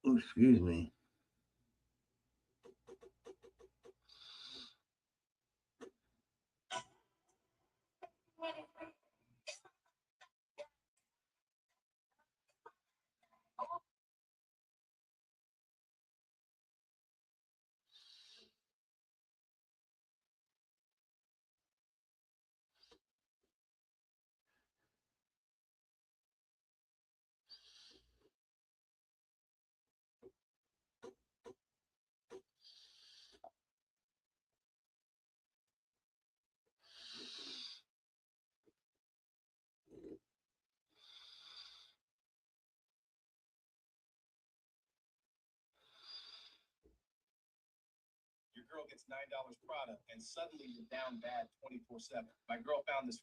Excuse me. Your girl gets $9 product and suddenly you're down bad 24/7. My girl found this.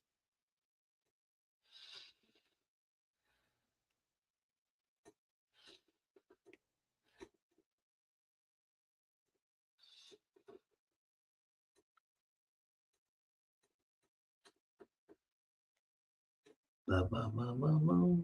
Ba, ba, ba, ba, ba.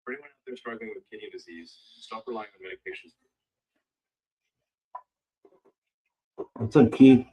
For anyone out there struggling with kidney disease, stop relying on medications. What's up, Keith?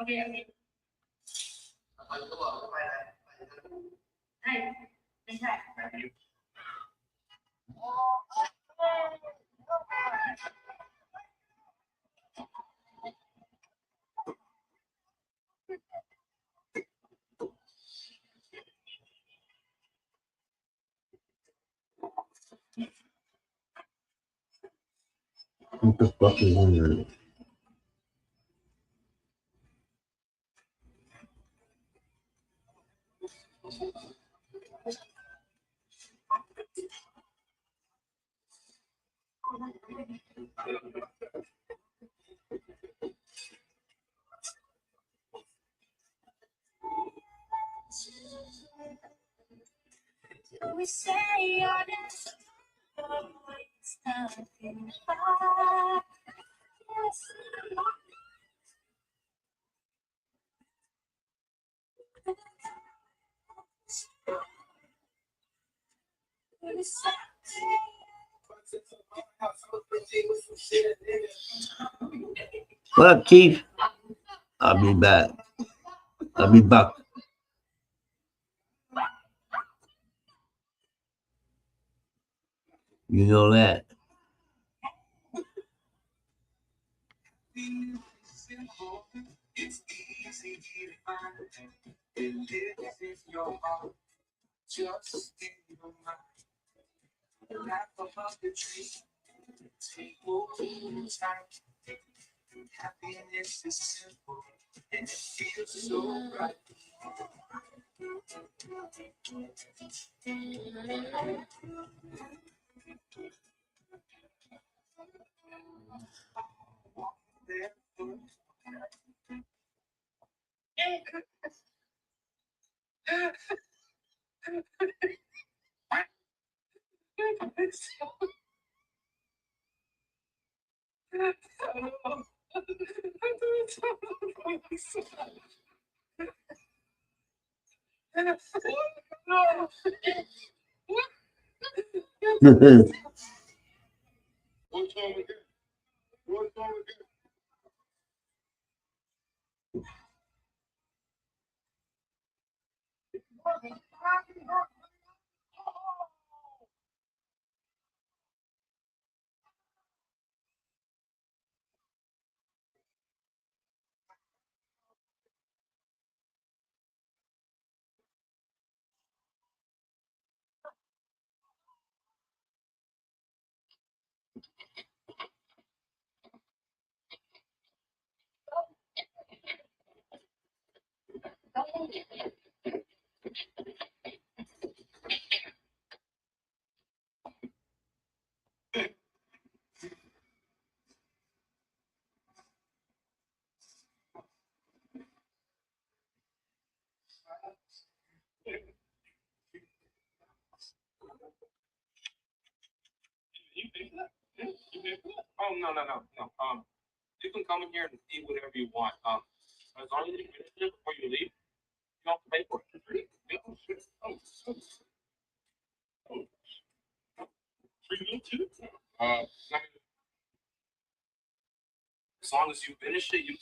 Okay. ใช่ไม่ใช่ What the fuck is in there? We say honest, always nothing but yes. We say What up, Chief? I'll be back. I'll be back. You know that. it's easy to find. It lives in your heart, just in your mind. The laugh above the tree, take hold tight. Happiness is simple and it feels so right. Oh, no. You can come in here and eat whatever you want. As long as you finish it before you leave, you don't have to pay for it. Yeah, oh, shit. Free meal too? I mean, as long as you finish it, you.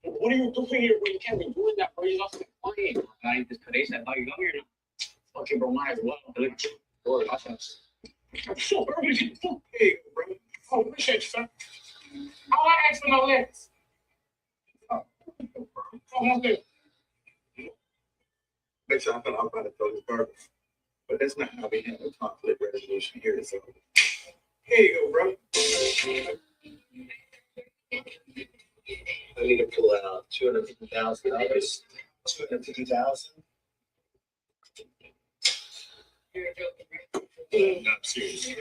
What are you doing here? We can't be doing that, bro. You lost the plane. I just today said, "How you here?" Fucking bro, might as well. Bro, that's so, bro. What you do? Hey, bro. Oh, appreciate you, son. How I ask for no legs? Come on, there. Make sure I'm about to throw this garbage. But that's not how we handle conflict resolution here. So here you go, bro. I need to pull out $250,000. 250,000. Not serious. How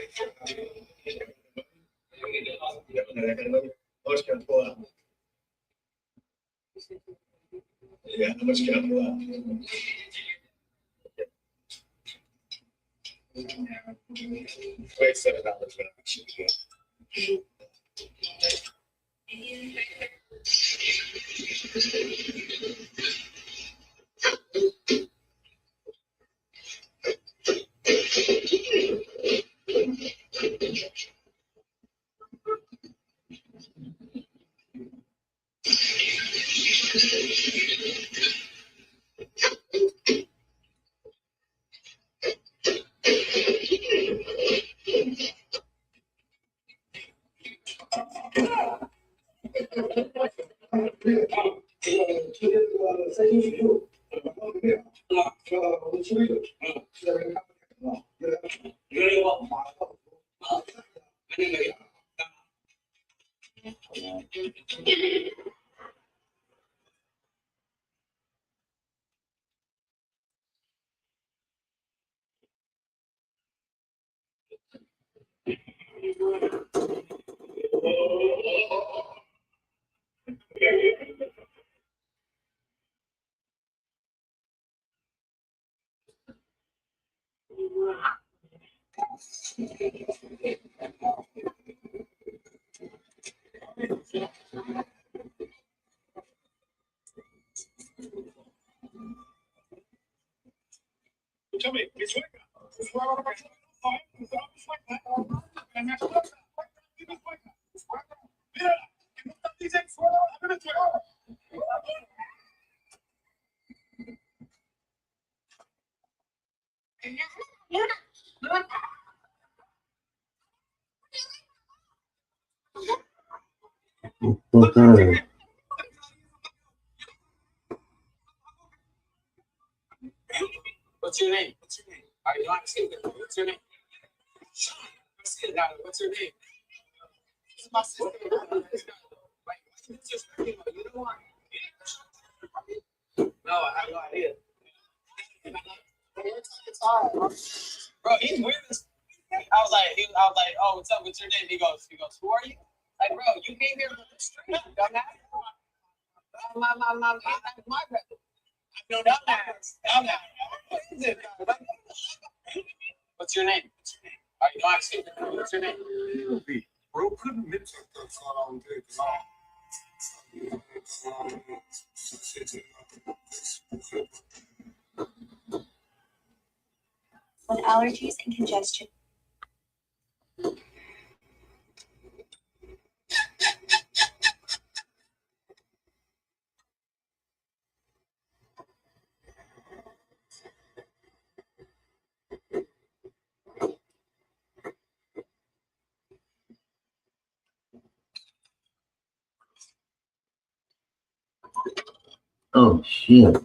much can I pull out? Yeah, how much can I pull out? Wait, $7 Tell me, it's like Okay. What's your name? What's your name? I know I'm saying that. What's your name? Sean. What's your name? It's my sister. Like, you just you know what? No, I have no idea. Bro, he's weird. I was like, oh, what's up? What's your name? He goes, who are you? Like, bro, you came here straight up, dumbass. My brother. No, dumbass. What is it? What's your name? All right, no, I see. What's your name? Bro, couldn't mix up that song With allergies and congestion. Shit.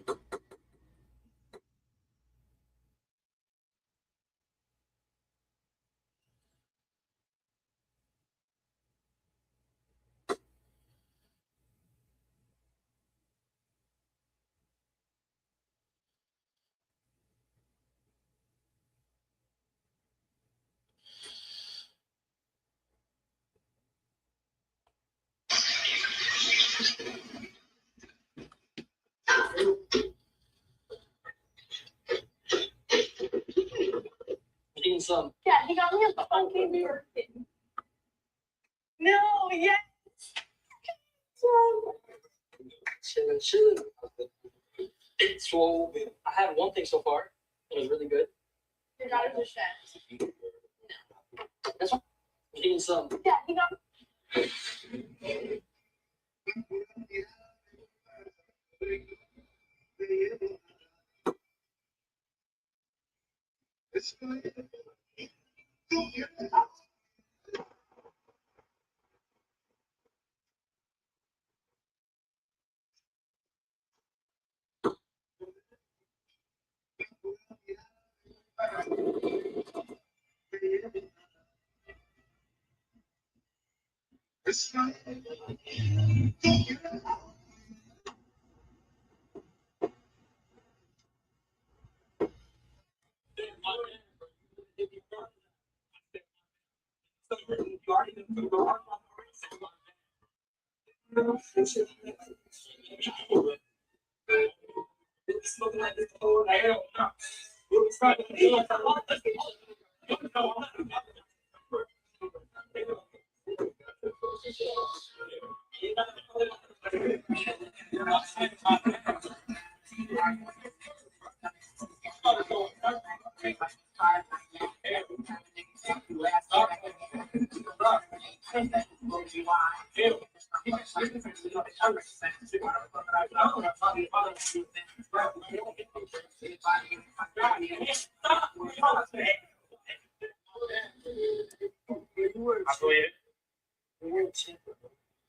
Eating some. Yeah, he got me a funky birthday. No, yes. Chilling. So I had one thing so far. It was really good. Your daughter's a chef. That's one. Eating some. Yeah, he got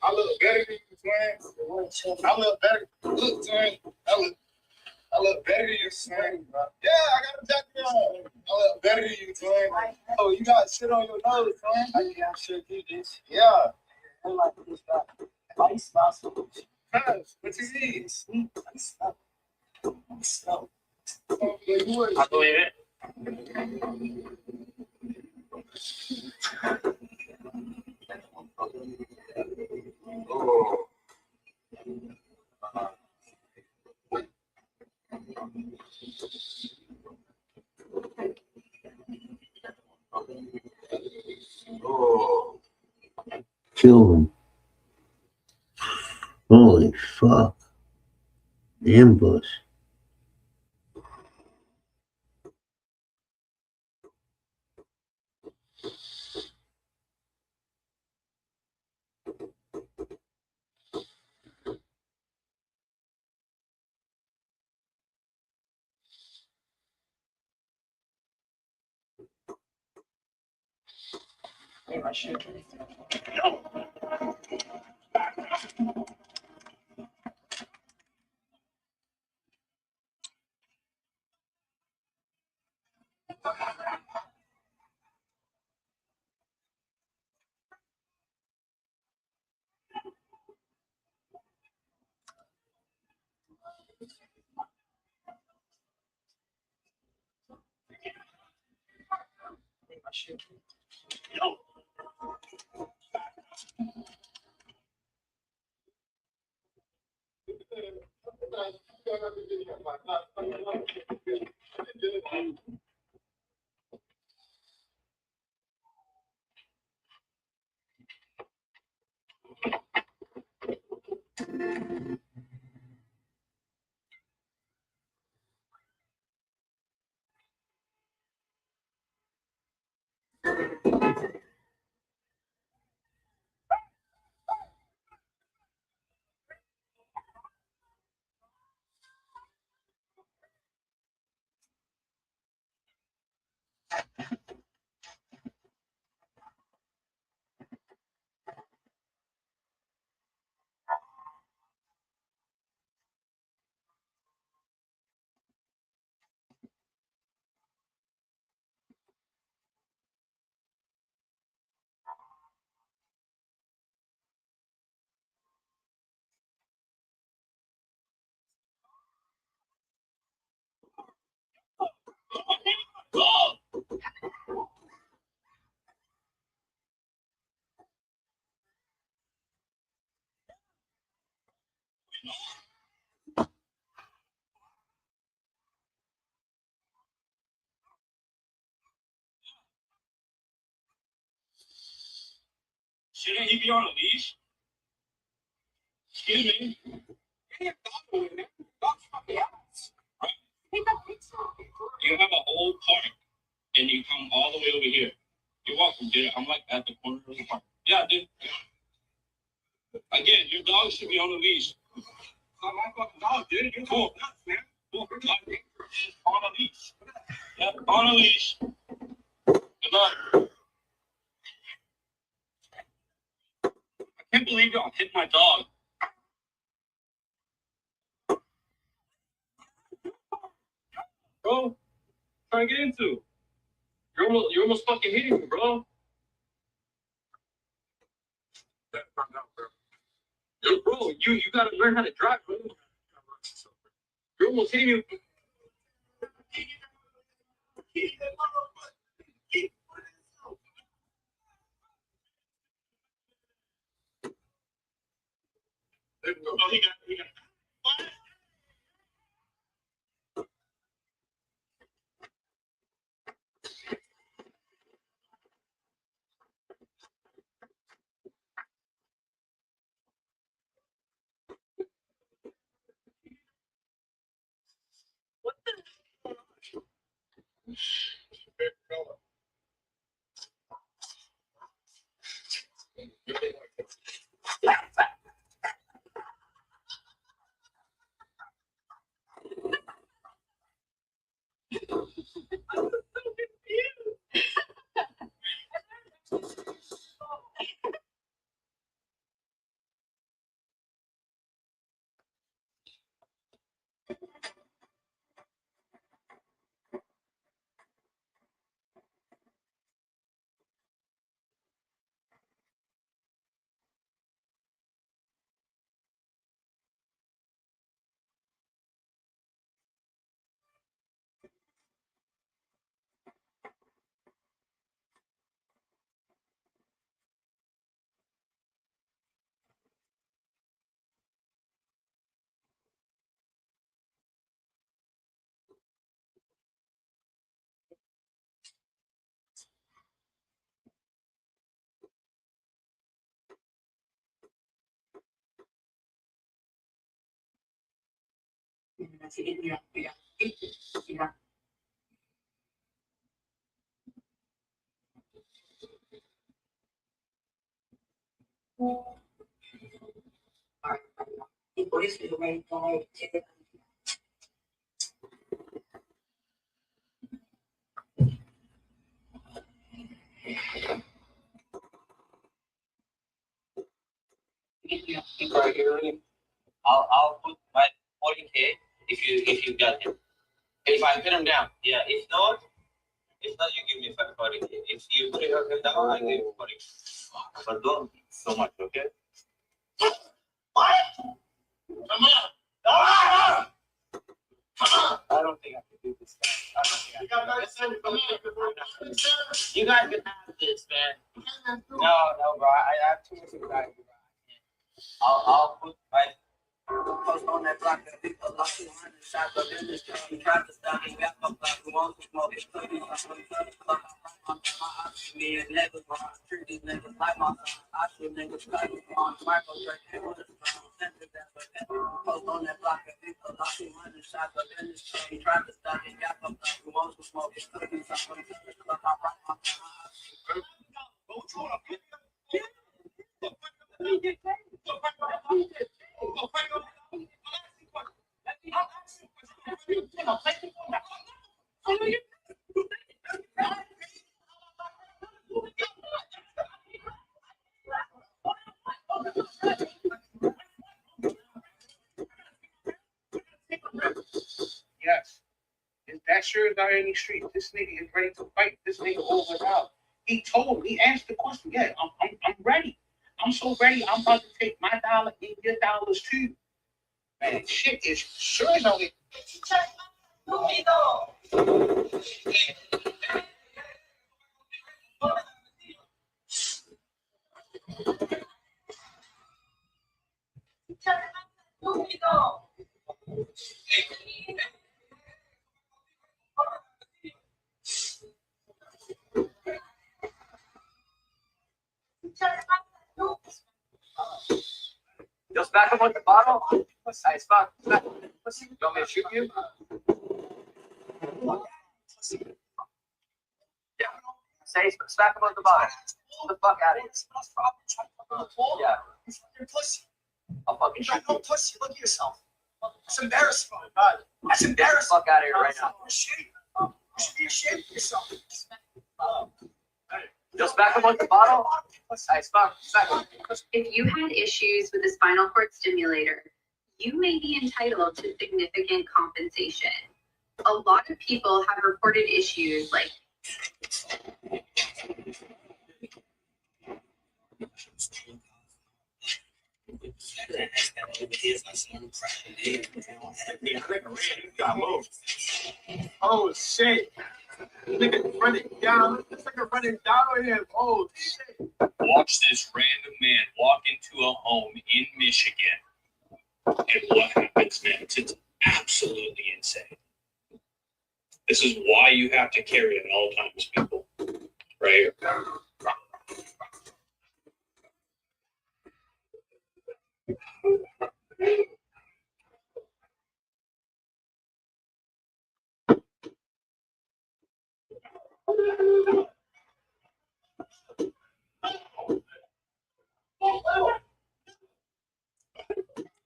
I look better than you, twin. I look better. Look, twin. I look better than you, twin. Yeah, I got a jacket on. I look better than you, twin. Oh, you got shit on your nose, twin. I can't sure do this. Yeah. I like this guy. Why you smell so much? Cuz, what you need? Sweet. I smell. I smell. I believe it. Oh. Oh. Kill him. Holy fuck. Ambush. Shouldn't he be on a leash? Excuse me. You have a whole park and you come all the way over here. You're welcome, dude. I'm like at the corner of the park. Yeah, dude. Again, your dog should be on a leash. Not my fucking dog, dude. You're cool. Nuts, man. Cool. On a leash. Yep, on a leash. Good luck. I can't believe y'all hit my dog. Bro, trying to get into. You're almost fucking hitting me, bro. Yo, bro, you gotta learn how to drive, bro. You're almost hitting me. Oh, he got. Right here, I'll put my 40K if you got him. If I pin him down. Yeah, if not you give me 40K. If you put him down, I give you 40. But don't so much, okay? What? Come on! Ah! I don't think I can do this. I don't think I can. You guys can have this, man. No, bro. I have too much anxiety, bro. I'll put my post on that block that people like 200 shots up in this truck. He tried to stop me, got my block. Who wants to smoke it? Me and niggas, bro. I treat these niggas like my son. I shoot niggas cut on Michael Jackson with a strong post on that block that people like 200 shots up in this truck. He tried to stop me, got my block. Who wants to smoke it? Yes. That sure is not any street. This nigga is ready to fight this nigga over out. He asked the question. Yeah, I'm ready. I'm so ready. I'm about to take my dollar and your dollars too. Man, shit is sure as only. smack him with the bottle. Nice fuck. Smack. You want me to shoot you? Yeah. Say, smack him with the bottle. Get the fuck out of here. Yeah. You're pussy. I'll fucking shoot You're you. no pussy. Look at yourself. That's embarrassing. That's Get the embarrassing. fuck out of here right now. You're ashamed. You should be ashamed of yourself. Just smack him with the bottle. Nice fuck. Smack him. If you had issues with a spinal cord stimulator, you may be entitled to significant compensation. A lot of people have reported issues like Oh shit. Nigga running down. This nigga running down on him. Oh shit. Watch this random man walk into a home in Michigan. And what happens next? It's absolutely insane. This is why you have to carry it at all times, people. Right?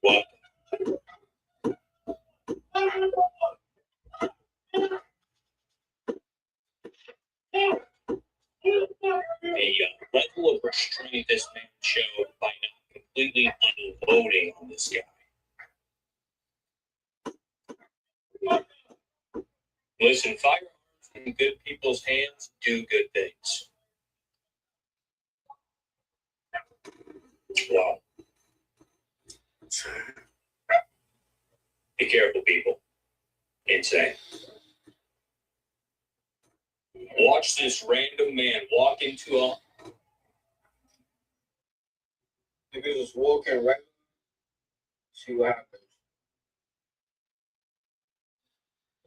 What? The level of restraint this man showed by not completely unloading on this guy. Listen, firearms in good people's hands do good things. Wow. Be careful, people. Insane. Watch this random man walk into a. Nigga just walking right. See what happens.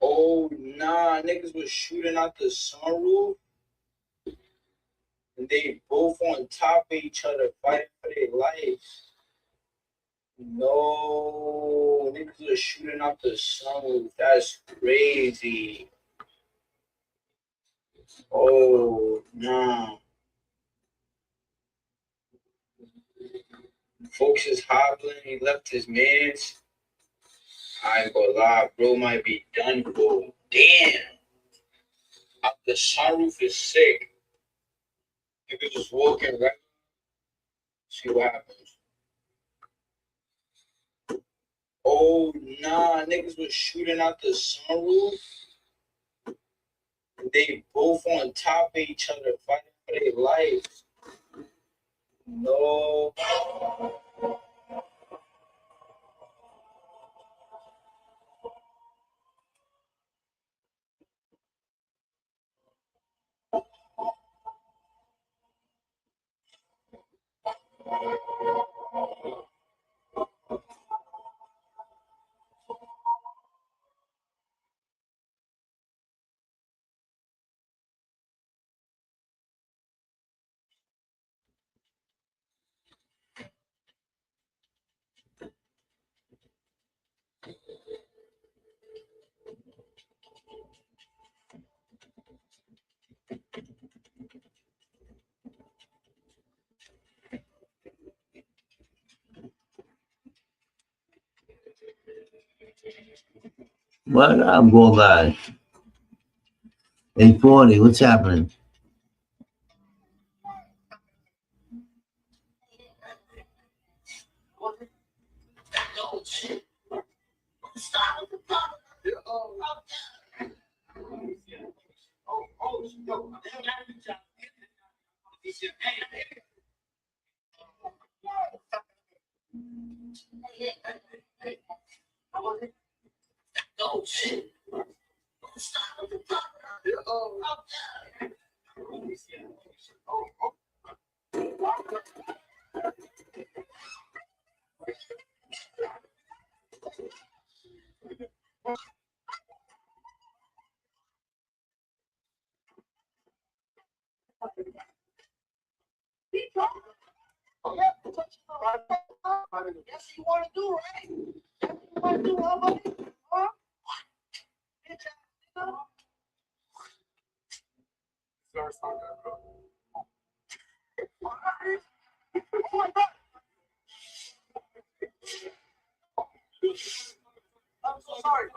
Oh nah, niggas was shooting out the sunroof. And they both on top of each other fighting for their lives. No, niggas was shooting out the sunroof. That's crazy. Oh nah. Folks is hobbling. He left his mans. I ain't gonna lie, bro might be done for. Damn. The sunroof is sick. You could just walk in right. See what happens. Oh nah, niggas was shooting out the sunroof. They both on top of each other fighting for their lives. No. What up, go guys? 840, what's happening? That's what you want to do, right? That's what you want to do, huh, buddy? Huh? Bitch ass nigga. Oh my God. I'm so sorry.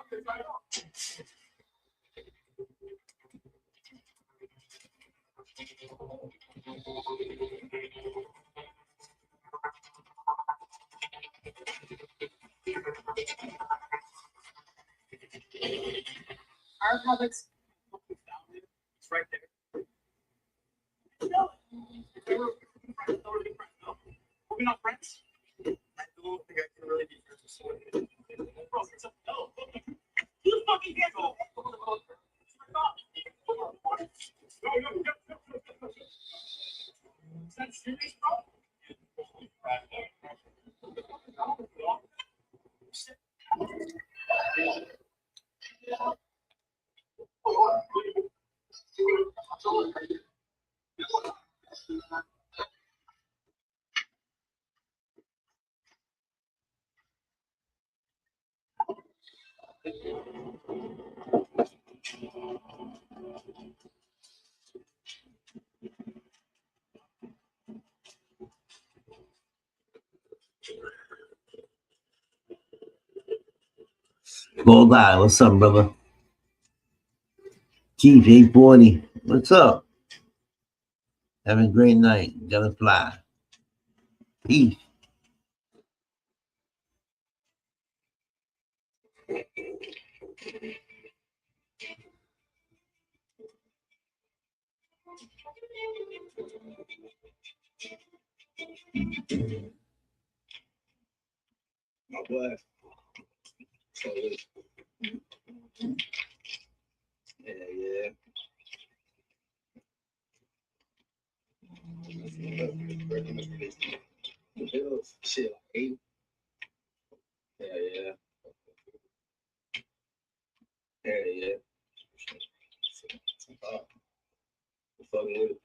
Our Publix. It's right there. No. We're not friends. I don't think I can really be friends with someone. No. You fucking get go. Is that serious, bro? Bullseye, what's up, brother? Chief 840, what's up? Have a great night. Gotta fly. Peace. My boy. Yeah. Shit, 8. Yeah. Yeah. Fucking with it.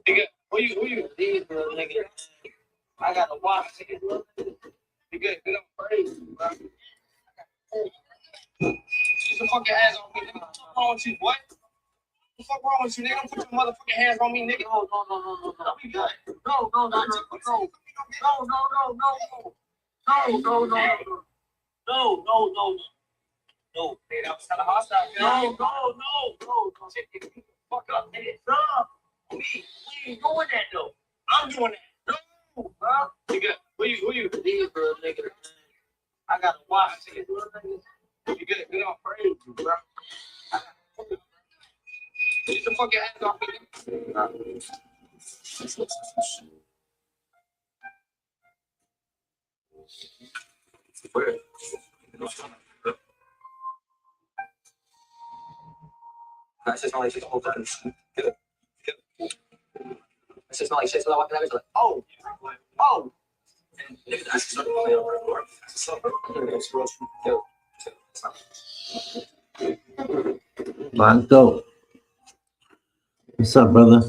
Nigga, who you? These little niggas. I gotta watch niggas. Little niggas. You get on crazy, bro. Get the fucking hands on me, nigga. What's wrong with you, boy? What the fuck wrong with you, nigga? Don't put your motherfucking hands on me, nigga. No. Don't be good. No. No. Man, that was kind of hostile. No. Fuck up, nigga. No. We ain't doing that, though. I'm doing that. No, bro. Nigga, who you? These little niggas. I gotta watch niggas. Little niggas. You get on crazy, bro. Get the fucking hands off me. Where? That's just not like shit the whole time. That's just not like shit. So I walk in that bitch like, oh. And niggas actually started playing over the floor. So, Blanco. What's up, brother?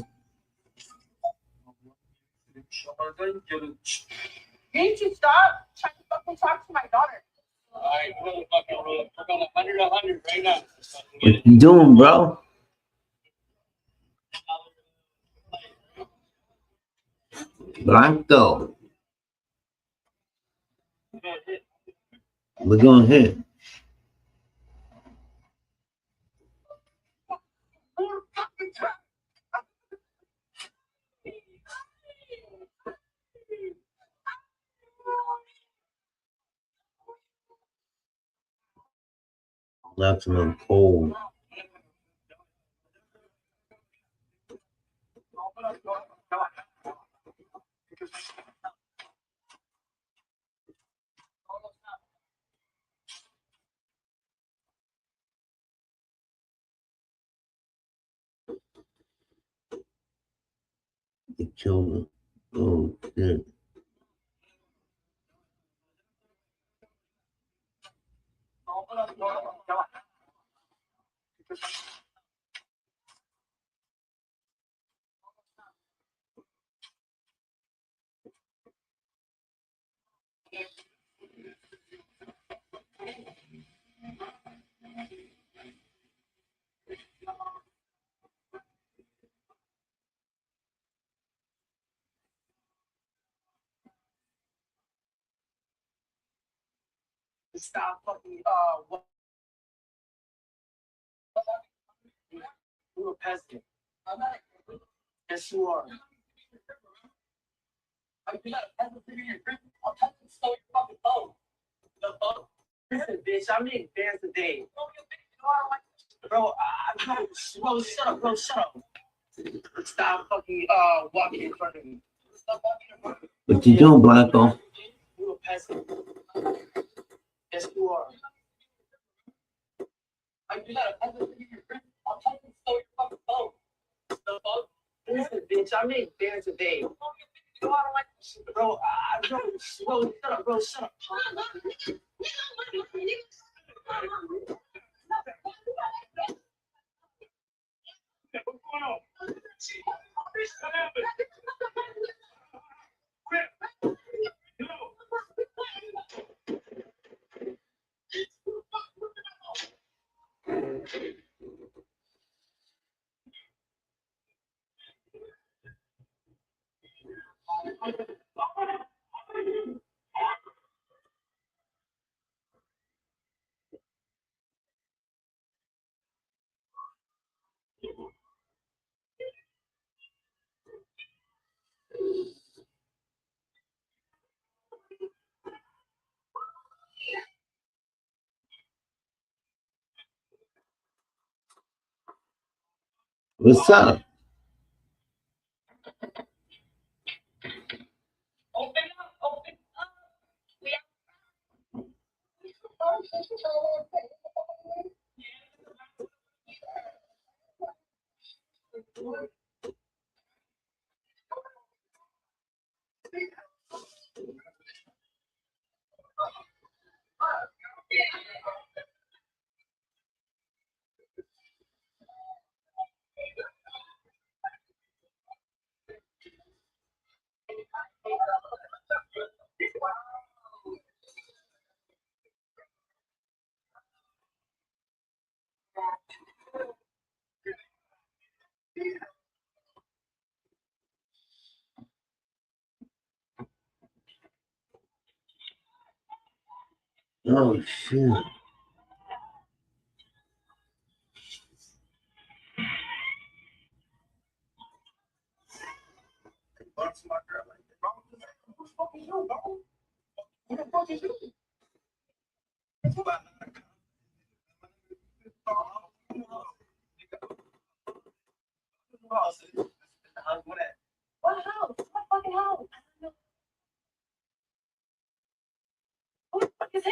Didn't you stop trying to fucking talk to my daughter? Alright, motherfucking roll. We're going 100 right now. What you doing, bro? Blanco. We're gonna hit. That's a little cold. They killed him. Oh, shit. Stop fucking, what? You're a peasant. Yes, you are. You're not a peasant. I'll tell you to steal your fucking phone. The phone? Listen, bitch, I'm in advance today. Bro, shut up, bro, shut up. Stop fucking, walking in front of me. Stop walking in front of me. What you doing, Blanco? You're a peasant. Yes, you are. You're not a peasant. I'll tell you to steal your fucking phone. The phone? Listen, bitch, I'm in advance today. Bro, shut up, bro, shut up. What's going on? What happened? What's up? Open up, open up. Oh shit. Bucks my girl like that. Bro, who the fuck is you, bro? Who the fuck is you? What house? What fucking house? I don't know. Who the fuck is him?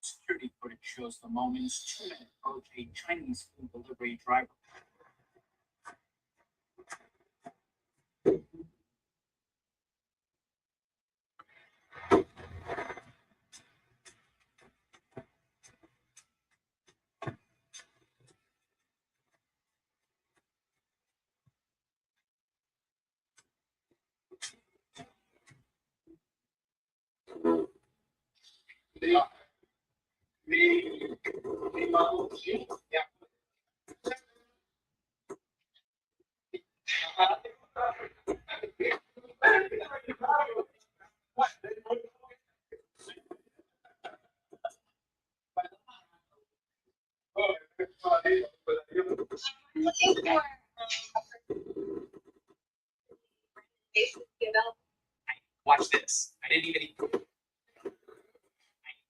Security footage shows the moments 2 men approach a Chinese food delivery driver. Watch this. I didn't even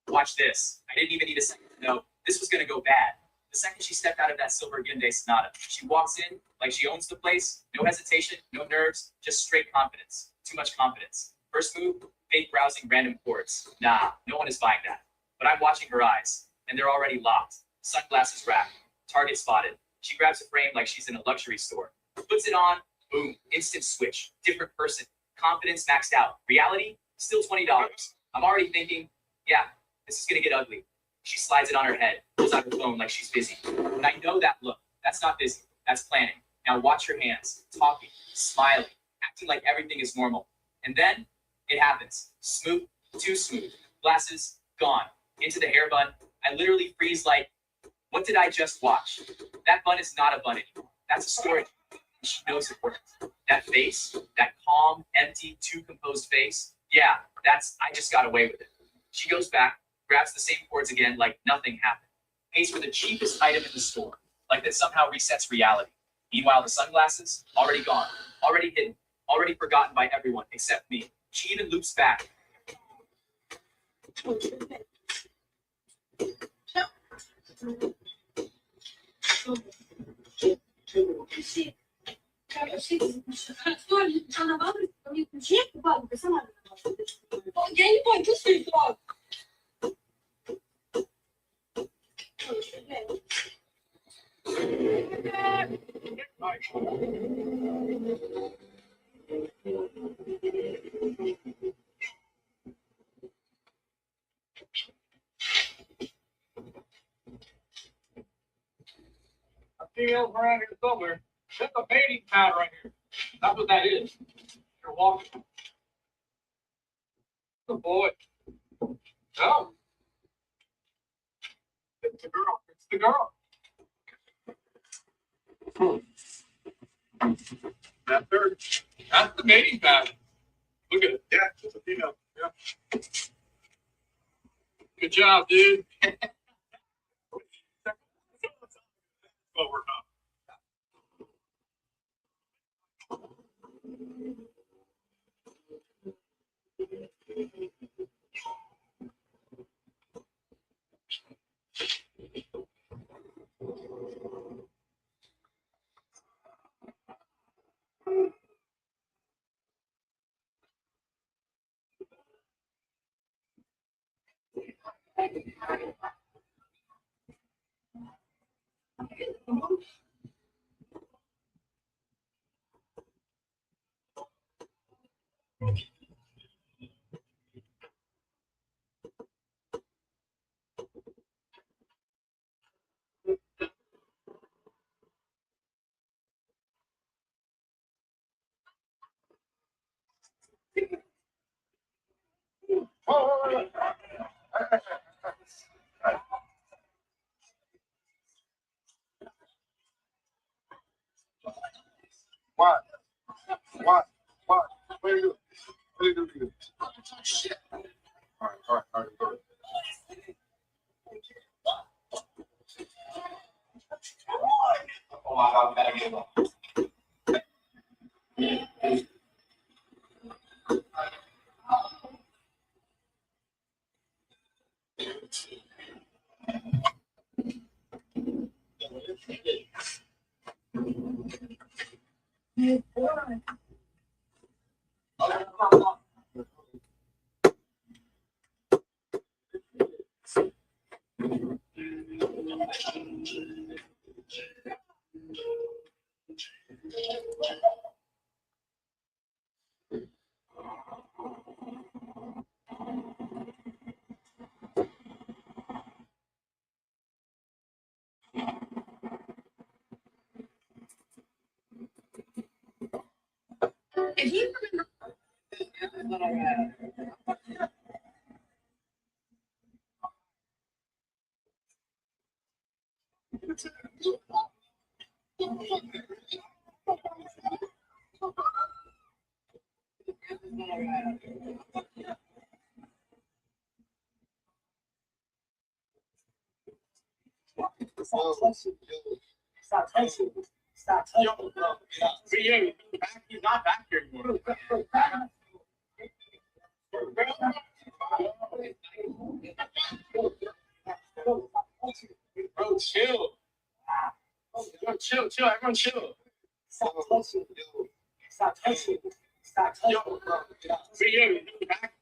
watch this. I didn't even need a second to know this was gonna go bad. The second she stepped out of that silver Hyundai Sonata, she walks in like she owns the place. No hesitation, no nerves, just straight confidence. Too much confidence. First move, fake browsing random chords. Nah, no one is buying that. But I'm watching her eyes, and they're already locked. Sunglasses rack. Target spotted. She grabs a frame like she's in a luxury store. Puts it on, boom, instant switch. Different person. Confidence maxed out. Reality, still $20. I'm already thinking, yeah, this is gonna get ugly. She slides it on her head, pulls out her phone like she's busy. And I know that look. That's not busy. That's planning. Now watch her hands, talking, smiling, acting like everything is normal. And then it happens. Smooth, too smooth. Glasses, gone. Into the hair bun. I literally freeze like, what did I just watch? That bun is not a bun anymore. That's a story. She knows it works. That face, that calm, empty, too composed face. Yeah, I just got away with it. She goes back, grabs the same chords again like nothing happened. Pays for the cheapest item in the store, like that somehow resets reality. Meanwhile, the sunglasses, already gone, already hidden, already forgotten by everyone except me. She even loops back. 얘 줄 수 있어. A female around here somewhere. That's a mating pad right here. That's what that is. You're walking. Good boy. No. It's the girl. It's the girl. That's her. That's the mating pad. Look at it. Yeah, it's a female. Yeah. Good job, dude. What we're not. What? What? What? What do you do? What do you do? Shit. All right. Oh my God, we better get one. If you remember. Stop touching. Stop touching. He's not back here anymore. Bro, chill. Chill. Everyone chill. Stop touching. Stop touching. Stop touching. Back.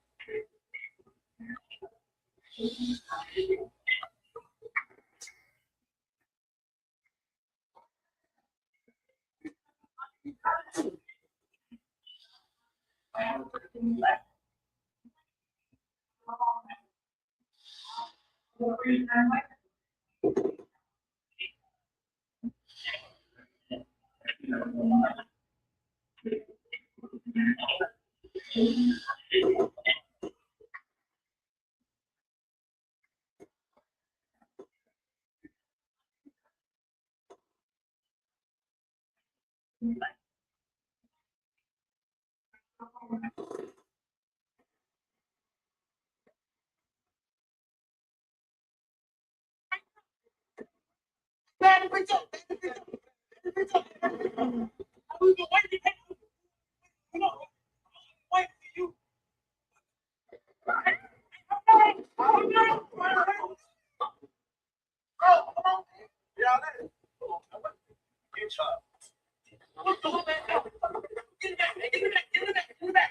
Get it back.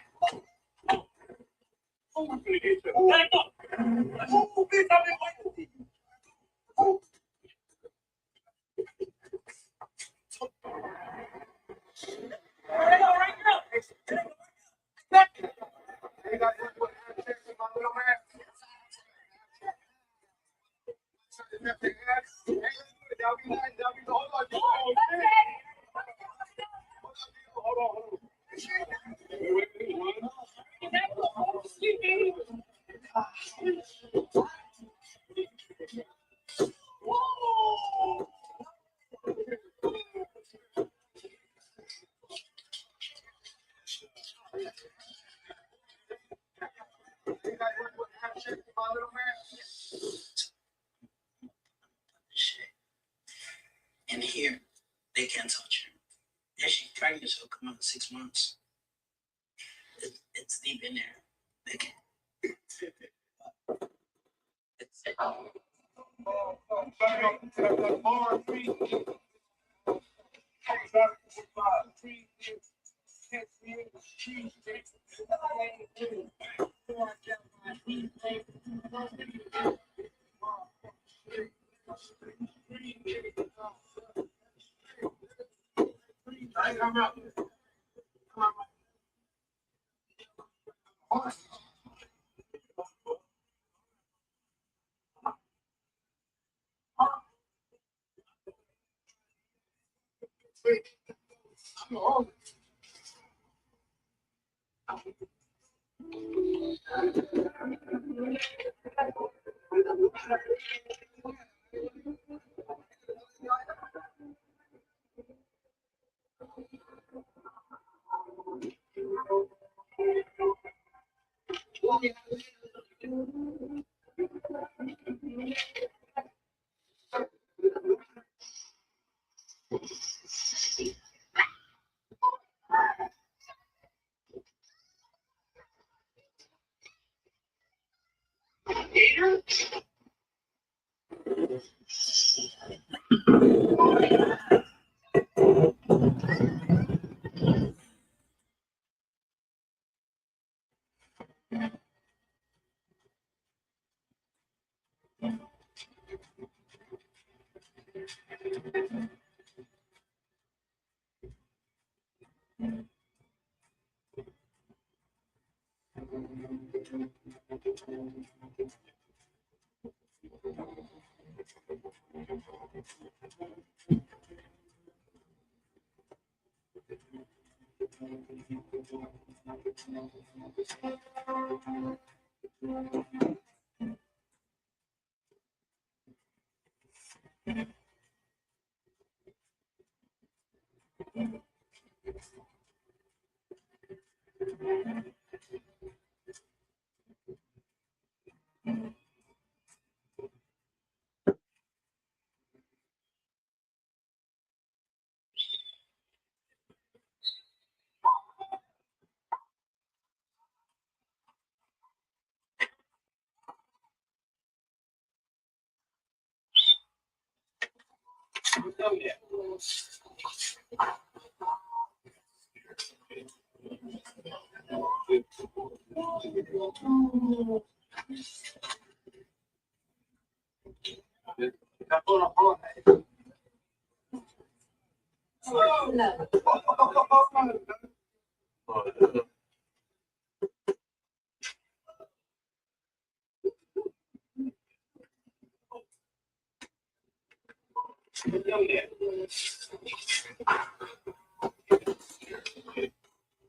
In here, they can't touch her. Yeah, she's pregnant, so come on, 6 months. It's deep in there. They can.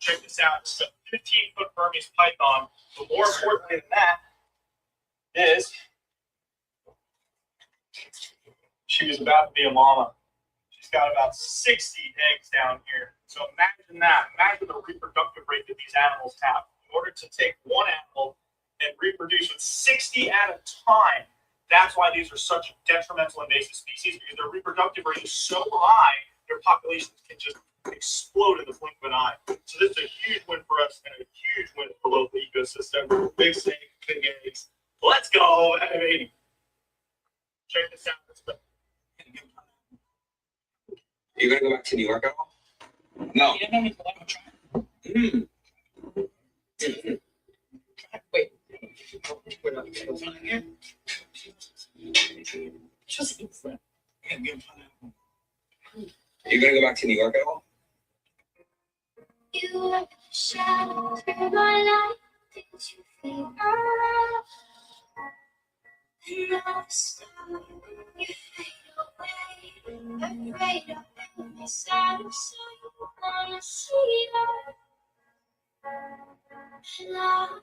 Check this out. It's a 15-foot Burmese python. But more importantly than that is she was about to be a mama. She's got about 60 eggs down here. So imagine that. Imagine the reproductive rate that these animals have. In order to take one animal and reproduce with 60 at a time, that's why these are such detrimental invasive species, because their reproductive rate is so high, their populations can just explode in the blink of an eye. So this is a huge win for us and a huge win for the local ecosystem. Big snake, big eggs. Let's go, baby. Check this out. Are you gonna go back to New York at all? No. You didn't know me to let him try. Wait. We're not going here. Just eat that. Are you gonna go back to New York at all? You were the shadow through my life. Did you feel love? And now the stars. Afraid of every side of so you wanna see her love.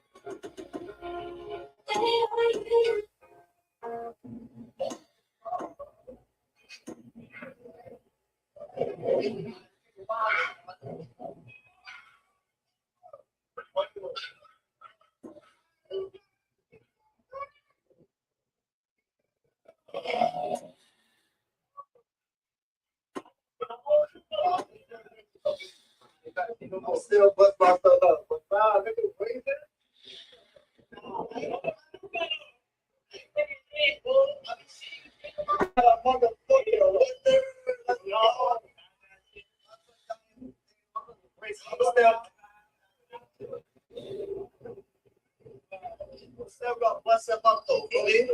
I'm still bust myself up. But nah, nigga, wait there. Still got bust up though, really?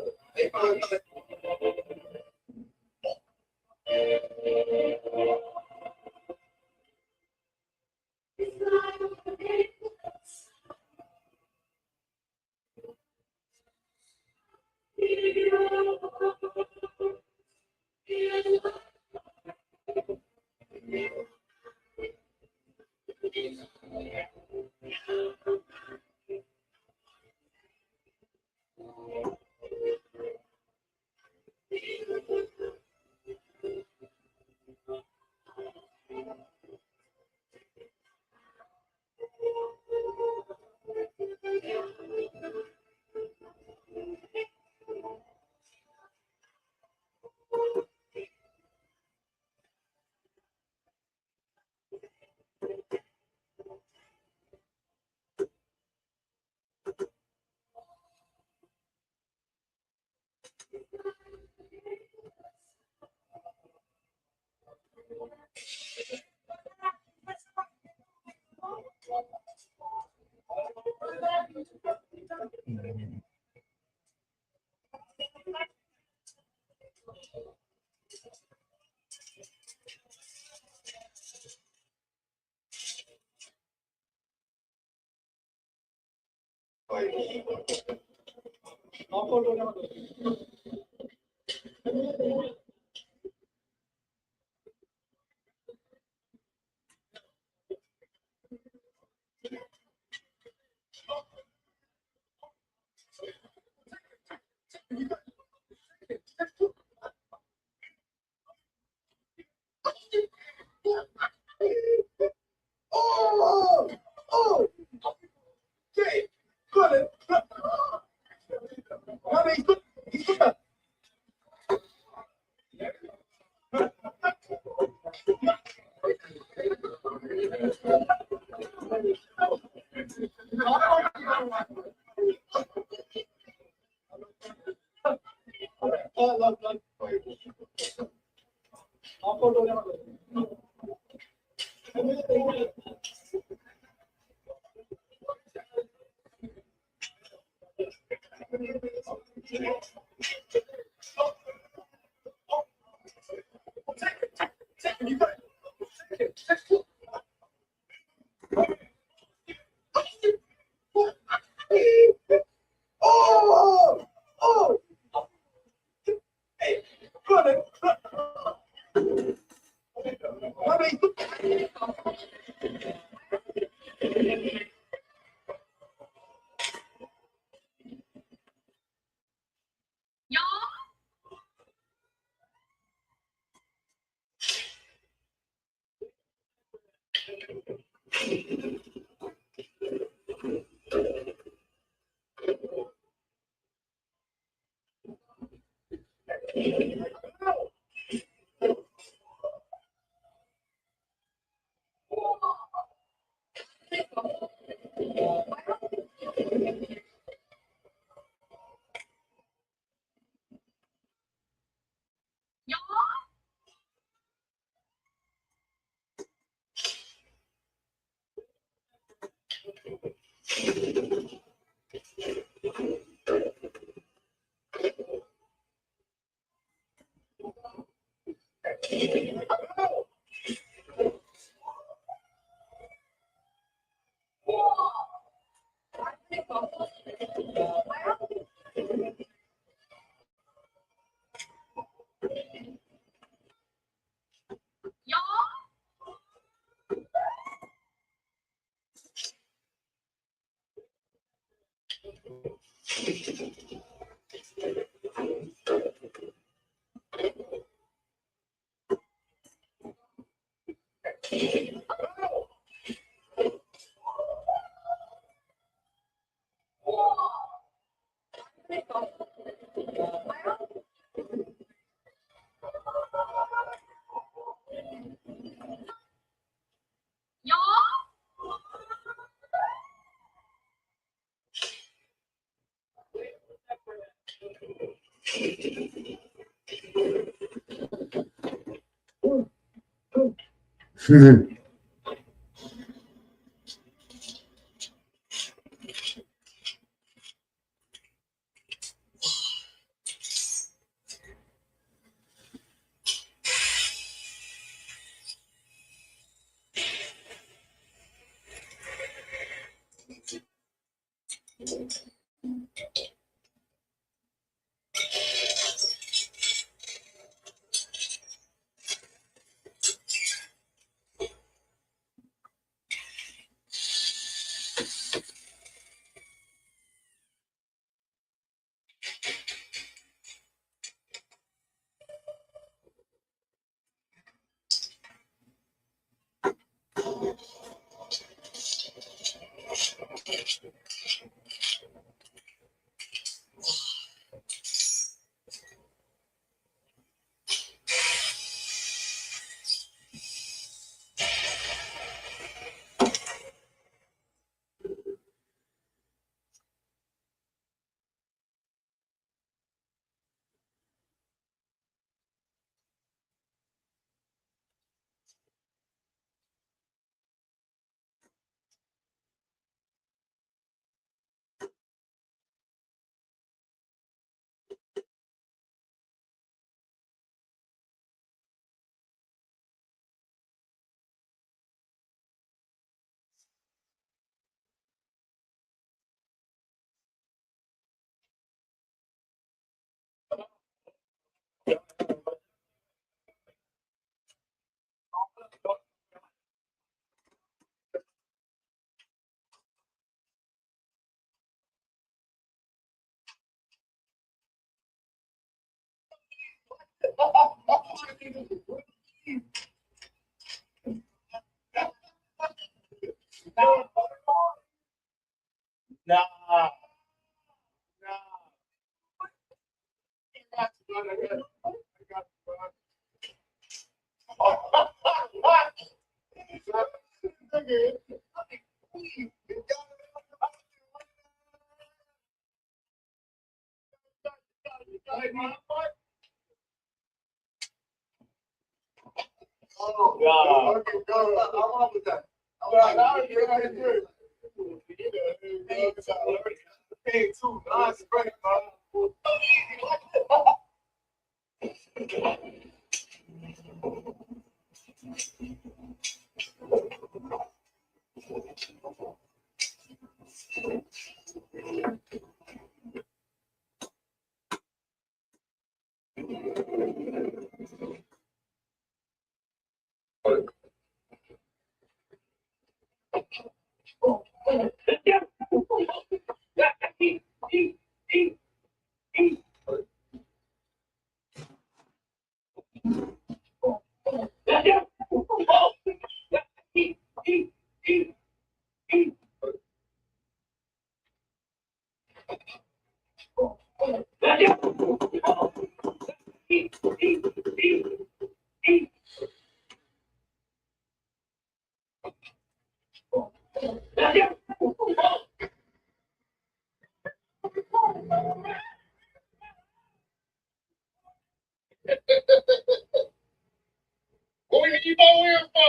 What we need more here for?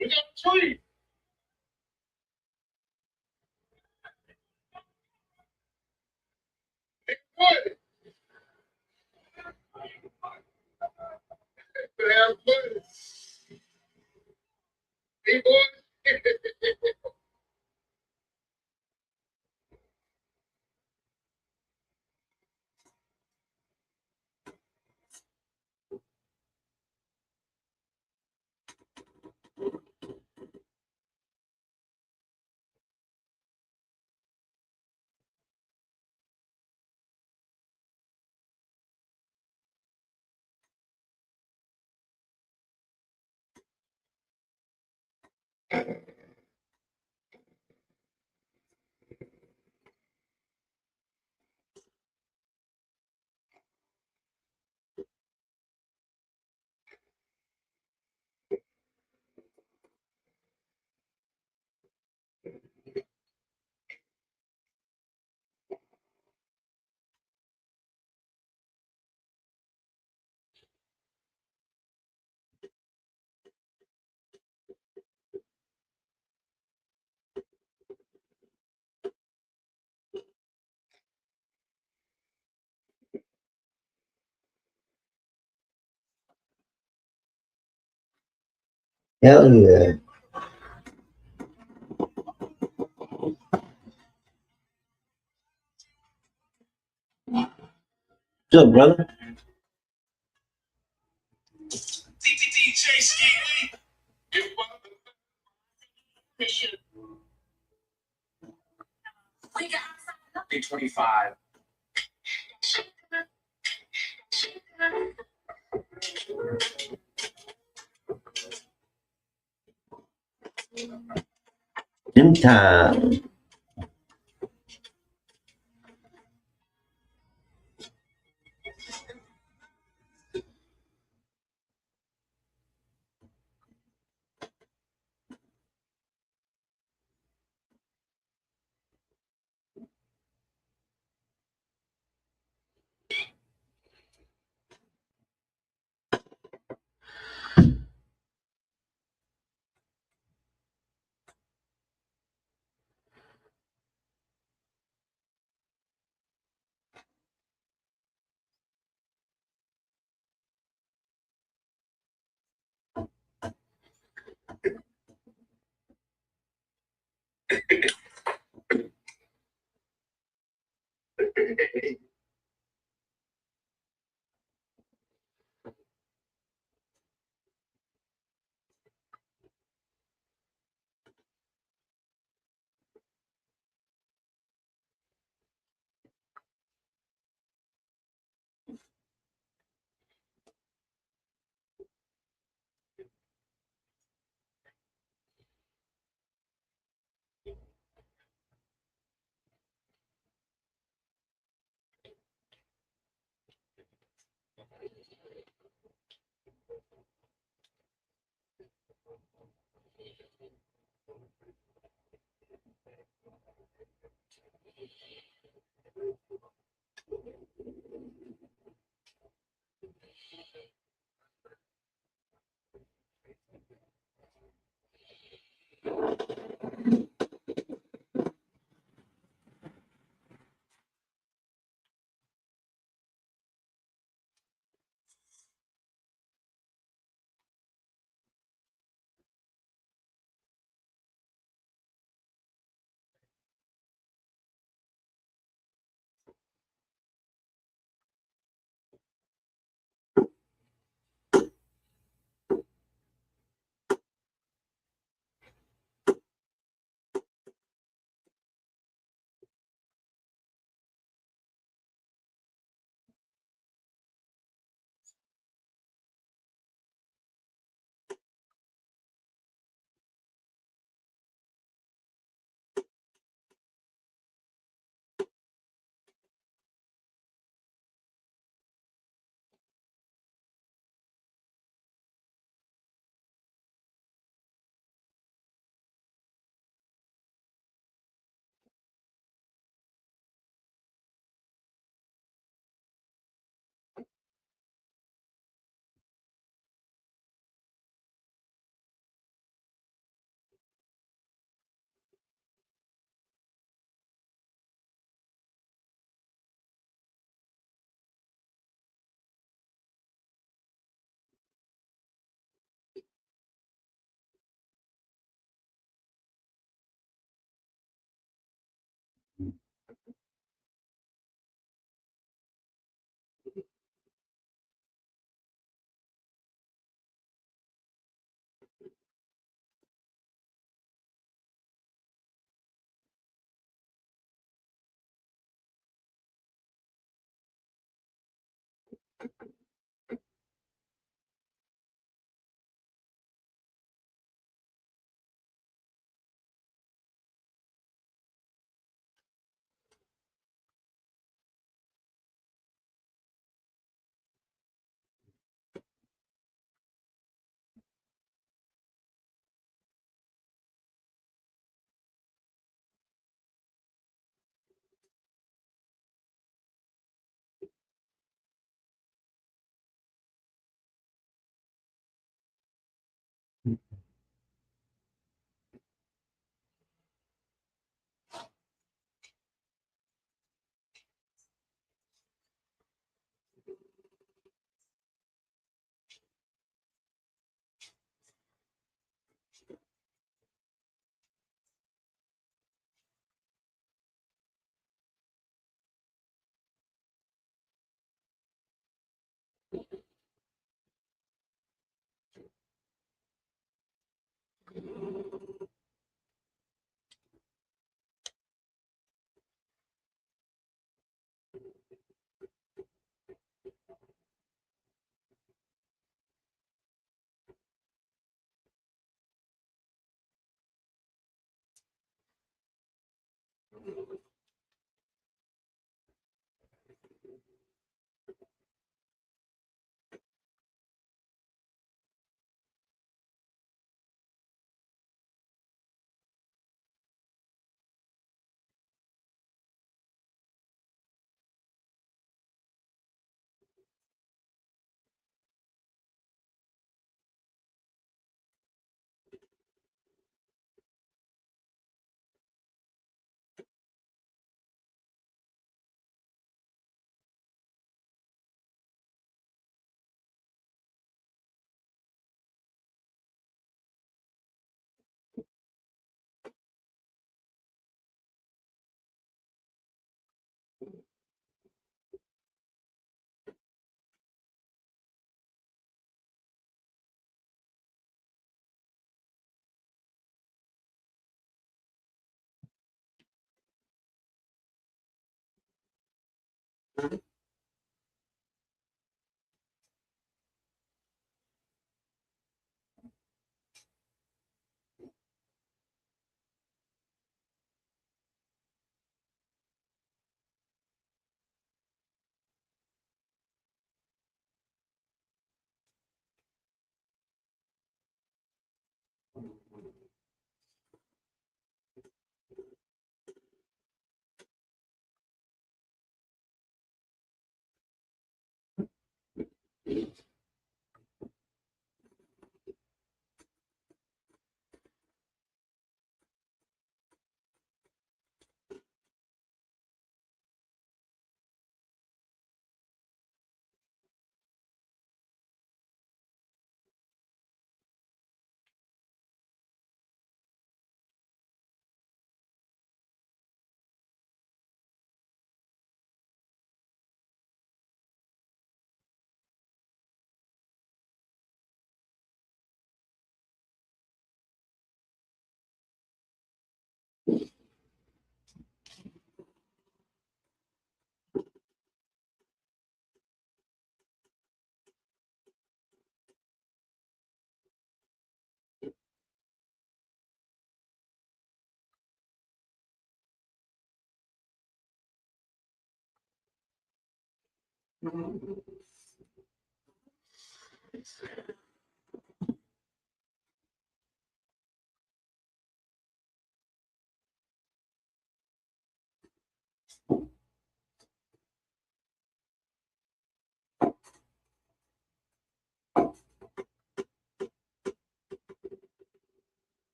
We got a tree. It's good. Have fun. Hey, boy. Hell yeah. What's up, brother? $325. Gym time.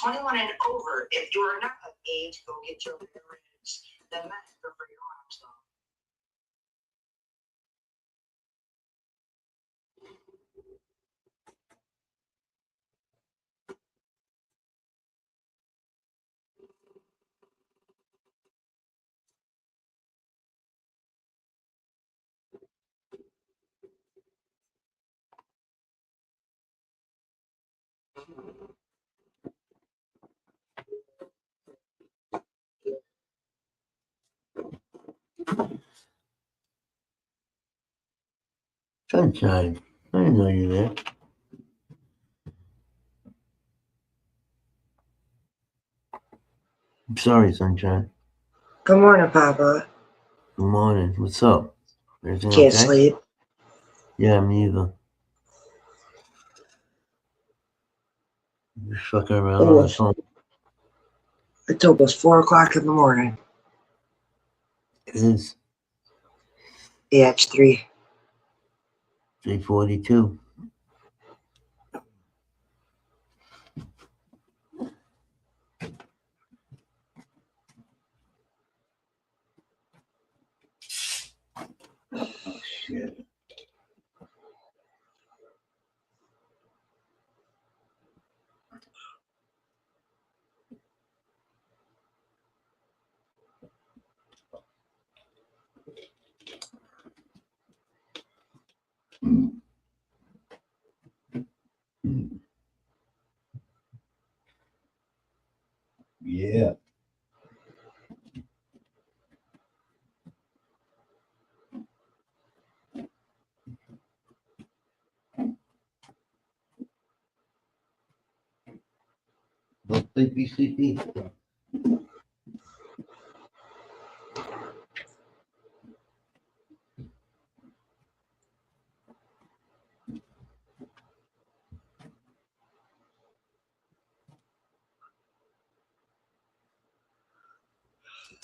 21 and over. If you are not of age, go get your parents. The men are for your moms, though. Sunshine. I didn't know you were there. I'm sorry, Sunshine. Good morning, Papa. Good morning. What's up? Everything Can't okay? sleep. Yeah, me either. Just fucking around on the phone. It's almost 4 o'clock in the morning. It is Yeah, it's 3. 3:42. Oh, shit. Yeah. Don't sleepy, sleepy.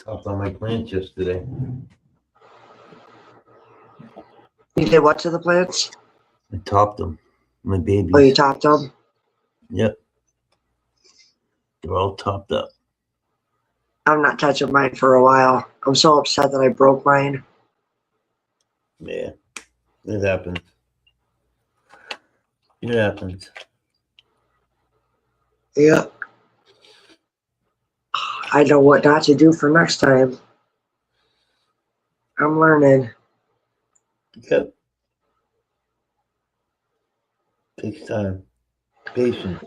Topped on my plants yesterday. You did what to the plants? I topped them. My babies. Oh, you topped them? Yep. They're all topped up. I'm not touching mine for a while. I'm so upset that I broke mine. Yeah. It happens. It happens. Yeah. I know what not to do for next time. I'm learning. Yep. Takes time. Patience.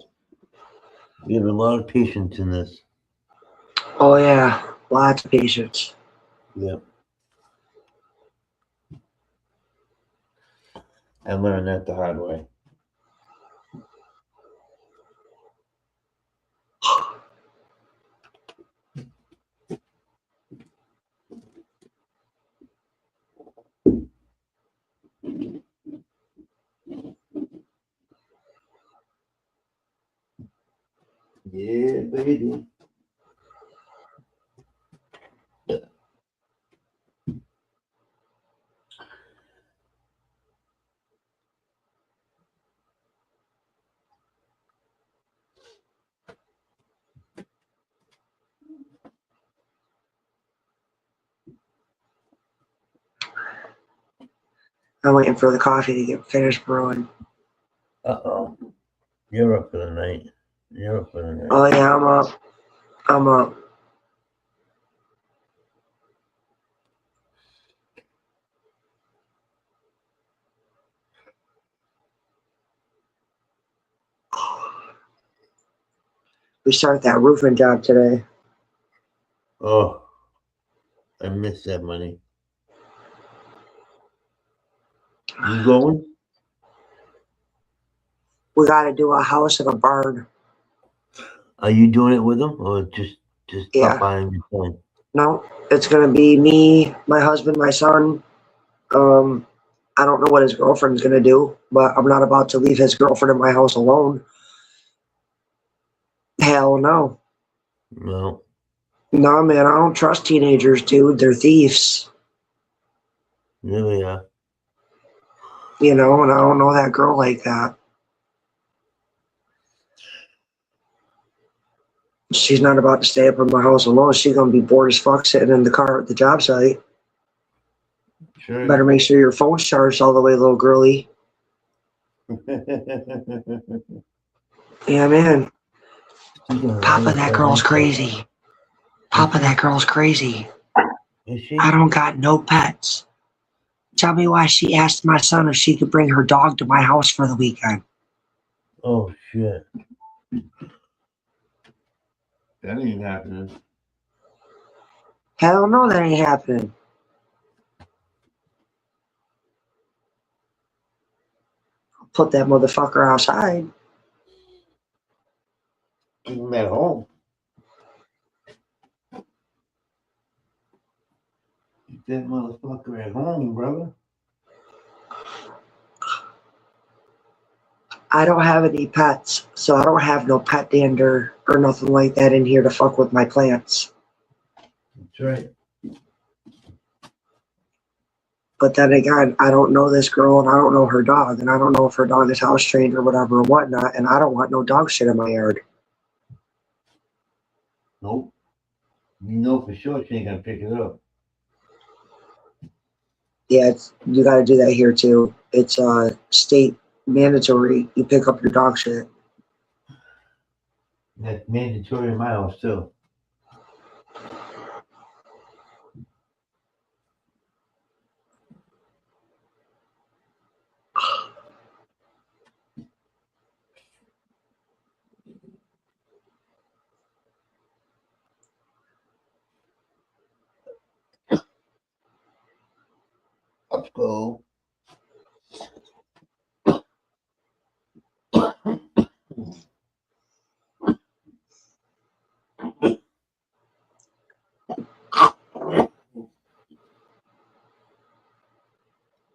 We have a lot of patience in this. Oh yeah, lots of patience. Yep. I learned that the hard way. Yeah, baby. I'm waiting for the coffee to get finished brewing. Uh-oh. You're up for the night. You're up for the night. Oh yeah, I'm up. I'm up. We start that roofing job today. Oh, I missed that money. You going? We got to do a house and a barn. Are you doing it with them or just Yeah. pop by and your phone? No, it's gonna be me, my husband, my son. I don't know what his girlfriend's gonna do, but I'm not about to leave his girlfriend in my house alone. Hell no. No. No, man, I don't trust teenagers, dude. They're thieves. There we are. You know, and I don't know that girl like that. She's not about to stay up in my house alone. She's gonna be bored as fuck sitting in the car at the job site. Sure. Better make sure your phone's charged all the way, little girly. Yeah, man. Papa, that girl's crazy. Papa, that girl's crazy. Is she? I don't got no pets. Tell me why she asked my son if she could bring her dog to my house for the weekend. Oh, shit. That ain't happening. Hell no, that ain't happening. I'll put that motherfucker outside. Keep him at home. Keep that motherfucker at home, brother. I don't have any pets, so I don't have no pet dander or nothing like that in here to fuck with my plants. That's right. But then again, I don't know this girl and I don't know her dog, and I don't know if her dog is house trained or whatever or whatnot, and I don't want no dog shit in my yard. Nope. You know for sure she ain't gonna pick it up. Yeah, you got to do that here too. It's state mandatory. You pick up your dog shit. That's mandatory in my house too. Let's go.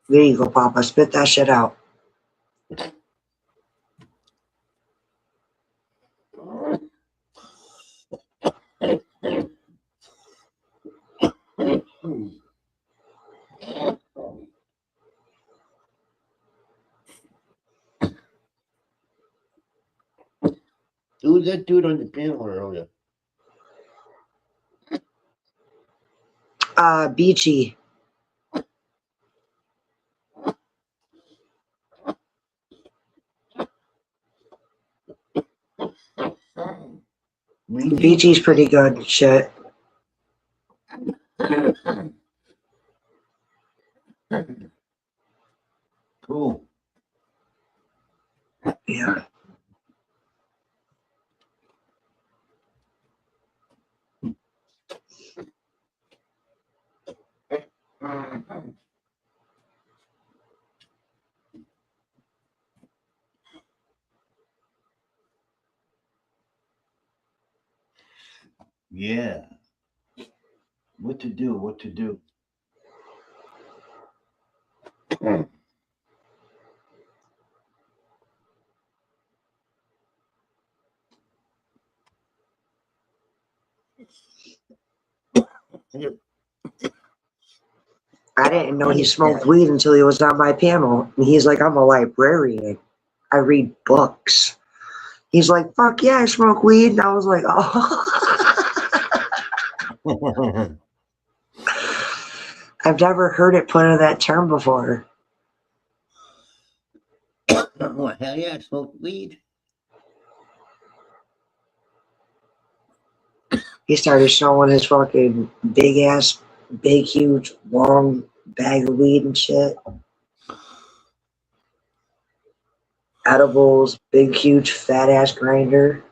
There you go, Papa. Spit that shit out. Who's that dude on the panel earlier? Beachy. Beachy's pretty good. Shit. Cool. Yeah. Yeah. What to do? What to do? I didn't know he smoked weed until he was on my panel. And he's like, I'm a librarian. I read books. He's like, fuck yeah, I smoke weed. And I was like, oh. I've never heard it put in that term before. What, hell yeah, I smoked weed. He started showing his fucking big ass, big, huge, long bag of weed and shit. Edibles, big, huge, fat ass grinder.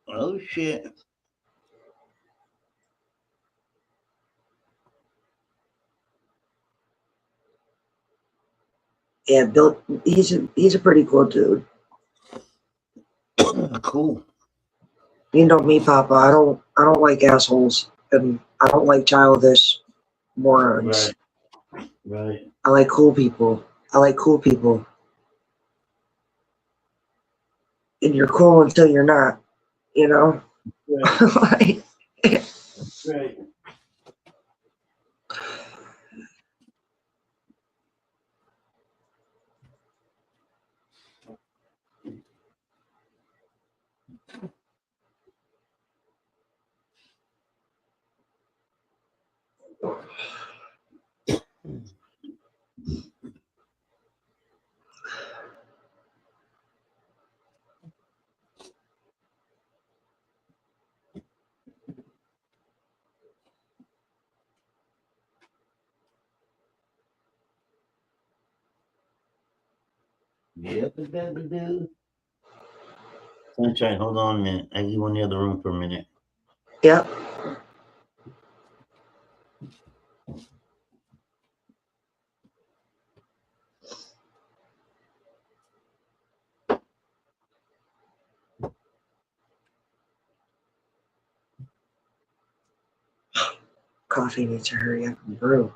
Oh shit. Yeah, Bill, he's a pretty cool dude. Cool. You know me, Papa. I don't like assholes, and I don't like childish morons. Right. I like cool people. I like cool people. And you're cool until you're not, you know? Right. Like, Right. Yep, do. Sunshine, hold on a minute. I leave in the other room for a minute. yep. Coffee needs to hurry up and brew.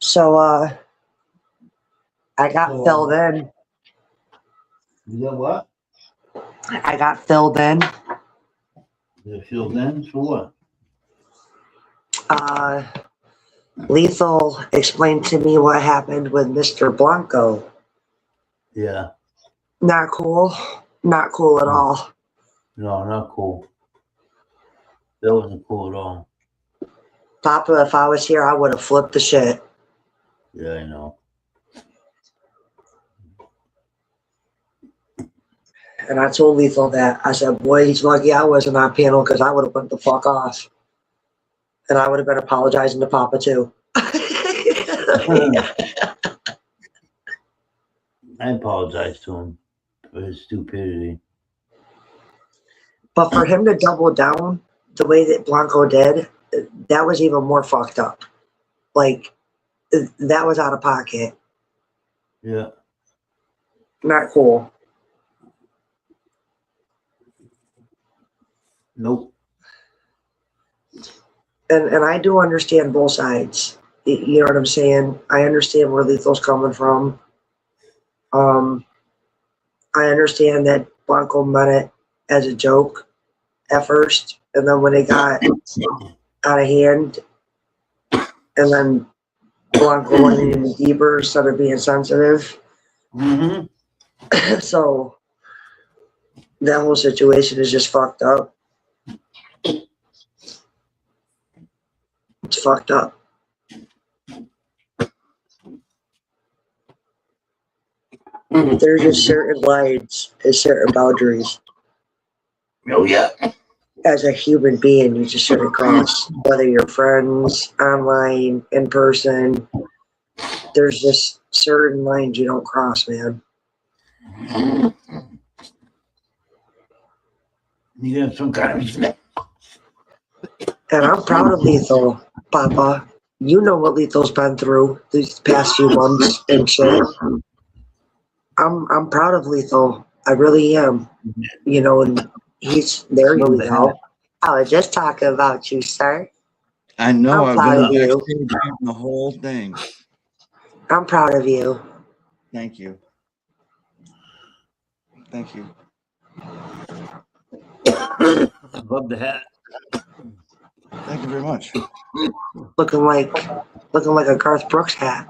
So, I got filled in. You got what? I got filled in. You filled in for what? Lethal explained to me what happened with Mr. Blanco. Yeah. Not cool. Not cool at all. No, not cool. That wasn't cool at all. Papa, if I was here, I would have flipped the shit. Yeah, I know. And I told Lethal that. I said, boy, he's lucky I wasn't on panel because I would have went the fuck off. And I would have been apologizing to Papa too. I apologize to him for his stupidity. But for him to double down the way that Blanco did, that was even more fucked up. Like, that was out of pocket. Yeah. Not cool. Nope. And I do understand both sides. You know what I'm saying? I understand where Lethal's coming from. I understand that Blanco meant it as a joke at first, and then when it got out of hand, and then Blanco went in deeper, started being sensitive. Mm-hmm. So that whole situation is just fucked up. It's fucked up. There's just certain lines and certain boundaries. Oh, yeah. As a human being, you just shouldn't cross. Whether you're friends, online, in person, there's just certain lines you don't cross, man. You got some kind of respect. And I'm proud of Lethal, Papa. You know what Lethal's been through these past few months and shit. I'm proud of Lethal. I really am. You know, and he's there. You go. I was just talking about you, sir. I know. I'm I've proud been of you. backstage reading the whole thing. I'm proud of you. Thank you. Thank you. Love the hat. Thank you very much. Looking like a Garth Brooks hat.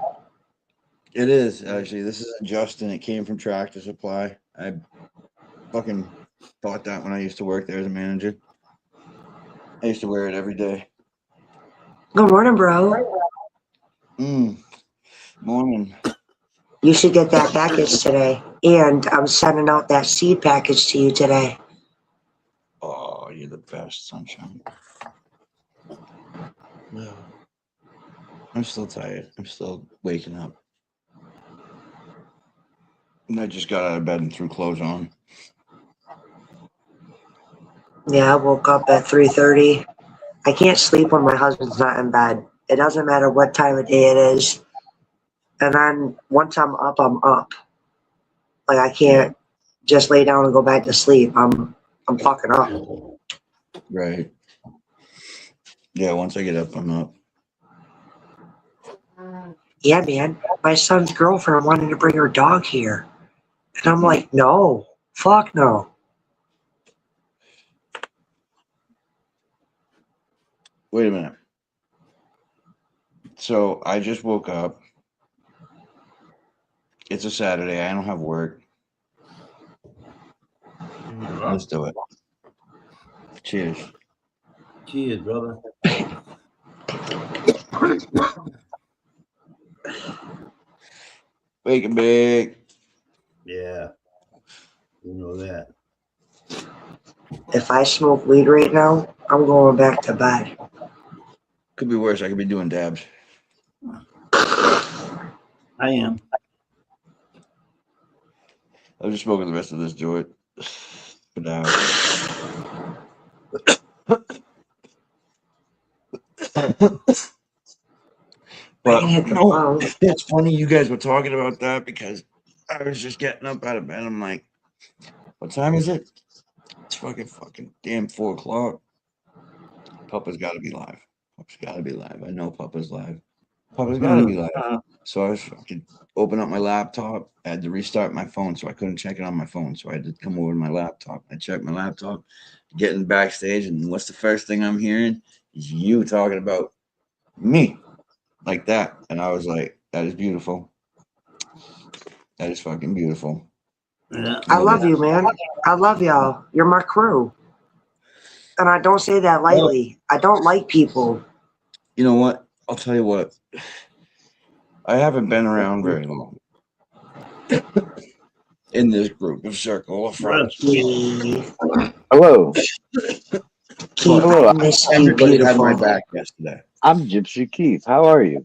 It is actually. This isn't Justin. It came from Tractor Supply. I fucking bought that when I used to work there as a manager. I used to wear it every day. Good morning, bro. Morning. You should get that package today. And I'm sending out that seed package to you today. Oh, you're the best, sunshine. No. I'm still tired. I'm still waking up. And I just got out of bed and threw clothes on. Yeah, I woke up at 3:30. I can't sleep when my husband's not in bed. It doesn't matter what time of day it is. And then once I'm up, I'm up. Like I can't just lay down and go back to sleep. I'm fucking up. Right. Yeah, once I get up, I'm up. Yeah, man. my son's girlfriend wanted to bring her dog here. And I'm like, no, fuck no. Wait a minute. So I just woke up. It's a Saturday. I don't have work. Let's do it. Cheers. Cheers, brother. Bake it big. Yeah. You know that. If I smoke weed right now, I'm going back to bed. Could be worse. I could be doing dabs. I am. I'll just smoking the rest of this joint for now. But no, it's funny you guys were talking about that because I was just getting up out of bed. I'm like, what time is it? It's fucking damn 4 o'clock. Papa's got to be live. Papa's got to be live. I know Papa's live. Papa's got to be live. So I was fucking open up my laptop. I had to restart my phone, so I couldn't check it on my phone. So I had to come over to my laptop. I checked my laptop, getting backstage, and what's the first thing I'm hearing? Is you talking about me like that. And I was like, that is beautiful. That is fucking beautiful. Yeah. I love you, man. I love y'all. You're my crew. And I don't say that lightly. I don't like people. You know what? I'll tell you what. I haven't been around very long in this group of circle of friends. Hello. Hello. Everybody had my beautiful. back yesterday. I'm Gypsy Keith. How are you?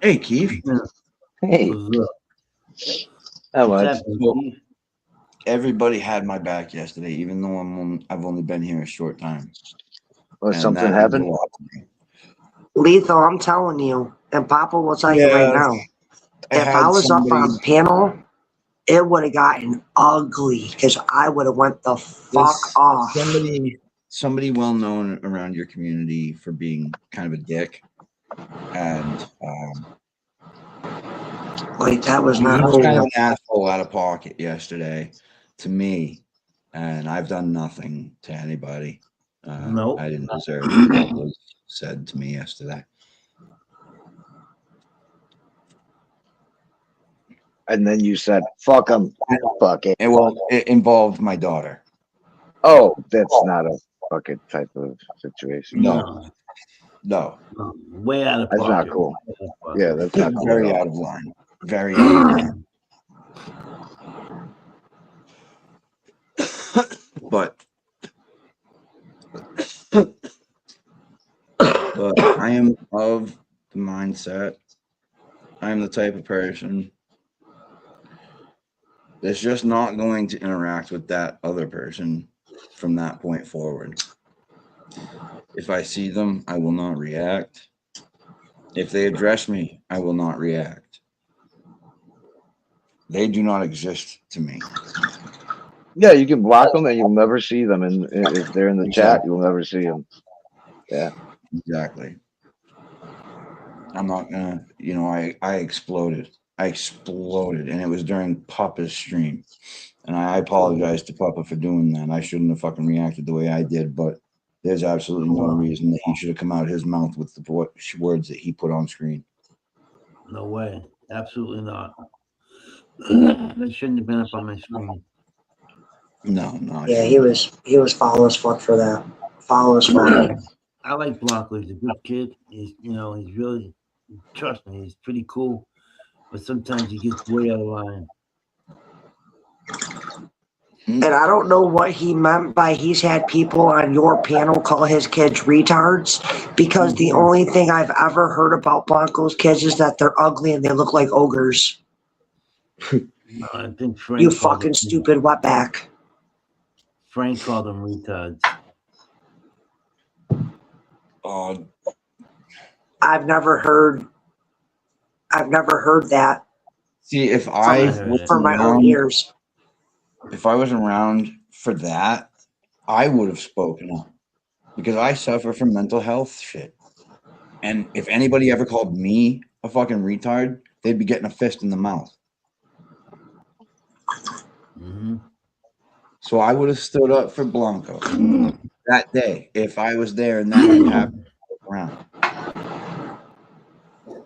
Hey, Keith. Hey. How much? Everybody had my back yesterday, even though I've only been here a short time. Well, And something that means happened? a lot to me. Lethal, I'm telling you, and Papa will tell you right now. If I was up on panel, it would have gotten ugly because I would have went the fuck off. Somebody well known around your community for being kind of a dick, and like that was not he was cool. kind of an asshole out of pocket yesterday to me, and I've done nothing to anybody. Nope. I didn't deserve what was said to me yesterday. And then you said, fuck him. Fuck it. Well, it involved my daughter. Oh, that's not a fucking type of situation. No. Way out of That's pocket. not cool. Yeah, that's not cool. Very out of line. Very out of line. But I am of the mindset. I am the type of person that's just not going to interact with that other person from that point forward. If I see them, I will not react. If they address me, I will not react. They do not exist to me. Yeah, you can block them and you'll never see them. And if they're in the chat, you'll never see them. Yeah. Exactly. I'm not gonna, I exploded. I exploded, and it was during Papa's stream. And I apologize to Papa for doing that. I shouldn't have fucking reacted the way I did, but there's absolutely no reason that he should have come out of his mouth with the words that he put on screen. No way. Absolutely not. They shouldn't have been up on my screen. No. Yeah, he was foul as fuck for that. Foul as fuck. I like Blanco. He's a good kid. He's really, trust me, he's pretty cool. But sometimes he gets way out of line. And I don't know what he meant by he's had people on your panel call his kids retards, because the only thing I've ever heard about Blanco's kids is that they're ugly and they look like ogres. I think Frank You called fucking them- stupid wetback. Frank called them retards. I've never heard that. See, if I was for my own around- ears. If I was around for that, I would have spoken up, because I suffer from mental health shit. And if anybody ever called me a fucking retard, they'd be getting a fist in the mouth. Mm-hmm. So I would have stood up for Blanco that day if I was there and that had happened around.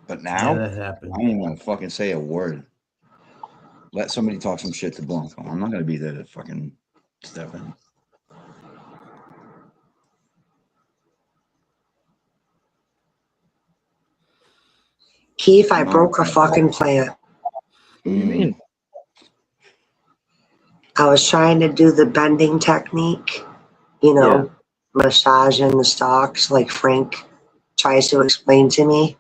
But now, Yeah, that happened. I ain't even gonna fucking say a word. Let somebody talk some shit to Blanco. I'm not gonna be there to fucking step in. Keith, I broke a fucking plant. What do you mean? I was trying to do the bending technique, you know, massaging the stalks like Frank tries to explain to me.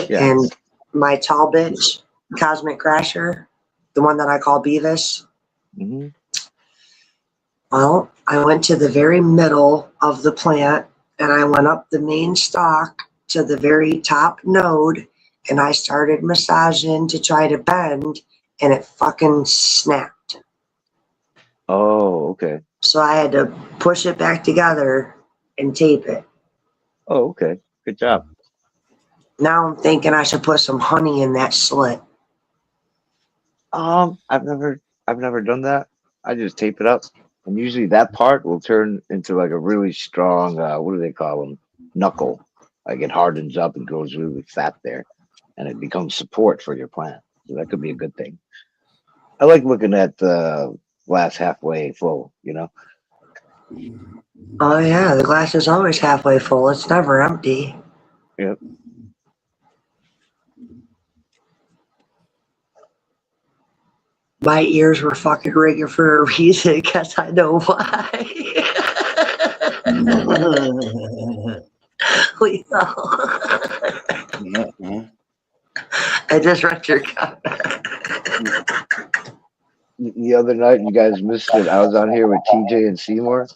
Yeah. And my tall bitch, Cosmic Crasher, the one that I call Beavis, Mm-hmm. well, I went to the very middle of the plant and I went up the main stalk to the very top node and I started massaging to try to bend and it fucking snapped. Oh, okay. So I had to push it back together and tape it. Oh, okay. Good job. Now I'm thinking I should put some honey in that slit. I've never done that. I just tape it up, and usually that part will turn into like a really strong. What do they call them? Knuckle. Like it hardens up and goes really fat there, and it becomes support for your plant. So that could be a good thing. I like looking at the glass halfway full. You know. Oh yeah, the glass is always halfway full. It's never empty. Yep. My ears were fucking ringing for a reason because I know why. I just read your comment. The other night, you guys missed it. I was on here with TJ and Seymour,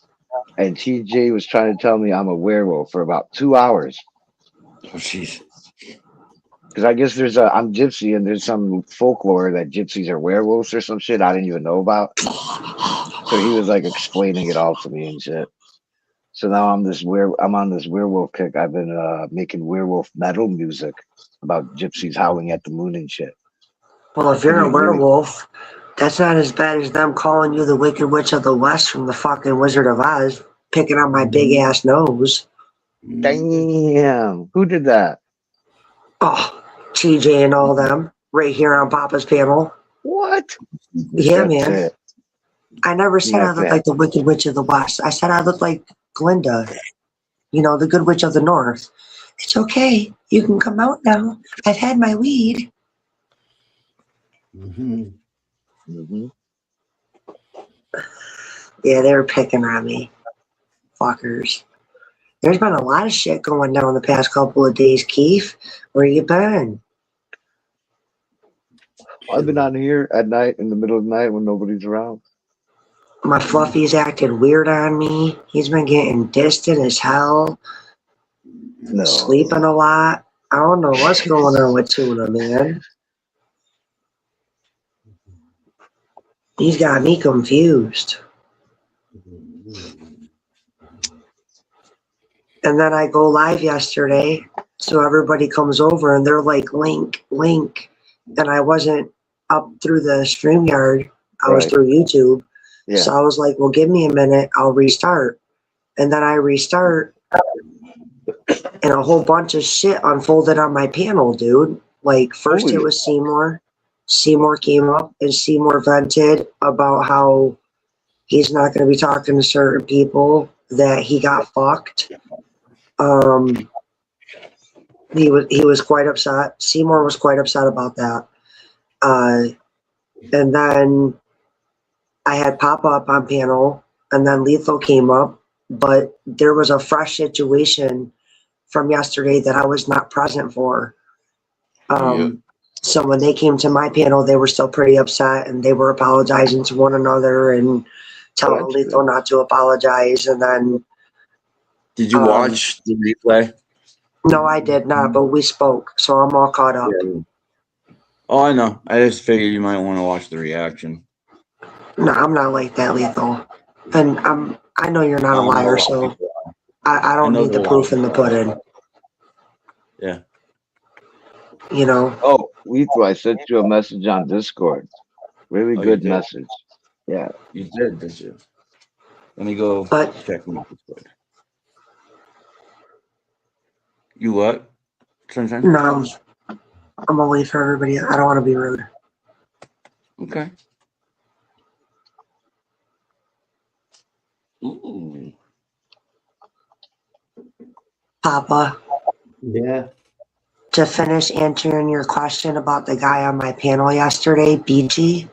and TJ was trying to tell me I'm a werewolf for about 2 hours. Oh, jeez. Because I guess I'm gypsy, and there's some folklore that gypsies are werewolves or some shit I didn't even know about. So he was like explaining it all to me and shit. So now I'm on this werewolf kick. I've been making werewolf metal music about gypsies howling at the moon and shit. Well, if you're a werewolf, that's not as bad as them calling you the Wicked Witch of the West from the fucking Wizard of Oz, picking on my big ass nose. Damn. Who did that? Oh, TJ and all them, right here on Papa's panel. What? Yeah, That's man. it. I never said I That's looked it. like the Wicked Witch of the West. I said I looked like Glinda, you know, the Good Witch of the North. It's okay. You can come out now. I've had my weed. Mm-hmm. Mm-hmm. Yeah, they were picking on me. Fuckers. There's been a lot of shit going down the past couple of days, Keith. Where you been? I've been on here at night in the middle of the night when nobody's around. My Fluffy's acted weird on me. He's been getting distant as hell. No. Sleeping a lot. I don't know what's going on with Tuna, man. He's got me confused. And then I go live yesterday, so everybody comes over and they're like, Link. And I wasn't up through the StreamYard. I was Right. through YouTube. Yeah. So I was like, well, give me a minute. I'll restart. And then I restart, and a whole bunch of shit unfolded on my panel, dude. Like, first it was Seymour. Seymour came up, and Seymour vented about how he's not going to be talking to certain people, that he got fucked. He was quite upset. Seymour was quite upset about that. And then I had Pop Up on panel, and then Lethal came up, but there was a fresh situation from yesterday that I was not present for. So when they came to my panel, they were still pretty upset, and they were apologizing to one another and telling Lethal not to apologize. And then Did you watch the replay? no, I did not, but we spoke, so I'm all caught up. Yeah. Oh, I know. I just figured you might want to watch the reaction. No, I'm not like that, Lethal. And I know you're not a liar, so I don't need the proof in the pudding. Yeah. you know. Oh, Lethal, I sent you a message on Discord. Really Oh, you good did? message. Yeah. You did you? Let me go But check my Discord. You what? Sunshine? no, I'm gonna wait for everybody. I don't want to be rude. Okay. Ooh. Papa, Yeah. to finish answering your question about the guy on my panel yesterday, BG,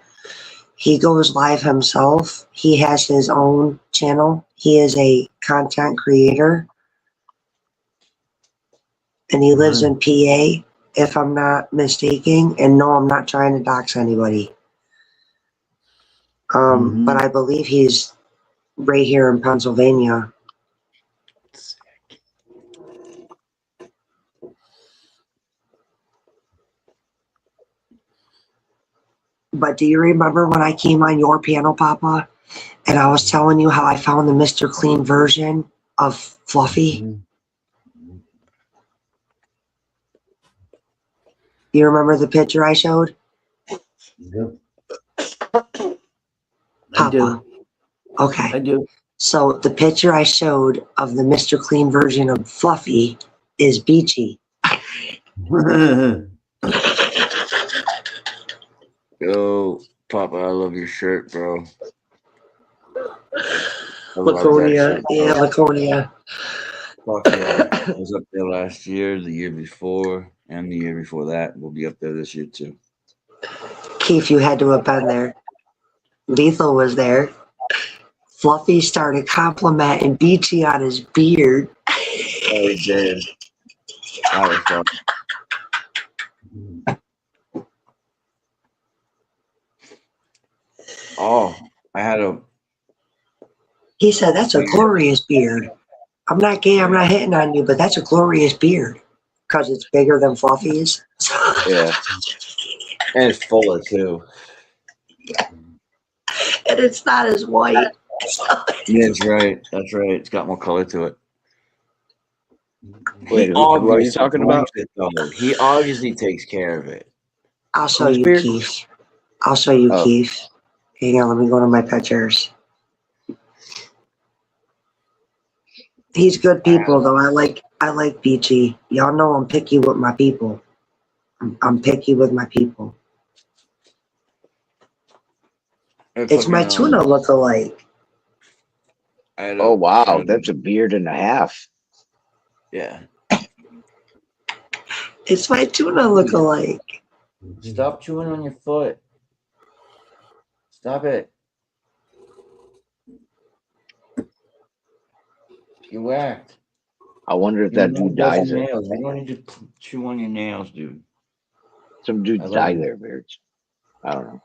he goes live himself. He has his own channel. He is a content creator. And he lives in PA, if I'm not mistaken. And no, I'm not trying to dox anybody. But I believe he's right here in Pennsylvania. But do you remember when I came on your panel, Papa, and I was telling you how I found the Mr. Clean version of Fluffy? You remember the picture I showed? Yep. I do. Okay. I do. So the picture I showed of the Mr. Clean version of Fluffy is Beachy. Yo, Papa, I love your shirt, bro. Laconia. Yeah, Laconia. Fuck yeah. I was up there last year, the year before, and the year before that. We'll be up there this year too. Keith, you had to have been there. Lethal was there. Fluffy started complimenting Beachy on his beard. Oh, he did. That was fun. Oh, I had a. He said, "That's a glorious beard. I'm not gay, I'm not hitting on you, but that's a glorious beard." Because it's bigger than Fluffy's. Yeah. And it's fuller too. And it's not as white. Yeah, that's right. That's right. It's got more color to it. Wait, what are you talking about? He obviously takes care of it. I'll show Whose you, beard? Keith. I'll show you, Keith. Hang on, let me go to my pictures. He's good people, though. I like Beachy. Y'all know I'm picky with my people. I'm picky with my people. It's my tuna look-alike. Oh, wow. That's a beard and a half. Yeah. It's my tuna look-alike. Stop chewing on your foot. Stop it. You whacked. I wonder if that dude dyes it. Nails. I don't need to chew on your nails, dude. Some dudes dye their beards. I don't know.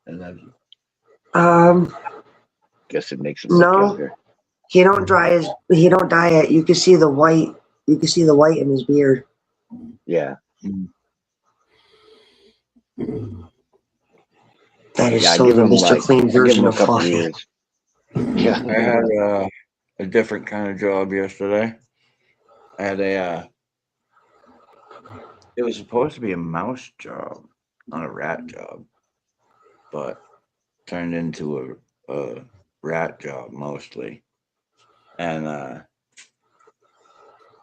I love you. Guess it makes them look No. younger. He don't dye it. You can see the white. You can see the white in his beard. Yeah. That is I so give the him Mr. like- Clean I give version him a of couple Fluffy. years. Yeah. I had a different kind of job yesterday. I had it was supposed to be a mouse job, not a rat job, but turned into a rat job mostly. And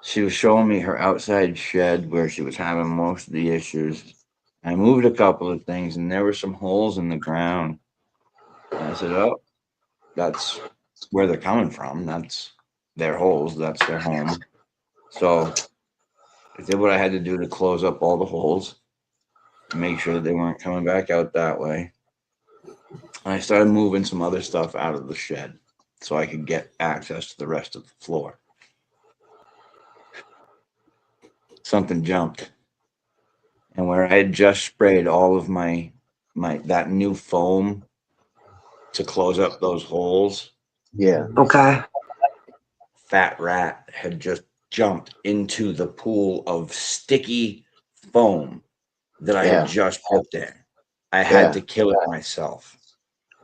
she was showing me her outside shed where she was having most of the issues. I moved a couple of things and there were some holes in the ground. And I said, "Oh, that's where they're coming from. That's their holes. That's their home." So I did what I had to do to close up all the holes, make sure that they weren't coming back out that way. And I started moving some other stuff out of the shed so I could get access to the rest of the floor. Something jumped. And where I had just sprayed all of my that new foam to close up those holes. Yeah. Okay. Fat rat had just jumped into the pool of sticky foam that I had just put there. I had to kill it myself.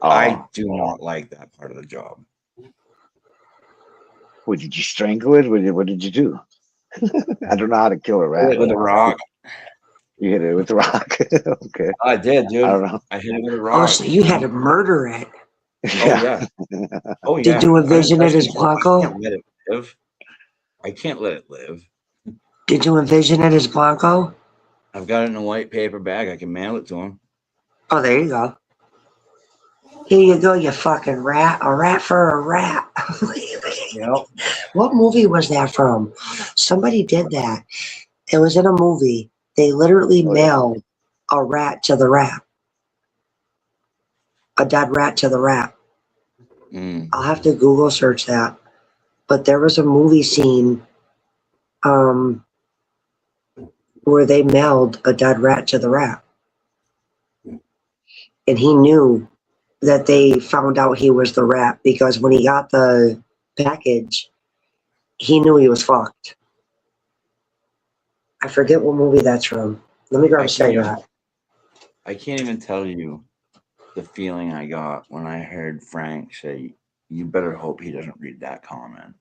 I do not like that part of the job. What, did you strangle it? What did you do? I don't know how to kill a rat. With a rock. You hit it with the rock. Okay. I did, dude. I don't know. I hit it with a Oh, rock. so you had to murder it. Oh yeah. Oh yeah. Did you envision it as I Blanco? can't let it live. I can't let it live. Did you envision it as Blanco? I've got it in a white paper bag. I can mail it to him. Oh, there you go. Here you go, you fucking rat. A rat for a rat. Yep. What movie was that from? Somebody did that. It was in a movie. They literally mailed a rat to the rat. A dead rat to the rat. I'll have to Google search that. But there was a movie scene where they mailed a dead rat to the rat. And he knew that they found out he was the rat because when he got the package, he knew he was fucked. I forget what movie that's from. Let me grab a cigarette. I can't even tell you the feeling I got when I heard Frank say, "You better hope he doesn't read that comment."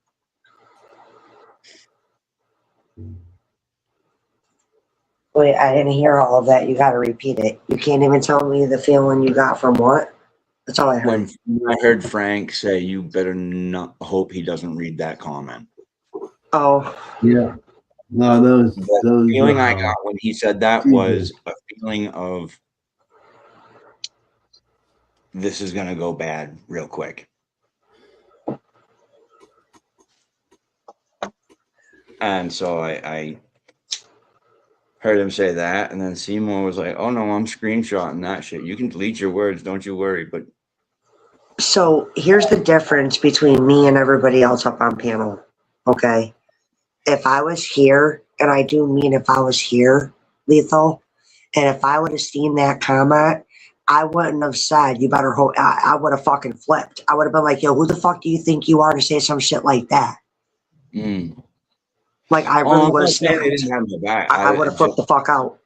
Wait, I didn't hear all of that. You got to repeat it. You can't even tell me the feeling you got from what? That's all I heard. When I heard Frank say, "You better not hope he doesn't read that comment." Oh. Yeah. No, those feeling I got when he said that was a feeling of this is gonna go bad real quick. And so I heard him say that, and then Seymour was like, "Oh no, I'm screenshotting that shit. You can delete your words, don't you worry." But So here's the difference between me and everybody else up on panel. Okay. If I was here, and I do mean if I was here, Lethal, and if I would have seen that comment, I wouldn't have said, "You better hope." I would have fucking flipped. I would have been like, "Yo, who the fuck do you think you are to say some shit like that?" Like, I really would have snapped. I would have flipped the fuck out.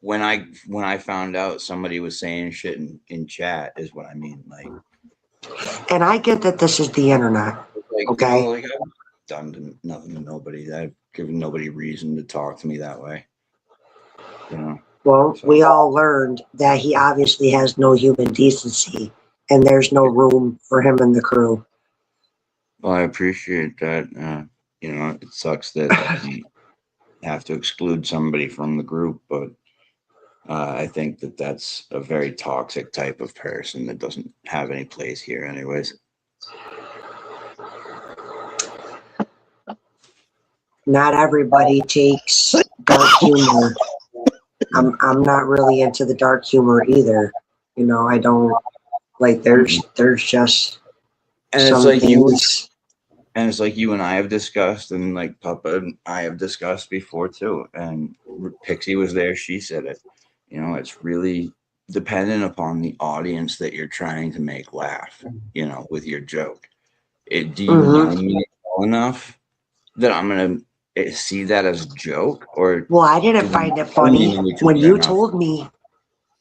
When I found out somebody was saying shit in chat is what I mean. Like, and I get that this is the internet. Like, okay. No, like I've done nothing to nobody. I've given nobody reason to talk to me that way. You know. Well, we all learned that he obviously has no human decency, and there's no room for him in the crew. Well, I appreciate that. You know, it sucks that you have to exclude somebody from the group, but I think that that's a very toxic type of person that doesn't have any place here anyways. Not everybody takes dark humor. I'm not really into the dark humor either. You know, I don't like there's just And some it's like things. And it's like you and I have discussed, and like Papa and I have discussed before too. And Pixie was there; she said it. You know, it's really dependent upon the audience that you're trying to make laugh. You know, with your joke. Do you know me well enough that I'm gonna see that as a joke? Or Well, I didn't find it funny when you told me.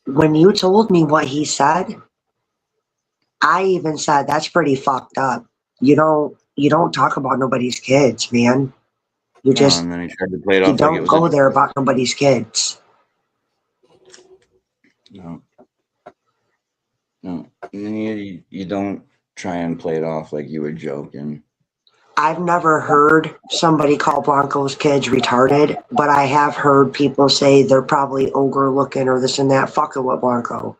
When you told me what he said, I even said that's pretty fucked up. You don't talk about nobody's kids, man. You just and then he tried to play it off you like don't it was go there about nobody's kids. No, you don't try and play it off like you were joking. I've never heard somebody call Blanco's kids retarded, but I have heard people say they're probably ogre looking or this and that, fucking with Blanco.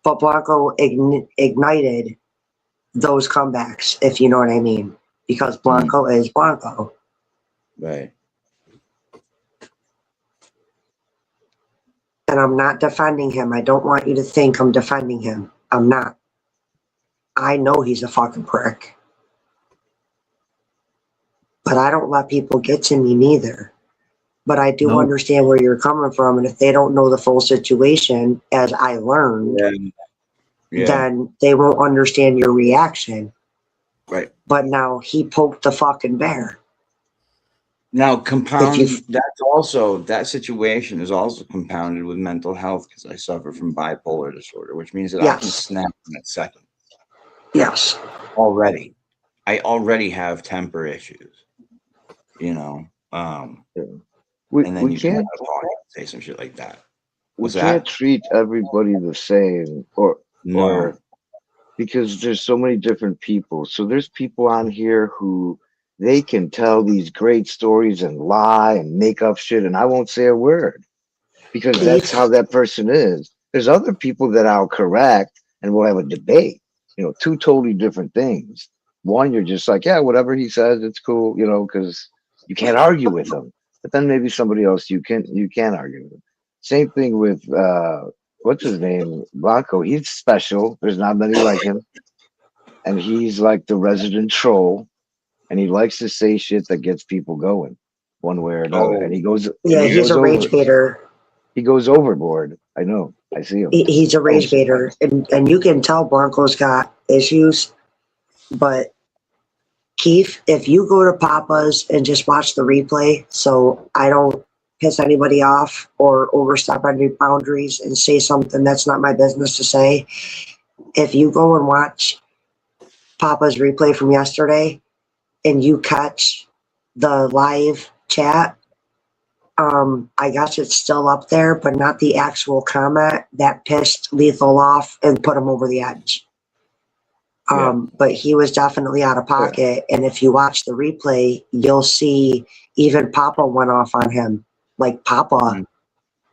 But Blanco ignited those comebacks, if you know what I mean, because Blanco is Blanco. Right. And I'm not defending him. I don't want you to think I'm defending him. I'm not. I know he's a fucking prick. But I don't let people get to me neither. But I do understand where you're coming from. And if they don't know the full situation, as I learned, then they won't understand your reaction. Right. But now he poked the fucking bear. Now, that situation is also compounded with mental health because I suffer from bipolar disorder, which means that I can snap in a second. Yes. Already. I already have temper issues. You know, and then you can't say some shit like that. we can't treat everybody the same, or because there's so many different people. So there's people on here who they can tell these great stories and lie and make up shit, and I won't say a word because that's how that person is. There's other people that I'll correct and we'll have a debate. You know, two totally different things. One, you're just like, yeah, whatever he says, it's cool, you know, because you can't argue with him. But then maybe somebody else you can argue with. Same thing with what's his name? Blanco. He's special. There's not many like him. And he's like the resident troll. And he likes to say shit that gets people going one way or another. And he goes he's a rage baiter. He goes overboard. I know. I see him. He's a rage baiter. And you can tell Blanco's got issues. But Keith, if you go to Papa's and just watch the replay, so I don't piss anybody off or overstep any boundaries and say something that's not my business to say. If you go and watch Papa's replay from yesterday and you catch the live chat, I guess it's still up there, but not the actual comment that pissed Lethal off and put him over the edge. But he was definitely out of pocket. And if you watch the replay, you'll see even Papa went off on him. Like Papa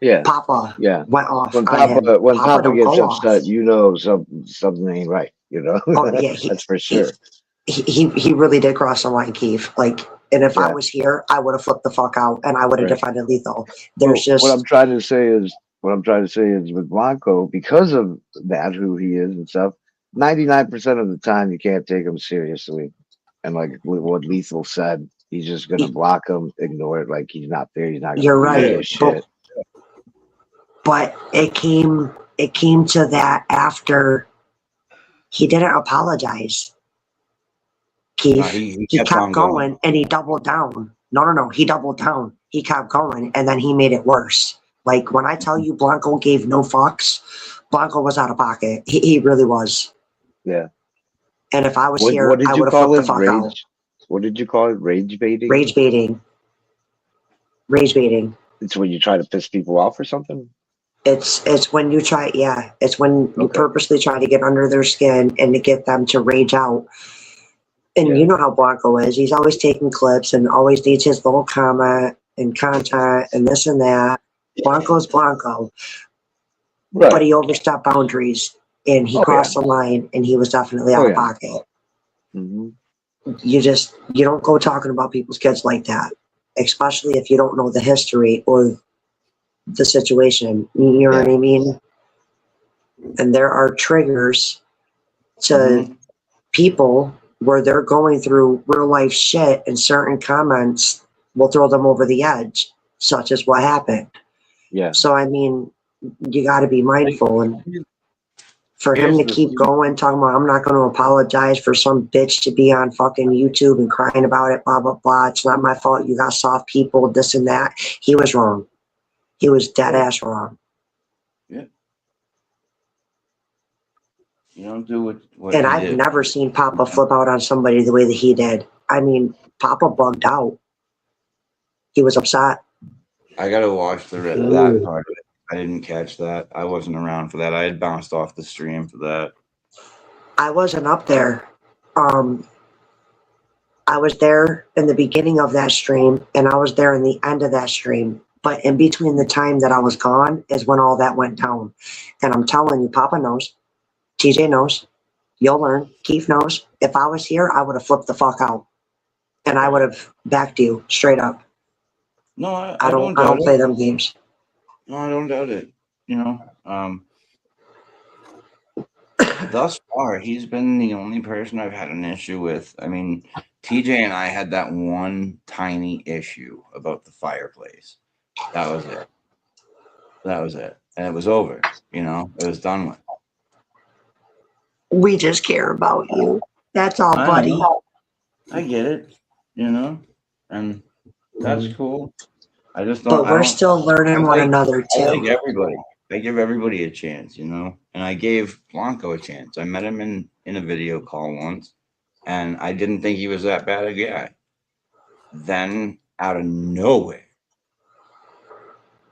went off when on him. When Papa don't gets go upset, off. you know something ain't right, you know. That's for sure. He really did cross the line, Keith. Like, and if I was here, I would have flipped the fuck out and I would have defended Lethal. There's just what I'm trying to say is with Blanco, because of that, who he is and stuff, 99% of the time you can't take him seriously. And like what Lethal said, he's just gonna block him, ignore it, like he's not there. He's not. You're right. Shit. But it came to that after he didn't apologize. Keith, he kept going and he doubled down. No, he doubled down. He kept going and then he made it worse. Like when I tell you Blanco gave no fucks, Blanco was out of pocket. He really was. Yeah. And if I was here, I would have flipped the fuck out. What did you call it? Rage baiting? Rage baiting. Rage baiting. It's when you try to piss people off or something? It's when you try, it's when you purposely try to get under their skin and to get them to rage out. And you know how Blanco is. He's always taking clips and always needs his little comment and content and this and that. Blanco's Blanco. Right. But he overstepped boundaries and he crossed the line and he was definitely out of pocket. Mm-hmm. You don't go talking about people's kids like that, especially if you don't know the history or the situation. You know what I mean? And there are triggers to people where they're going through real life shit and certain comments will throw them over the edge, such as what happened. Yeah. So, I mean, you got to be mindful. And for him to keep going, talking about, I'm not going to apologize for some bitch to be on fucking YouTube and crying about it, blah, blah, blah. It's not my fault. You got soft people, this and that. He was wrong. He was dead ass wrong. Yeah. You don't do what and I've never seen Papa flip out on somebody the way that he did. I mean, Papa bugged out. He was upset. I got to watch that part of it. I didn't catch that. I wasn't around for that. I had bounced off the stream for that. I wasn't up there. I was there in the beginning of that stream, and I was there in the end of that stream. But in between the time that I was gone is when all that went down. And I'm telling you, Papa knows. TJ knows. You'll learn. Keith knows. If I was here, I would have flipped the fuck out. And I would have backed you straight up. No, I don't play them games. No, I don't doubt it. You know, thus far, he's been the only person I've had an issue with. I mean, TJ and I had that one tiny issue about the fireplace. That was it. That was it. And it was over. You know, it was done with. We just care about you. That's all, buddy. I get it. You know, and that's cool. I just don't. But we're still learning one another too. I like everybody. I give everybody a chance, you know. And I gave Blanco a chance. I met him in a video call once, and I didn't think he was that bad a guy. Then out of nowhere,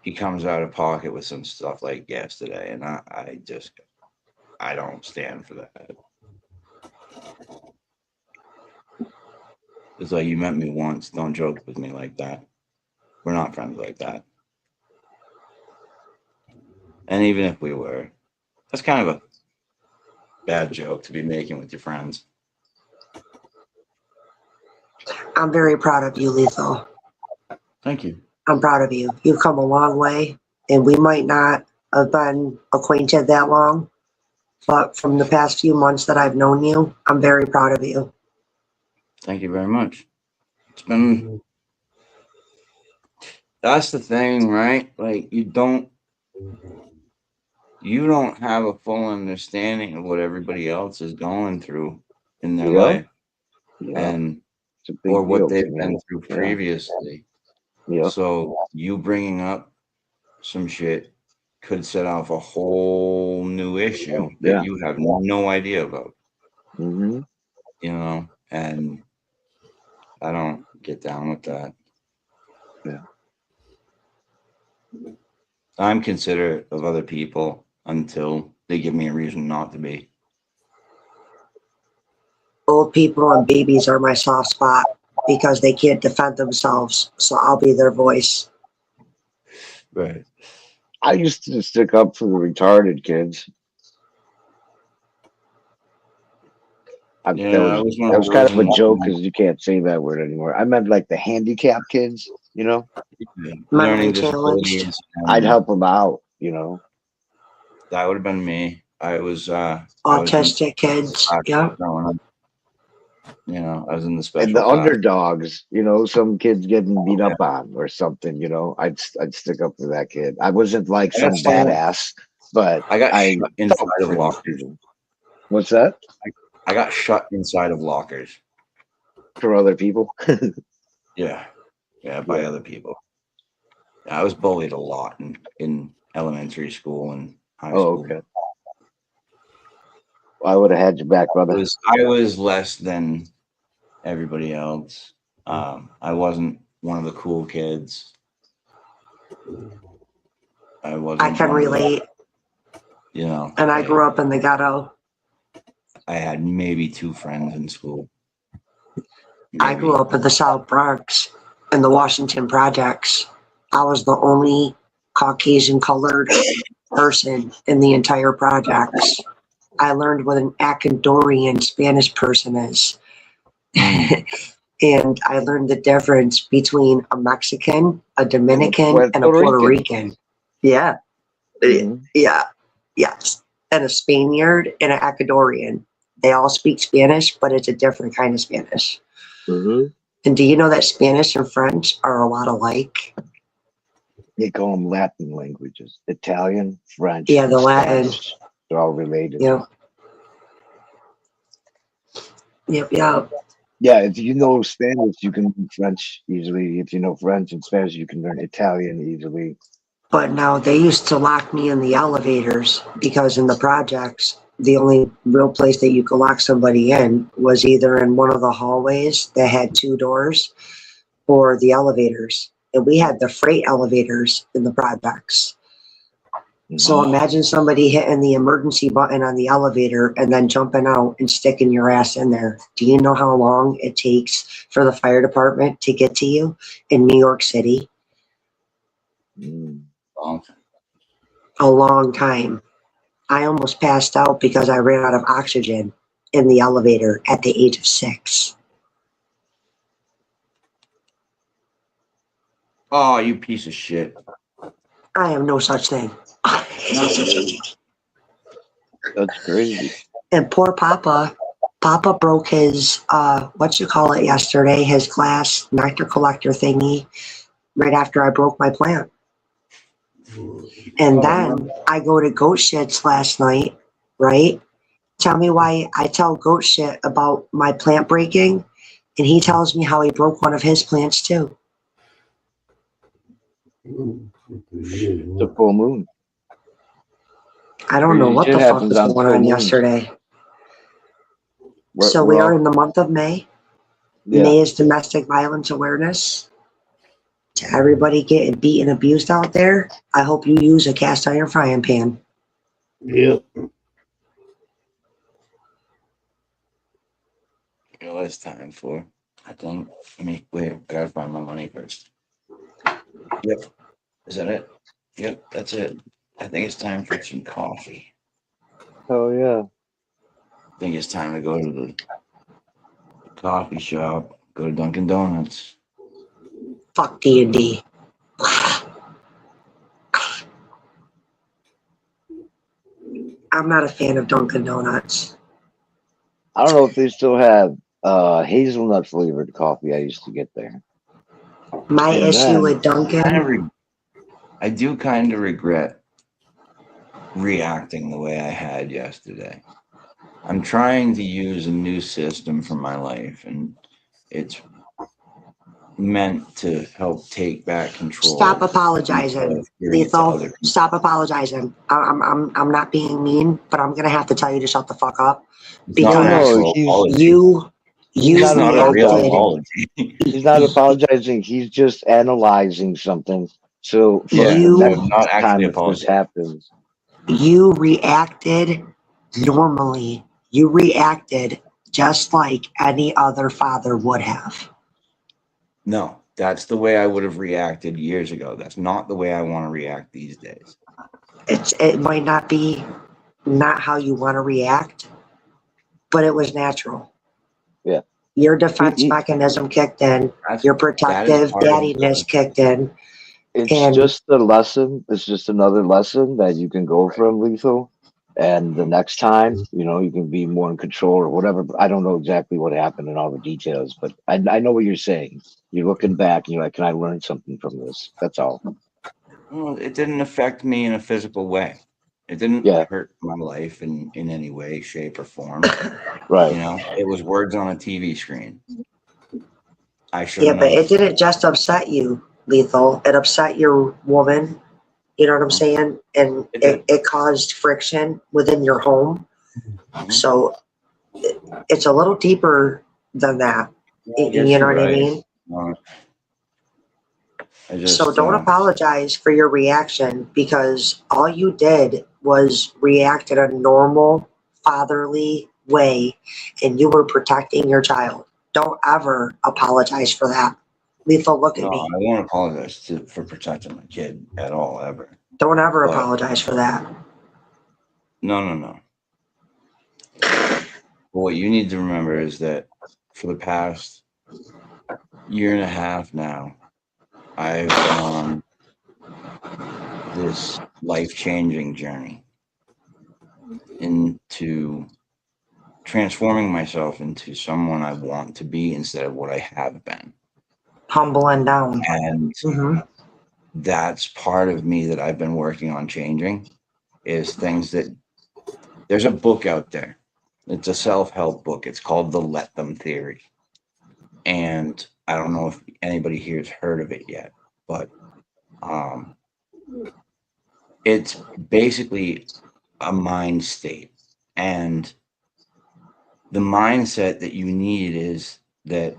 he comes out of pocket with some stuff like yesterday, and I don't stand for that. It's like, you met me once, don't joke with me like that. We're not friends like that. And even if we were, that's kind of a bad joke to be making with your friends. I'm very proud of you, Lethal. Thank you. I'm proud of you. You've come a long way, and we might not have been acquainted that long, but from the past few months that I've known you, I'm very proud of you. Thank you very much. It's been, that's the thing, right? Like, you don't have a full understanding of what everybody else is going through in their life, and or what they've been through previously. Yeah. So you bringing up some shit could set off a whole new issue that you have no idea about. Mm-hmm. You know, and I don't get down with that. Yeah. I'm considerate of other people until they give me a reason not to be. Old people and babies are my soft spot because they can't defend themselves, so I'll be their voice. Right. I used to stick up for the retarded kids. That was kind of a joke because you can't say that word anymore. I meant like the handicapped kids, you know? Learning disabilities. I'd help them out, you know? That would have been me. I was autistic kids. Yeah. You know, I was in the special and the class. underdogs, you know, some kids getting beat up on or something, you know, I'd stick up for that kid. I wasn't like some badass, but I got shut inside of lockers. What's that? I got shut inside of lockers for other people. Yeah, by other people. Yeah, I was bullied a lot in elementary school and high school. Okay. Well, I would have had your back, brother. I was less than everybody else. I wasn't one of the cool kids. I can relate. You know. And I grew up in the ghetto. I had maybe 2 friends in school. I grew up in the South Bronx in the Washington Projects. I was the only Caucasian colored person in the entire projects. I learned what an Ecuadorian Spanish person is. And I learned the difference between a Mexican, a Dominican, and a Puerto Rican. Yeah. Mm-hmm. Yeah. Yes. And a Spaniard and an Ecuadorian. They all speak Spanish, but it's a different kind of Spanish. Mm-hmm. And do you know that Spanish and French are a lot alike? They call them Latin languages. Italian, French. Yeah, the Latin. Spanish. They're all related. Yep. Yep. Yeah, if you know Spanish, you can learn French easily. If you know French and Spanish, you can learn Italian easily. But now they used to lock me in the elevators because in the projects, the only real place that you could lock somebody in was either in one of the hallways that had 2 doors or the elevators. And we had the freight elevators in the projects. So imagine somebody hitting the emergency button on the elevator and then jumping out and sticking your ass in there. Do you know how long it takes for the fire department to get to you in New York City? A long time. I almost passed out because I ran out of oxygen in the elevator at the age of 6. Oh, you piece of shit. I am no such thing. That's crazy. And poor Papa broke his, yesterday, his glass nectar collector thingy right after I broke my plant. And then I go to Goat Shits last night, right? Tell me why I tell Goat Shit about my plant breaking, and he tells me how he broke one of his plants too. The full moon. I don't know what the fuck was going on yesterday. So we are in the month of May. Yeah. May is Domestic Violence Awareness. To everybody getting beat and abused out there, I hope you use a cast iron frying pan. Yep. You know what it's time for? I think. Let me wait. I gotta find my money first. Yep. Is that it? Yep, that's it. I think it's time for some coffee. Oh yeah. I think it's time to go to the coffee shop. Go to Dunkin' Donuts. Fuck D&D. I'm not a fan of Dunkin' Donuts. I don't know if they still have hazelnut flavored coffee I used to get there. My And issue then- with Dunkin', I do kind of regret reacting the way I had yesterday. I'm trying to use a new system for my life, and it's meant to help take back control. stop apologizing, Lethal. Stop apologizing. I'm not being mean, but I'm gonna have to tell you to shut the fuck up because you He's not a real reacted. apology. He's not apologizing. He's just analyzing something. So for Yeah, the I'm next not actually time if this apologizing. happens, You reacted normally. You reacted just like any other father would have. No, that's the way I would have reacted years ago. That's not the way I want to react these days. It might not be not how you want to react, but it was natural. Yeah. Your defense mechanism kicked in. Your protective part of daddiness kicked in. it's And just a lesson. It's just another lesson that you can go from, Lethal. And the next time, you know, you can be more in control or whatever. I don't know exactly what happened and all the details, but I know what you're saying. You're looking back and you're like, can I learn something from this? That's all. Well, it didn't affect me in a physical way. It didn't hurt my life in any way, shape, or form. Right. You know, it was words on a TV screen. I should yeah, have but known. it didn't just upset you, Lethal. It upset your woman. You know what I'm saying? And it caused friction within your home. So it's a little deeper than that. I guess You know you're what I right. mean? I just, So don't apologize for your reaction because all you did was react in a normal fatherly way and you were protecting your child. Don't ever apologize for that. Lethal, look at no, me. I won't apologize for protecting my kid at all, ever. Don't ever But- apologize for that. No. What you need to remember is that for the past year and a half now, I've gone this life-changing journey into transforming myself into someone I want to be instead of what I have been. Humble and down. And Mhm. that's part of me that I've been working on changing is things that there's a book out there. It's a self-help book. It's called The Let Them Theory. And I don't know if anybody here has heard of it yet, but it's basically a mind state. And the mindset that you need is that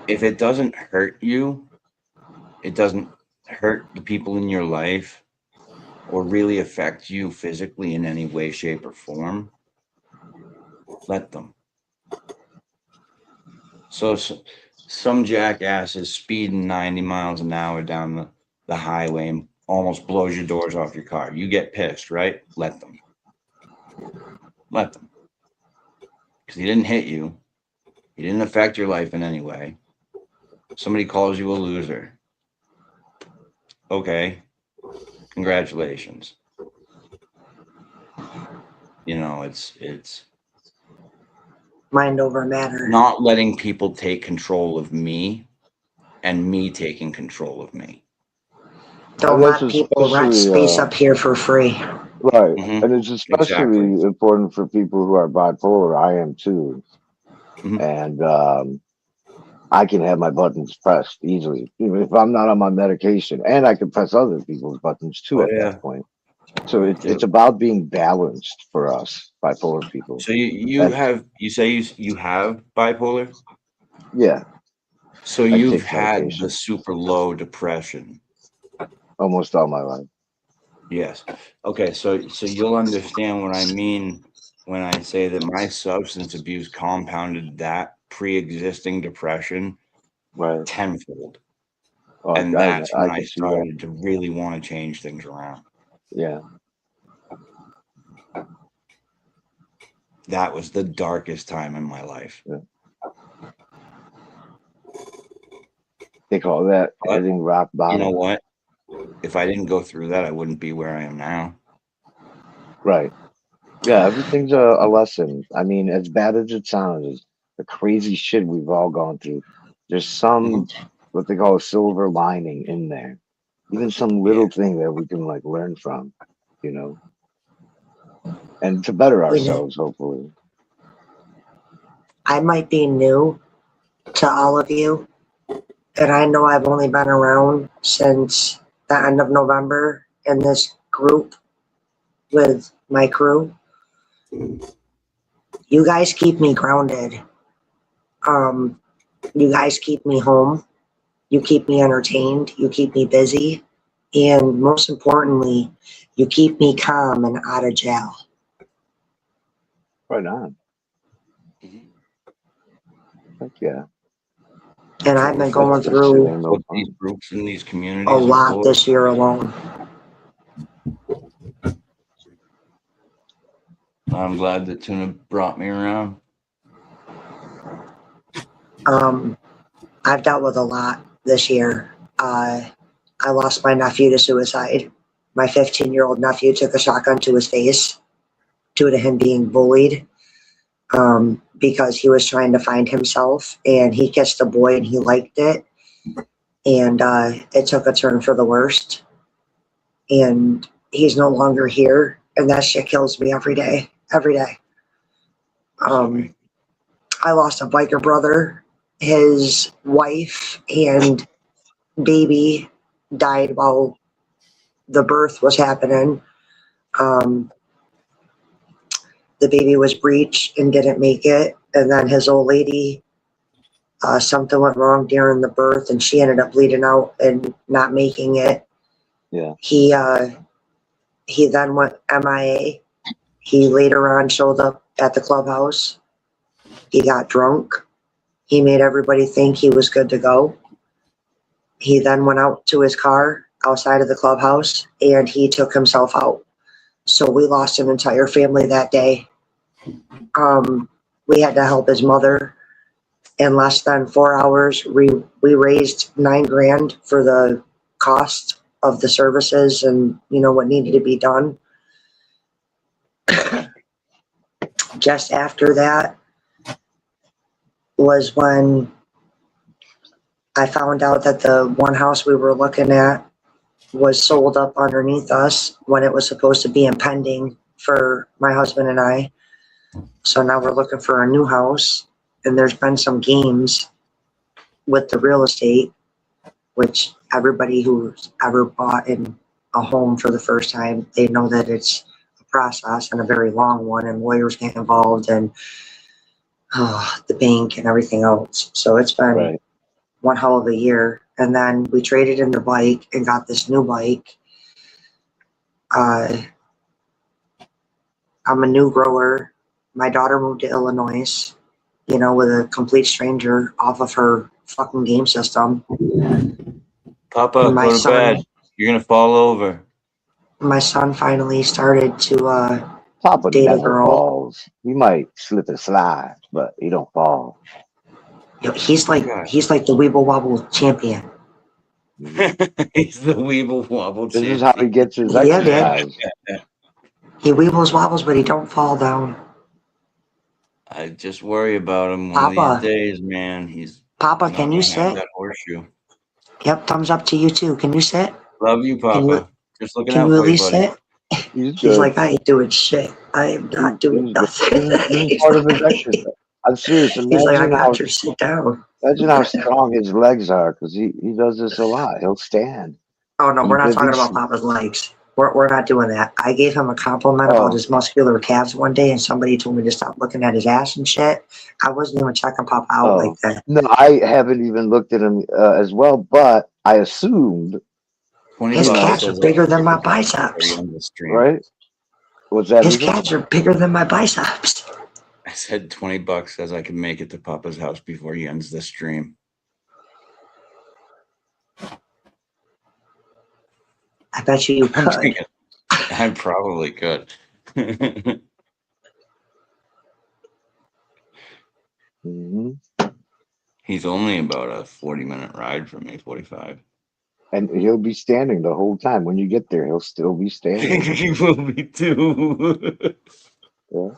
if it doesn't hurt you, it doesn't hurt the people in your life or really affect you physically in any way, shape, or form, let them. So some jackass is speeding 90 miles an hour down the highway and almost blows your doors off your car. You get pissed, right? Let them. Let them. Because he didn't hit you. He didn't affect your life in any way. Somebody calls you a loser. Okay. Congratulations. You know, it's Mind over matter. not letting people take control of me and me taking control of me. Don't And that's let people rent especially, space up here for free. Right. Mhm. And it's especially important for people who are bipolar. I am too. And I can have my buttons pressed easily, even if I'm not on my medication. And I can press other people's buttons too at that point. So it's about being balanced for us bipolar people. So you And- have you say you have bipolar? Yeah. So I you've take had medication the super low depression. almost all my life. Yes. Okay, so you'll understand what I mean when I say that my substance abuse compounded that pre-existing depression Right. tenfold. Oh, And that's I when I can see that. started to really want to change things around. Yeah. That was the darkest time in my life. Yeah. They call that But hitting rock bottom. you know what? If I didn't go through that, I wouldn't be where I am now. Right. Yeah, everything's a lesson. I mean, as bad as it sounds, the crazy shit we've all gone through, there's some what they call a silver lining in there. Even some little thing that we can like learn from, you know, and to better ourselves, hopefully. I might be new to all of you, and I know I've only been around since the end of November in this group with my crew. You guys keep me grounded. You guys keep me home. You keep me entertained. You keep me busy. And most importantly, you keep me calm and out of jail. Right on. Heck yeah. And I've been going through these groups in these communities a lot this year alone. I'm glad that Tuna brought me around. I've dealt with a lot this year. I lost my nephew to suicide. My 15-year-old nephew took a shotgun to his face due to him being bullied because he was trying to find himself, and he kissed a boy and he liked it, and it took a turn for the worst, and he's no longer here, and that shit kills me every day. I lost a biker brother. His wife and baby died while the birth was happening. The baby was breech and didn't make it. And then his old lady, something went wrong during the birth and she ended up bleeding out and not making it. Yeah. He then went MIA. He later on showed up at the clubhouse. He got drunk. He made everybody think he was good to go. He then went out to his car outside of the clubhouse and he took himself out. So we lost an entire family that day. We had to help his mother. In less than 4 hours, we raised $9,000 for the cost of the services and, you know, what needed to be done. Just after that was when I found out that the one house we were looking at was sold up underneath us when it was supposed to be impending for my husband and I. So now we're looking for a new house, and there's been some games with the real estate, which everybody who's ever bought in a home for the first time, they know that it's a process and a very long one, and lawyers get involved and the bank and everything else. So it's been one hell of a year. And then we traded in the bike and got this new bike. I'm a new grower. My daughter moved to Illinois, you know, with a complete stranger off of her fucking game system. Papa, go to bed. You're going to fall over. My son finally started to Papa date a never girl. falls. He might slip and slide, but he don't fall. You know, he's like the Weeble Wobble champion. He's the Weeble Wobble This champion. is how he gets his Yeah, exercise. He weebles wobbles, but he don't fall down. I just worry about him one of Papa. these days, man. He's Papa, not can you gonna have sit? that horseshoe. Yep, thumbs up to you too. Can you sit? Love you, Papa. Can you, Just looking can out you at for you, least buddy. sit? He's like, I ain't doing shit. I am not doing nothing. This is part of his exercise. I'm serious. He's like, I Imagine got you. Sit down. imagine how strong his legs are, because he does this a lot. He'll stand. Oh no, we're not Because talking he's- about Papa's legs. We're not doing that. I gave him a compliment Oh. about his muscular calves one day, and somebody told me to stop looking at his ass and shit. I wasn't even checking Papa out Oh. like that. No, I haven't even looked at him as well, but I assumed, His $20 calves are says bigger than my before biceps. you end the stream. right? Was that His legal? calves are bigger than my biceps. I said $20 says I can make it to Papa's house before he ends the stream. I bet you I'm could. thinking, I probably could. He's only about a 40-minute ride from me, 45. And he'll be standing the whole time. When you get there, he'll still be standing. He will be too. Yeah.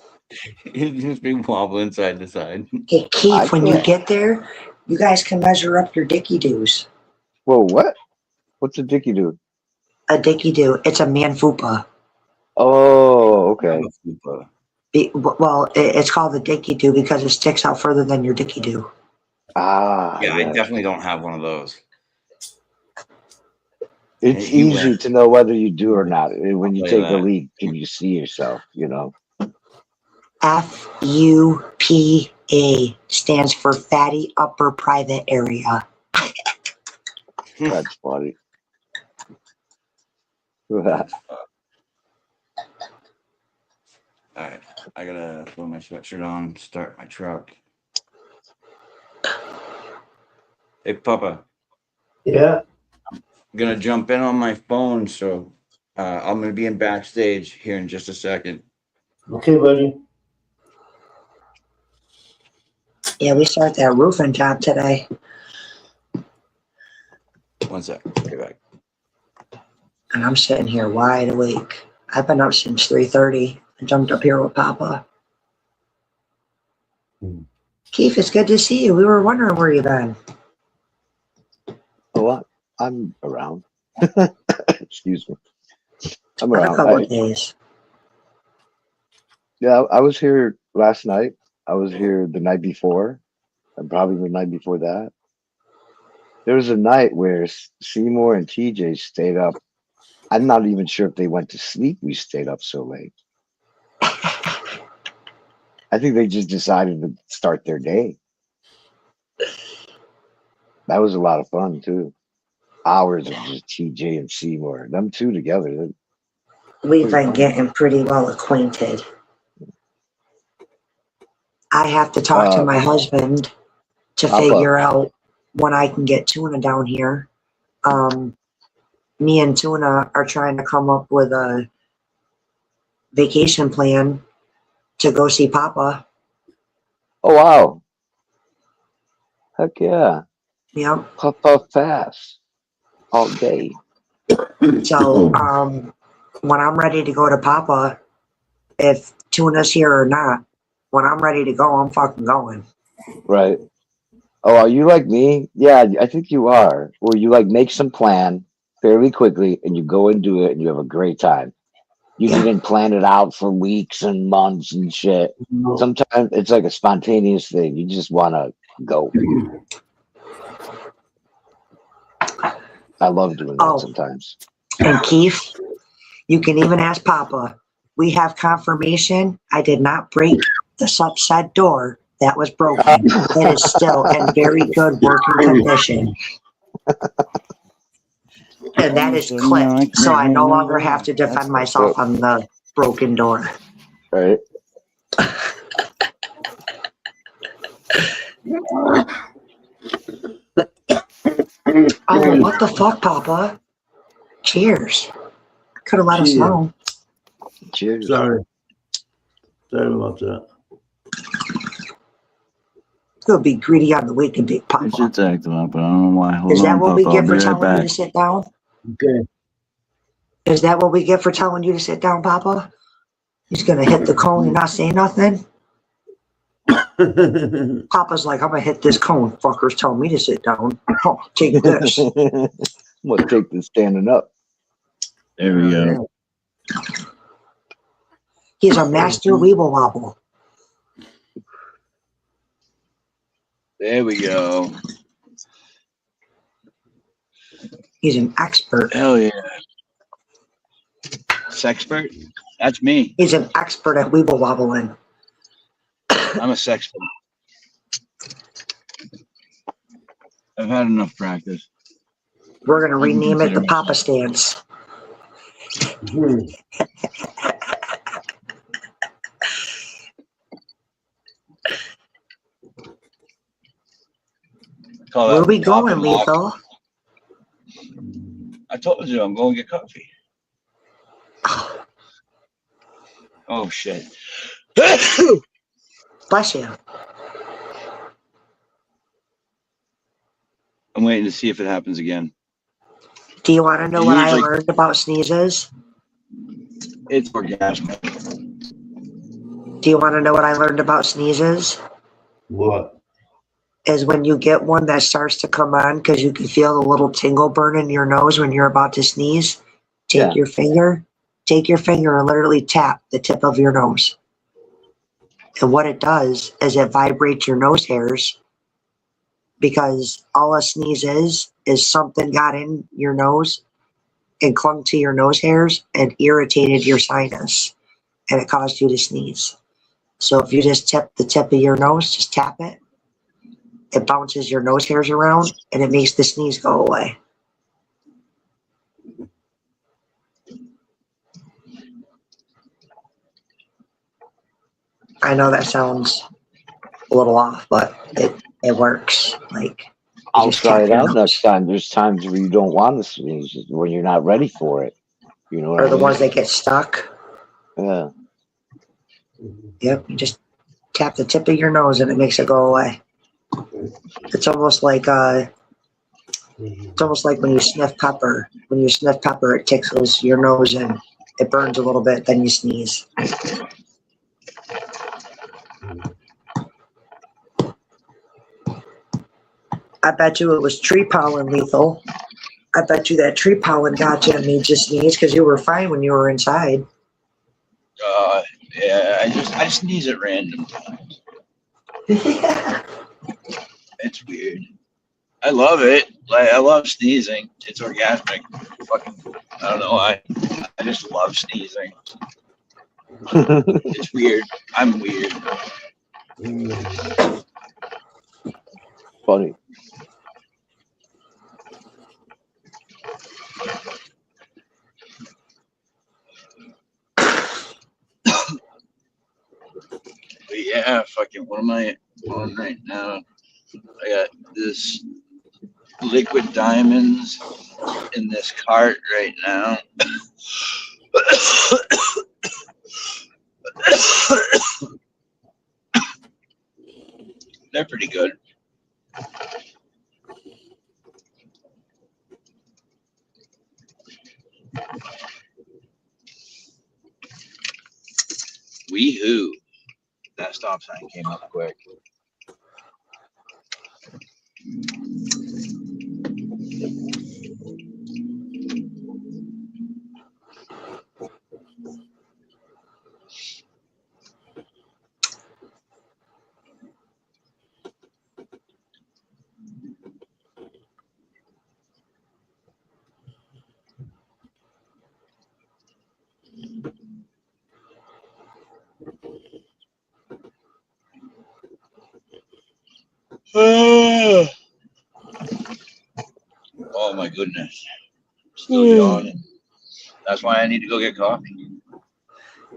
He'll just be wobbling side to side. Hey, Keith, when you can't- get there, you guys can measure up your dicky doos. Whoa, what? What's a dicky do? A dicky do. It's a man fupa. Oh, okay. It's called the dicky do because it sticks out further than your dicky do. Ah, Yeah, I yeah. definitely don't have one of those. It's Hey, you easy went. to know whether you do or not. When you I'll tell you take a that. leak, can you see yourself? You know. FUPA stands for fatty upper private area. That's funny. All right, I gotta throw my sweatshirt on, start my truck. Hey, Papa. Yeah. I'm gonna jump in on my phone, so I'm gonna be in backstage here in just a second. Okay, buddy. Yeah, we start that roofing job today. 1 sec. Get back. And I'm sitting here wide awake. I've been up since 3:30. I jumped up here with Papa. Keith, it's good to see you. We were wondering where you've been. Oh, I'm around. Excuse me. I'm For a around. couple of days. Yeah, I was here last night. I was here the night before, and probably the night before that. There was a night where Seymour and TJ stayed up. I'm not even sure if they went to sleep. We stayed up so late. I think they just decided to start their day. That was a lot of fun too. Hours of just TJ and Seymour, them two together. We've been getting pretty well acquainted. I have to talk to my husband to Papa. figure out when I can get Tuna down here. Me and Tuna are trying to come up with a vacation plan to go see Papa. Oh wow! Heck yeah! Yep. Papa fast all day. So when I'm ready to go to Papa, if Tuna's here or not, when I'm ready to go, I'm fucking going. Right. Oh, are you like me? Yeah, I think you are. Or you like make some plan fairly quickly and you go and do it and you have a great time. You didn't plan it out for weeks and months and shit. Sometimes it's like a spontaneous thing. You just want to go. I love doing that sometimes. And Keith, you can even ask Papa. We have confirmation I did not break the subset door that was broken. It is still in very good working condition. And that is clipped, so I no longer have to defend myself on the broken door. Right. Oh, what the fuck, Papa? Cheers. Could have let us Cheers. know. Cheers. Sorry about that. Gonna be greedy on the weekend, big Papa. It's acting up, but I don't know why. Hold Is that on, what we Papa. get I'll for be right telling you back. to sit down? Okay. Is that what we get for telling you to sit down, Papa? He's gonna hit the cone and not say nothing? Papa's like, I'm gonna hit this cone. Fuckers telling me to sit down. Oh, take this. I'm gonna take this standing up. There we go. He's a master weeble wobble. There we go. He's an expert. Hell yeah. Sexpert? That's me. He's an expert at weeble wobbling. I'm a sexpert. I've had enough practice. We're going to rename it the Papa Stance. Where are we going, Lethal? I told you I'm going to get coffee. Oh, shit. Bless you. I'm waiting to see if it happens again. Do you want to know what I learned about sneezes? It's orgasmic. Do you want to know what I learned about sneezes? What? Is when you get one that starts to come on because you can feel the little tingle burn in your nose when you're about to sneeze. Take your finger and literally tap the tip of your nose. And what it does is it vibrates your nose hairs, because all a sneeze is something got in your nose and clung to your nose hairs and irritated your sinus, and it caused you to sneeze. So if you just tip the tip of your nose, just tap it, it bounces your nose hairs around and it makes the sneeze go away. I know that sounds a little off, but it works. Like, I'll try it out next time. There's times where you don't want to sneeze, when you're not ready for it. You know what or I the mean? ones that get stuck. Yeah. Yep, you just tap the tip of your nose and it makes it go away. It's almost like when you sniff pepper. When you sniff pepper, it tickles your nose and it burns a little bit, then you sneeze. I bet you it was tree pollen, Lethal. I bet you that tree pollen got you and made you sneeze because you were fine when you were inside. Yeah, I sneeze at random times. It's weird. I love it. Like, I love sneezing. It's orgasmic. Fucking, I don't know why. I just love sneezing. It's weird. I'm weird. Funny. But yeah, fucking, what am I on right now? I got this liquid diamonds in this cart right now. They're pretty good. Wee-hoo. That stop sign came up quick. Oh my goodness. Still yawning. That's why I need to go get coffee.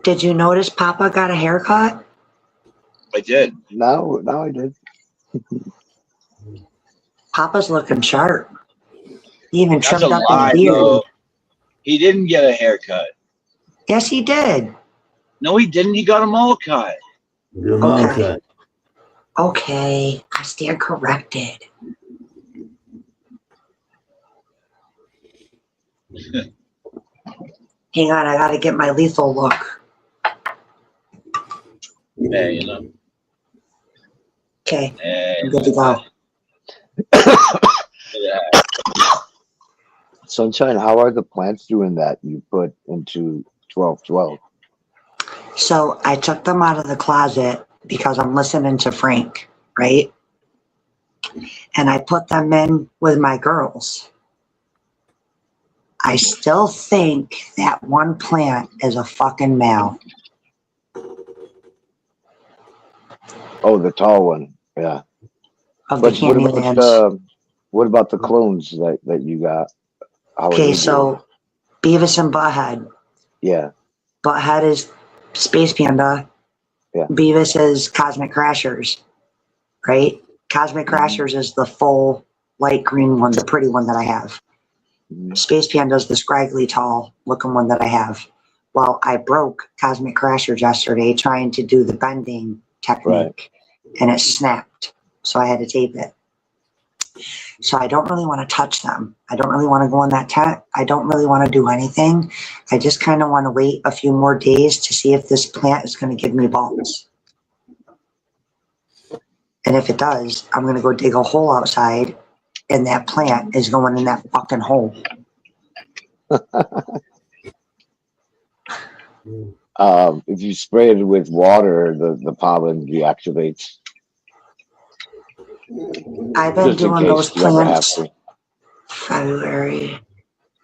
Did you notice Papa got a haircut? I did. Now I did. Papa's looking sharp. He even That's trimmed a up lie, his beard. bro. He didn't get a haircut. Yes, he did. No, he didn't. He got a mole cut. Okay. Okay, I stand corrected. Hang on, I gotta get my Lethal look. Yeah, you know. Okay, Yeah, I'm good to go. yeah. Sunshine, how are the plants doing that you put into 1212? So I took them out of the closet because I'm listening to Frank, right? And I put them in with my girls. I still think that one plant is a fucking male. Oh, the tall one. Yeah. Of the Candylands. What about the clones that you got? How are Okay, they so Beavis and Butthead. Yeah. Butthead is Space Panda. Yeah. Beavis is Cosmic Crashers. Right? Cosmic Crashers is the full light green one, the pretty one that I have. Space Panda is the scraggly, tall looking one that I have. Well, I broke Cosmic Crashers yesterday trying to do the bending technique, and it snapped. So I had to tape it. So I don't really want to touch them. I don't really want to go in that tent. I don't really want to do anything. I just kind of want to wait a few more days to see if this plant is going to give me bulbs. And if it does, I'm going to go dig a hole outside, and that plant is going in that fucking hole. If you spray it with water, the pollen deactivates. I've been Just in doing case those you ever have plants to. February,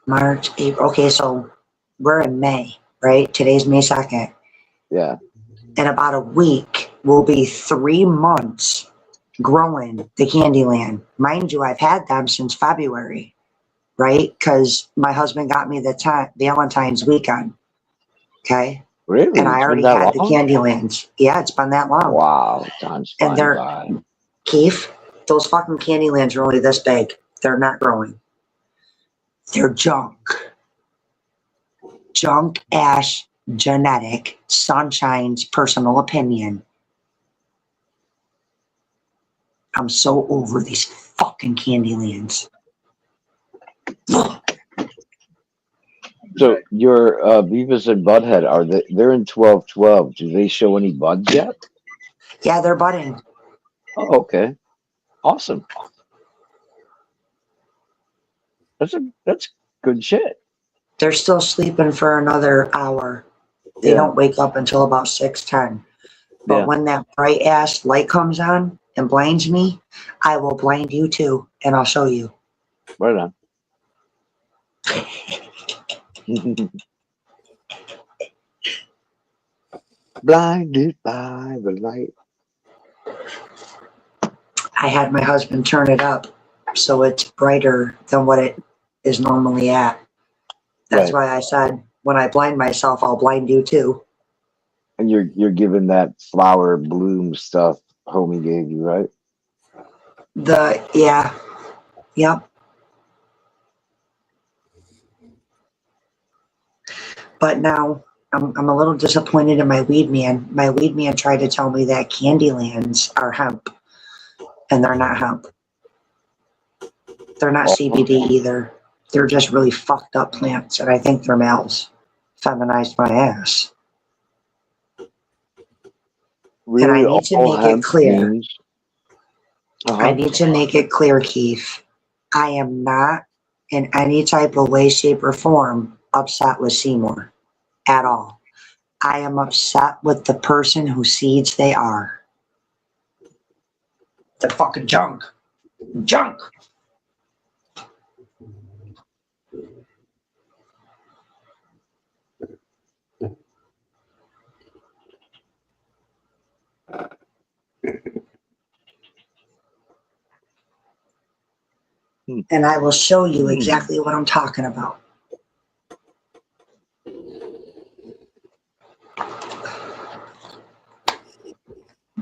March, April. Okay, so we're in May, right? Today's May 2nd. Yeah. In about a week, will be 3 months growing the Candyland. Mind you, I've had them since February, right? Because my husband got me the tent Valentine's weekend. Okay? Really? And I It's already been that had the long? Candylands. Yeah, it's been that long. Wow, time's And flying they're, by. Keith, those fucking Candylands are only this big. They're not growing. They're junk. Junk ash genetic, Sunshine's personal opinion. I'm so over these fucking Candylands. So your Beavis and Butthead, they're in 12-12. Do they show any buds yet? Yeah, they're budding. Oh, okay. Awesome. That's good shit. They're still sleeping for another hour. They Yeah. don't wake up until about 6:10. But Yeah. when that bright ass light comes on and blinds me, I will blind you too, and I'll show you. Right on. Blinded by the light. I had my husband turn it up so it's brighter than what it is normally at. That's Right. why I said when I blind myself, I'll blind you too. And you're giving that flower bloom stuff homie gave you, right? Yep. But now I'm a little disappointed in my weed man. My weed man tried to tell me that Candylands are hemp, and they're not hemp. They're not CBD either. They're just really fucked up plants, and I think they're males. Feminized my ass. Really, And I need to all make it hemp clear. means- I need to make it clear, Keith. I am not in any type of way, shape, or form upset with Seymour at all. I am upset with the person whose seeds they are. They're fucking junk. Junk. And I will show you exactly what I'm talking about.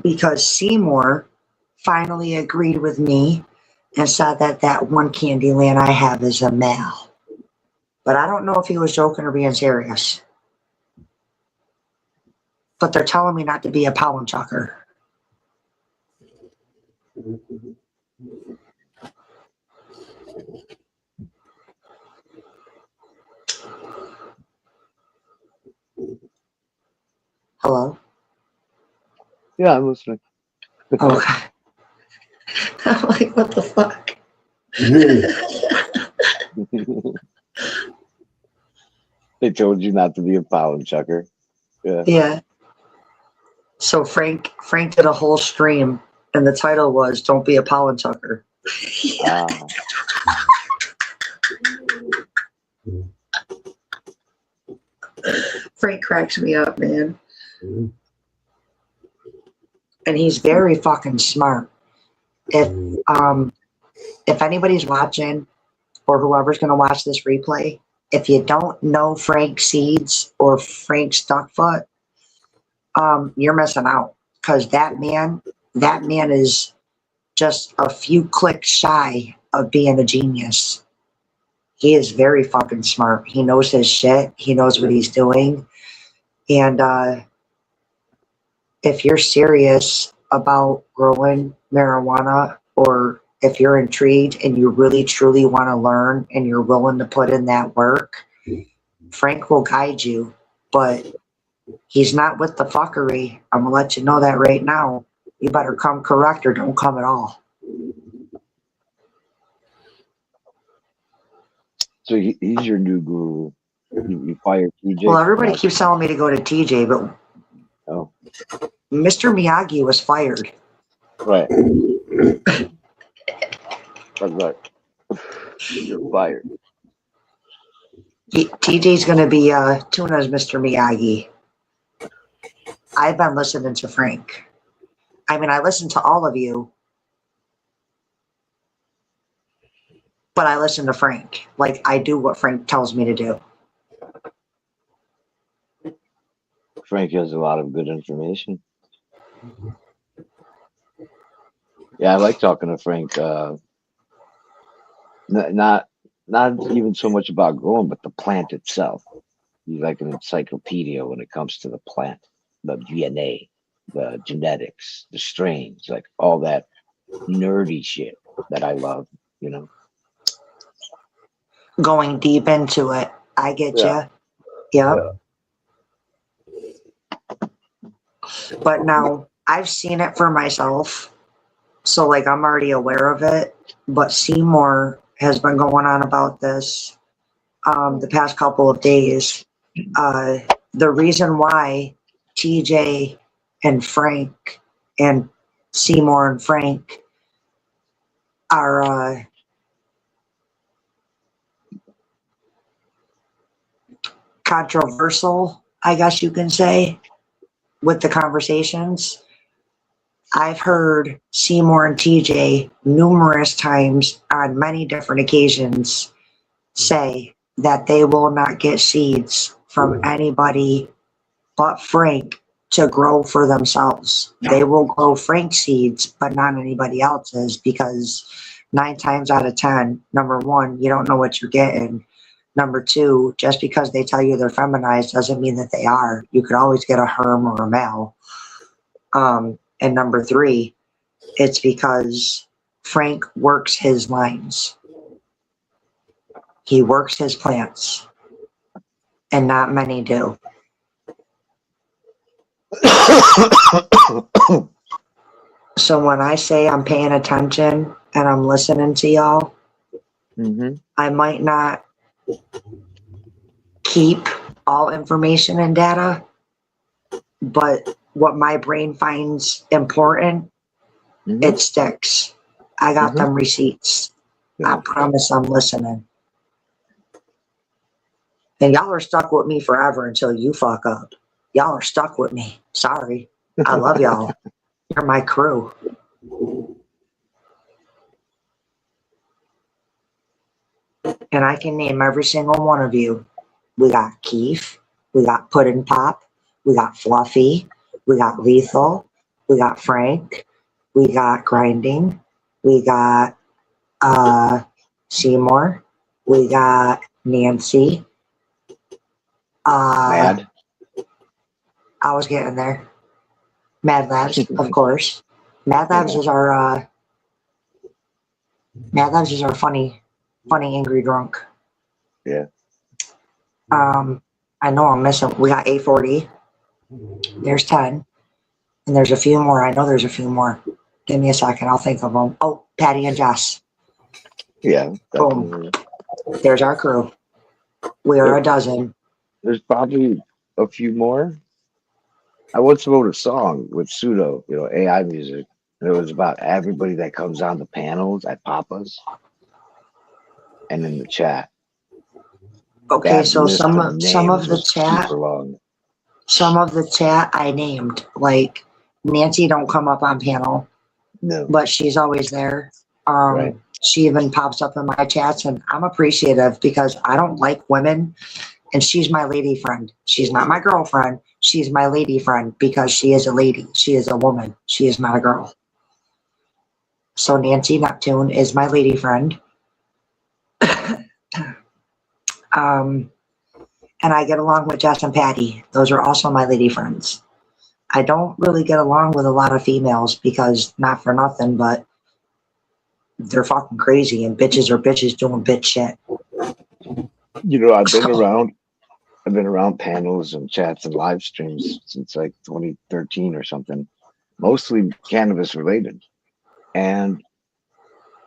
Because Seymour finally agreed with me and said that that one Candyland I have is a male. But I don't know if he was joking or being serious. But they're telling me not to be a pollen chucker. Hello? Yeah, I'm listening. Okay. I'm like, what the fuck? They told you not to be a pollen chucker. Yeah. Yeah. So Frank did a whole stream, and the title was "Don't Be a Pollen Chucker." Ah. Frank cracks me up, man. And he's very fucking smart. If anybody's watching or whoever's gonna watch this replay, if you don't know Frank Seeds or Frank Stuckfoot, you're missing out. Because that man is just a few clicks shy of being a genius. He is very fucking smart. He knows his shit. He knows what he's doing. And if you're serious about growing marijuana, or if you're intrigued and you really truly want to learn and you're willing to put in that work, Frank will guide you. But he's not with the fuckery. I'm going to let you know that right now. You better come correct or don't come at all. So he's your new guru. You fired TJ? Well, everybody keeps telling me to go to TJ, but Mr. Miyagi was fired. Right. Right. You're fired. TJ's going to be Tuna's Mr. Miyagi. I've been listening to Frank. I mean, I listen to all of you, but I listen to Frank. Like, I do what Frank tells me to do. Frank has a lot of good information. Yeah, I like talking to Frank. Not even so much about growing, but the plant itself. He's like an encyclopedia when it comes to the plant, the DNA, the genetics, the strains, like all that nerdy shit that I love, you know. Going deep into it. I get you. Yep. But now I've seen it for myself. So like I'm already aware of it. But Seymour has been going on about this the past couple of days. The reason why TJ and Frank and Seymour and Frank are controversial, I guess you can say, with the conversations. I've heard Seymour and TJ numerous times on many different occasions say that they will not get seeds from anybody but Frank to grow for themselves. They will grow Frank seeds, but not anybody else's, because 9 times out of 10, number one, you don't know what you're getting. Number two, just because they tell you they're feminized doesn't mean that they are. You could always get a herm or a male. And number three, it's because Frank works his lines. He works his plants. And not many do. So when I say I'm paying attention and I'm listening to y'all, I might not keep all information and data, but what my brain finds important, it sticks. I got them receipts. I promise I'm listening. And y'all are stuck with me forever until you fuck up. Y'all are stuck with me. Sorry. I love y'all. You're my crew. And I can name every single one of you. We got Keith. We got Puddin' Pop. We got Fluffy. We got Lethal. We got Frank. We got Grinding. We got Seymour. We got Nancy. Mad. I was getting there. Mad Labs, of course. Mad Labs is our funny, angry drunk. Yeah. I know I'm missing. We got 840. There's 10. And there's a few more. I know there's a few more. Give me a second. I'll think of them. Oh, Patty and Jess. Yeah. Boom. There's our crew. We are a dozen. There's probably a few more. I once wrote a song with Pseudo, AI music. And it was about everybody that comes on the panels at Papa's and in the chat. Okay, so some of the chat, Some of the chat I named, like Nancy don't come up on panel, No. but she's always there. Right. She even pops up in my chats, and I'm appreciative because I don't like women, and she's my lady friend. She's not my girlfriend. She's my lady friend because she is a lady. She is a woman. She is not a girl. So Nancy Neptune is my lady friend. And I get along with Jess and Patty. Those are also my lady friends. I don't really get along with a lot of females because, not for nothing, but they're fucking crazy and bitches are bitches doing bitch shit. You know, I've been around panels and chats and live streams since like 2013 or something, mostly cannabis related. And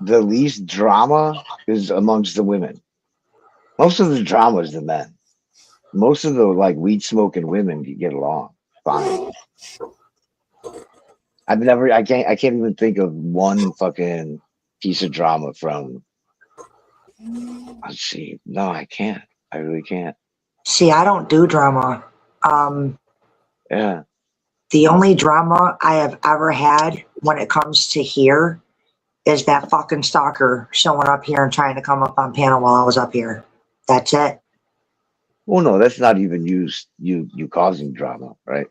the least drama is amongst the women. Most of the drama is the men. Most of the like weed smoking women you get along fine. I can't even think of one fucking piece of drama from. Let's see. No, I can't. I really can't. See, I don't do drama. Yeah. The only drama I have ever had when it comes to here is that fucking stalker showing up here and trying to come up on panel while I was up here. That's it. Well, no, that's not even you causing drama, right?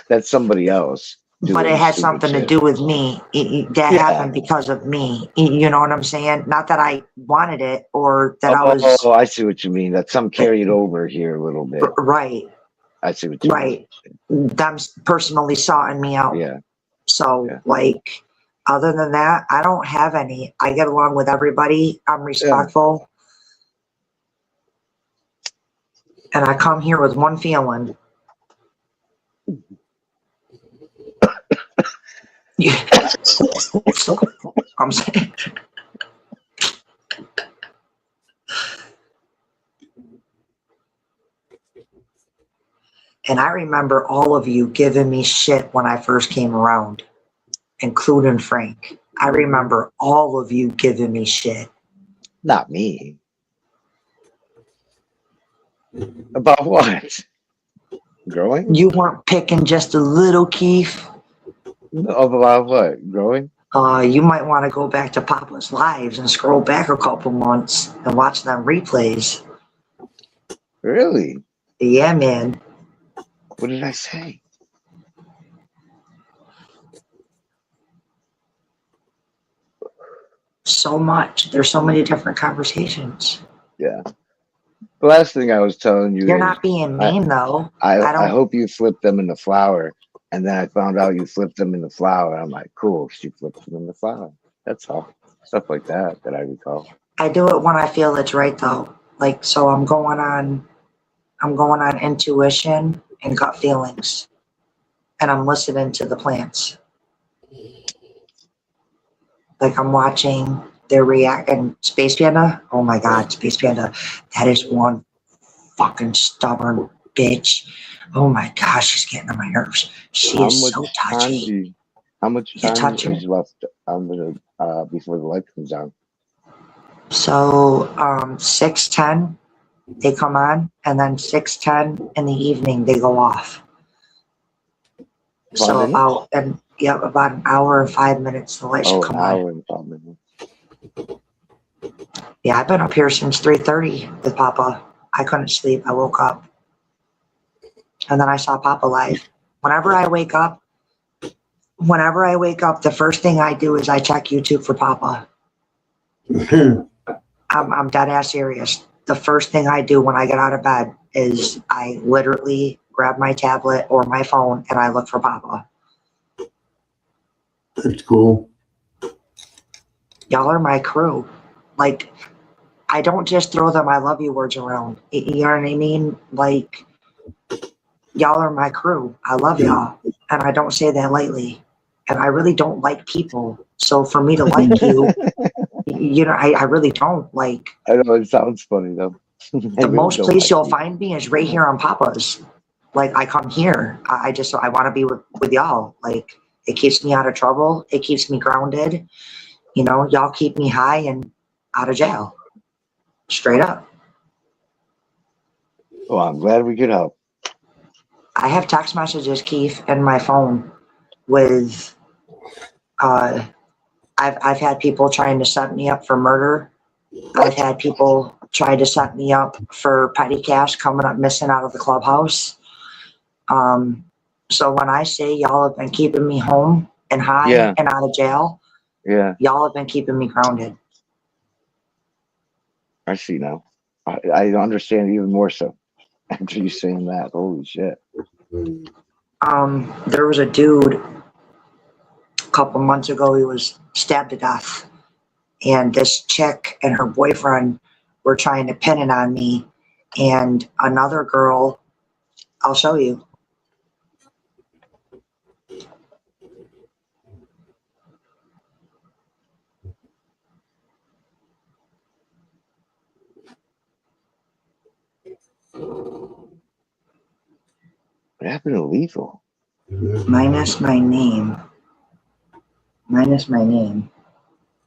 That's somebody else. But it had something to do with me. That happened because of me. You know what I'm saying? Not that I wanted it or that I was. Oh, I see what you mean. That some carried over here a little bit. Right. I see what you mean. Right. Them personally sorting me out. Yeah. So, like, other than that, I don't have any. I get along with everybody. I'm respectful. And I come here with one feeling. So, I'm saying. And I remember all of you giving me shit when I first came around, including Frank. I remember all of you giving me shit. Not me. About what? Growing? You weren't picking just a little, Keith. About what? Growing? You might want to go back to Papa's lives and scroll back a couple months and watch them replays. Really? Yeah, man. What did I say? So much. There's so many different conversations. Yeah. The last thing I was telling you. You're not being mean, though. I hope you flipped them in the flower. And then I found out you flipped them in the flower. I'm like, cool. She flipped them in the flower. That's all. Stuff like that I recall. I do it when I feel it's right, though. Like, so I'm going on intuition and gut feelings. And I'm listening to the plants. Like, I'm watching their react. And Space Panda, oh my God, Space Panda, that is one fucking stubborn bitch. Oh my gosh, she's getting on my nerves. She is so touchy. How much time is left before the light comes on? So 6:10 they come on, and then 6:10 in the evening they go off. So about an hour and 5 minutes the light should come on. An hour and 5 minutes. Yeah, I've been up here since 3:30 with Papa. I couldn't sleep. I woke up. And then I saw Papa live. Whenever I wake up, the first thing I do is I check YouTube for Papa. I'm dead ass serious. The first thing I do when I get out of bed is I literally grab my tablet or my phone and I look for Papa. That's cool. Y'all are my crew. Like, I don't just throw them I love you words around. You know what I mean? Like, y'all are my crew. I love y'all. And I don't say that lightly. And I really don't like people. So for me to like you, you know, I really don't. Like, I know it sounds funny though. The most place you'll find me is right here on Papa's. Like, I come here. I want to be with y'all. Like, it keeps me out of trouble. It keeps me grounded. You know, y'all keep me high and out of jail. Straight up. Well, I'm glad we could help. I have text messages, Keith, in my phone with I've had people trying to set me up for murder. I've had people try to set me up for petty cash coming up missing out of the clubhouse. So when I say y'all have been keeping me home and high and out of jail, y'all have been keeping me grounded. I see now. I understand even more so after you saying that. Holy shit. There was a dude a couple months ago, he was stabbed to death. And this chick and her boyfriend were trying to pin it on me. And another girl, I'll show you. What happened to Lethal? Minus my name.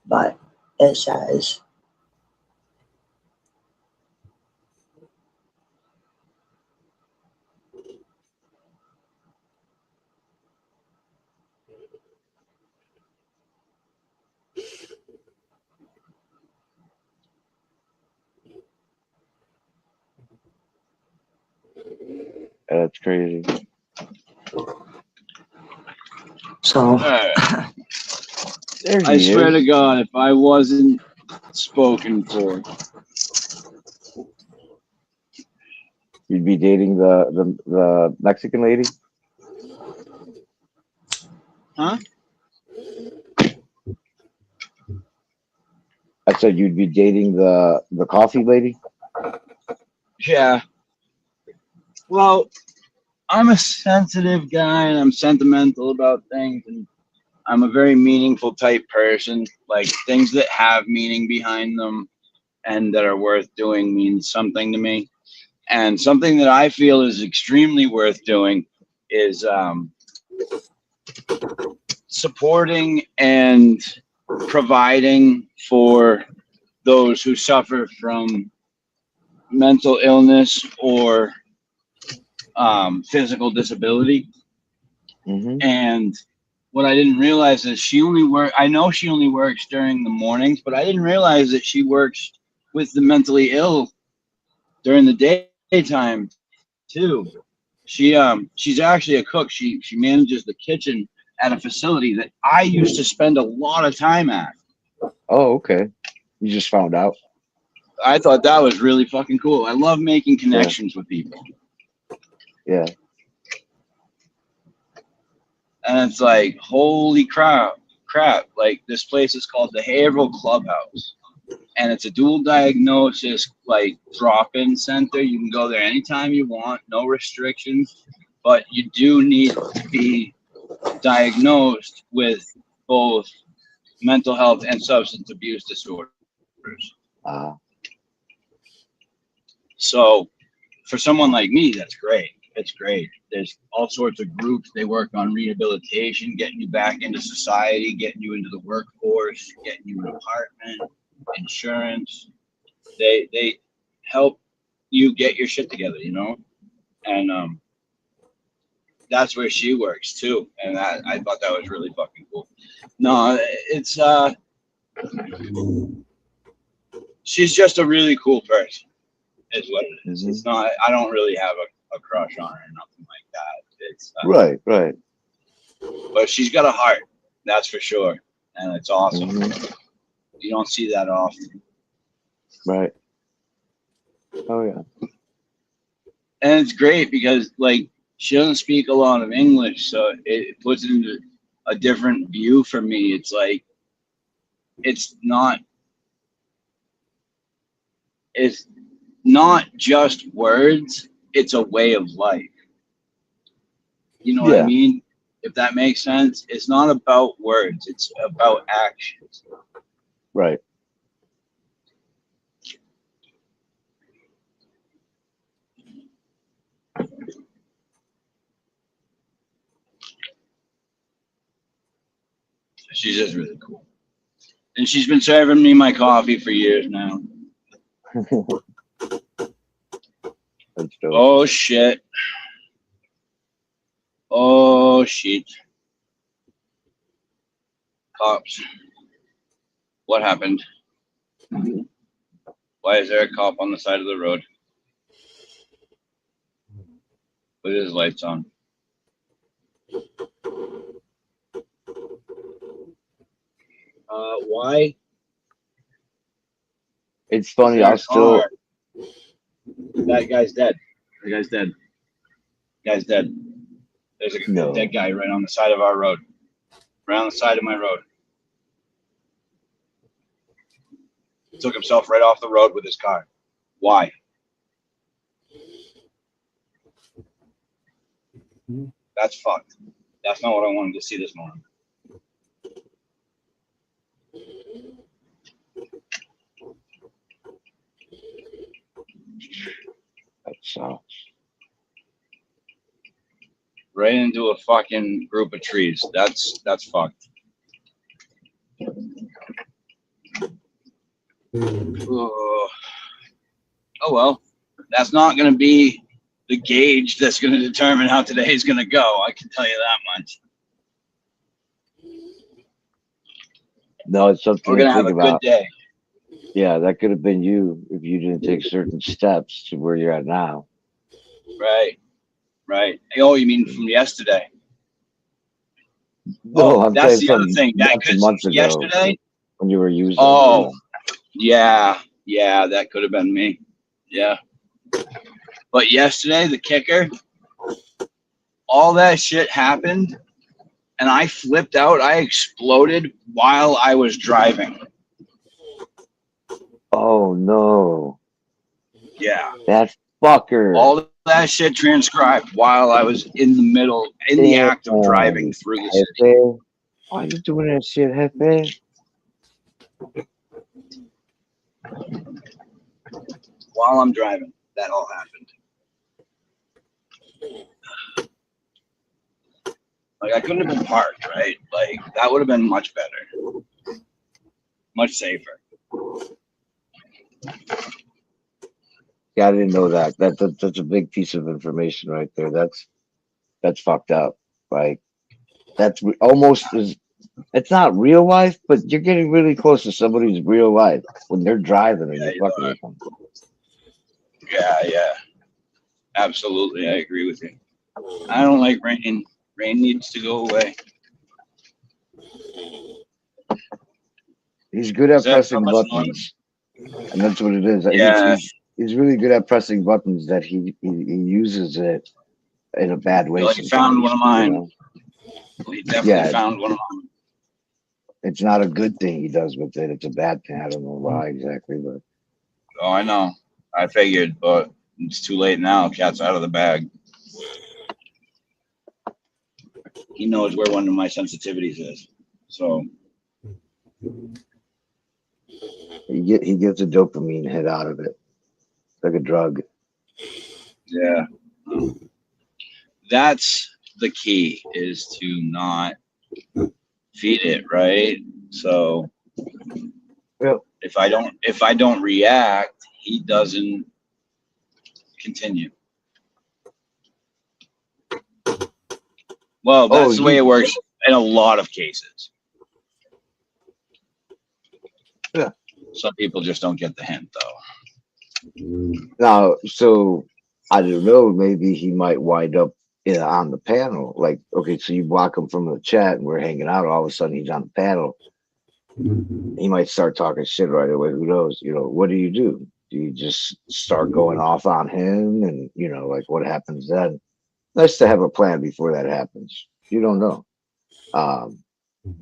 But it says That's crazy. So I swear to God, if I wasn't spoken for, you'd be dating the Mexican lady? huh? I said you'd be dating the coffee lady? Yeah. Well, I'm a sensitive guy and I'm sentimental about things, and I'm a very meaningful type person. Like things that have meaning behind them and that are worth doing means something to me. And something that I feel is extremely worth doing is supporting and providing for those who suffer from mental illness or physical disability. And what I didn't realize is I know she only works during the mornings, but I didn't realize that she works with the mentally ill during the daytime too. She's actually a cook. She manages the kitchen at a facility that I used to spend a lot of time at. Oh, okay. You just found out. I thought that was really fucking cool. I love making connections with people. Yeah. And it's like, holy crap. Like this place is called the Haverhill Clubhouse. And it's a dual diagnosis, like drop-in center. You can go there anytime you want, no restrictions, but you do need to be diagnosed with both mental health and substance abuse disorders. So for someone like me, that's great. It's great. There's all sorts of groups. They work on rehabilitation, getting you back into society, getting you into the workforce, getting you an apartment, insurance. They help you get your shit together, you know? And that's where she works too. And I thought that was really fucking cool. No, it's she's just a really cool person, is what it is. It's not, I don't really have a crush on her or nothing like that. It's Right. but she's got a heart, that's for sure. And it's awesome. You don't see that often. Right. Oh yeah. And it's great because like she doesn't speak a lot of English, so it puts it into a different view for me. It's like it's not just words, it's a way of life. You know what I mean? If that makes sense. It's not about words, it's about actions. Right. She's just really cool. And she's been serving me my coffee for years now. Oh shit. Oh shit. Cops. What happened? Why is there a cop on the side of the road with his lights on? Why? It's funny. Their I'll still. car. That guy's dead. The guy's dead. Guy's dead. There's a No. dead guy right on the side of our road. Right on the side of my road. Took himself right off the road with his car. Why? That's fucked. That's not what I wanted to see this morning. That sucks. Right into a fucking group of trees. That's fucked. Oh well. That's not going to be the gauge that's going to determine how today's going to go. I can tell you that much. No, it's something We're to going to have think a good about. day. Yeah, that could have been you if you didn't take certain steps to where you're at now. Right. Right. Oh, you mean from yesterday? No, I'm That's saying the other from thing. That months and months ago yesterday. when you were using. Oh, yeah, that could have been me. Yeah, but yesterday the kicker, all that shit happened, and I flipped out. I exploded while I was driving. Oh no, Yeah, that fucker. all that shit transcribed while I was in the act of driving through the city. Jefe, why are you doing that shit, Jefe? While I'm driving, that all happened. Like I couldn't have been parked, right? Like that would have been much better, much safer. Yeah, I didn't know that. That's a big piece of information right there. That's fucked up. Like that's almost as it's not real life, but you're getting really close to somebody's real life when they're driving and Yeah, you're fucking with them. Yeah, absolutely. I agree with you. I don't like rain. Rain needs to go away. He's good at Is that pressing how much longer? buttons, and that's what it is. Yeah. He's really good at pressing buttons. That he uses it in a bad way. Well, he found one of mine. You know? He definitely found one of mine. It's not a good thing he does with it. It's a bad thing. I don't know why exactly, but Oh, I know. I figured, but it's too late now. Cat's out of the bag. He knows where one of my sensitivities is. So he gets a dopamine hit out of it. It's like a drug. yeah. That's the key, is to not feed it, right? So Well, if I don't react, he doesn't continue. Well, that's the way it works in a lot of cases. Yeah. Some people just don't get the hint, though. Now, so I don't know. Maybe he might wind up on the panel. Like, okay, so you block him from the chat, and we're hanging out. All of a sudden, he's on the panel. He might start talking shit right away. Who knows? You know, what do? Do you just start going off on him, and you know, like what happens then? Nice to have a plan before that happens. You don't know.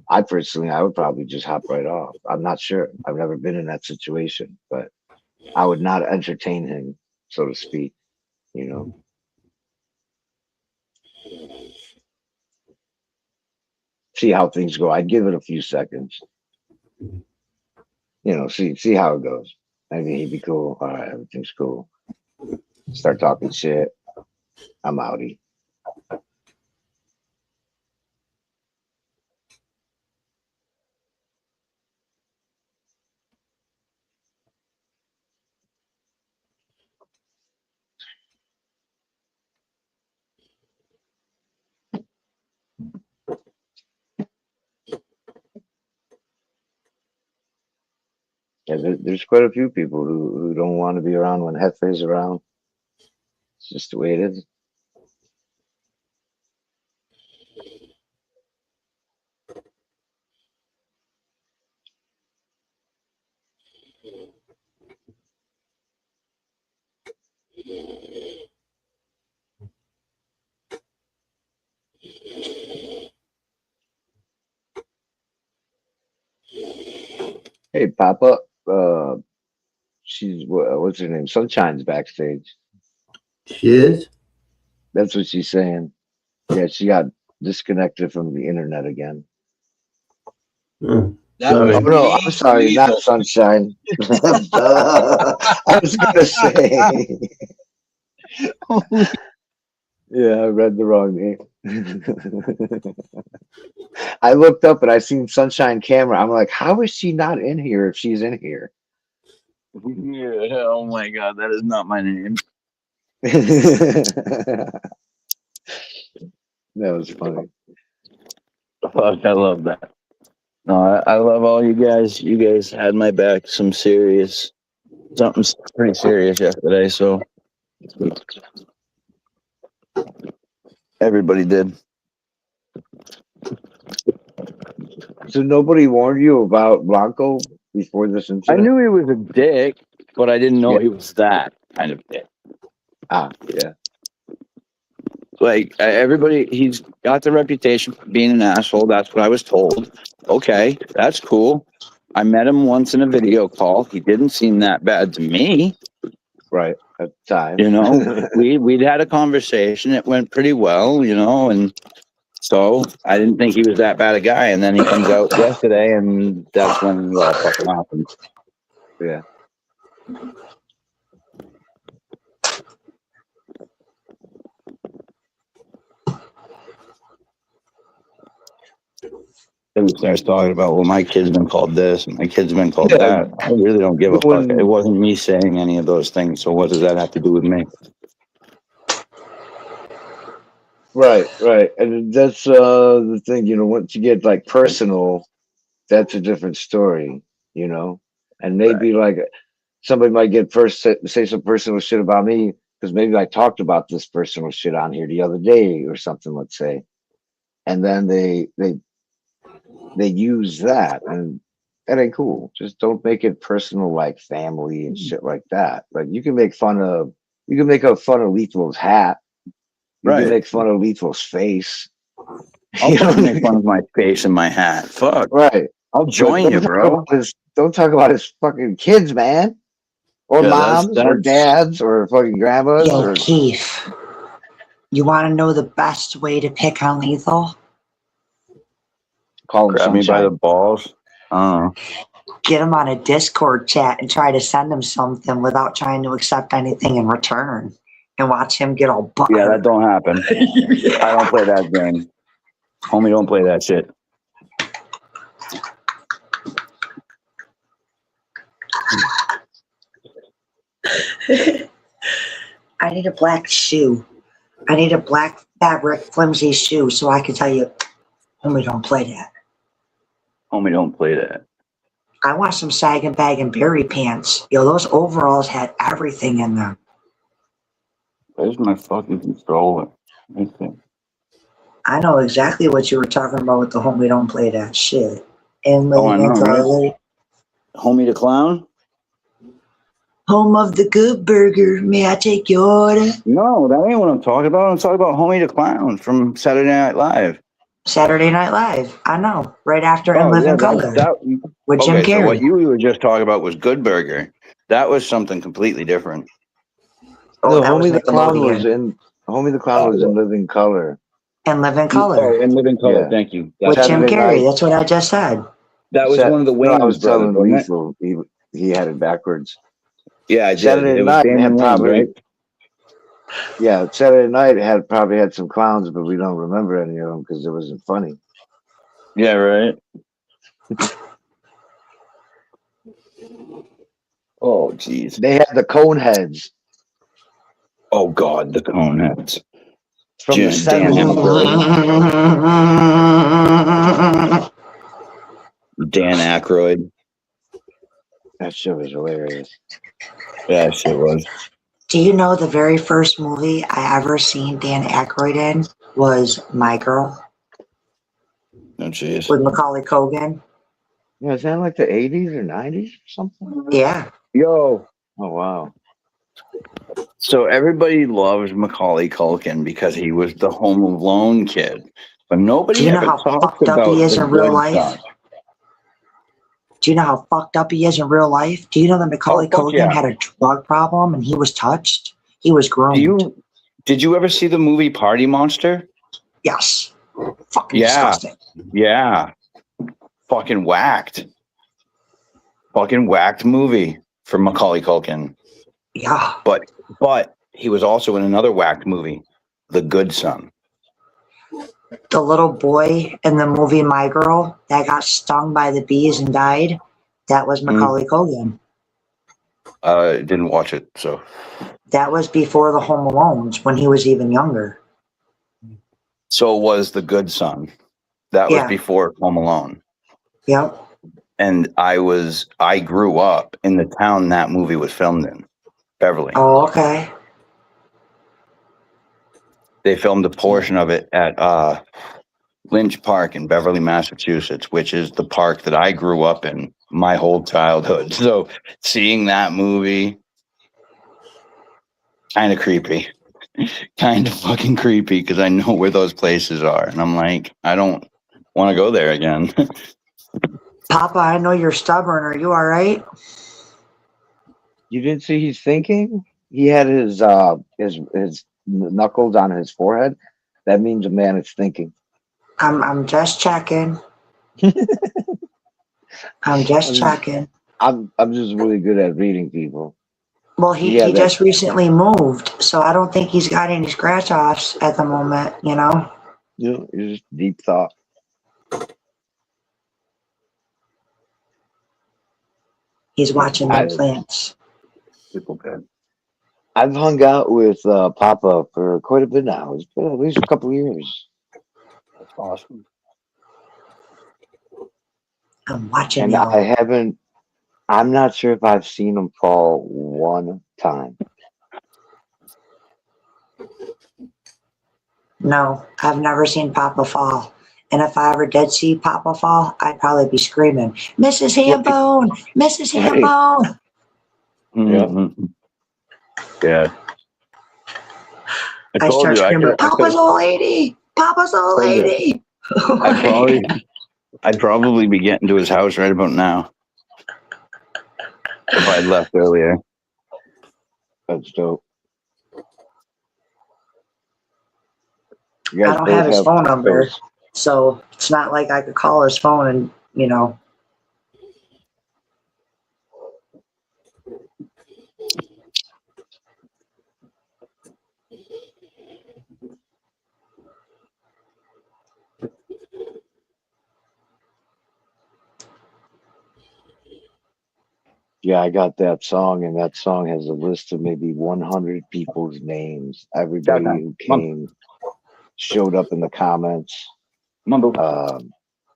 I personally, I would probably just hop right off. I'm not sure. I've never been in that situation, but I would not entertain him, so to speak. You know. See how things go. I'd give it a few seconds. You know, see how it goes. Maybe he'd be cool. All right, everything's cool. Start talking shit. I'm outie. Yeah, there's quite a few people who don't want to be around when Hefe's around. It's just the way it is. Hey, Papa. She's what's her name? Sunshine's backstage. She is? That's what she's saying. Yeah, she got disconnected from the internet again. Sorry. Oh no, I'm sorry, not Sunshine. I was gonna say. Yeah, I read the wrong name. I looked up and I seen Sunshine Camera. I'm like, how is she not in here if she's in here? Yeah, oh my god, that is not my name. That was funny. Fuck, I love that. No, I love all you guys. You guys had my back. Something pretty serious yesterday, so everybody did. So nobody warned you about Blanco before this incident? I knew he was a dick, but I didn't know he was that kind of dick. Ah, yeah. Like everybody, he's got the reputation for being an asshole. That's what I was told. Okay, that's cool. I met him once in a video call. He didn't seem that bad to me. Right, at the time. You know, we'd had a conversation. It went pretty well, you know, and so I didn't think he was that bad a guy. And then he comes out yesterday, and that's when it all fucking happened. Yeah. Then he starts talking about, well, my kid's been called this, and my kid's been called that. I really don't give a fuck. It wasn't me saying any of those things, so what does that have to do with me? Right, right. And that's the thing, you know, once you get like personal, that's a different story, you know? And maybe like somebody might get say some personal shit about me because maybe I talked about this personal shit on here the other day or something, let's say. And then they use that, and that ain't cool. Just don't make it personal, like family and shit like that. Like you can make fun of Lethal's hat. You can make fun of Lethal's face. I'll make fun of my face and my hat. Fuck. Right. I'll join you, bro. Don't talk about his fucking kids, man. Or moms, or dads, or fucking grandmas. Yo, or Keith, you want to know the best way to pick on Lethal? Call him Grab me by the balls. Get him on a Discord chat and try to send him something without trying to accept anything in return, and watch him get all butthurt. Yeah, that don't happen. I don't play that game. Homie, don't play that shit. I need a black shoe. I need a black fabric flimsy shoe so I can tell you, homie, don't play that. Homie, don't play that. I want some sag and bag and berry pants. Yo, those overalls had everything in them. Where's my fucking controller? I know exactly what you were talking about with the homie don't play that shit. And Oh, I know, right? Homie the clown? Home of the good burger. May I take your order? No, that ain't what I'm talking about. I'm talking about Homie the Clown from Saturday Night Live. Saturday Night Live. I know. Right after In Living Color. With Jim Carrey. So what you were just talking about was Good Burger. That was something completely different. No, Homie the Clown was in Living Color. In Living Color. Oh, in Living Color, Yeah. thank you. With Jim Saturday Carrey. night. That's what I just said. That was one of the No, I was Wayans telling brothers, wasn't it? Lethal he had it backwards. Yeah, I did. Saturday It was night Damon had Wayans, probably right? Yeah, Saturday night probably had some clowns, but we don't remember any of them because it wasn't funny. Yeah, right. Oh, jeez. They had the cone heads Oh, God, the Coneheads. from the Dan 70s. Aykroyd. That shit was hilarious. Yeah, shit was. Do you know the very first movie I ever seen Dan Aykroyd in was My Girl Oh, jeez. with Macaulay Culkin? Yeah, is that like the 80s or 90s or something? Yeah. Yo. Oh, wow. So everybody loves Macaulay Culkin because he was the Home Alone kid, but Do nobody you know ever how talks fucked up about he is the in real good life? son. Do you know how fucked up he is in real life? Do you know that Macaulay fuck Culkin yeah. had a drug problem and he was touched? He was groomed. Did you ever see the movie Party Monster? Yes. Fucking Yeah. disgusting. Yeah. Fucking whacked. Fucking whacked movie for Macaulay Culkin. Yeah. But he was also in another whacked movie, The Good Son. The little boy in the movie My Girl that got stung by the bees and died, that was Macaulay Culkin. Didn't watch it, so. That was before the Home Alones when he was even younger. So was The Good Son. That was Yeah. before Home Alone. Yep. And I grew up in the town that movie was filmed in, Beverly. Oh, okay. They filmed a portion of it at Lynch Park in Beverly, Massachusetts, which is the park that I grew up in my whole childhood. So seeing that movie, kind of creepy. Kind of fucking creepy because I know where those places are. And I'm like, I don't want to go there again. Papa, I know you're stubborn. Are you all right? You didn't see he's thinking? He had his knuckles on his forehead. That means a man is thinking. I'm just checking. I'm just checking. I'm just really good at reading people. Well, he just recently moved, so I don't think he's got any scratch offs at the moment, you know? You know, it's just deep thought. He's watching the plants. I've hung out with Papa for quite a bit now. It's been at least a couple of years. That's awesome. I'm watching And y'all. I'm not sure if I've seen him fall one time. No, I've never seen Papa fall. And if I ever did see Papa fall, I'd probably be screaming, Mrs. Hambone! Mrs. Hambone! Mm-hmm. Yeah. I start screaming, Papa's old lady! Papa's old lady! I'd probably be getting to his house right about now. If I'd left earlier. That's dope. I don't have his phone number, so it's not like I could call his phone and, you know. Yeah, I got that song, and that song has a list of maybe 100 people's names. Everybody who came showed up in the comments. And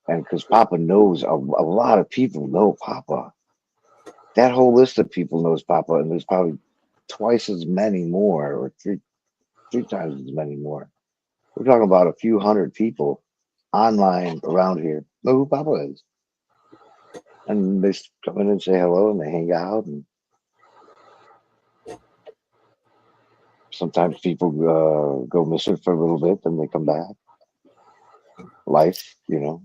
because Papa knows, a lot of people know Papa. That whole list of people knows Papa, and there's probably twice as many more, or three times as many more. We're talking about a few hundred people online around here know who Papa is. And they come in and say hello, and they hang out, and sometimes people go missing for a little bit, then they come back. Life,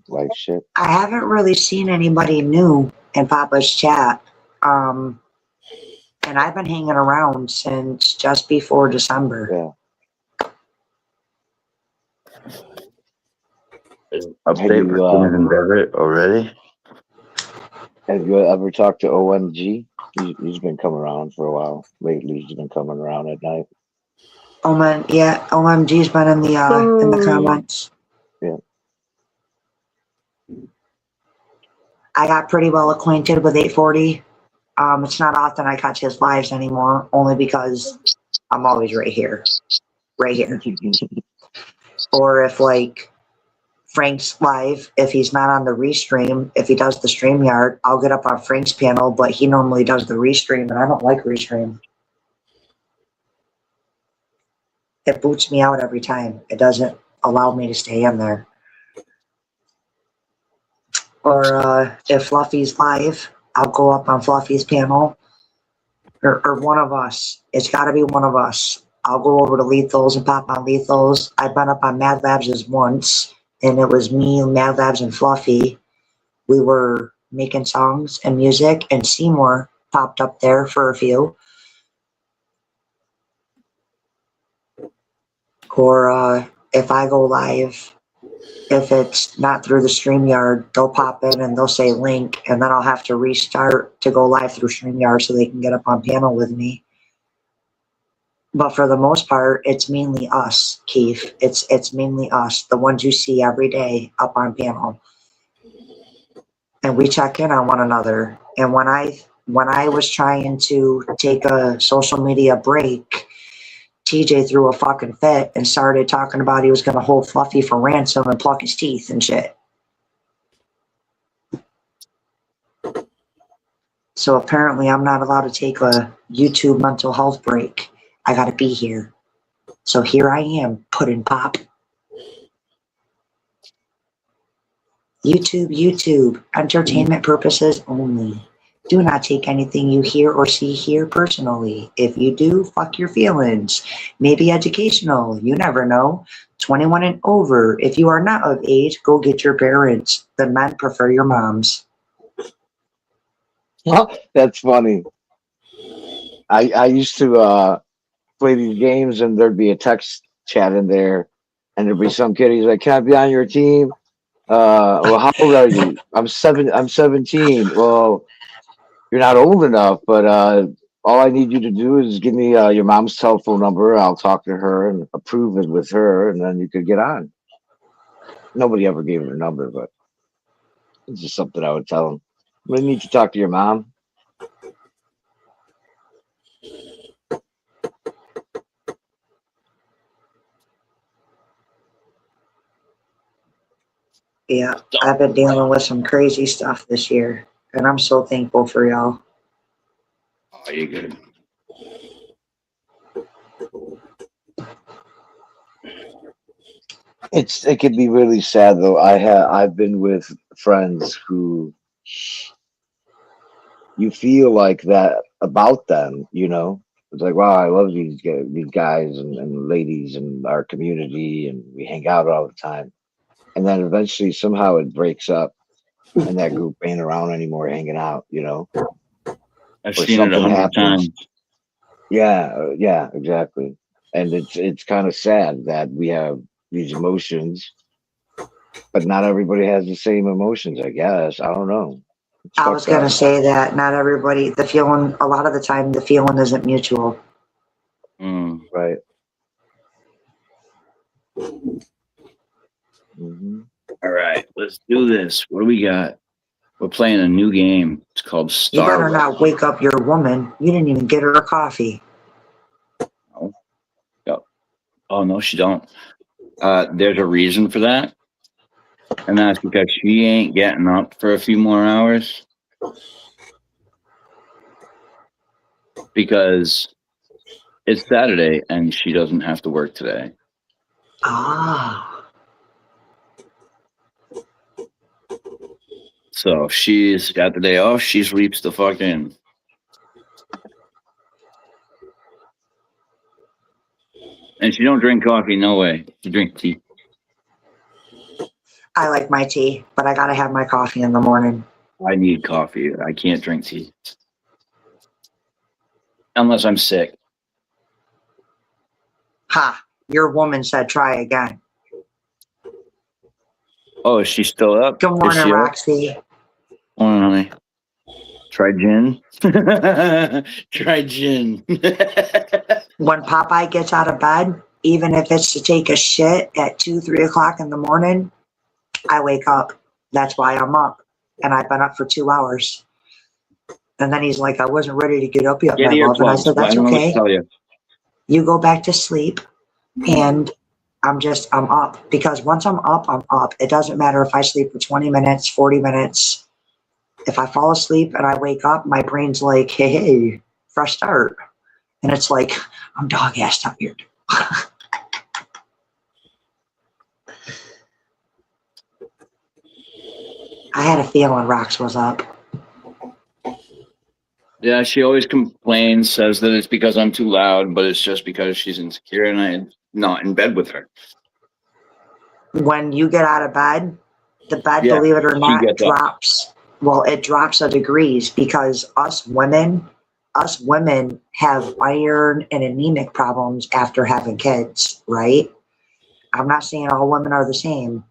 life shit. I haven't really seen anybody new in Papa's chat. And I've been hanging around since just before December. Yeah. Update for Simmons and Beverett already? Have you ever talked to OMG? He's been coming around for a while. Lately, he's been coming around at night. OMG's been in the comments. Yeah. I got pretty well acquainted with 840. It's not often I catch his lives anymore, only because I'm always right here. Or if Frank's live. If he's not on the restream, if he does the StreamYard, I'll get up on Frank's panel, but he normally does the restream, and I don't like restream. It boots me out every time. It doesn't allow me to stay in there. Or if Fluffy's live, I'll go up on Fluffy's panel. Or one of us. It's got to be one of us. I'll go over to Lethal's and pop on Lethal's. I've been up on Mad Labs once, and it was me, Mad Labs, and Fluffy. We were making songs and music, and Seymour popped up there for a few. Or if I go live, if it's not through the StreamYard, they'll pop in and they'll say link, and then I'll have to restart to go live through StreamYard so they can get up on panel with me. But for the most part, it's mainly us, Keith. It's mainly us, the ones you see every day up on panel. And we check in on one another. And when I was trying to take a social media break, TJ threw a fucking fit and started talking about he was going to hold Fluffy for ransom and pluck his teeth and shit. So apparently I'm not allowed to take a YouTube mental health break. I got to be here. So here I am, Puddin' Pop. YouTube, entertainment purposes only. Do not take anything you hear or see here personally. If you do, fuck your feelings. Maybe educational, you never know. 21 and over. If you are not of age, go get your parents. The men prefer your moms. That's funny. I used to play these games, and there'd be a text chat in there, and there'd be some kid. He's like, "Can I be on your team?" Well, how old are you? I'm 17. Well, you're not old enough, but all I need you to do is give me your mom's telephone number. I'll talk to her and approve it with her, and then you could get on. Nobody ever gave her a number, but it's just something I would tell them. I need to talk to your mom. Yeah, I've been dealing with some crazy stuff this year, and I'm so thankful for y'all. Oh, you're good. It could be really sad though. I've been with friends who you feel like that about them, you know. It's like, wow, I love these guys and ladies in our community, and we hang out all the time. And then eventually somehow it breaks up, and that group ain't around anymore hanging out, you know. I've seen it 100 times. Yeah, exactly. And it's kind of sad that we have these emotions, but not everybody has the same emotions, I guess. I don't know. I was going to say that not everybody, the feeling, a lot of the time, the feeling isn't mutual. Right. Mm-hmm. All right, let's do this. What do we got? We're playing a new game. It's called Starbucks. You better not wake up your woman. You didn't even get her a coffee. Oh, no, she don't. There's a reason for that. And that's because she ain't getting up for a few more hours. Because it's Saturday and she doesn't have to work today. Ah. So she's got the day off. She sleeps the fuck in. And she don't drink coffee, no way. She drinks tea. I like my tea, but I gotta have my coffee in the morning. I need coffee. I can't drink tea. Unless I'm sick. Ha! Your woman said try again. Oh, is she still up? Good morning, Roxy. Morning, honey. Try gin. Try gin. When Popeye gets out of bed, even if it's to take a shit at 2, 3 o'clock in the morning, I wake up. That's why I'm up. And I've been up for 2 hours. And then he's like, I wasn't ready to get up yet, my love. And I said, that's okay. You go back to sleep. And I'm up, because once I'm up, I'm up. It doesn't matter if I sleep for 20 minutes, 40 minutes. If I fall asleep and I wake up, my brain's like, hey, fresh start. And it's like, I'm dog ass tired. I had a feeling Rox was up. Yeah, she always complains, says that it's because I'm too loud, but it's just because she's insecure and I'm not in bed with her. When you get out of bed, the bed, Yeah, believe it or she not, gets up. drops. Well, it drops a degrees because us women have iron and anemic problems after having kids, right? I'm not saying all women are the same,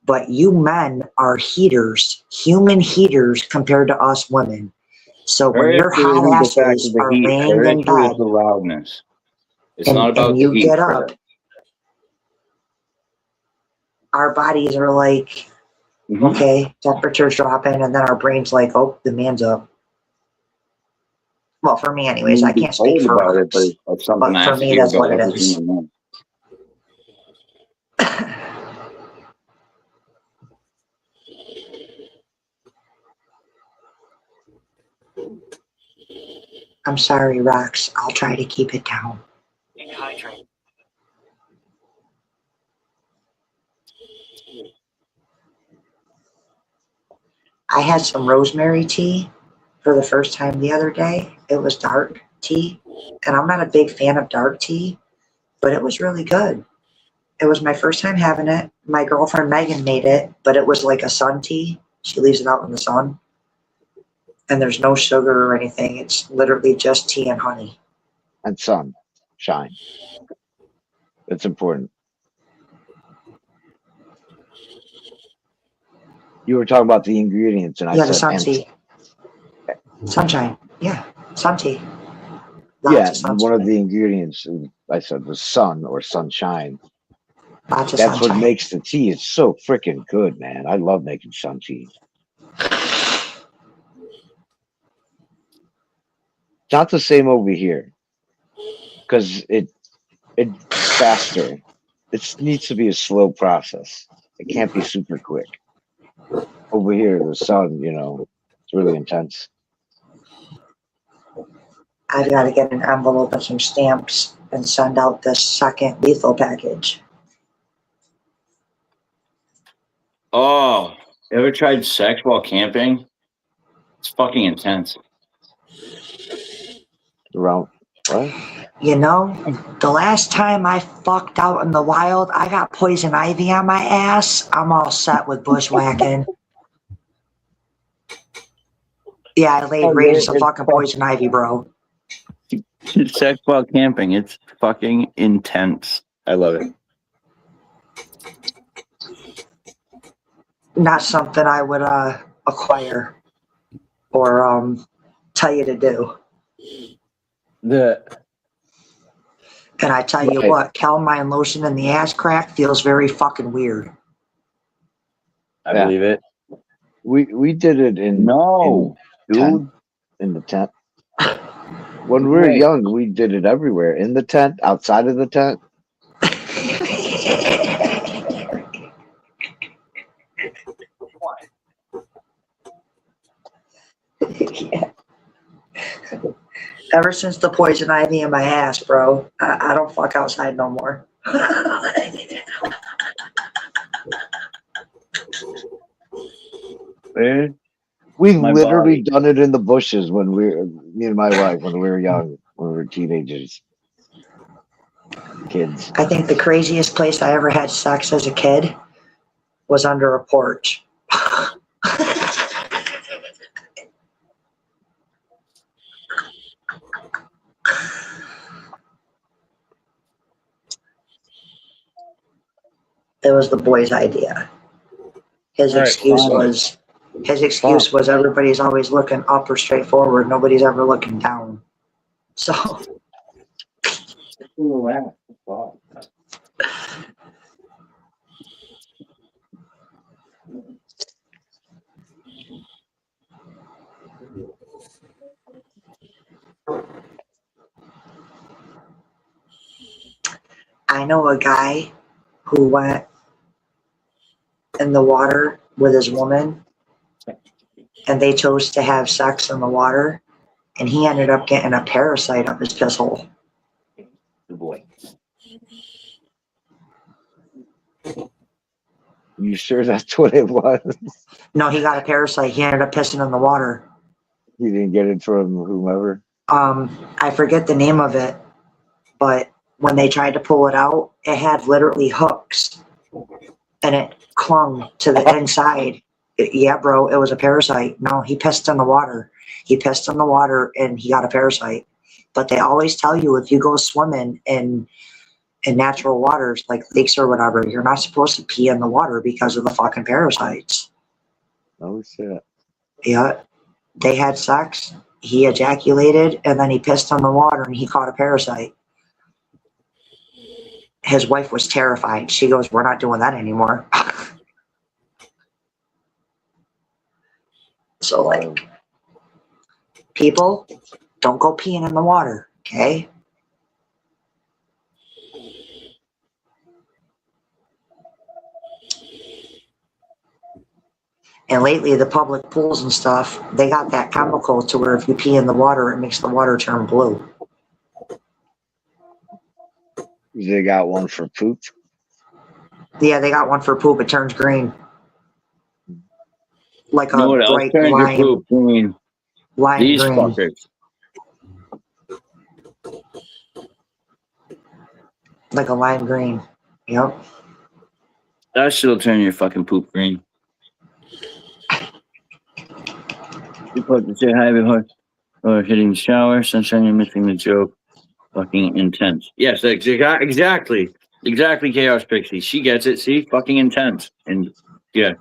but you men are heaters, human heaters compared to us women. So when Her your issue hot isn't the fact asses of the are heat. laying Her in issue is bed the loudness. It's not and about the you heat get for up, her. our bodies are like, okay, temperature's dropping, and then our brain's like, oh, the man's up. Well, for me anyways, I Be can't speak told for about it, but Rox, it's something but I for have to me, hear that's about what it every is. single month. I'm sorry, Rox. I'll try to keep it down. Hydrate. I had some rosemary tea for the first time the other day. It was dark tea, and I'm not a big fan of dark tea, but it was really good. It was my first time having it. My girlfriend Megan made it, but it was like a sun tea. She leaves it out in the sun, and there's no sugar or anything. It's literally just tea and honey. And sun, shine. It's important. You were talking about the ingredients, and I Yeah, the said, sun and tea. Sunshine. Yeah, sun tea. yeah, Lots of one of sunshine. the ingredients I said was sun or sunshine. Lots of That's what sunshine. makes the tea. It's so freaking good, man. I love making sun tea. It's not the same over here because it's faster. It needs to be a slow process. It can't be super quick. Over here, the sun, it's really intense. I've got to get an envelope and some stamps and send out this second lethal package. Oh, you ever tried sex while camping? It's fucking intense. Around what? You know, the last time I fucked out in the wild, I got poison ivy on my ass. I'm all set with bushwhacking. Yeah, I laid right into some fucking poison ivy, bro. Sex while camping. It's fucking intense. I love it. Not something I would acquire or tell you to do. And I tell you Right. what, calamine lotion in the ass crack feels very fucking weird. I believe it. We did it in dude. In the tent. When we were young, we did it everywhere. In the tent, outside of the tent. Yeah. Ever since the poison ivy in my ass, bro, I don't fuck outside no more. We've My literally done it in the bushes me and my wife, when we were young, when we were teenagers. Kids. I think the craziest place I ever had sex as a kid was under a porch. It was the boy's idea. His excuse was everybody's always looking up or straight forward. Nobody's ever looking down. So I know a guy who went in the water with his woman, and they chose to have sex in the water, and he ended up getting a parasite up his piss hole. Good boy. You sure that's what it was? No, he got a parasite. He ended up pissing in the water. You didn't get it from whomever? I forget the name of it, but when they tried to pull it out, it had literally hooks, and it clung to the inside. Yeah, bro, it was a parasite. No, he pissed in the water. He pissed in the water, and he got a parasite. But they always tell you if you go swimming in natural waters, like lakes or whatever, you're not supposed to pee in the water because of the fucking parasites. Oh, shit. Yeah. They had sex, he ejaculated, and then he pissed in the water, and he caught a parasite. His wife was terrified. She goes, "We're not doing that anymore." So, like, people, don't go peeing in the water, okay? And lately, the public pools and stuff, they got that chemical to where if you pee in the water, it makes the water turn blue. They got one for poop? Yeah, they got one for poop. It turns green. Like a You know what else bright turns your lime, poop green? lime These green. fuckers. Like a lime green. Yep. That shit'll turn your fucking poop green. You put the say hi before or hitting the shower, sunshine, you're missing the joke. Fucking intense. Yes, exactly. Exactly, Chaos Pixie. She gets it. See? Fucking intense. And yeah.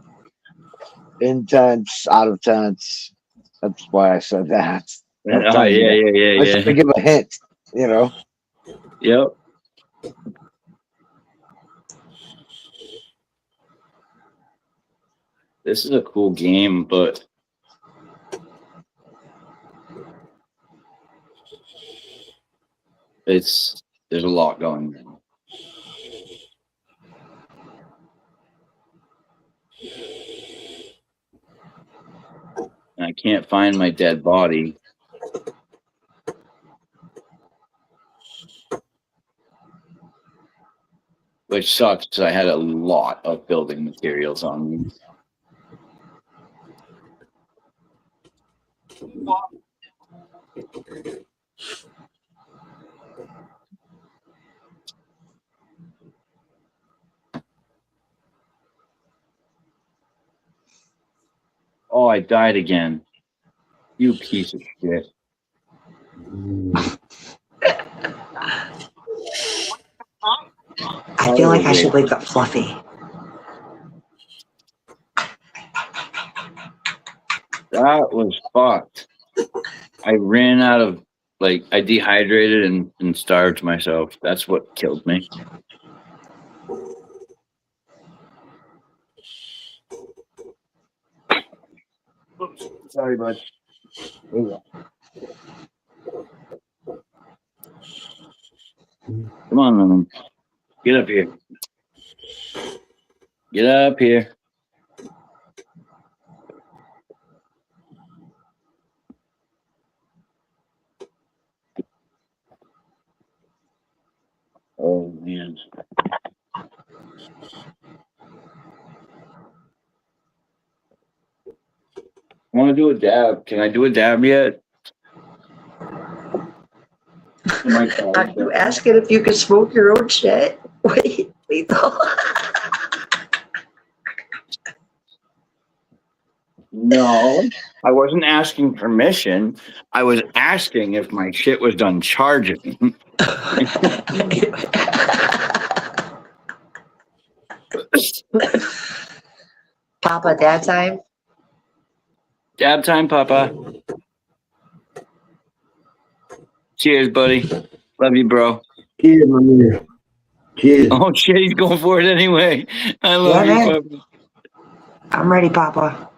Intense, out of tense. That's why I said that. Yeah. Let's give a hint, you know? Yep. This is a cool game, but there's a lot going on. And I can't find my dead body. Which sucks because I had a lot of building materials on me. Oh, I died again. You piece of shit. I feel like I should wake up Fluffy. That was fucked. I ran out of, like, I dehydrated and starved myself. That's what killed me. Oops. Sorry, bud. Come on, Lemon. Get up here. Get up here. Oh, man. I want to do a dab. Can I do a dab yet? Are you asking if you can smoke your own shit? Wait, lethal. No, I wasn't asking permission. I was asking if my shit was done charging. Papa, dad time? Dab time, Papa. Cheers, buddy. Love you, bro. Cheers, my man. Cheers. Oh, shit, he's going for it anyway. I love Yeah, you, man. Papa. I'm ready, Papa.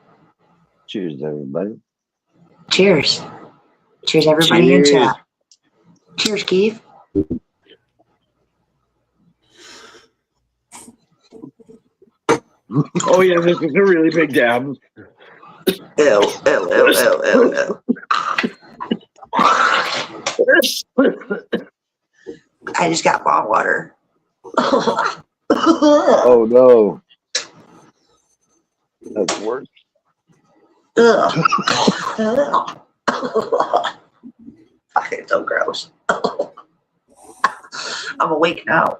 Cheers, everybody. Cheers. Cheers, everybody Cheers. in chat. Cheers, Keith. Oh yeah, this is a really big dab. Ew. I just got bong water. Oh no. That's worse. Fucking so gross. I'm awake now.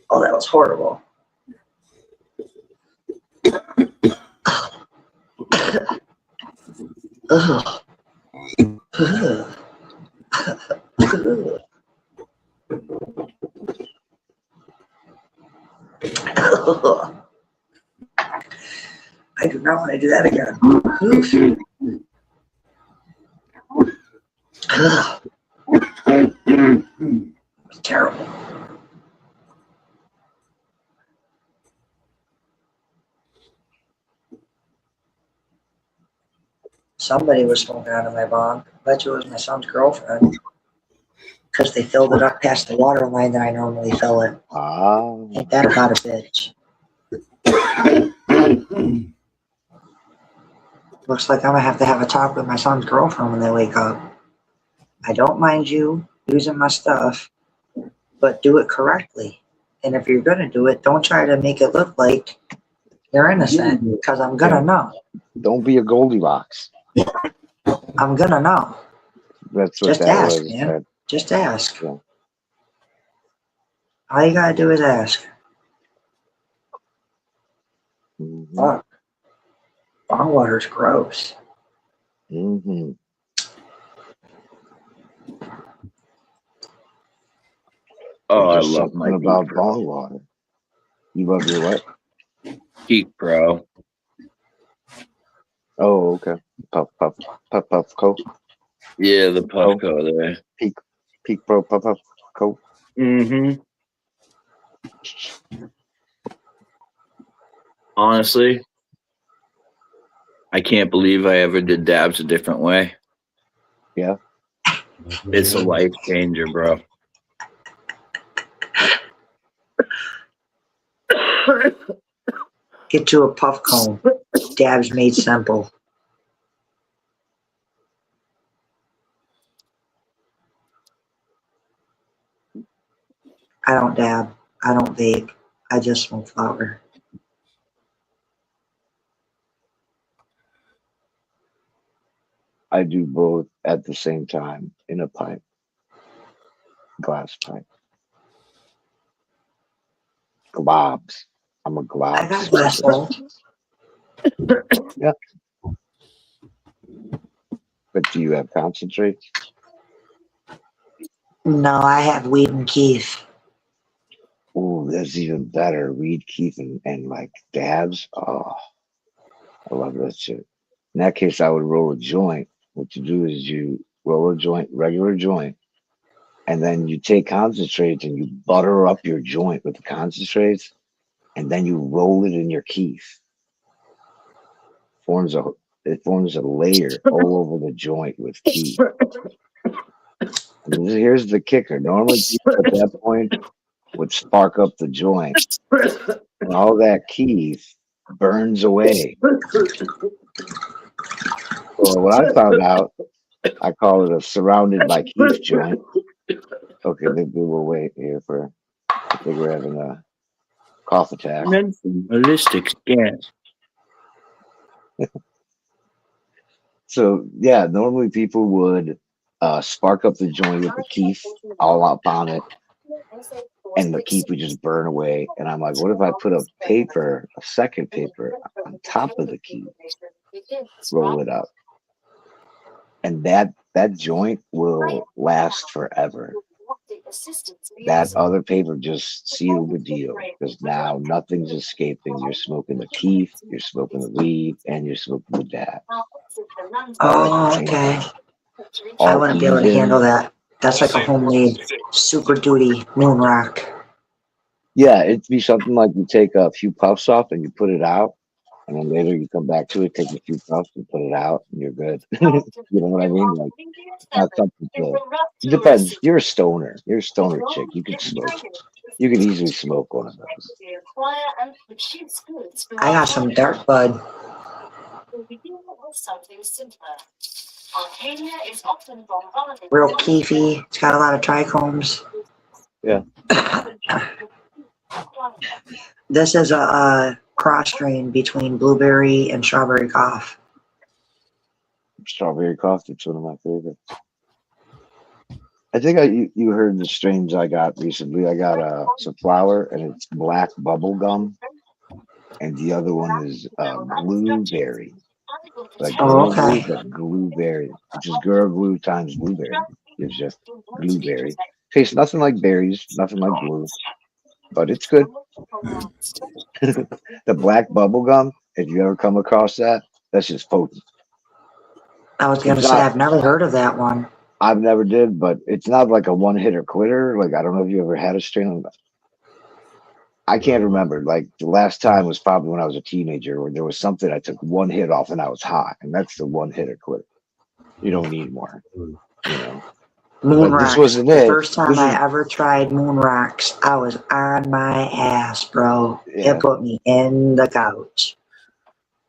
Oh, that was horrible. I do not want to do that again. It's terrible. Somebody was smoking out of my bong. Bet you it was my son's girlfriend. Because they filled it up past the water line that I normally fill it. Ain't that about a bitch? Looks like I'm gonna have to have a talk with my son's girlfriend when they wake up. I don't mind you using my stuff, but do it correctly. And if you're gonna do it, don't try to make it look like you're innocent, because I'm gonna know. Don't be a Goldilocks. I'm gonna know. That's what Just that ask, was. man. Said. Just ask. Yeah. All you gotta do is ask. Fuck. Bong water's gross. Mm-hmm. Oh, I There's love something my about Peak bong water. You love your what? Peak Pro. Oh, okay. Puff Coke. Yeah, the Puffco there. Peak Pro Puff Coke. Mm-hmm. Honestly, I can't believe I ever did dabs a different way. Yeah. It's a life changer, bro. Get you a puff cone. Dabs made simple. I don't dab. I don't vape. I just smoke flower. I do both at the same time in a pipe. Glass pipe. Globs. I'm a glob. I got glass bowl. Yeah. But do you have concentrates? No, I have weed and keef. Oh, that's even better. Weed, keef, and like dabs. Oh, I love that shit. In that case, I would roll a joint. What you do is you roll a joint, regular joint, and then you take concentrates and you butter up your joint with the concentrates, and then you roll it in your keef. It forms a layer all over the joint with keef. And here's the kicker. Normally, people at that point would spark up the joint, and all that keef burns away. Well, when I found out, I call it a surrounded by keef joint. Okay, maybe we'll wait here for. I think we're having a cough attack. Ballistic scan. So yeah, normally people would spark up the joint with the keef all up on it, and the keef would just burn away. And I'm like, what if I put a second paper on top of the keef, roll it up, and that joint will last forever. That other paper just sealed the deal, because now nothing's escaping. You're smoking the keef, you're smoking the weed, and you're smoking the dab. Oh, okay. I wouldn't be able to handle that. That's like a homemade Super Duty moon rock. Yeah, it'd be something like you take a few puffs off and you put it out, and then later you come back to it, take a few puffs and put it out, and you're good. You know what I mean? Like, not something to. It depends. You're a stoner. You're a stoner chick. You can smoke. You can easily smoke one of those. Acquire and produce goods I got some dirt bud. We'll begin with something simpler. Arcadia is often bombarded. Real keefy. It's got a lot of trichomes. Yeah. This is a cross strain between blueberry and strawberry cough. Strawberry coffee, it's one of my favorites. I think you heard the strains I got recently. I got some flower and it's black bubble gum, and the other one is blueberry. Like Oh, okay. glue, but blueberry, which is girl glue times blueberry. Gives you blueberry. Tastes nothing like berries, nothing like glue, but it's good. The black bubble gum, if you ever come across that, that's just potent. I was going to say, I've never heard of that one. I've never did, but it's not like a one-hitter quitter. Like, I don't know if you ever had a strain of that. I can't remember. Like, the last time was probably when I was a teenager where there was something I took one hit off and I was hot, and that's the one-hitter quitter. You don't need more, you know. Moon But this rocks. wasn't The it. first time This I is- ever tried moon rocks, I was on my ass, bro. Yeah. It put me in the couch.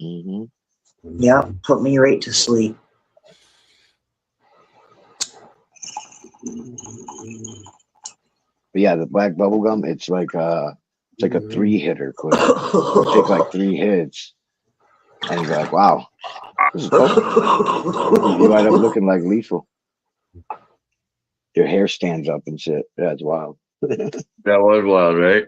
Mm-hmm. Yep, put me right to sleep. But yeah, the black bubble gum, it's like a 3-hitter quitter. You take like 3 hits, and you're like, wow, this is potent. You wind up looking like lethal. Your hair stands up and shit. Yeah, it's wild. That was wild, right?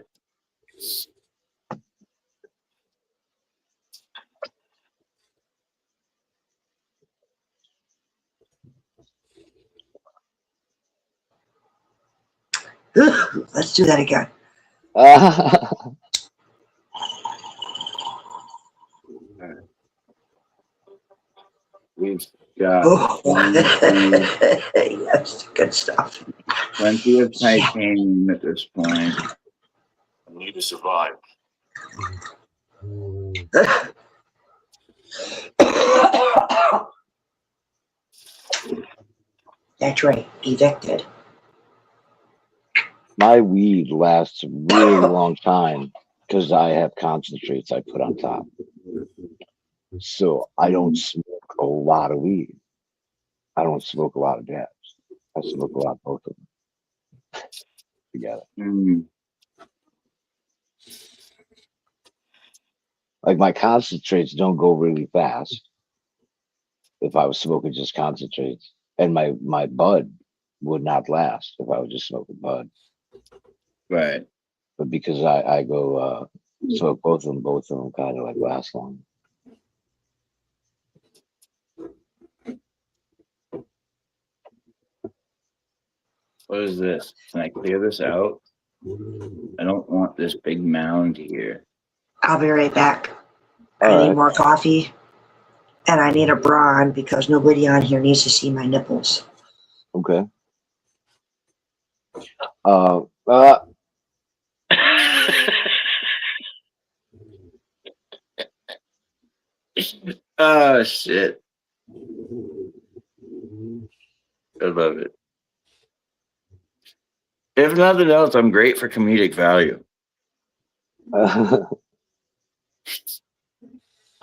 Let's do that again. We've got Yes, good stuff. plenty of titanium at this point. I need to survive. That's right, evicted. My weed lasts a really long time because I have concentrates I put on top. So I don't smoke a lot of weed. I don't smoke a lot of dabs. I smoke a lot of both of them together. Like my concentrates don't go really fast if I was smoking just concentrates. And my bud would not last if I was just smoking bud. Right. But because I go smoke both of them kind of like last long. What is this? Can I clear this out? I don't want this big mound here. I'll be right back. I All need right. more coffee. And I need a bra on because nobody on here needs to see my nipples. Okay. Oh shit. I love it. If nothing else, I'm great for comedic value. I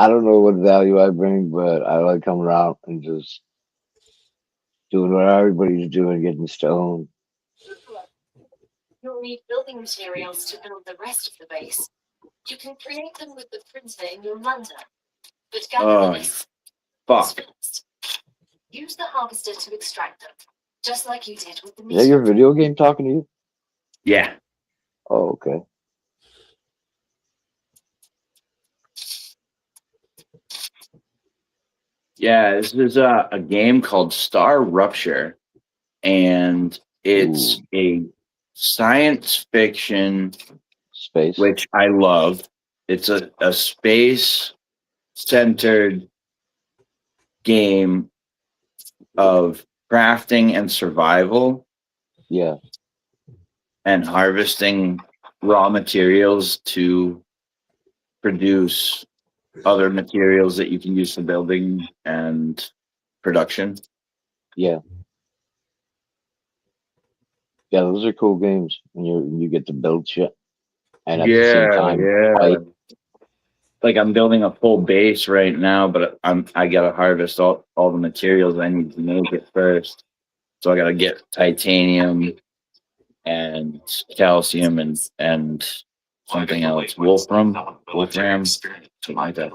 don't know what value I bring, but I like coming out and just doing what everybody's doing, getting stoned. You'll need building materials to build the rest of the base. You can create them with the printer in your London, but gather Oh, the list fuck. first. Use the harvester to extract them, just like you did with the Is that your video game talking to you? Yeah. Oh, okay. Yeah, this is a game called Star Rupture, and it's a science fiction space, which I love. It's a space-centered game of crafting and survival. Yeah. And harvesting raw materials to produce other materials that you can use for building and production. Yeah. Yeah, those are cool games. And you get to build shit. And at the same time, fight. Like I'm building a full base right now, but I gotta harvest all the materials I need to make it first. So I gotta get titanium and calcium and something else. Wolfram, something like that.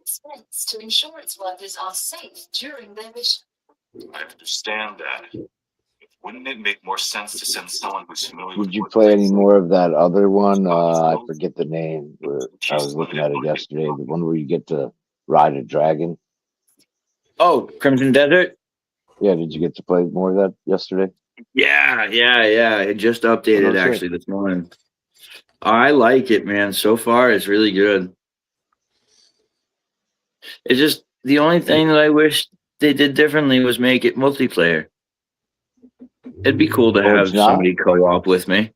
Expense to insurance workers are safe during their mission. I understand that. Wouldn't it make more sense to send someone who's familiar with Did you play any more of that other one? I forget the name. I was looking at it yesterday. The one where you get to ride a dragon. Oh, Crimson Desert? Yeah, did you get to play more of that yesterday? Yeah. It just updated actually this morning. I like it, man. So far, it's really good. It's just the only thing that I wish they did differently was make it multiplayer. It'd be cool to have somebody co-op with me.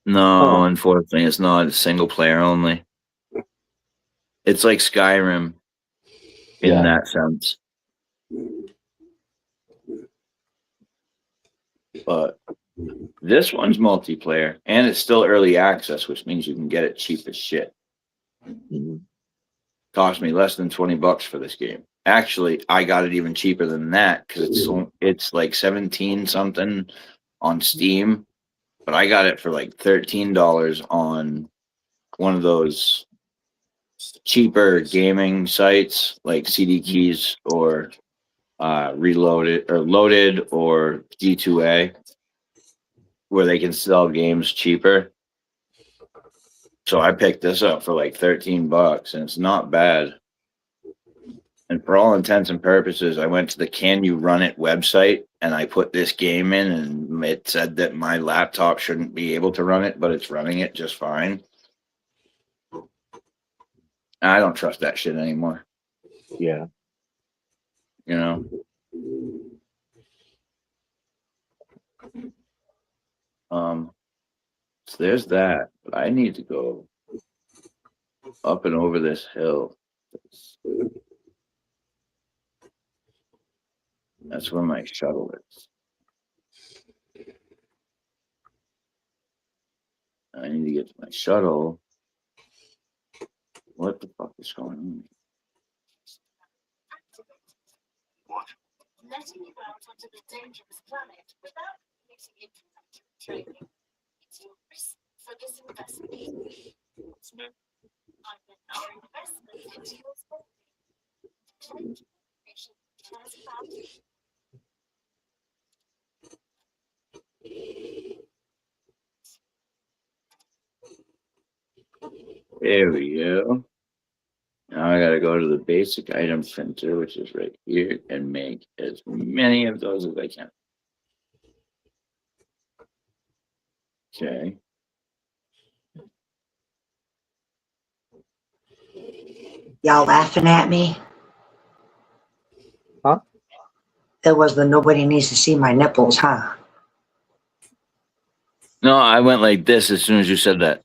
No, unfortunately, it's not. It's single player only. It's like Skyrim in that sense. But this one's multiplayer, and it's still early access, which means you can get it cheap as shit. Cost me less than $20 for this game. Actually, I got it even cheaper than that because it's like 17 something on Steam, but I got it for like $13 on one of those cheaper gaming sites like CD Keys or Loaded or G2A, where they can sell games cheaper. So I picked this up for like $13, and it's not bad. And for all intents and purposes, I went to the Can You Run It website, and I put this game in, and it said that my laptop shouldn't be able to run it, but it's running it just fine. I don't trust that shit anymore. Yeah. You know? So there's that. But I need to go up and over this hill. That's where my shuttle is. I need to get to my shuttle. What the fuck is going on? Letting you out onto the dangerous planet without mixing information training. It's your risk for this investment. I'm our investment into your spending. Has value. There we go. Now I gotta go to the basic item printer, which is right here, and make as many of those as I can. Okay. Y'all laughing at me? Huh? It was the nobody needs to see my nipples, huh? No, I went like this as soon as you said that.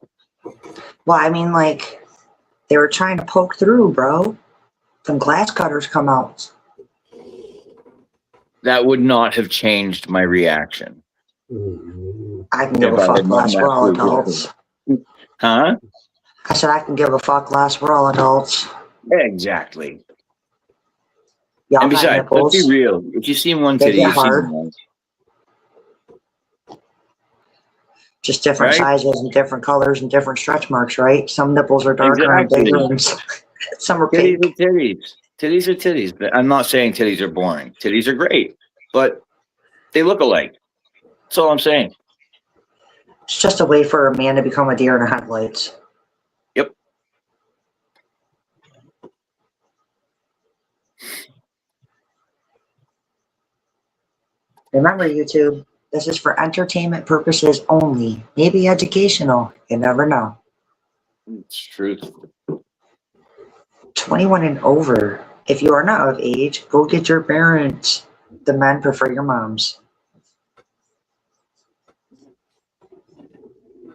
Well, I mean, like, they were trying to poke through, bro. Some glass cutters come out. That would not have changed my reaction. I can give a fuck less. We're all adults. Huh? I said I can give a fuck less. We're all adults. Exactly. Y'all And got besides, nipples. let's be real. If you see one They titty, get you see hard. one. Just different Right? sizes and different colors and different stretch marks, right? Some nipples are darker and Exactly. bigger, and some are Titties pink. are titties. Titties are titties. But I'm not saying titties are boring. Titties are great, but they look alike. That's all I'm saying. It's just a way for a man to become a deer in the headlights. Yep. Remember, YouTube, this is for entertainment purposes only. Maybe educational. You never know. It's true. 21 and over. If you are not of age, go get your parents. The men prefer your moms.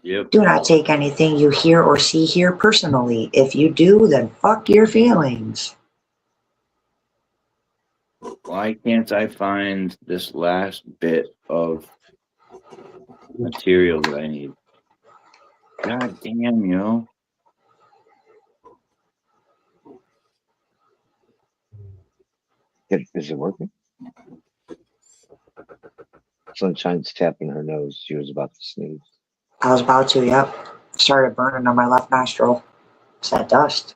Yep. Do not take anything you hear or see here personally. If you do, then fuck your feelings. Why can't I find this last bit of material that I need? God damn, yo. Is it working? Sunshine's tapping her nose. She was about to sneeze. I was about to, yep. Started burning on my left nostril. It's that dust.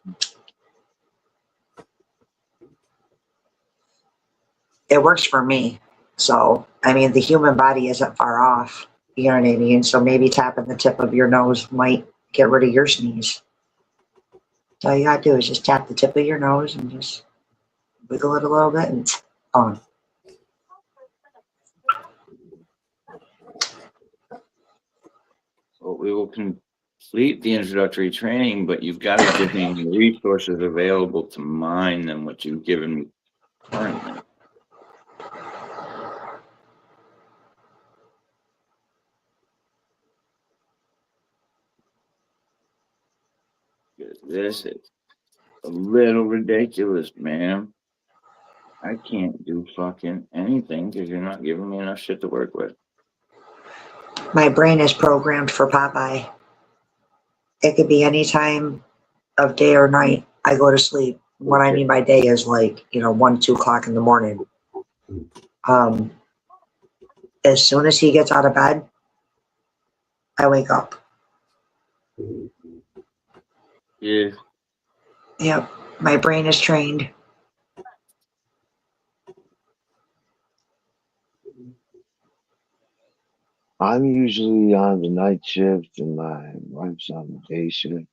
It works for me. So, I mean, the human body isn't far off. You know what I mean? So maybe tapping the tip of your nose might get rid of your sneeze. So all you gotta do is just tap the tip of your nose and just wiggle it a little bit and it's on. Well, we will complete the introductory training, but you've got to give me the resources available to mine than what you've given me currently. This is a little ridiculous, man. I can't do fucking anything because you're not giving me enough shit to work with. My brain is programmed for Popeye. It could be any time of day or night I go to sleep. What I mean by day is like, 1, 2 o'clock in the morning. As soon as he gets out of bed, I wake up. Yeah. Yep. My brain is trained. I'm usually on the night shift and my wife's on the day shift.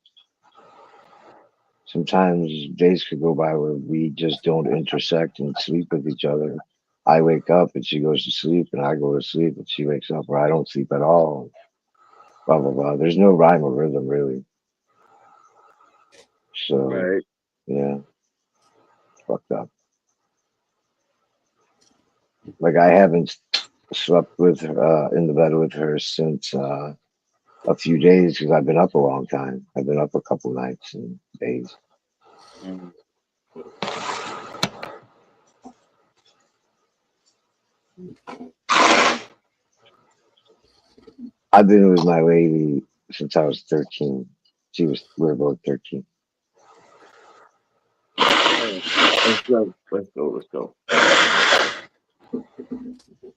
Sometimes days could go by where we just don't intersect and sleep with each other. I wake up and she goes to sleep and I go to sleep and she wakes up, or I don't sleep at all. Blah, blah, blah. There's no rhyme or rhythm, really. So, right. Yeah. Fucked up. Like, I haven't slept with her, in the bed with her since a few days because I've been up a long time. I've been up a couple nights and days. I've been with my lady since I was 13. We were both 13. Let's go.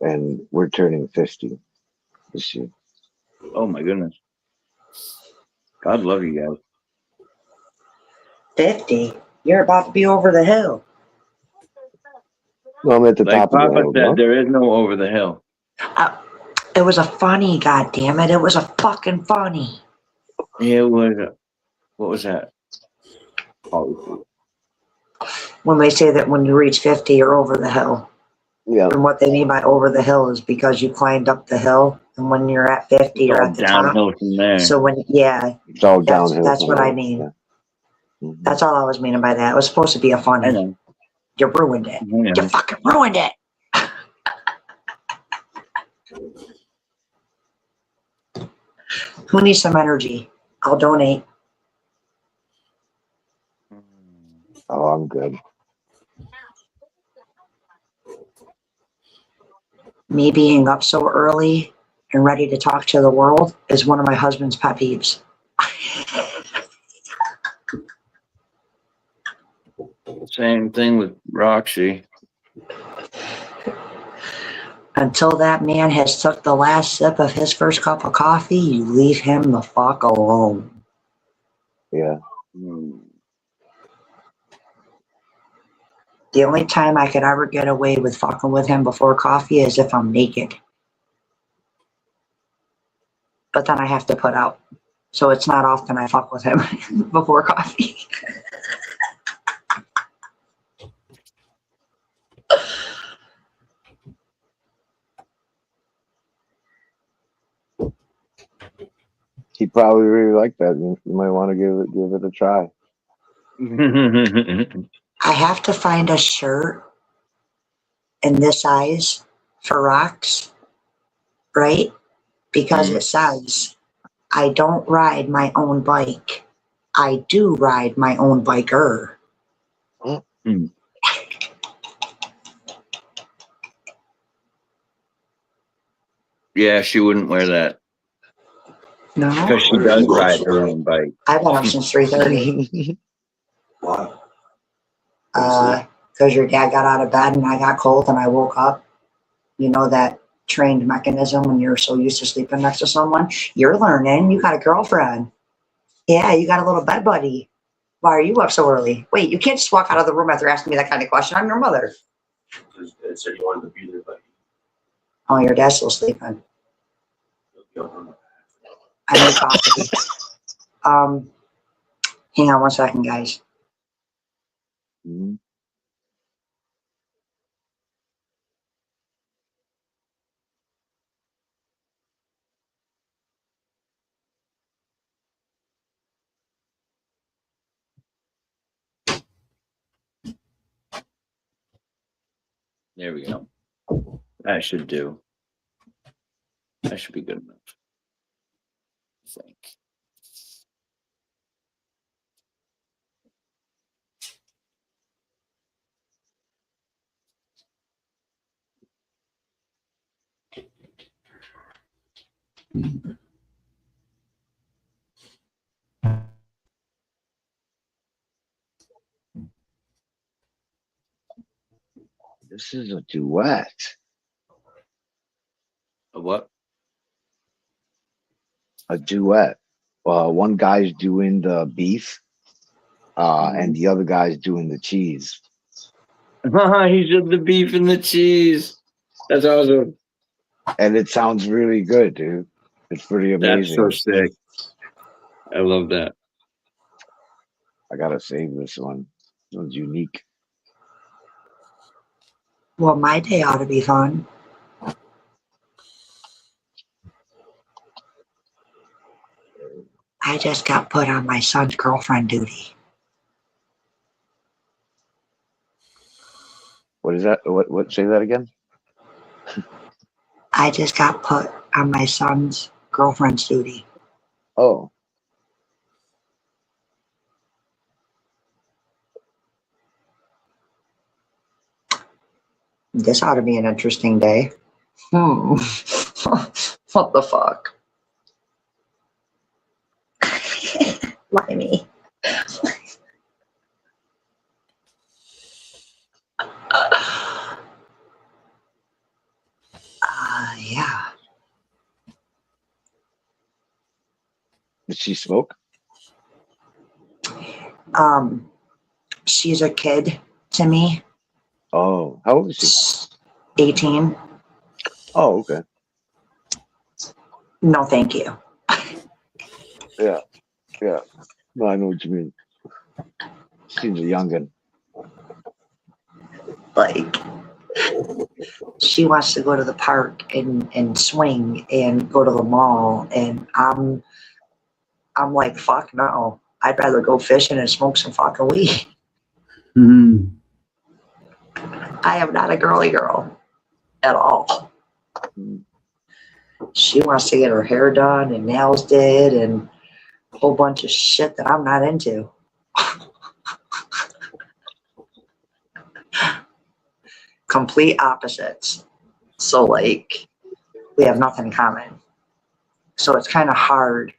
And we're turning 50 this year. Oh my goodness. God love you guys. 50? You're about to be over the hill. Well, I'm at the top of the hill. Said, there is no over the hill. It was a funny, goddammit. It was a fucking funny. It was. What was that? Oh. When they say that when you reach 50, you're over the hill. Yeah. And what they mean by over the hill is because you climbed up the hill, and when you're at 50, you're at the downhill top. From there. So it's all downhill. That's what I mean. Yeah. Mm-hmm. That's all I was meaning by that. It was supposed to be a funny. You ruined it. You fucking ruined it. Who needs some energy? I'll donate. Oh, I'm good. Me being up so early and ready to talk to the world is one of my husband's pet peeves. Same thing with Roxy. Until that man has took the last sip of his first cup of coffee, you leave him the fuck alone. Yeah. The only time I could ever get away with fucking with him before coffee is if I'm naked. But then I have to put out. So it's not often I fuck with him before coffee. He probably really liked that. You might want to give it a try. I have to find a shirt in this size for Rox, right? Because it says, I don't ride my own bike. I do ride my own biker. Yeah, she wouldn't wear that No. because she does ride her own bike. I've been up since 3:30. Why? Because your dad got out of bed and I got cold and I woke up. You know that trained mechanism when you're so used to sleeping next to someone. You're learning. You got a girlfriend. Yeah, you got a little bed buddy. Why are you up so early? Wait, you can't just walk out of the room after asking me that kind of question. I'm your mother. It said you wanted to be there, but Oh, your dad's still sleeping. I made coffee. Hang on one second, guys. There we go. That should do. That should be good enough. I think. This is a duet. A what? A duet. One guy's doing the beef, and the other guy's doing the cheese. He's just the beef and the cheese. That's awesome. And it sounds really good, dude. It's pretty amazing. That's so sick. I love that. I gotta save this one. It was unique. Well, my day ought to be fun. I just got put on my son's girlfriend duty. What is that? What? Say that again. I just got put on my son's girlfriend's duty. Oh. This ought to be an interesting day. What the fuck? Why me? Yeah. Did she smoke? She's a kid to me. Oh, how old is she? 18. Oh, okay. No, thank you. Yeah. Yeah. No, I know what you mean. She's a youngin'. Like, she wants to go to the park and swing and go to the mall, and I'm like, fuck no. I'd rather go fishing and smoke some fucking weed. Mm-hmm. I am not a girly girl at all. She wants to get her hair done and nails did and a whole bunch of shit that I'm not into. Complete opposites. So, like, we have nothing in common. So it's kind of hard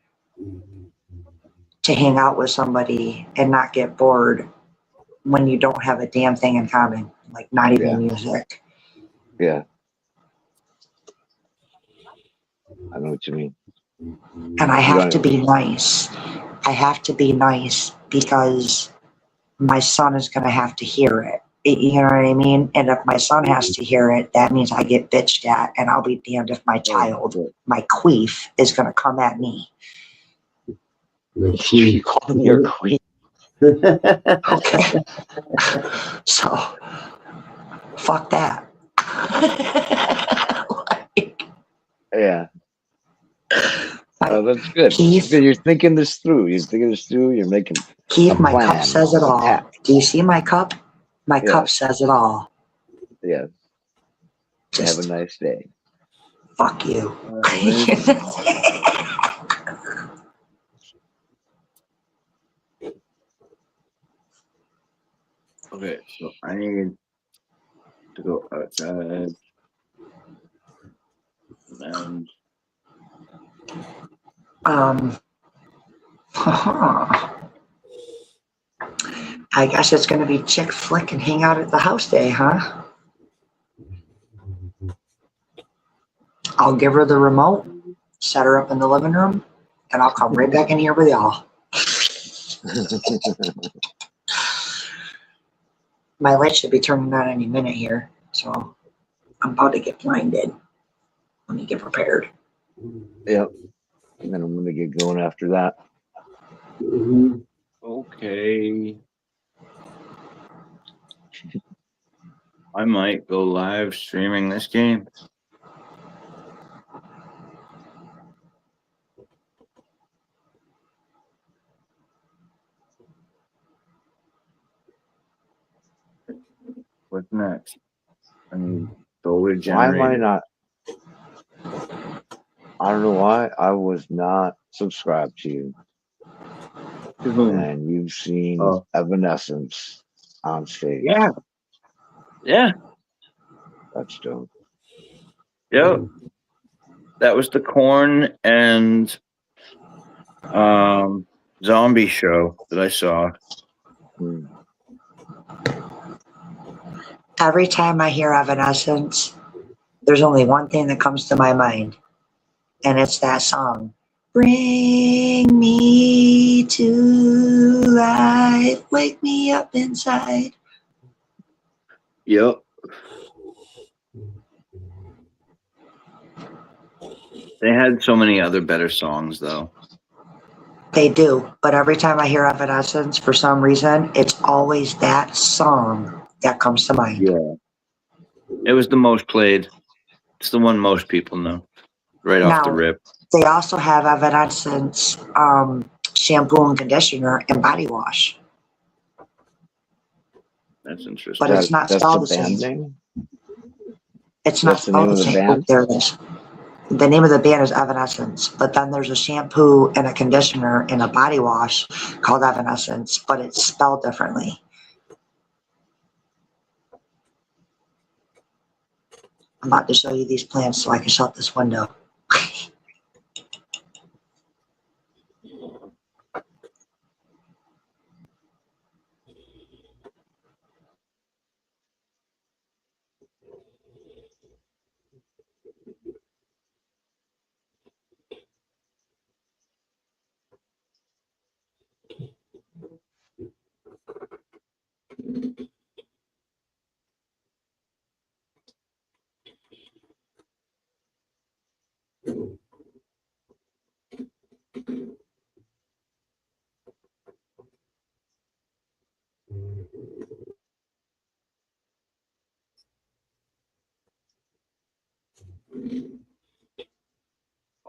to hang out with somebody and not get bored when you don't have a damn thing in common, like not even music. Yeah. I know what you mean. And I have to be nice. I have to be nice because my son is going to have to hear it. You know what I mean? And if my son has to hear it, that means I get bitched at, and I'll be damned if my child, my queef, is going to come at me. You call me your queen? Okay. So, fuck that. Yeah. Oh, that's good. Keith, You're thinking this through. You're making Keith, a my plan. cup says it all. Do you see my cup? My Yeah. cup says it all. Yeah. Have a nice day. Fuck you. Okay, so I need to go outside. And I guess it's going to be chick flick and hang out at the house day, huh? I'll give her the remote, set her up in the living room, and I'll come right back in here with y'all. My light should be turning on any minute here, so I'm about to get blinded. Let me get prepared. Yep. And then I'm going to get going after that. okay. I might go live streaming this game. What's next? I mean, solar Why am I generator. not? I don't know why I was not subscribed to you. To whom? And you've seen Evanescence on stage. Yeah. Yeah. That's dope. Yep. That was the Korn and Zombie show that I saw. Every time I hear Evanescence, there's only one thing that comes to my mind, and it's that song. Bring me to life, wake me up inside. Yep. They had so many other better songs, though. They do, but every time I hear Evanescence, for some reason, it's always that song that comes to mind. Yeah. It was the most played. It's the one most people know. Right off the Now, rip. they also have Evanescence shampoo and conditioner and body wash. That's interesting. But it's not spelled the same. Name? It's not That's the name spelled of the the same. band? Oh, there it is. The name of the band is Evanescence, but then there's a shampoo and a conditioner and a body wash called Evanescence, but it's spelled differently. I'm about to show you these plants so I can shut this window.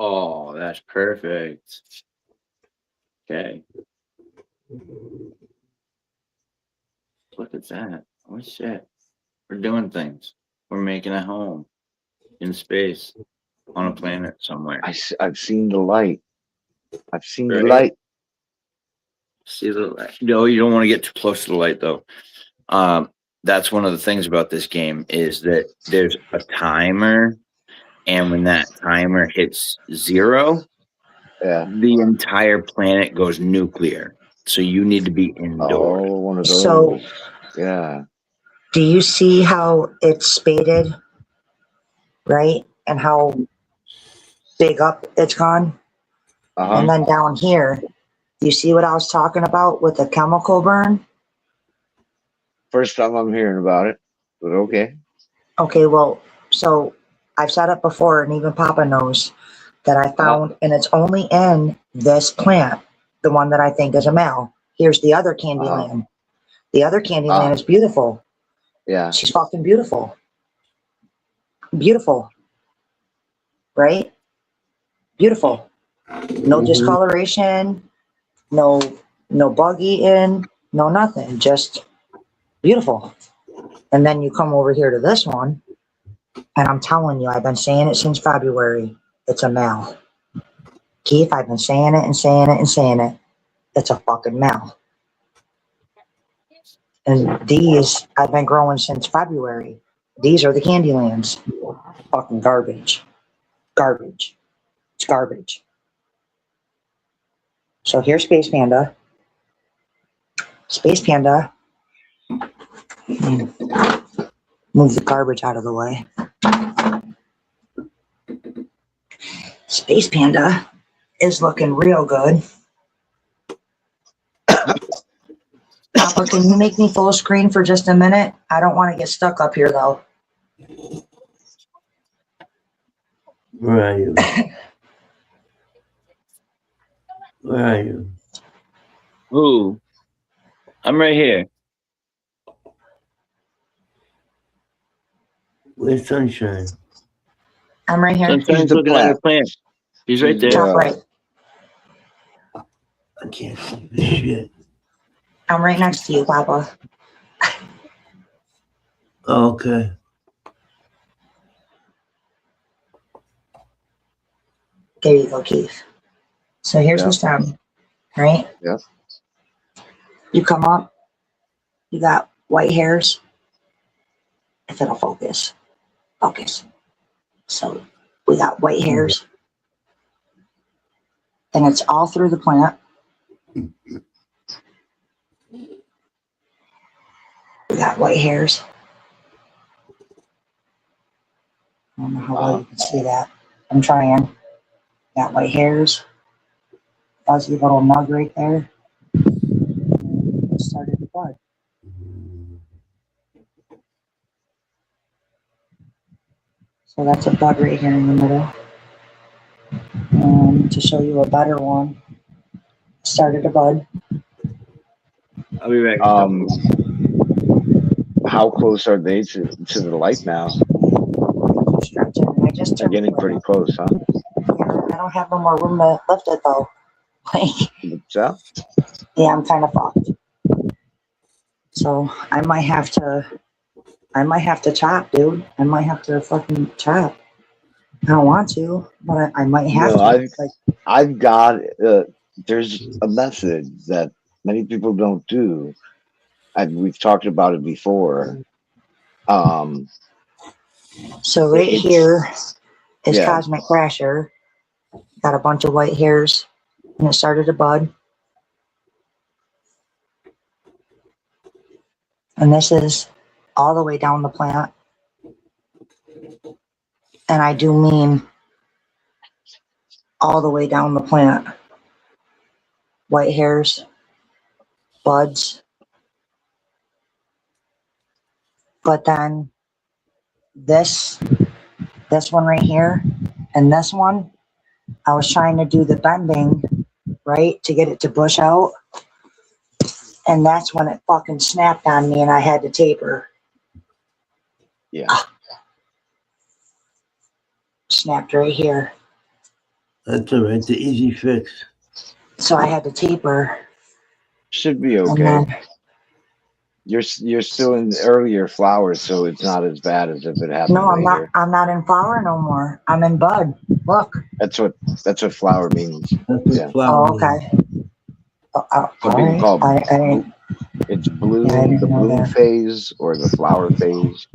Oh, that's perfect. Okay. Look at that. Oh, shit. We're doing things. We're making a home in space on a planet somewhere. I've seen the light. I've seen the Right? light. See the light. No, you don't want to get too close to the light, though. That's one of the things about this game is that there's a timer, and when that timer hits 0, the entire planet goes nuclear. So you need to be indoors. Oh, one of those. So, yeah. do you see how it's spaded, right? And how big up it's gone? And then down here, you see what I was talking about with the chemical burn? First time I'm hearing about it, but okay. Okay, well, so I've said it before, and even Papa knows that I found, and it's only in this plant, the one that I think is a male. Here's the other Candyland. The other Candyland is beautiful. Yeah. She's fucking beautiful. Beautiful. Right? Beautiful. No discoloration, no bug eating, no nothing. Just beautiful. And then you come over here to this one, and I'm telling you, I've been saying it since February. It's a male. Keith, I've been saying it and saying it and saying it. It's a fucking male. And these I've been growing since February. These are the Candylands. Fucking garbage. garbage. It's garbage. So here's Space Panda. Space Panda. Move the garbage out of the way. Space Panda is looking real good. Papa, can you make me full screen for just a minute? I don't want to get stuck up here, though. Where are you? Where are you? Who? I'm right here. Where's Sunshine? I'm right here. Sunshine's looking at her plant. He's right there. Top right. I can't see this shit. I'm right next to you, Papa. Okay. There you go, Keith. So here's the stem, right? Yeah. You come up, you got white hairs. If it'll focus. Focus. So we got white hairs. And it's all through the plant. We got white hairs. I don't know how well you can see that. I'm trying. Got white hairs. Fuzzy little nug right there. It started to bud. So that's a bud right here in the middle. And to show you a better one, started a bud. I'll be back. How close are they to the light now? Stretching. I just They're getting pretty close, huh? I don't have no more room to lift it though. Like, So? yeah, I'm kind of fucked. So I might have to chop, dude. I might have to fucking chop. I don't want to, but I might have to. I've got, there's a method that many people don't do. We've talked about it before. So right here is yeah. Cosmic Crasher. Got a bunch of white hairs, and it started a bud. And this is all the way down the plant. And I do mean all the way down the plant. White hairs, buds. But then this one right here, and this one, I was trying to do the bending, right, to get it to bush out. And that's when it fucking snapped on me and I had to taper. Yeah. Snapped right here. That's all right. The easy fix. So I had to taper. Should be okay. You're still in earlier flowers, so it's not as bad as if it happened. No, I'm later. not. I'm not in flower no more. I'm in bud. Look. That's what flower means. Yeah. Oh, okay. Some people call I it's blue, didn't the know bloom that. phase or the flower phase.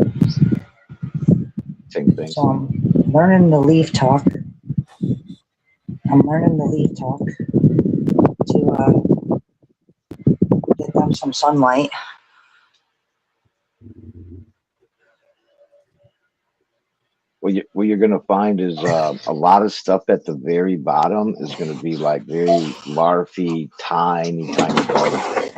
Same thing. So I'm learning the leaf talk. I'm learning the leaf talk to get them some sunlight. What you're gonna find is a lot of stuff at the very bottom is gonna be like very larvae, tiny bugs.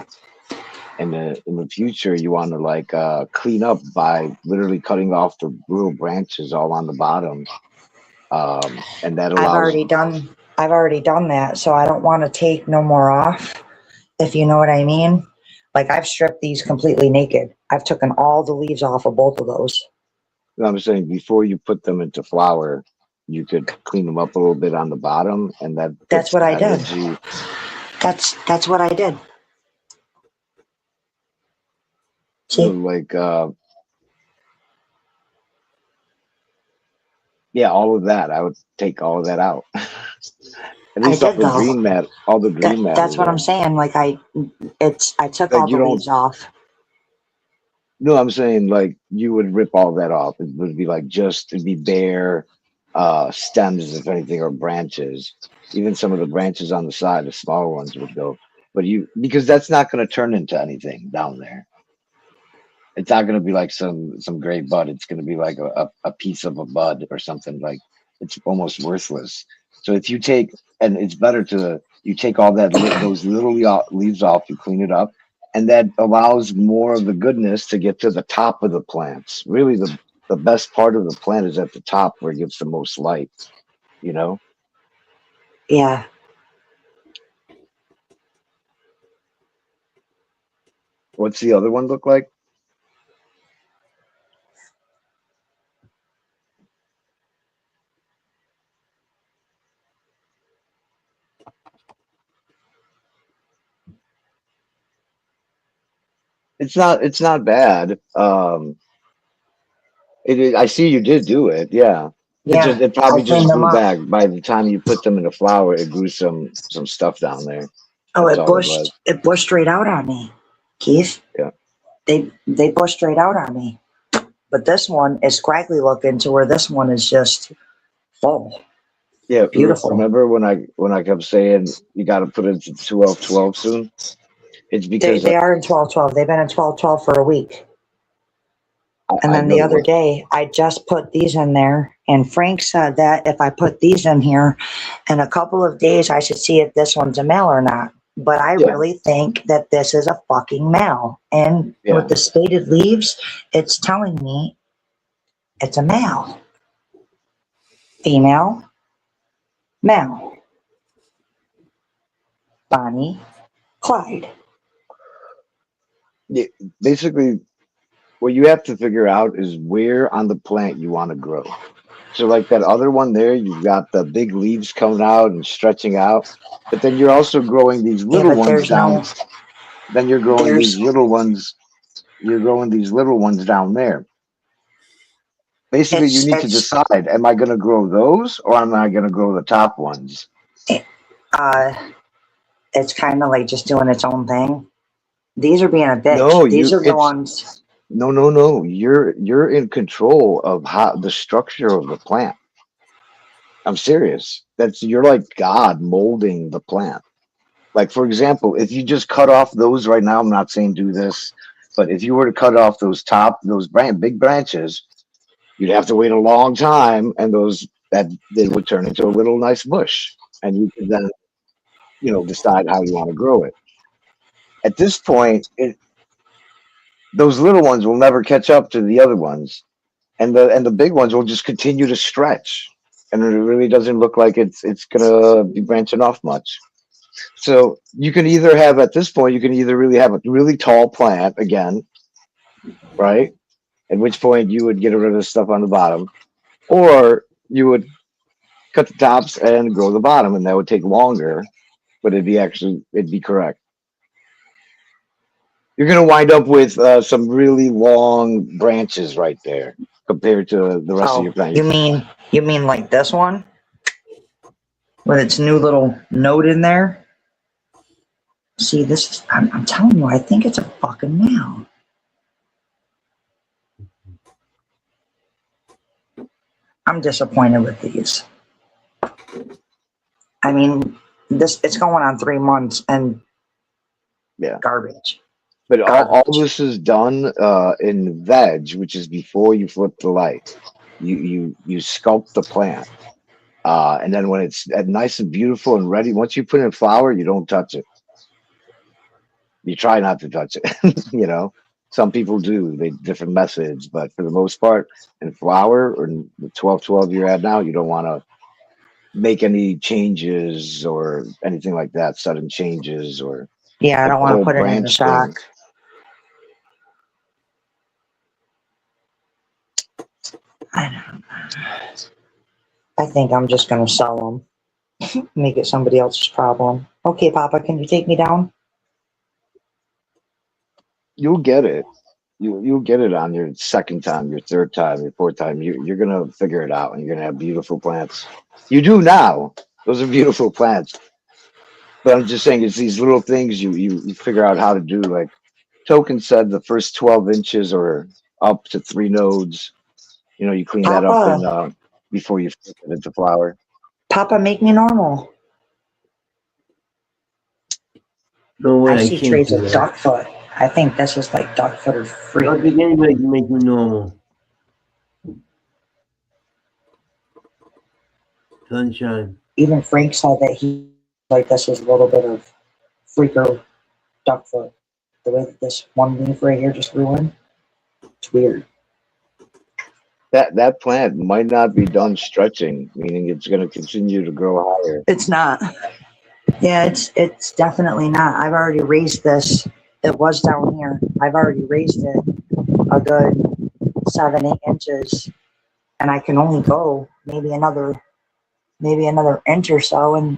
And in the future, you want to like clean up by literally cutting off the real branches all on the bottom, and that allows. I've already done that, so I don't want to take no more off. If you know what I mean. Like I've stripped these completely naked. I've taken all the leaves off of both of those. I'm saying before you put them into flower, you could clean them up a little bit on the bottom, and that's what I did. energy. That's what I did. So like yeah, all of that. I would take all of that out. At least all the green mat, That's what I'm saying. Like I took Like, all you the don't- leaves off. No, I'm saying like you would rip all that off. It would be like it'd be bare. stems, if anything, or branches. Even some of the branches on the side, the smaller ones would go. But because that's not going to turn into anything down there. It's not going to be like some great bud. It's going to be like a piece of a bud or something. Like it's almost worthless. So if you take, and it's better to you take all those little leaves off, you clean it up, and that allows more of the goodness to get to the top of the plants. Really, the best part of the plant is at the top where it gets the most light. You know. Yeah. What's the other one look like? It's not bad. I see you did do it. Yeah. Yeah. It probably I just cleaned them grew up. back. By the time you put them in the flower, it grew some stuff down there. Oh, That's it all bushed. It bushed straight out on me, Keith. Yeah. They bushed straight out on me. But this one is scraggly looking to where this one is just full. Yeah. Beautiful. Remember when I kept saying you got to put it to 12-12 soon? It's because They are in 12-12. They've been in 12-12 for a week. And then the other day, I just put these in there, and Frank said that if I put these in here in a couple of days, I should see if this one's a male or not. But I really think that this is a fucking male. And with the spaded leaves, it's telling me it's a male. Female. Male. Bonnie. Clyde. Yeah, basically, what you have to figure out is where on the plant you want to grow. So like that other one there, you've got the big leaves coming out and stretching out, but then you're also growing these little ones down. Then you're growing these little ones. You're growing these little ones down there. Basically, you need to decide: am I going to grow those, or am I going to grow the top ones? It's kind of like just doing its own thing. These are being a bitch. No, These are the ones. No. You're in control of how the structure of the plant. I'm serious. You're like God molding the plant. Like for example, if you just cut off those right now, I'm not saying do this, but if you were to cut off those big branches, you'd have to wait a long time, and they would turn into a little nice bush, and you could then, decide how you want to grow it. At this point, those little ones will never catch up to the other ones, and the big ones will just continue to stretch, and it really doesn't look like it's gonna be branching off much. So you can either have really have a really tall plant again, right? At which point you would get rid of the stuff on the bottom, or you would cut the tops and grow the bottom, and that would take longer, but it'd be correct. You're going to wind up with some really long branches right there compared to the rest of your plant. You mean like this one with its new little node in there? See, I'm telling you, I think it's a fucking male. I'm disappointed with these. I mean, it's going on 3 months and garbage. But all this is done in veg, which is before you flip the light. You sculpt the plant, and then when it's nice and beautiful and ready, once you put it in flower, you don't touch it. You try not to touch it. Some people do. They different methods, but for the most part, in flower or in the 12-12 you're at now, you don't want to make any changes or anything like that, sudden changes or I don't want to put it in the shock. I think I'm just going to sell them. Make it somebody else's problem. Okay, Papa, can you take me down? You'll get it. You'll get it on your second time, your third time, your fourth time. You're going to figure it out, and you're going to have beautiful plants. You do now. Those are beautiful plants. But I'm just saying it's these little things you figure out how to do. Like Token said, the first 12 inches or up to 3 nodes. You clean that up before you flip it into flower. Papa, make me normal. No way, I I see can't traits do of that. duckfoot. I think this is like duckfoot or I freak. don't think anybody can make me normal. Sunshine. Even Frank said that he like this is a little bit of freaker duckfoot. The way that this one leaf right here just ruined. It's weird. That plant might not be done stretching, meaning it's going to continue to grow higher. It's not. Yeah, it's definitely not. I've already raised this. It was down here. I've already raised it a good 7-8 inches, and I can only go maybe another inch or so, and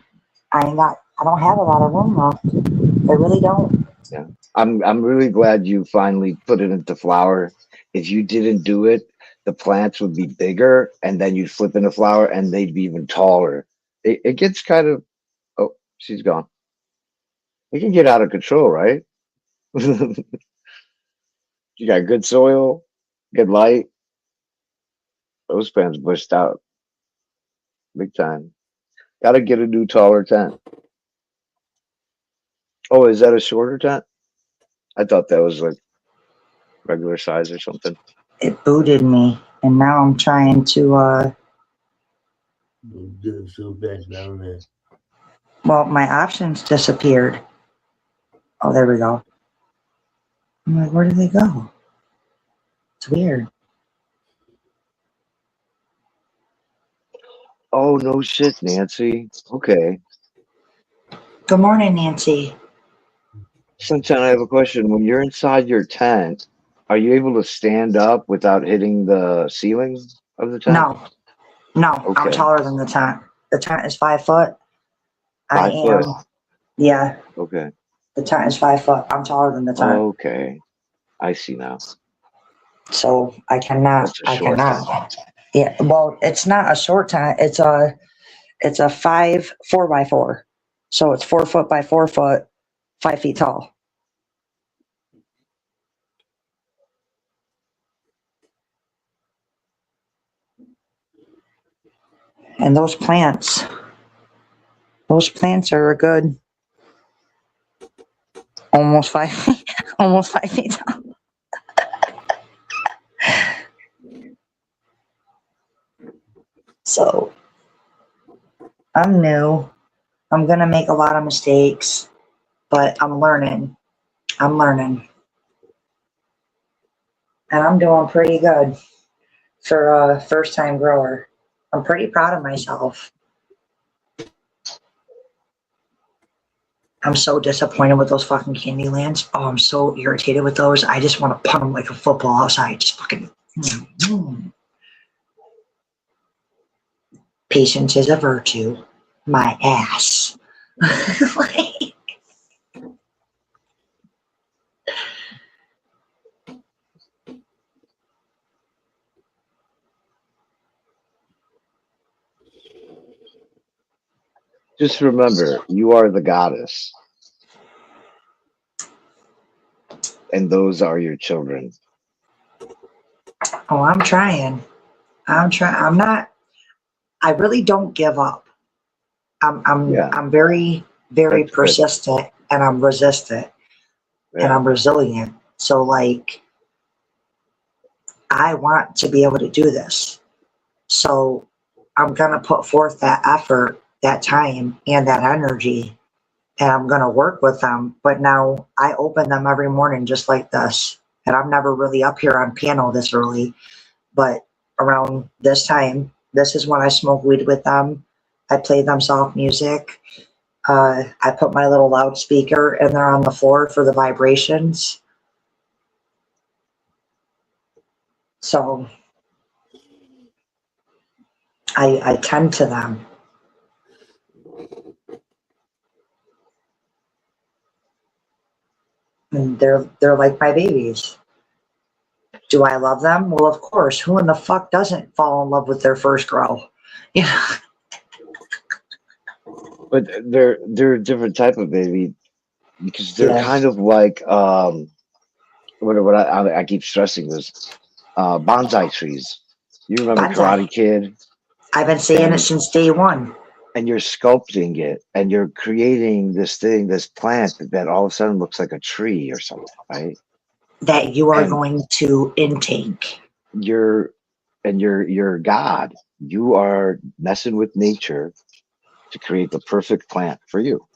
I don't have a lot of room left. I really don't. Yeah, I'm really glad you finally put it into flower. If you didn't do it, the plants would be bigger, and then you'd flip into flower, and they'd be even taller. It gets kind of. Oh, she's gone. It can get out of control, right? You got good soil, good light. Those plants bushed out big time. Got to get a new taller tent. Oh, is that a shorter tent? I thought that was like regular size or something. It booted me, and now I'm trying to. So bad down there. Well, my options disappeared. Oh, there we go. I'm like, where did they go? It's weird. Oh, no shit, Nancy. Okay. Good morning, Nancy. Sunshine, I have a question. When you're inside your tent, are you able to stand up without hitting the ceiling of the tent? No, Okay. I'm taller than the tent. The tent is 5 foot. 5 foot. Yeah, Okay. the tent is 5 foot. I'm taller than the tent. Okay. I see now. So I cannot. That's a short tent. Yeah, well, it's not a short tent. It's a 4x4. So it's 4 foot by 4 foot, 5 feet tall. And those plants are a good almost 5 feet, almost 5 feet tall. So I'm new. I'm going to make a lot of mistakes, but I'm learning. And I'm doing pretty good for a first-time grower. I'm pretty proud of myself. I'm so disappointed with those fucking Candylands. Oh, I'm so irritated with those. I just want to punt them like a football outside. Just fucking. Patience is a virtue. My ass. Just remember, you are the goddess. And those are your children. Oh, I'm trying. I'm not. I really don't give up. I'm very, very That's good. persistent, and I'm resistant, and I'm resilient. So, like, I want to be able to do this. So I'm gonna put forth that effort, that time, and that energy, and I'm gonna work with them. But now I open them every morning just like this, and I'm never really up here on piano this early, but around this time, this is when I smoke weed with them. I play them soft music. I put my little loudspeaker and they're on the floor for the vibrations. So I tend to them. And they're like my babies. Do I love them? Well, of course. Who in the fuck doesn't fall in love with their first grow? Yeah. But they're a different type of baby because they're kind of like what I keep stressing this bonsai trees. You remember Bonsai. Karate Kid? I've been saying it since day one. And you're sculpting it, and you're creating this thing, this plant that all of a sudden looks like a tree or something, right? That you are And going to intake. you're God. You are messing with nature to create the perfect plant for you.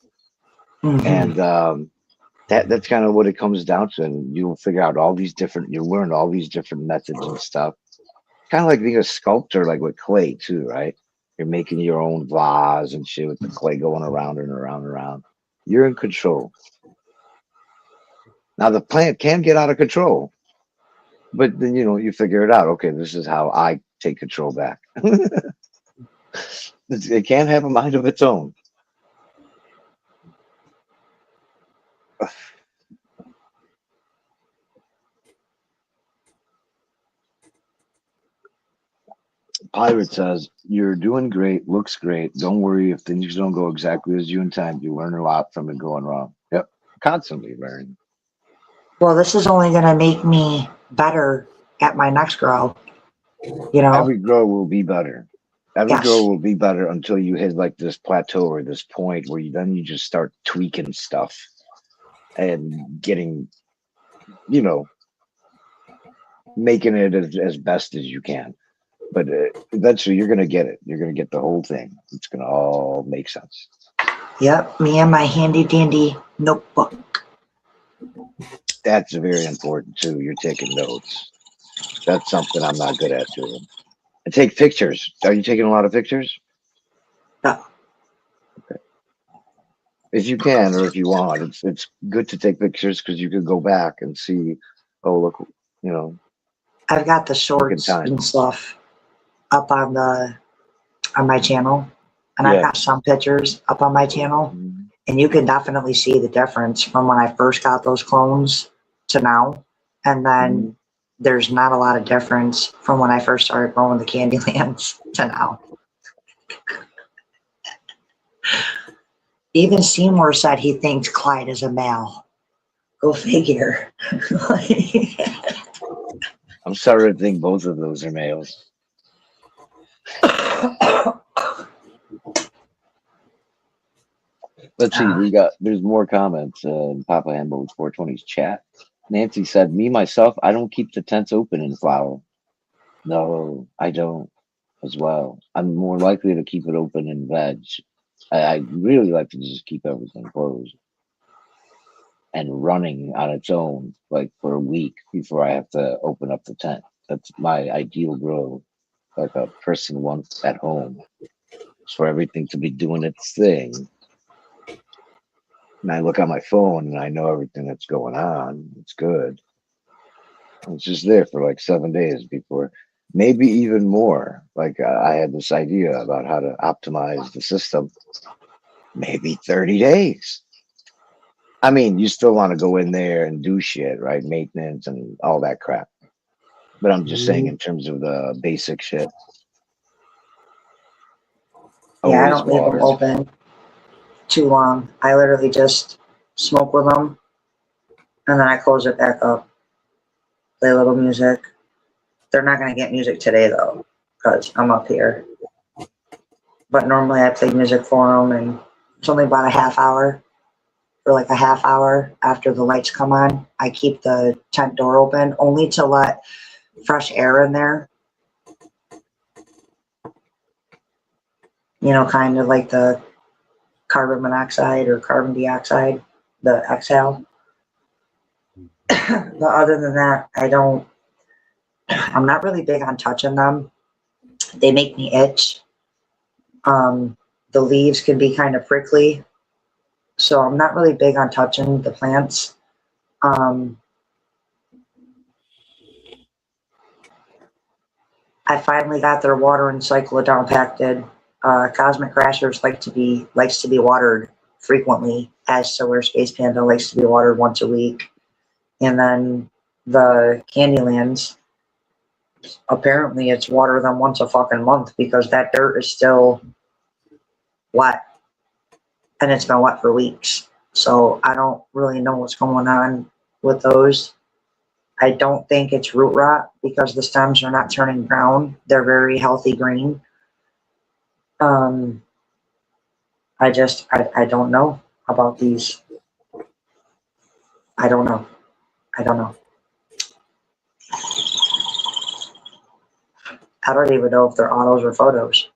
Mhm. And that's kind of what it comes down to. And you'll figure out all these different, you learn all these different methods and stuff. Kind of like being a sculptor, like with clay too, right? You're making your own vase and shit with the clay going around and around and around. You're in control. Now the plant can get out of control, but then you figure it out. Okay, this is how I take control back. It can have a mind of its own. Pirate says, "You're doing great, looks great. Don't worry if things don't go exactly as you intend. You learn a lot from it going wrong." Yep, constantly learning. Well, this is only going to make me better at my next grow. Every grow will be better. Every Yes. grow will be better until you hit like this plateau or this point where you just start tweaking stuff and getting, making it as best as you can. But eventually you're going to get it. You're going to get the whole thing. It's going to all make sense. Yep, me and my handy dandy notebook. That's very important too. You're taking notes. That's something I'm not good at too. And take pictures. Are you taking a lot of pictures? No. Okay. If you can, or if you want, it's good to take pictures because you can go back and see. Oh, look, I've got the shorts time. and stuff up on my channel, and I've Yeah. got some pictures up on my channel, and you can definitely see the difference from when I first got those clones to now, and then there's not a lot of difference from when I first started growing the Candylands to now. Even Seymour said he thinks Clyde is a male. Go figure. I'm sorry to think both of those are males. Let's see. There's more comments in Papa Hambo's 420's chat. Nancy said, "Me myself, I don't keep the tents open in flower. No, I don't as well. I'm more likely to keep it open in veg. I really like to just keep everything closed and running on its own, like for a week before I have to open up the tent. That's my ideal grow, like a person wants at home. It's for everything to be doing its thing. And I look on my phone and I know everything that's going on. It's good. It's just there for like 7 days before, maybe even more. Like I had this idea about how to optimize the system. Maybe 30 days. I mean, you still want to go in there and do shit, right? Maintenance and all that crap. But I'm just saying in terms of the basic shit. Yeah, I Always don't leave them water. open too long. I literally just smoke with them, and then I close it back up. Play a little music. They're not going to get music today, though, because I'm up here. But normally I play music for them, and it's only about a half hour. For like a half hour after the lights come on, I keep the tent door open, only to let fresh air in there. Kind of like the carbon monoxide or carbon dioxide, the exhale. But other than that, I'm not really big on touching them. They make me itch. The leaves can be kind of prickly. So I'm not really big on touching the plants. I finally got their watering cycle down packed. Cosmic Crashers likes to be watered frequently, as Solar Space Panda likes to be watered once a week. And then the Candylands, apparently it's water them once a fucking month because that dirt is still wet. And it's been wet for weeks. So I don't really know what's going on with those. I don't think it's root rot because the stems are not turning brown. They're very healthy green. I don't know about these. I don't know. I don't know. I don't even know if they're autos or photos.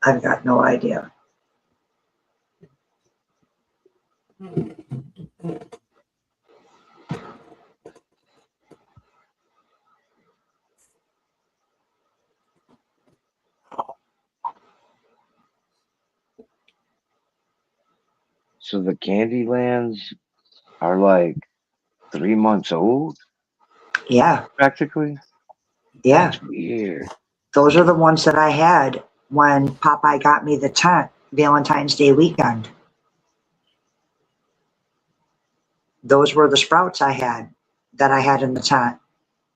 I've got no idea. So the Candylands are like 3 months old, Yeah, practically. yeah. That's weird. Those are the ones that I had when Popeye got me the tent Valentine's Day weekend. Those were the sprouts I had that I had in the tent.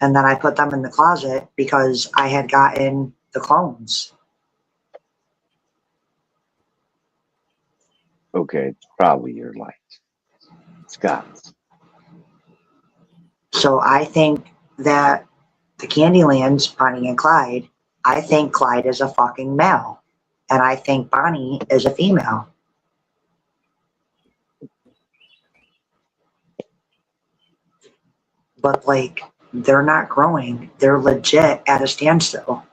And then I put them in the closet because I had gotten the clones. Okay, it's probably your light. Scott. So I think that the Candylands, Bonnie and Clyde, I think Clyde is a fucking male. And I think Bonnie is a female. But like, they're not growing. They're legit at a standstill.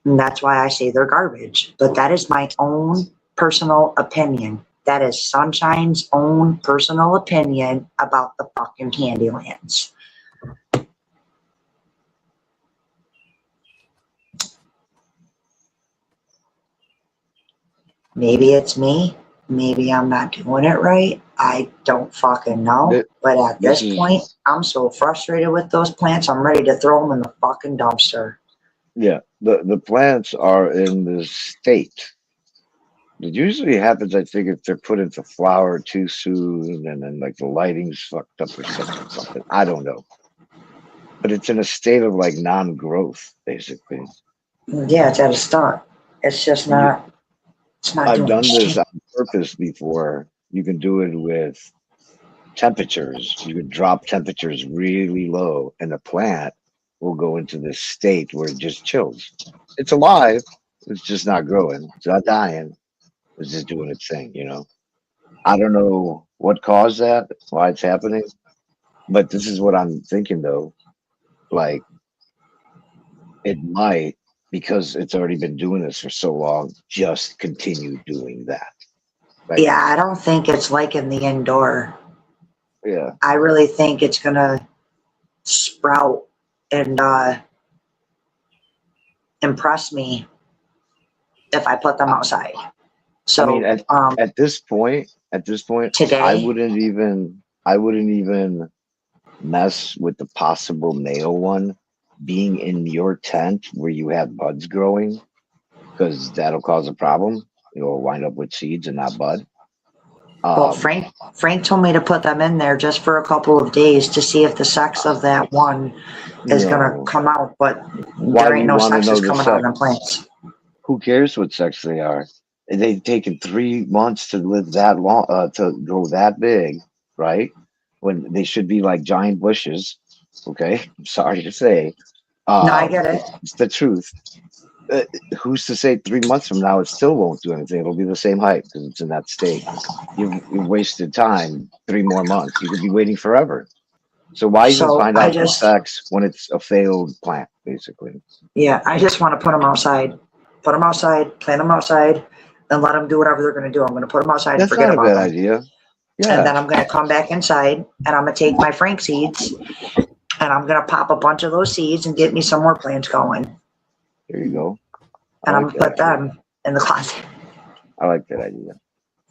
And that's why I say they're garbage. But that is my own personal opinion. That is Sunshine's own personal opinion about the fucking Candylands. Maybe it's me. Maybe I'm not doing it right. I don't fucking know. But at this point, I'm so frustrated with those plants, I'm ready to throw them in the fucking dumpster. Yeah, the plants are in this state. It usually happens, I think, if they're put into flower too soon and then like the lighting's fucked up or something. I don't know. But it's in a state of like non-growth, basically. Yeah, it's at a stunt. It's just not. It's not. I've doing done this shit. on purpose before. You can do it with temperatures. You can drop temperatures really low, and the plant will go into this state where it just chills. It's alive. It's just not growing. It's not dying. It's just doing its thing, you know. I don't know what caused that, why it's happening, but this is what I'm thinking though. Like, it might, because it's already been doing this for so long, just continue doing that. Like, Yeah, I don't think it's like in the indoor. yeah. I really think it's gonna sprout and impress me if I put them outside. So I mean, at this point, today, I wouldn't even mess with the possible male one being in your tent where you have buds growing, because that'll cause a problem. You'll wind up with seeds and not bud. well, Frank told me to put them in there just for a couple of days to see if the sex of that one is gonna come out, but Why there do ain't you no wanna sexes know the coming out of them sex? plants. Who cares what sex they are? They've taken 3 months to live that long, to grow that big, right? When they should be like giant bushes. Okay, I'm sorry to say. No, I get it. It's the truth. Who's to say 3 months from now it still won't do anything? It'll be the same height because it's in that state. You've wasted time. 3 more months. You could be waiting forever. So why even So find I out the just- sex when it's a failed plant, basically? Yeah, I just want to put them outside. Put them outside, plant them outside, and let them do whatever they're going to do. I'm going to put them outside and That's forget not a about bad them. idea. And then Yeah. I'm going to come back inside and I'm going to take my Frank seeds and I'm going to pop a bunch of those seeds and get me some more plants going. There you go. And I'm going to put them in the closet. I like that idea.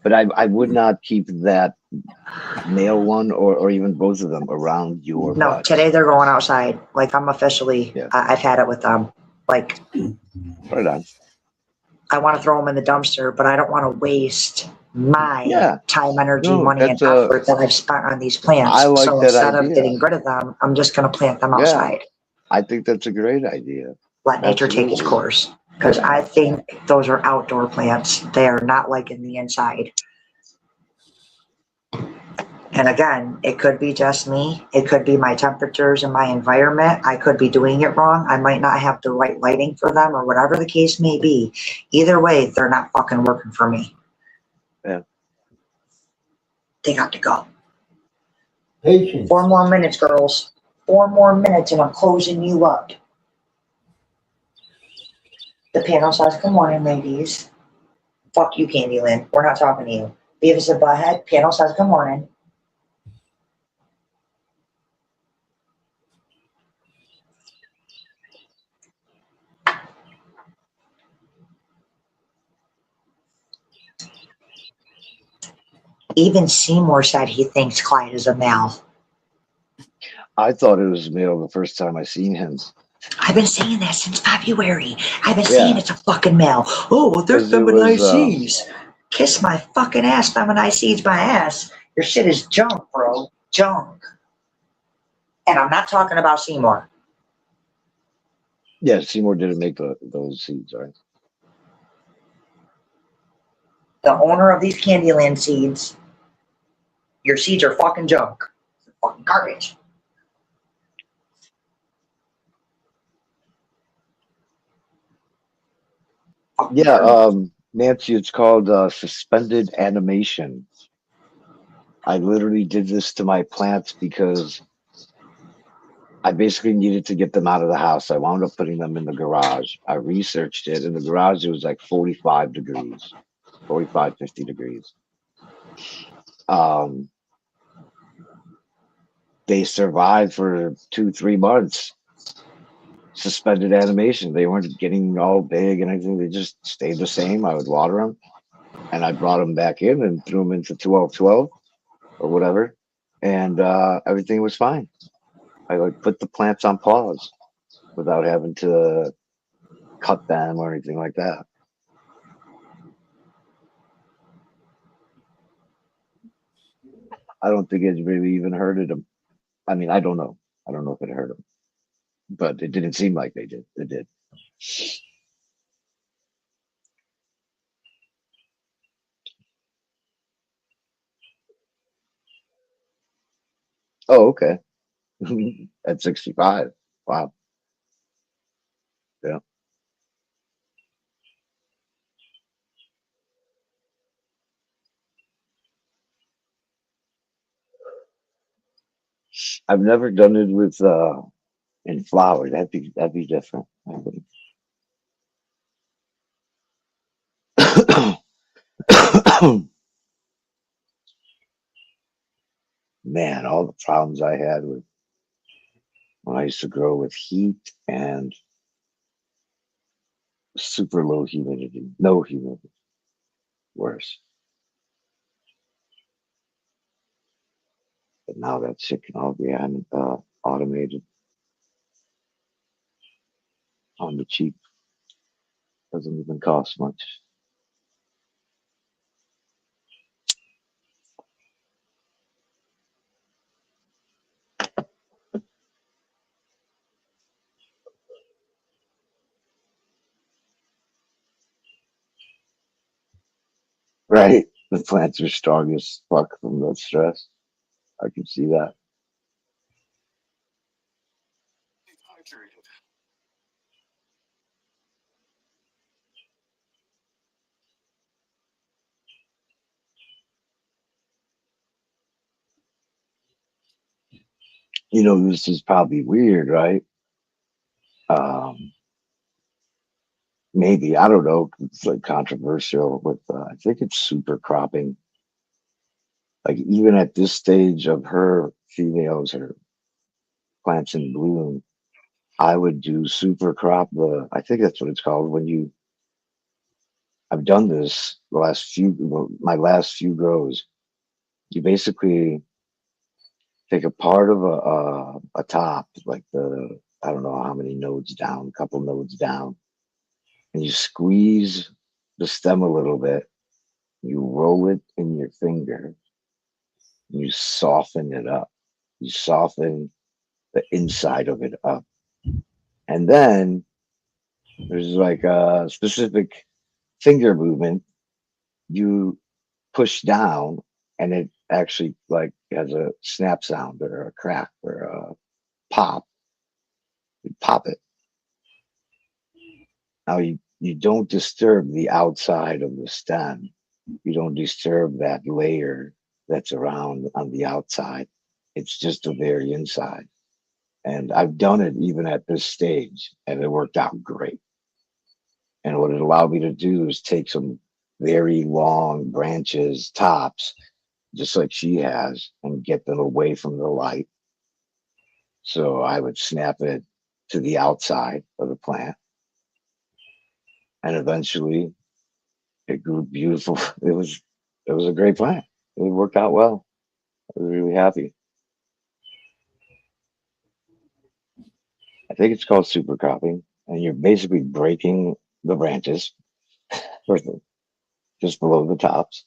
But I would not keep that male one or even both of them around your No, bud. today they're going outside. Like I'm officially, I've had it with them. Like Right on. I want to throw them in the dumpster, but I don't want to waste my Yeah. time, energy, No, money, and that's a- effort that I've spent on these plants. I like so that instead of idea. getting rid of them, I'm just going to plant them outside. I think that's a great idea. Let nature take its Absolutely. course. Because I think those are outdoor plants. They are not like in the inside. And again, it could be just me. It could be my temperatures and my environment. I could be doing it wrong. I might not have the right lighting for them or whatever the case may be. Either way, they're not fucking working for me. Yeah. They got to go. Patience. 4 more minutes, girls. 4 more minutes and I'm closing you up. The panel says, good morning, ladies. Fuck you, Candyland. We're not talking to you. Beavis and Butthead, panel says, good morning. Even Seymour said he thinks Clyde is a male. I thought it was male the first time I seen him. I've been saying that since February. I've been saying it's a fucking male. Oh, well, they're 'Cause it was, feminized. Kiss my fucking ass, feminized my ass. Your shit is junk, bro. Junk. And I'm not talking about Seymour. Yeah, Seymour didn't make those seeds, right? The owner of these Candyland seeds, your seeds are fucking junk. Fucking garbage. Yeah, Nancy, it's called suspended animation. I literally did this to my plants because I basically needed to get them out of the house. I wound up putting them in the garage. I researched it. In the garage, it was like 45 degrees, 45, 50 degrees. They survived for 2-3 months. Suspended animation. They weren't getting all big and everything. They just stayed the same. I would water them, and I brought them back in and threw them into 12-12 or whatever, and everything was fine. I like put the plants on pause without having to cut them or anything like that. I don't think it really even hurted them. I mean, I don't know. I don't know if it hurt them, but it didn't seem like they did. It did. Oh, okay. At 65. Wow. Yeah. I've never done it with in flower. That'd be different, I think. Man, all the problems I had with when I used to grow with heat and super low humidity, no humidity. Worse. But now that shit can all be automated on the cheap. Doesn't even cost much. Right? The plants are strong as fuck from that stress. I can see that. You know, this is probably weird, right? Maybe, I don't know. It's like controversial with, I think it's super cropping. Like even at this stage of her females or plants in bloom, I would do super crop I think that's what it's called when I've done this my last few grows. You basically take a part of a top, like I don't know how many nodes down, a couple nodes down, and you squeeze the stem a little bit. You roll it in your finger. And you soften it up. You soften the inside of it up. And then there's like a specific finger movement. You push down and it actually like has a snap sound or a crack or a pop. You pop it. Now you don't disturb the outside of the stem. You don't disturb that layer that's around on the outside. It's just the very inside. And I've done it even at this stage, and it worked out great. And what it allowed me to do is take some very long branches, tops, just like she has, and get them away from the light. So I would snap it to the outside of the plant. And eventually it grew beautiful. It was a great plant. It worked out well. I was really happy. I think it's called super cropping, and you're basically breaking the branches just below the tops.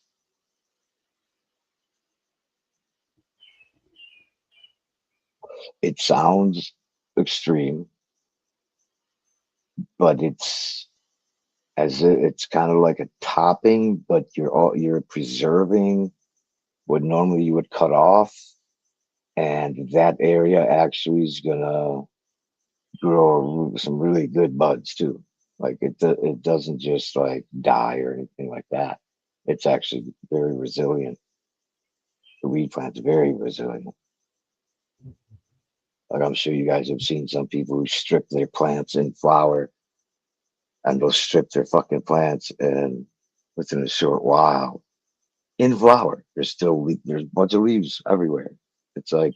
It sounds extreme, but it's kind of like a topping, but you're preserving what normally you would cut off, and that area actually is gonna grow some really good buds too. Like it doesn't just like die or anything like that. It's actually very resilient. The weed plant's very resilient. Like I'm sure you guys have seen some people who strip their plants in flower, and they'll strip their fucking plants, and within a short while, in flower, there's a bunch of leaves everywhere. It's like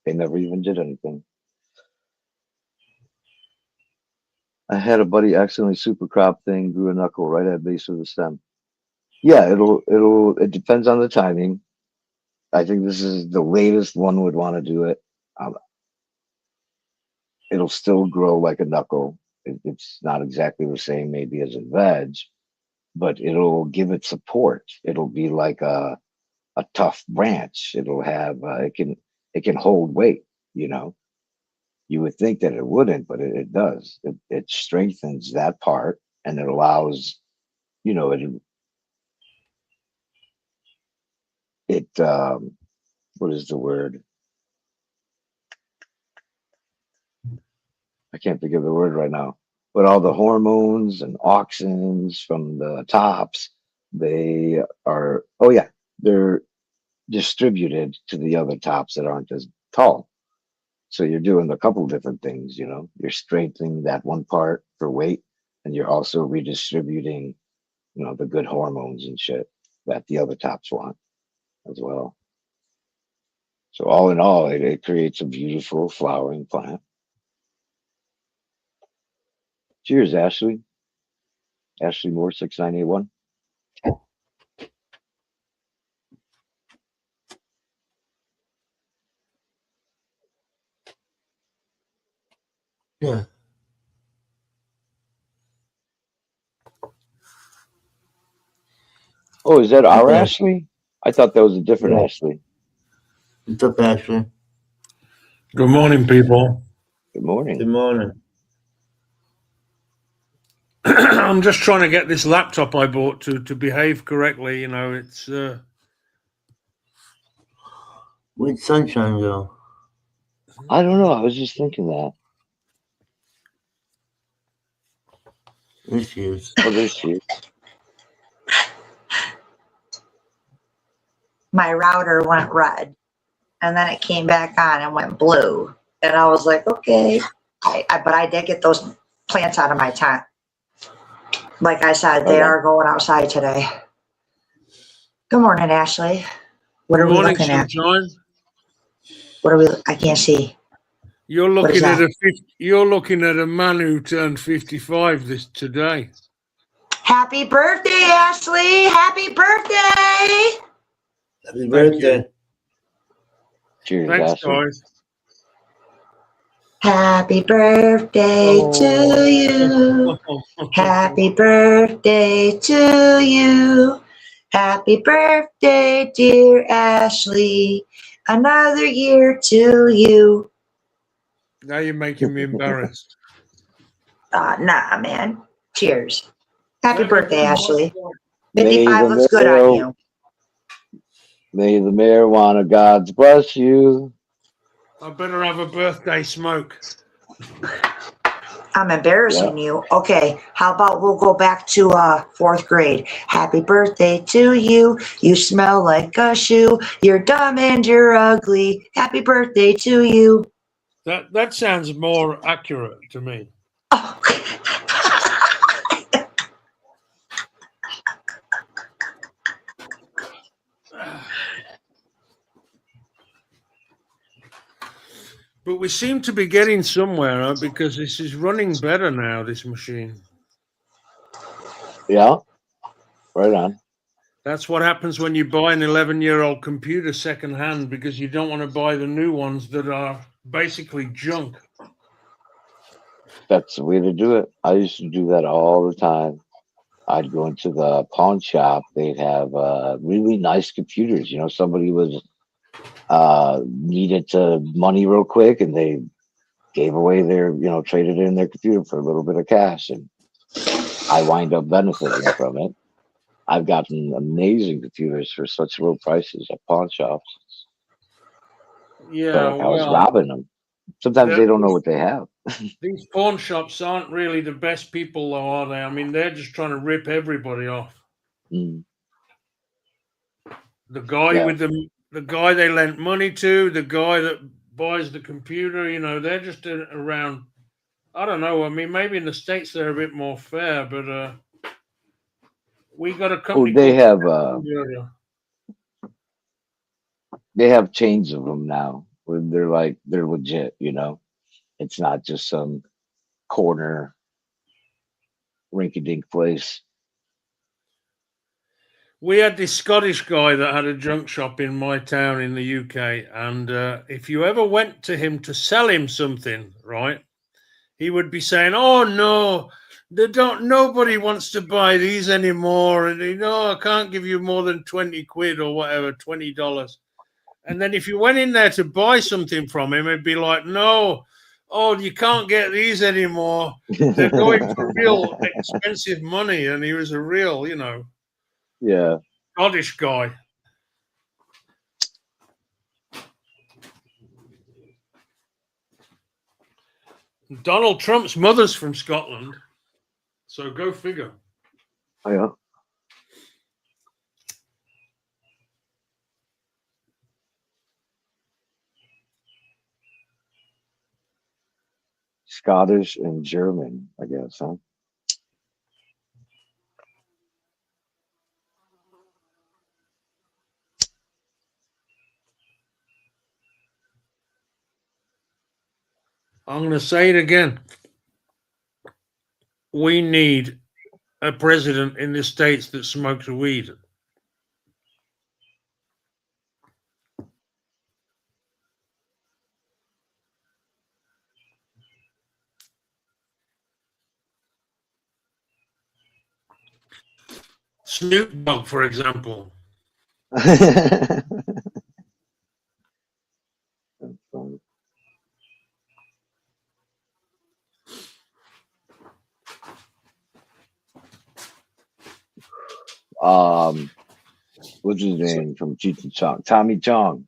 they never even did anything. I had a buddy accidentally super crop thing, grew a knuckle right at the base of the stem. Yeah, it depends on the timing. I think this is the latest one would want to do it. It'll still grow like a knuckle. It's not exactly the same maybe as a veg, but it'll give it support. It'll be like a tough branch. It'll have it can hold weight, you know. You would think that it wouldn't, but it does. It strengthens that part, and it allows, you know, it what is the word? I can't think of the word right now. But all the hormones and auxins from the tops, they're distributed to the other tops that aren't as tall. So you're doing a couple different things, you know. You're strengthening that one part for weight, and you're also redistributing, you know, the good hormones and shit that the other tops want as well. So all in all, it creates a beautiful flowering plant. Cheers, Ashley. Ashley Moore, 6981. Yeah. Oh, is that our Ashley? I thought that was a different Ashley. What's up, Ashley? Good morning, people. Good morning. Good morning. I'm just trying to get this laptop I bought to behave correctly. You know, it's. Where'd Sunshine go? I don't know. I was just thinking that. There she is. Oh, there she is. My router went red, and then it came back on and went blue. And I was like, okay. But I did get those plants out of my tent. Like I said, they are going outside today. Good morning, Ashley. What are we looking at? What are we? I can't see. You're looking at a man who turned 55 today. Happy birthday, Ashley! Happy birthday! Happy birthday. Cheers, Thanks, Ashley. guys. Happy birthday to you. Happy birthday to you. Happy birthday, dear Ashley. Another year to you. Now you're making me embarrassed. Nah, man. Cheers. Happy birthday, Ashley. May 55 the looks good on you. May the marijuana gods bless you. I better have a birthday smoke. I'm embarrassing you. Okay, how about we'll go back to 4th grade. Happy birthday to you. You smell like a shoe. You're dumb and you're ugly. Happy birthday to you. That sounds more accurate to me. But we seem to be getting somewhere, huh? Because this is running better now, this machine. Yeah, right on. That's what happens when you buy an 11-year-old computer secondhand, because you don't want to buy the new ones that are basically junk. That's the way to do it. I used to do that all the time. I'd go into the pawn shop. They'd have really nice computers. You know, somebody was needed to money real quick, and they gave away their, traded in their computer for a little bit of cash, and I wind up benefiting from it. I've gotten amazing computers for such low prices at pawn shops. Yeah, Felt like I was well, robbing them. Sometimes they don't know what they have. these pawn shops aren't really the best people, though, are they? I mean, they're just trying to rip everybody off. Mm. The guy Yeah. with the guy they lent money to, the guy that buys the computer, they're just around. I don't know. I mean, maybe in the States they're a bit more fair, but we got a company. They have called they have chains of them now where they're legit. It's not just some corner rinky-dink place. We had this Scottish guy that had a junk shop in my town in the UK, and if you ever went to him to sell him something, right, he would be saying, "Oh no, nobody wants to buy these anymore, and I can't give you more than 20 quid or whatever, $20." And then if you went in there to buy something from him, it'd be like, "No, oh, you can't get these anymore. They're going for real expensive money." And he was a real, Yeah. Scottish guy. Donald Trump's mother's from Scotland, so go figure. Oh, yeah. Scottish and German, I guess, huh? I'm going to say it again. We need a president in the States that smokes weed. Snoop Dogg, for example. What's his name from Cheech and Chong? Tommy Chong.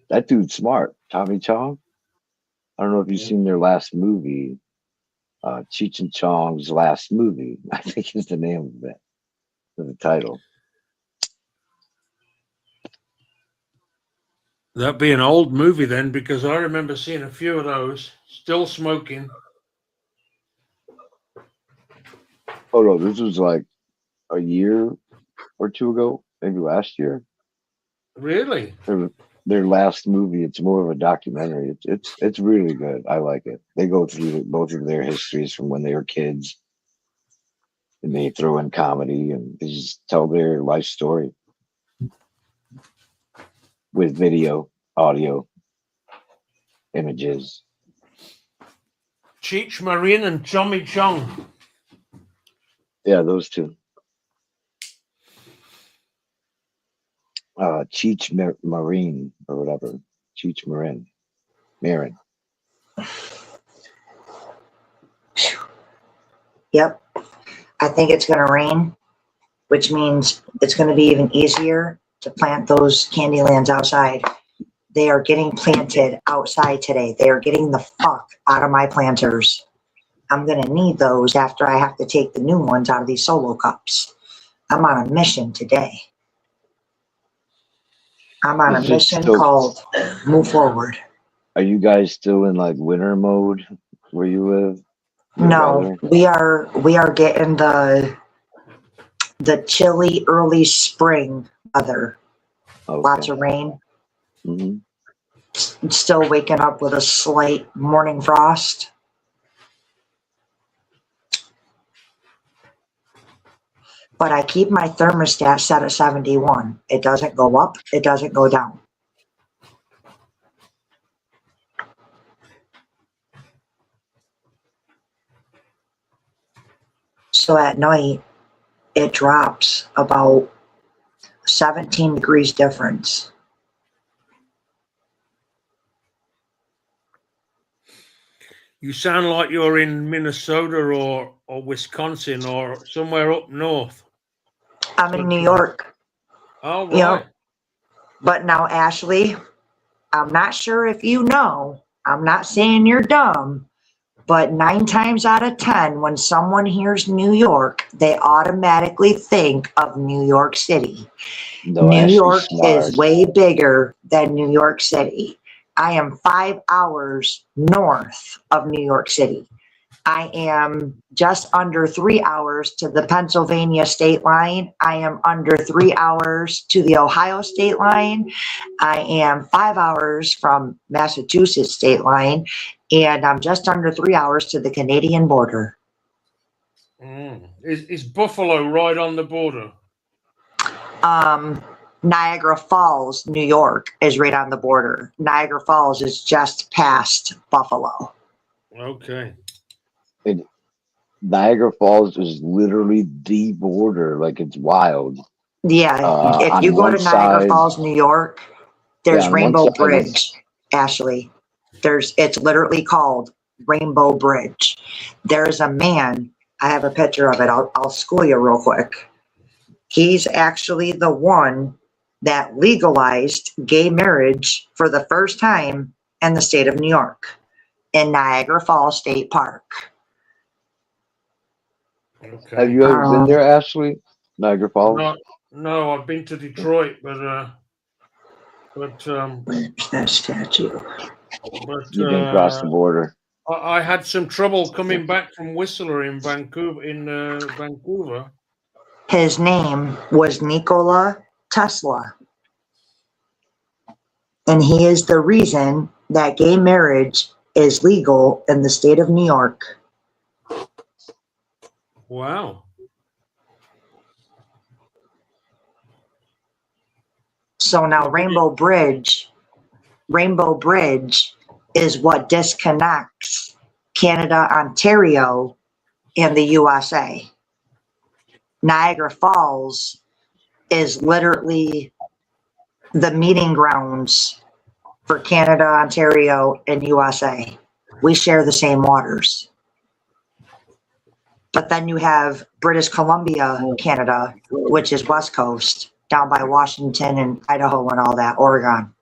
That dude's smart. Tommy Chong. I don't know if you've seen their last movie, Cheech and Chong's last movie. I think is the name of it, the title. That'd be an old movie then, because I remember seeing a few of those, still smoking. Oh no, this was like a year or two ago, maybe last year. Really? Their last movie. It's more of a documentary. It's really good. I like it. They go through both of their histories from when they were kids, and they throw in comedy, and they just tell their life story with video, audio, images. Cheech Marin and Tommy Chong. Yeah, those two. Cheech Marin or whatever. Cheech Marin. Yep. I think it's going to rain. which means it's going to be even easier to plant those Candylands outside. They are getting planted outside today. They are getting the fuck out of my planters. I'm going to need those after I have to take the new ones out of these solo cups. I'm on a mission today. I'm on a mission called Move Forward. Are you guys still in like winter mode where you live? No, we are getting the chilly early spring weather. Okay. Lots of rain. Mm-hmm. Still waking up with a slight morning frost. But I keep my thermostat set at 71. It doesn't go up. It doesn't go down. So at night, it drops about 17 degrees difference. You sound like you're in Minnesota or Wisconsin or somewhere up north. I'm in New York. Oh, right. You know, but now, Ashley, I'm not sure if you know, I'm not saying you're dumb, but 9 times out of 10, when someone hears New York, they automatically think of New York City. No, New Ashley's York smart. is way bigger than New York City. I am 5 hours north of New York City. I am just under 3 hours to the Pennsylvania state line. I am under 3 hours to the Ohio state line. I am 5 hours from Massachusetts state line, and I'm just under 3 hours to the Canadian border. Is Buffalo right on the border? Niagara Falls, New York is right on the border. Niagara Falls is just past Buffalo. Okay. Niagara Falls is literally the border. Like, it's wild. Yeah, if you go to Niagara Falls, New York, there's Rainbow Bridge, Ashley. It's literally called Rainbow Bridge. There's a man, I have a picture of it. I'll school you real quick. He's actually the one that legalized gay marriage for the first time in the state of New York in Niagara Falls State Park. Okay. Have you ever been there, Ashley? Niagara Falls? No, I've been to Detroit, but that statue. But You didn't cross the border. I had some trouble coming back from Whistler in Vancouver. His name was Nikola Tesla. And he is the reason that gay marriage is legal in the state of New York. Wow. So now Rainbow Bridge is what disconnects Canada, Ontario, and the USA. Niagara Falls is literally the meeting grounds for Canada, Ontario, and USA. We share the same waters. But then you have British Columbia, Canada, which is West Coast, down by Washington and Idaho and all that, Oregon.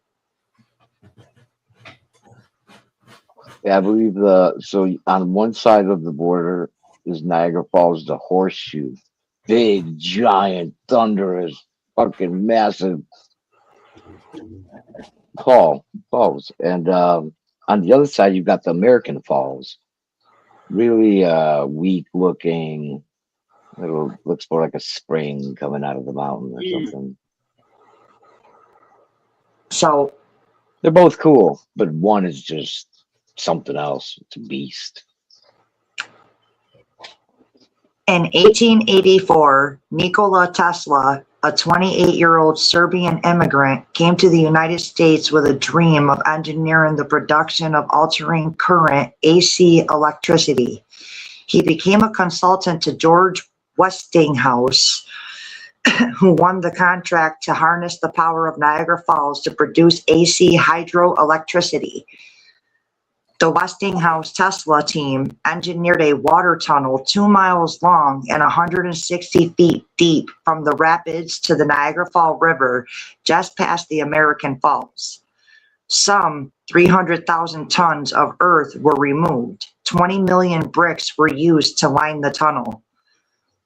Yeah, I believe so on one side of the border is Niagara Falls, the horseshoe. Big, giant, thunderous, fucking massive falls. And on the other side, you've got the American Falls. Really weak looking. Looks more like a spring coming out of the mountain or something. So they're both cool, but one is just something else. It's a beast. In 1884, Nikola Tesla, a 28-year-old Serbian immigrant, came to the United States with a dream of engineering the production of alternating current AC electricity. He became a consultant to George Westinghouse, who won the contract to harness the power of Niagara Falls to produce AC hydroelectricity. The Westinghouse Tesla team engineered a water tunnel 2 miles long and 160 feet deep from the rapids to the Niagara Falls River just past the American Falls. Some 300,000 tons of earth were removed. 20 million bricks were used to line the tunnel.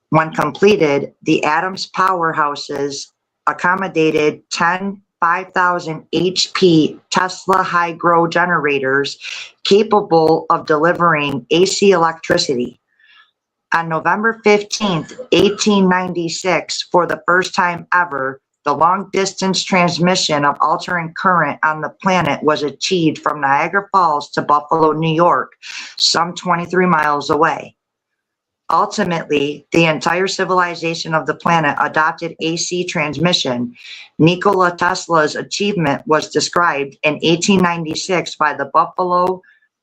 When completed, the Adams powerhouses accommodated 10 5,000 HP Tesla hydro generators capable of delivering AC electricity. On November 15th, 1896, for the first time ever, the long-distance transmission of alternating current on the planet was achieved from Niagara Falls to Buffalo, New York, some 23 miles away. Ultimately, the entire civilization of the planet adopted AC transmission. Nikola Tesla's achievement was described in 1896 by the Buffalo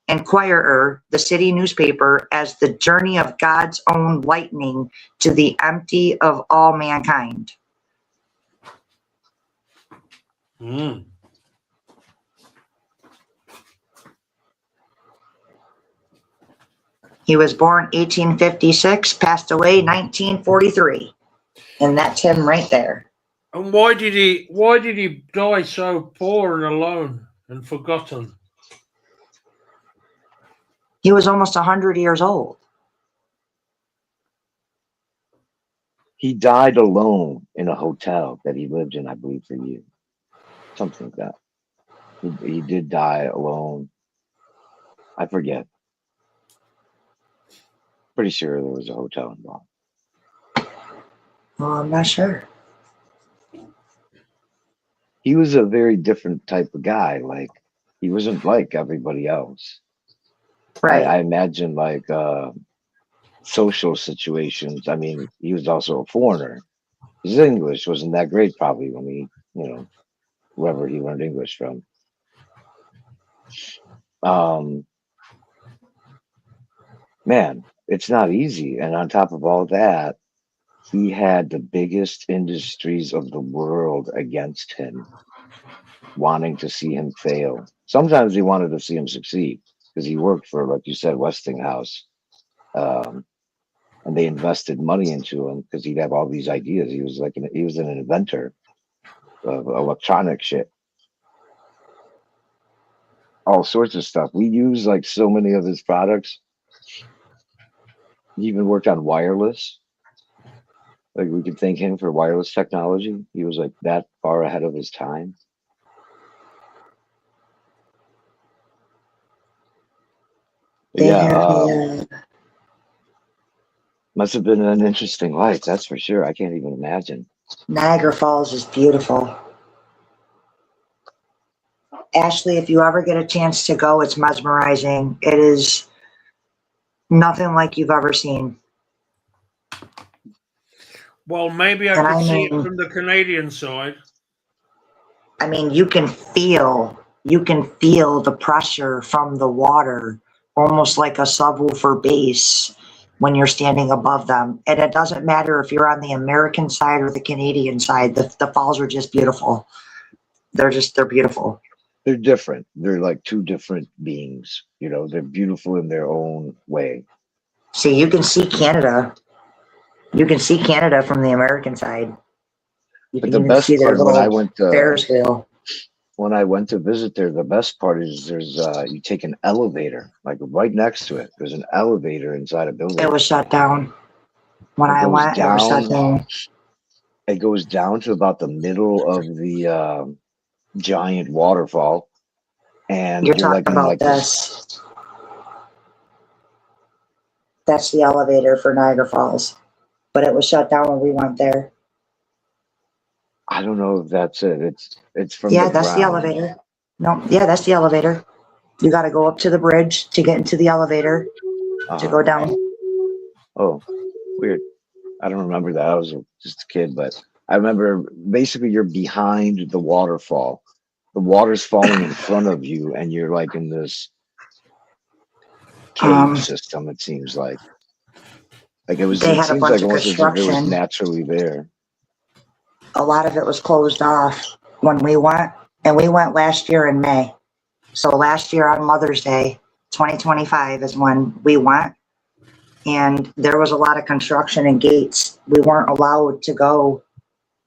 Inquirer, the city newspaper, as the journey of God's own lightning to the empty of all mankind. Mm. He was born 1856, passed away 1943. And that's him right there. And why did he die so poor and alone and forgotten? He was almost 100 years old. He died alone in a hotel that he lived in, I believe, for years. Something like that. He did die alone. I forget. Pretty sure there was a hotel involved. Well, I'm not sure. He was a very different type of guy. Like, he wasn't like everybody else. Right. I imagine, like, social situations. I mean, he was also a foreigner. His English wasn't that great, probably, when he, whoever he learned English from. Man, it's not easy. And on top of all that, he had the biggest industries of the world against him, wanting to see him fail. Sometimes he wanted to see him succeed because he worked for, like you said, Westinghouse. And they invested money into him because he'd have all these ideas. He was an inventor of electronic shit. All sorts of stuff. We use like so many of his products. He even worked on wireless. Like, we could thank him for wireless technology. He was like that far ahead of his time. Must have been an interesting life, that's for sure. I can't even imagine. Niagara Falls is beautiful. Ashley, if you ever get a chance to go, it's mesmerizing. It is nothing like you've ever seen. Well, maybe I could see it from the Canadian side. I mean, you can feel the pressure from the water, almost like a subwoofer bass when you're standing above them. And it doesn't matter if you're on the American side or the Canadian side. The falls are just beautiful. They're beautiful. They're different. They're like two different beings. They're beautiful in their own way. See, you can see Canada. You can see Canada from the American side. But the best part, when I went to Ferris wheel. When I went to visit there, the best part is there's you take an elevator, like right next to it. There's an elevator inside a building. It was shut down. When I went, it was shut down. It goes down to about the middle of the giant waterfall, and you're talking about this. That's the elevator for Niagara Falls, but it was shut down when we went there. I don't know if that's it. It's from that's the elevator. No, that's the elevator. You got to go up to the bridge to get into the elevator to go down. Oh, weird. I don't remember that. I was just a kid, but I remember basically you're behind the waterfall. The water's falling in front of you, and you're like in this cave system. It seems like it was. They it had a seems bunch like of almost as if it was construction. naturally there. A lot of it was closed off when we went, and we went last year in May. So last year on Mother's Day, 2025 is when we went, and there was a lot of construction and gates. We weren't allowed to go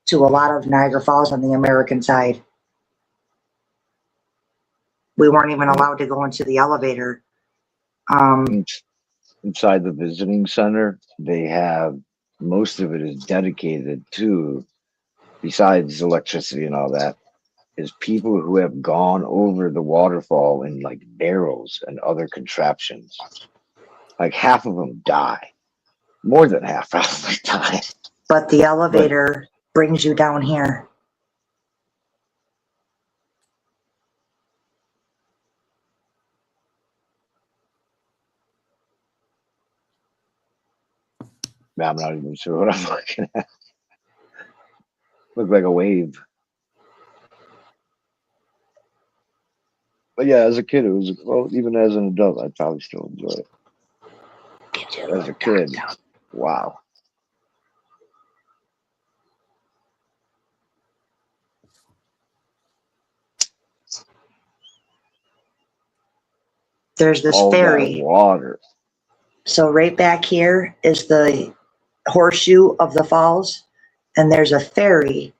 to a lot of Niagara Falls on the American side. We weren't even allowed to go into the elevator. Inside the visiting center, they have most of it is dedicated to, besides electricity and all that, is people who have gone over the waterfall in like barrels and other contraptions. Like half of them die. More than half probably die. But the elevator brings you down here. I'm not even sure what I'm looking at. Look like a wave. But yeah, as a kid, it was, well, even as an adult, I'd probably still enjoy it. As a kid, wow. There's this All that ferry. water. So right back here is the horseshoe of the falls, and there's a ferry.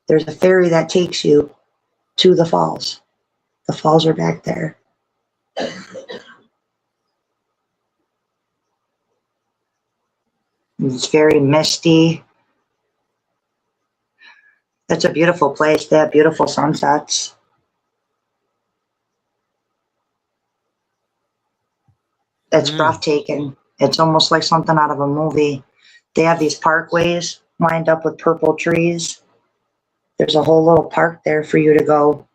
There's a ferry that takes you to the falls. The falls are back there. It's very misty. It's a beautiful place. They have beautiful sunsets. It's breathtaking. It's almost like something out of a movie. They have these parkways lined up with purple trees. There's a whole little park there for you to go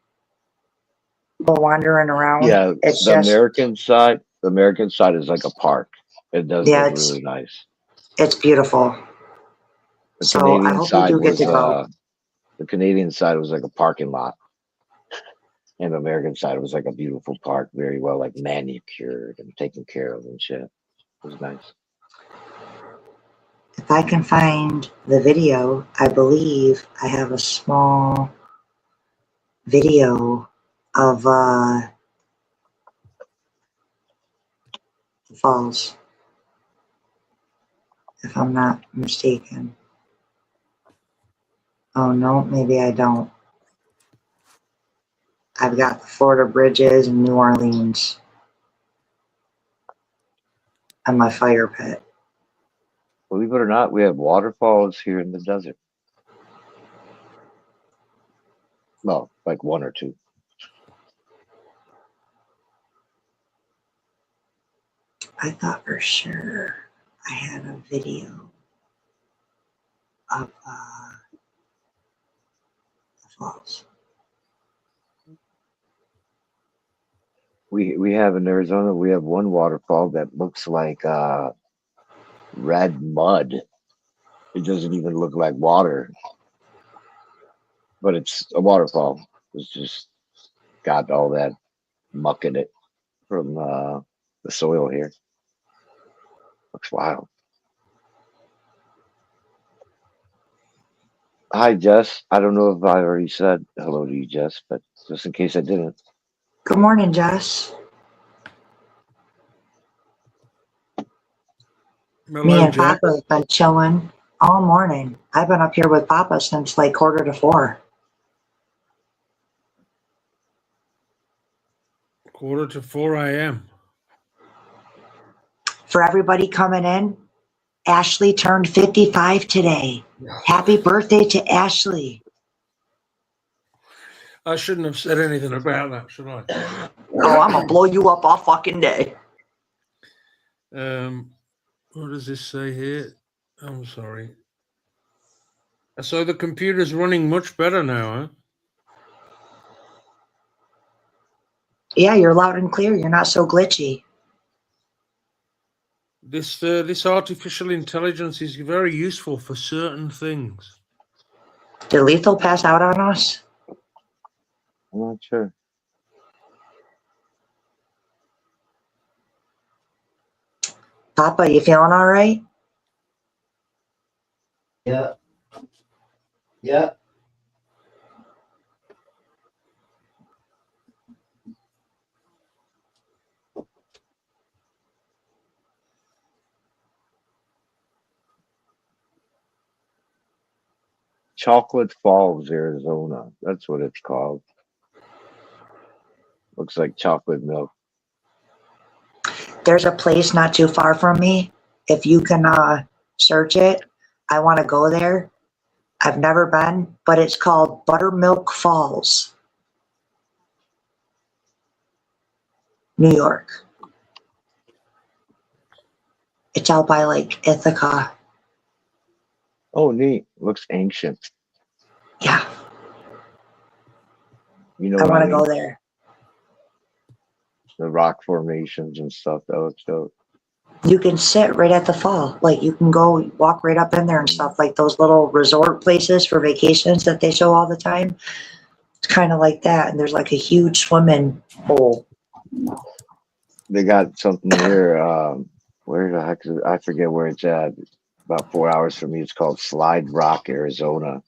wandering around. Yeah, it's the just, American side. The American side is like a park. It does Yeah, look it's- really nice. it's beautiful. The So I Canadian hope you side do get was to go. the Canadian side was like a parking lot, and the American side was like a beautiful park, very well like manicured and taken care of and shit. It was nice. If I can find the video, I believe I have a small video of the falls, if I'm not mistaken. Oh no, maybe I don't. I've got the Florida Bridges in New Orleans and my fire pit. Believe it or not, we have waterfalls here in the desert. Well, like one or two. I thought for sure I had a video of the falls. We have in Arizona, we have one waterfall that looks like red mud. It doesn't even look like water, but it's a waterfall. It's just got all that muck in it from the soil here. Looks wild. Hi, Jess. I don't know if I already said hello to you, Jess, but just in case I didn't. Good morning, Jess. Me and Jess. Papa have been chilling all morning. I've been up here with Papa since like 3:45. 4:45 a.m. For everybody coming in, Ashley turned 55 today. Happy birthday to Ashley. I shouldn't have said anything about that, should I? Oh, I'm gonna blow you up all fucking day. What does this say here? I'm sorry. So the computer's running much better now, huh? Yeah, you're loud and clear. You're not so glitchy. This artificial intelligence is very useful for certain things. Did Lethal pass out on us? I'm not sure. Papa, you feeling all right? Yeah. Yeah. Chocolate Falls, Arizona. That's what it's called. Looks like chocolate milk. There's a place not too far from me. If you can search it, I want to go there. I've never been, but it's called Buttermilk Falls, New York. It's out by like Ithaca. Oh, neat. Looks ancient. Yeah. You know I what want to mean? go there. The rock formations and stuff. That looks dope. You can sit right at the fall. Like you can go walk right up in there and stuff, like those little resort places for vacations that they show all the time. It's kind of like that. And there's like a huge swimming hole. They got something here. Where the heck is it? I forget where it's at. About 4 hours from me. It's called Slide Rock, Arizona.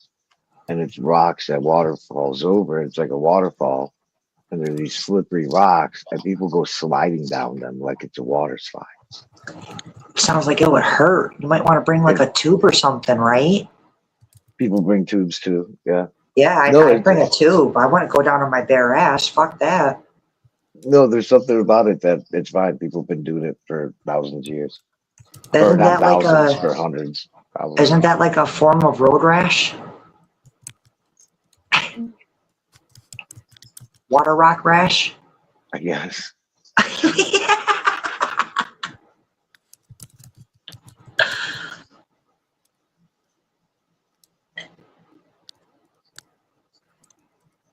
And it's rocks that water falls over. It's like a waterfall. And there's these slippery rocks, and people go sliding down them like it's a water slide. Sounds like it would hurt. You might want to bring like a tube or something, right? People bring tubes too. Yeah. Yeah, I'd bring a tube. I wouldn't go down on my bare ass. Fuck that. No, there's something about it that it's fine. People have been doing it for thousands of years. Isn't that like thousands, a for hundreds? Probably. Isn't that like a form of road rash? Water rock rash? I guess.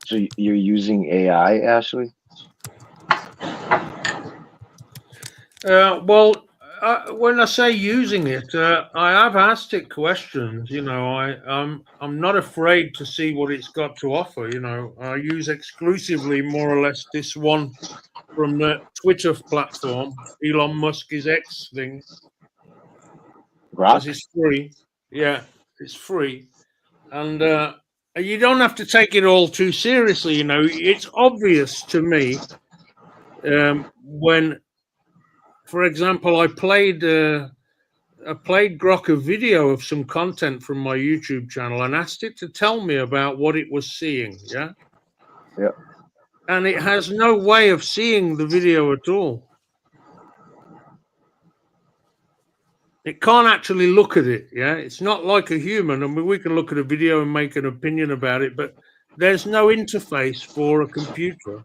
So you're using AI, Ashley? Well, when I say using it, I have asked it questions. You know, I'm not afraid to see what it's got to offer. You know, I use exclusively more or less this one from the Twitter platform, Elon Musk's X thing. Because it's free. Yeah, it's free, and you don't have to take it all too seriously. You know, it's obvious to me when. For example, I played Grok a video of some content from my YouTube channel and asked it to tell me about what it was seeing. Yeah. Yeah. And it has no way of seeing the video at all. It can't actually look at it. Yeah. It's not like a human. I mean, we can look at a video and make an opinion about it, but there's no interface for a computer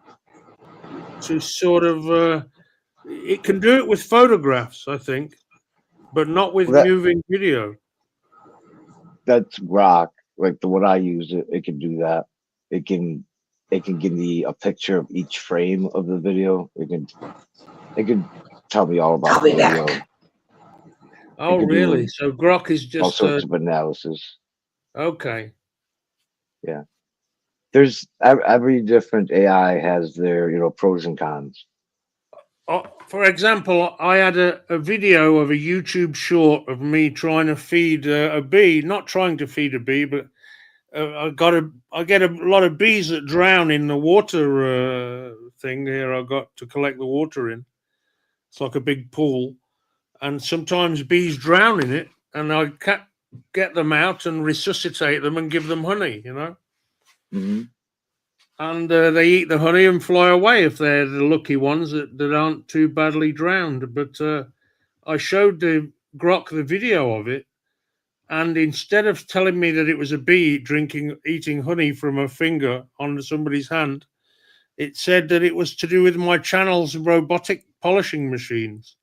to sort of. It can do it with photographs, I think, but not with moving video. That's Grok. Like the one I use, it can do that. It can give me a picture of each frame of the video. It can tell me all about the video. Oh, really? So Grok is just all sorts of analysis. Okay. Yeah. There's every different AI has their pros and cons. For example, I had a video of a YouTube short of me trying to feed a bee, not trying to feed a bee, but I get a lot of bees that drown in the water thing here. I got to collect the water in. It's like a big pool. And sometimes bees drown in it, and I get them out and resuscitate them and give them honey, you know. Mm-hmm. And they eat the honey and fly away if they're the lucky ones that aren't too badly drowned. But I showed the Grok the video of it, and instead of telling me that it was a bee eating honey from a finger on somebody's hand, it said that it was to do with my channel's robotic polishing machines.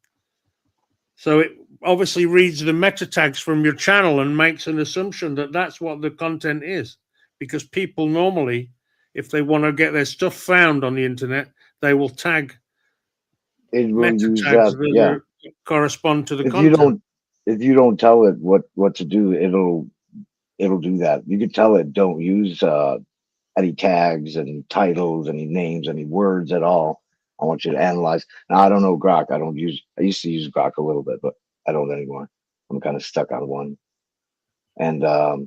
So it obviously reads the meta tags from your channel and makes an assumption that that's what the content is, because people normally, if they want to get their stuff found on the internet, they will tag meta tags that correspond to the content. If you don't tell it what to do, it'll do that. You can tell it don't use any tags, any titles, any names, any words at all. I want you to analyze. Now I don't know Grok. I used to use Grok a little bit, but I don't anymore. I'm kind of stuck on one. And I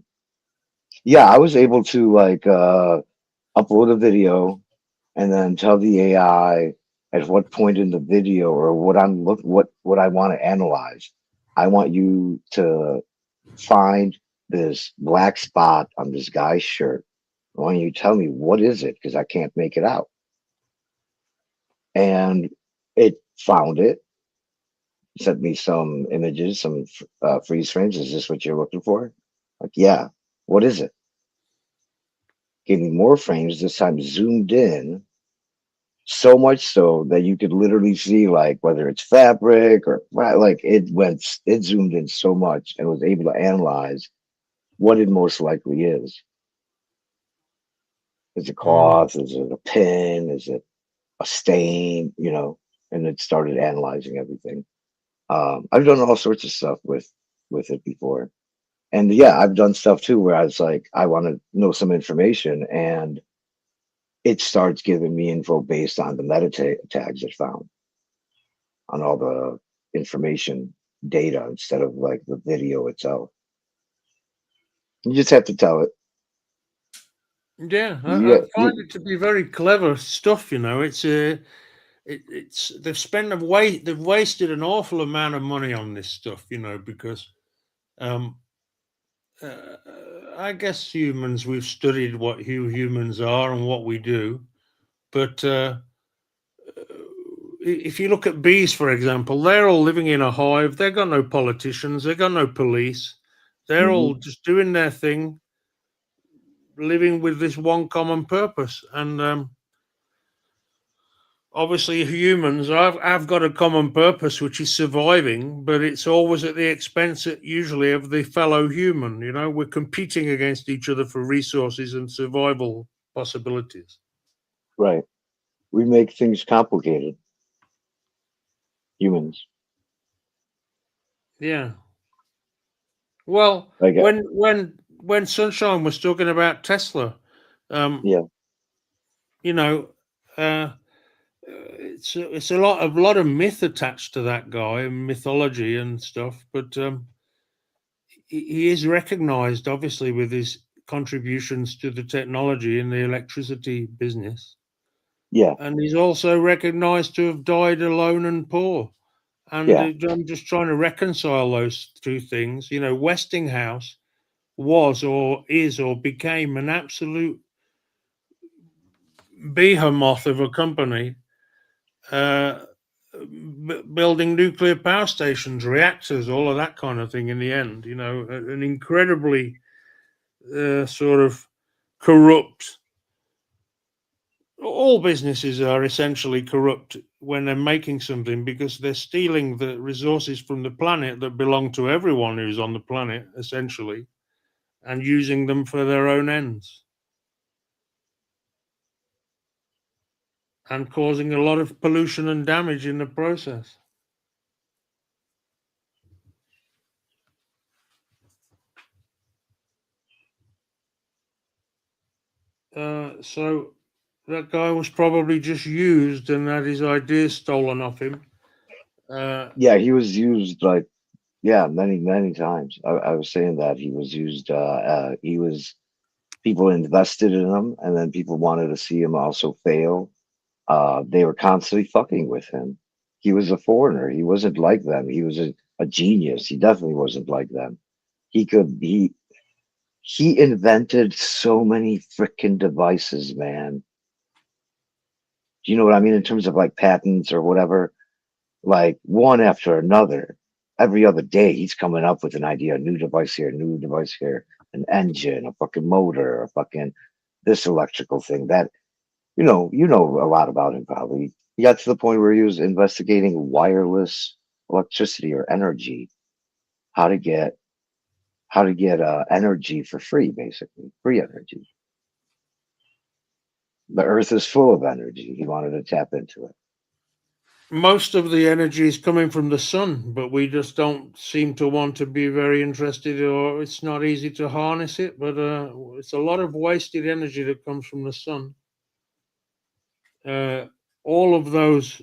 was able to upload a video and then tell the AI at what point in the video or what I want to analyze. I want you to find this black spot on this guy's shirt. Why don't you tell me what is it? Because I can't make it out. And it found it, sent me some images, some freeze frames. Is this what you're looking for? Like, yeah. What is it? Gave me more frames, this time zoomed in, so much so that you could literally see like whether it's fabric or like it zoomed in so much and was able to analyze what it most likely is. Is it cloth? Is it a pin? Is it a stain? You know, and it started analyzing everything. I've done all sorts of stuff with it before. And yeah, I've done stuff too where I was like, I want to know some information, and it starts giving me info based on the meta tags it found on all the information data instead of like the video itself. You just have to tell it. Yeah, Yeah, I find it to be very clever stuff. You know, it's they've wasted an awful amount of money on this stuff. You know, because I guess we've studied what humans are and what we do, but if you look at bees, for example, they're all living in a hive. They've got no politicians. They've got no police. They're all just doing their thing, living with this one common purpose. And obviously humans, I've got a common purpose, which is surviving, but it's always at the expense usually of the fellow human. You know, we're competing against each other for resources and survival possibilities. Right. We make things complicated. Humans. Yeah. Well, when Sunshine was talking about Tesla, yeah, you know, it's a lot of myth attached to that guy and mythology and stuff, but he is recognized obviously with his contributions to the technology in the electricity business. Yeah, and he's also recognized to have died alone and poor. And I'm just trying to reconcile those two things. You know, Westinghouse was or is or became an absolute behemoth of a company, building nuclear power stations, reactors, all of that kind of thing in the end. You know, an incredibly sort of corrupt. All businesses are essentially corrupt when they're making something, because they're stealing the resources from the planet that belong to everyone who's on the planet, essentially, and using them for their own ends, and causing a lot of pollution and damage in the process. So that guy was probably just used and had his ideas stolen off him. Yeah, he was used like, many times. I was saying that he was used. People invested in him, and then people wanted to see him also fail. They were constantly fucking with him. He was a foreigner. He wasn't like them. He was a genius. He definitely wasn't like them. He invented so many freaking devices, man. Do you know what I mean? In terms of like patents or whatever, like one after another, every other day he's coming up with an idea, a new device here, an engine, a fucking motor, a fucking this electrical thing, that, you know a lot about him probably. He got to the point where he was investigating wireless electricity or energy, how to get energy for free, basically free energy. The earth is full of energy. He wanted to tap into it. Most of the energy is coming from the sun, but we just don't seem to want to be very interested, or it's not easy to harness it. But it's a lot of wasted energy that comes from the sun. All of those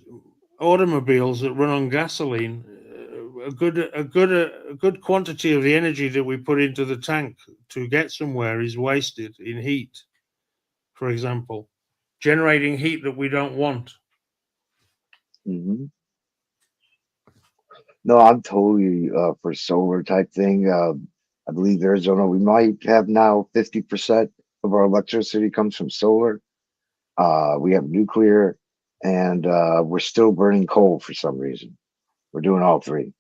automobiles that run on gasoline, a good quantity of the energy that we put into the tank to get somewhere is wasted in heat, for example, generating heat that we don't want. Mm-hmm. No, I'm totally for solar type thing. I believe Arizona, we might have now 50% of our electricity comes from solar. We have nuclear, and we're still burning coal for some reason. We're doing all three.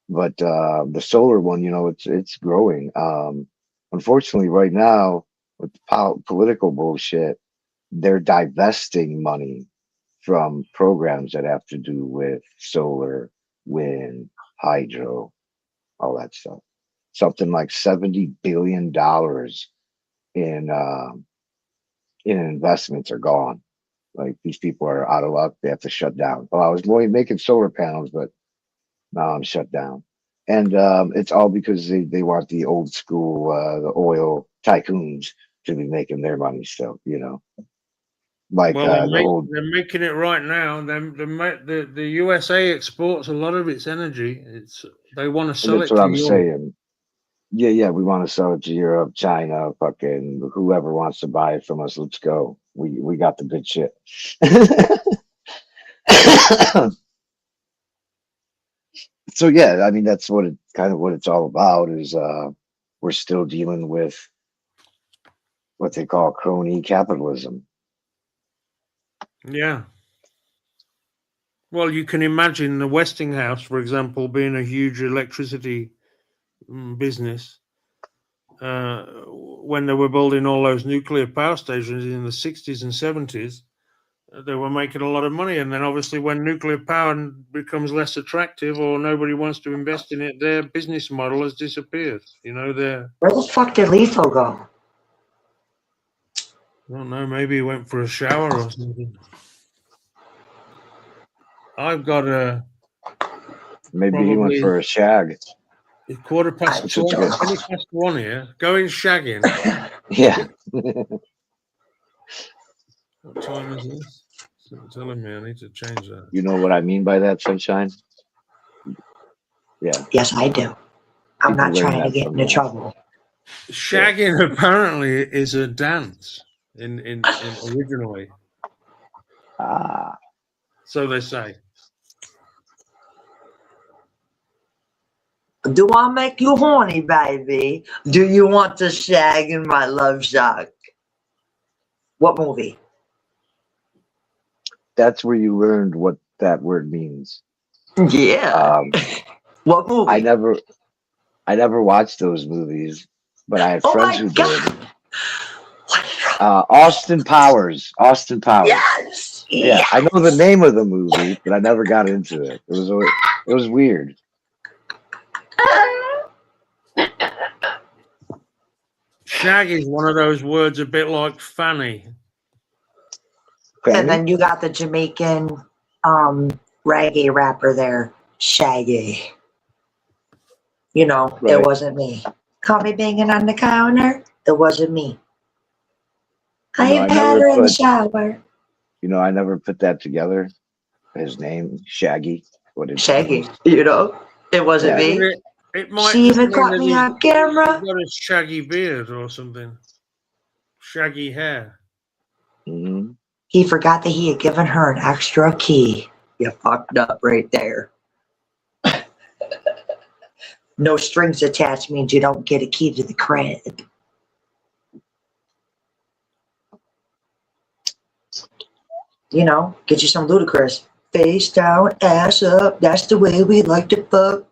But the solar one, you know, it's growing. Unfortunately, right now, with the political bullshit, they're divesting money from programs that have to do with solar, wind, hydro, all that stuff. Something like $70 billion in investments are gone. Like, these people are out of luck. They have to shut down. Well, I was making solar panels, but now I'm shut down. And it's all because they want the old school, the oil tycoons to be making their money still, you know. Like well, they're making it right now. The USA exports a lot of its energy. They want to sell it. That's what I'm saying. Yeah, we want to sell it to Europe, China, fucking whoever wants to buy it from us. Let's go. We got the good shit. So yeah, I mean, that's what it's all about. Is we're still dealing with what they call crony capitalism. Yeah. Well, you can imagine the Westinghouse, for example, being a huge electricity business. When they were building all those nuclear power stations in the 60s and 70s, they were making a lot of money. And then obviously when nuclear power becomes less attractive or nobody wants to invest in it, their business model has disappeared. You know, where the fuck did Lethal go? I don't know, maybe he went for a shower or something. I've got maybe he went for a shag. It's 1:15 here. Going shagging. Yeah. What time is this? It's telling me I need to change that. You know what I mean by that, Sunshine? Yeah. Yes, I do. I'm not trying to get into trouble. Shagging apparently is a dance in originally. So they say. Do I make you horny, baby? Do you want to shag in my love shack? What movie? That's where you learned what that word means. Yeah. What movie? I never watched those movies, but I had friends who did. Austin Powers. Yes. Yeah, I know the name of the movie, but I never got into it. It was weird. Shag is one of those words a bit like fanny. And then you got the Jamaican reggae rapper there, Shaggy. You know, right. It wasn't me. Call me banging on the counter. It wasn't me. I had her in the shower. You know, I never put that together. His name, Shaggy. Shaggy, you know? It wasn't me. It might she even caught me on camera. Got a shaggy beard or something. Shaggy hair. Mm-hmm. He forgot that he had given her an extra key. You fucked up right there. No strings attached means you don't get a key to the crib. You know, get you some Ludacris. Face down, ass up. That's the way we like to fuck.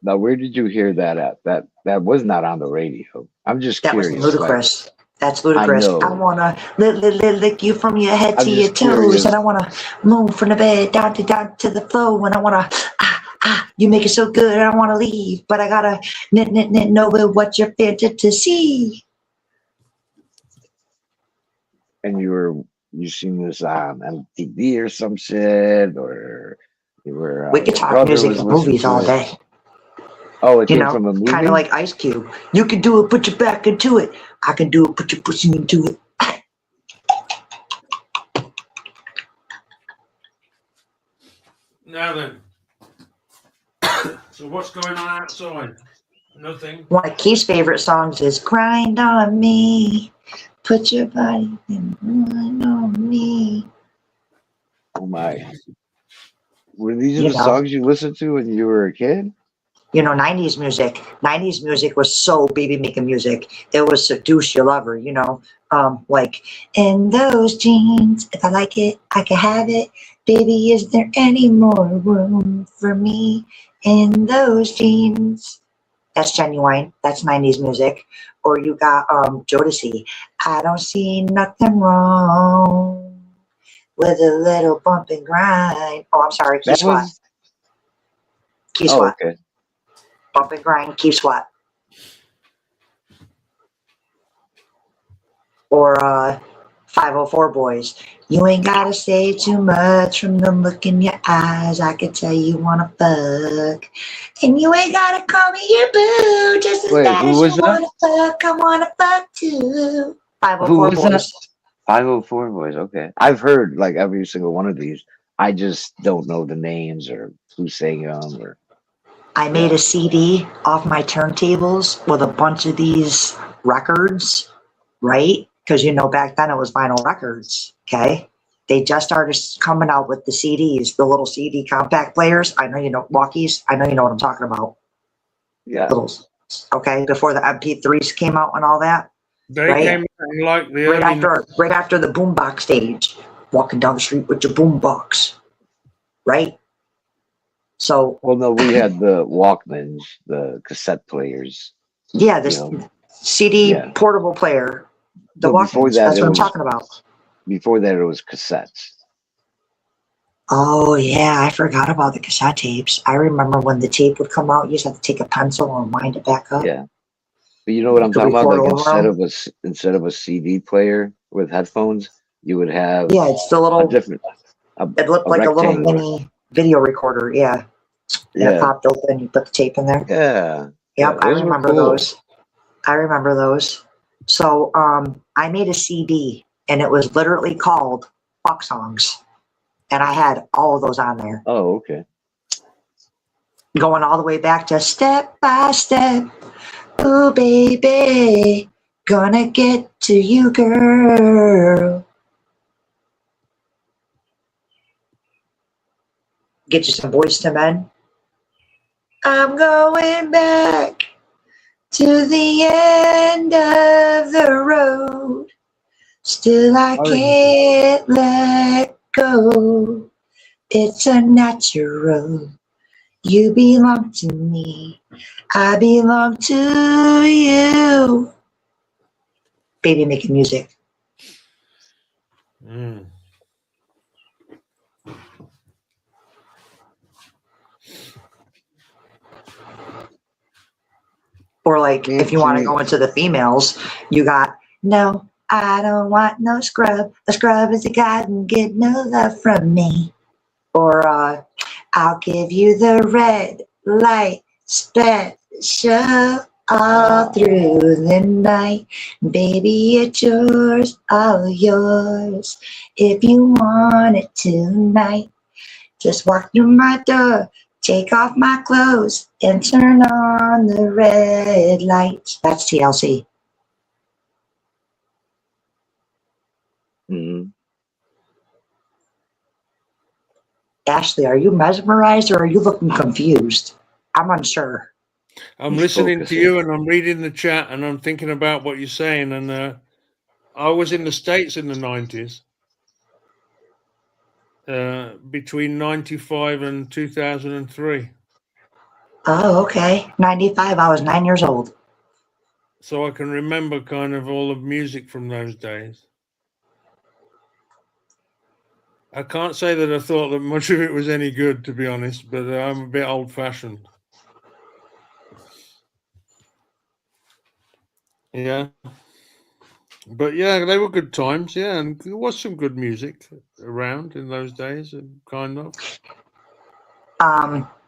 Now, where did you hear that at? That was not on the radio. I'm just curious. That was Ludacris. That's Ludacris. I want to lick you from your head to your toes. And I want to move from the bed down to the floor. And I want to, you make it so good. I want to leave. But I got to know what you're fantasy. And you seen this on MTV or some shit? Or you were... we could talk music and movies all day. Oh, it came from a movie? Kind of like Ice Cube. You can do it, put your back into it. I can do it, put your pussy into it. Now then. So what's going on outside? Nothing. One of Keith's favorite songs is Grind on Me. Put your body and grind on me. Oh my. Were these You the know. songs you listened to when you were a kid? You know, 90s music. 90s music was so baby making music. It was Seduce Your Lover, you know. Like, in those jeans, if I like it, I can have it. Baby, is there any more room for me in those jeans? That's Genuine. That's 90s music. Or you got Jodeci. I don't see nothing wrong with a little bump and grind. Oh, I'm sorry. Key That Sweat. was. Key Oh, Sweat. okay. Bump and grind, Key Sweat. Or 504 Boys. You ain't gotta say too much from the look in your eyes. I can tell you wanna fuck. And you ain't gotta call me your boo. Just as Wait, bad who as was you that? wanna fuck, I wanna fuck too. 504 Who was that? Boys. 504 Boys. Okay, I've heard like every single one of these. I just don't know the names or who sang them or. I made a CD off my turntables with a bunch of these records, right? Because, you know, back then it was vinyl records, okay? They just started coming out with the CDs, the little CD compact players. I know you know, walkies. I know you know what I'm talking about. Yeah. Okay, before the MP3s came out and all that. They right? came out in like the Right early after the boombox stage, walking down the street with your boombox, right? So, well, no, we had the Walkmans, the cassette players. yeah, this CD portable player, the No, before Walkmans. that, That's it what I'm was- talking about. Before that, it was cassettes. Oh yeah, I forgot about the cassette tapes. I remember when the tape would come out, you just have to take a pencil and wind it back up. Yeah, but you know what I'm To talking about? record Like over 'em? instead of a CD player with headphones, you would have Yeah, it's the little. a different. It looked like a little rectangular. mini video recorder. Yeah, and it Yeah. popped open. You put the tape in there. Yeah. Yep, I those were remember cool. those. I remember those. So I made a CD and it was literally called Fuck Songs. And I had all of those on there. Oh, okay. Going all the way back to Step by Step. Ooh, baby, gonna get to you, girl. Get you some Boys to Men. I'm going back to the end of the road. Still I can't let go. It's a natural. You belong to me. I belong to you. Baby making music. Mm. Or like, if you want to go into the females, you got, no, I don't want no scrub. A scrub is a guy who can get no love from me. Or I'll give you the red light special all through the night. Baby, it's yours, all yours. If you want it tonight, just walk through my door. Take off my clothes and turn on the red lights. That's TLC. Mm-hmm. Ashley, are you mesmerized or are you looking confused? I'm unsure. I'm listening to you and I'm reading the chat and I'm thinking about what you're saying. And I was in the States in the 90s, between 95 and 2003. Oh, okay. 95. I was 9 years old. So I can remember kind of all the music from those days. I can't say that I thought that much of it was any good, to be honest, but I'm a bit old-fashioned. Yeah. But yeah, they were good times, yeah, and there was some good music around in those days, kind of.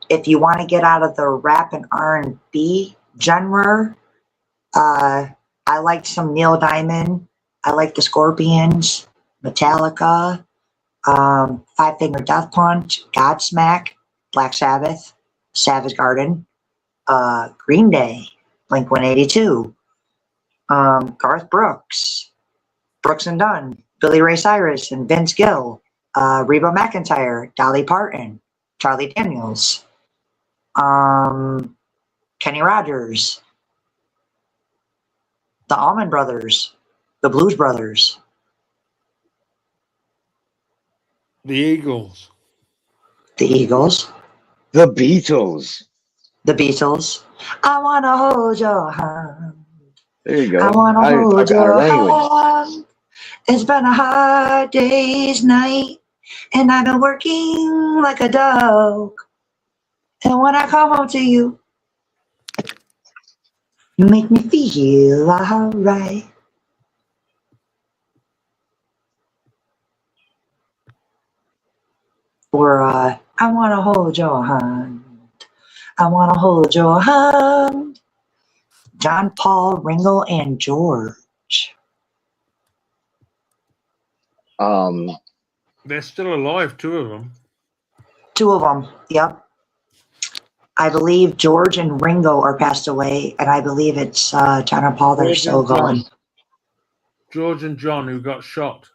If you want to get out of the rap and R&B genre, I liked some Neil Diamond. I like the Scorpions, Metallica, Five Finger Death Punch, Godsmack, Black Sabbath, Savage Garden, Green Day, Blink-182, Garth Brooks, Brooks and Dunn, Billy Ray Cyrus and Vince Gill, Reba McEntire, Dolly Parton, Charlie Daniels, Kenny Rogers, the Allman Brothers, the Blues Brothers, the Eagles, the Eagles, the Beatles. the Beatles. I wanna hold your hand. There you go. I wanna I hold got your her language. hand. It's been a hard day's night, and I've been working like a dog. And when I come home to you, you make me feel alright. Or I wanna hold your hand. I wanna hold your hand. John, Paul, Ringo, and George. They're still alive, two of them. Two of them, yep. I believe George and Ringo are passed away, and I believe it's John and Paul that are George still and John. going. George and John, who got shot.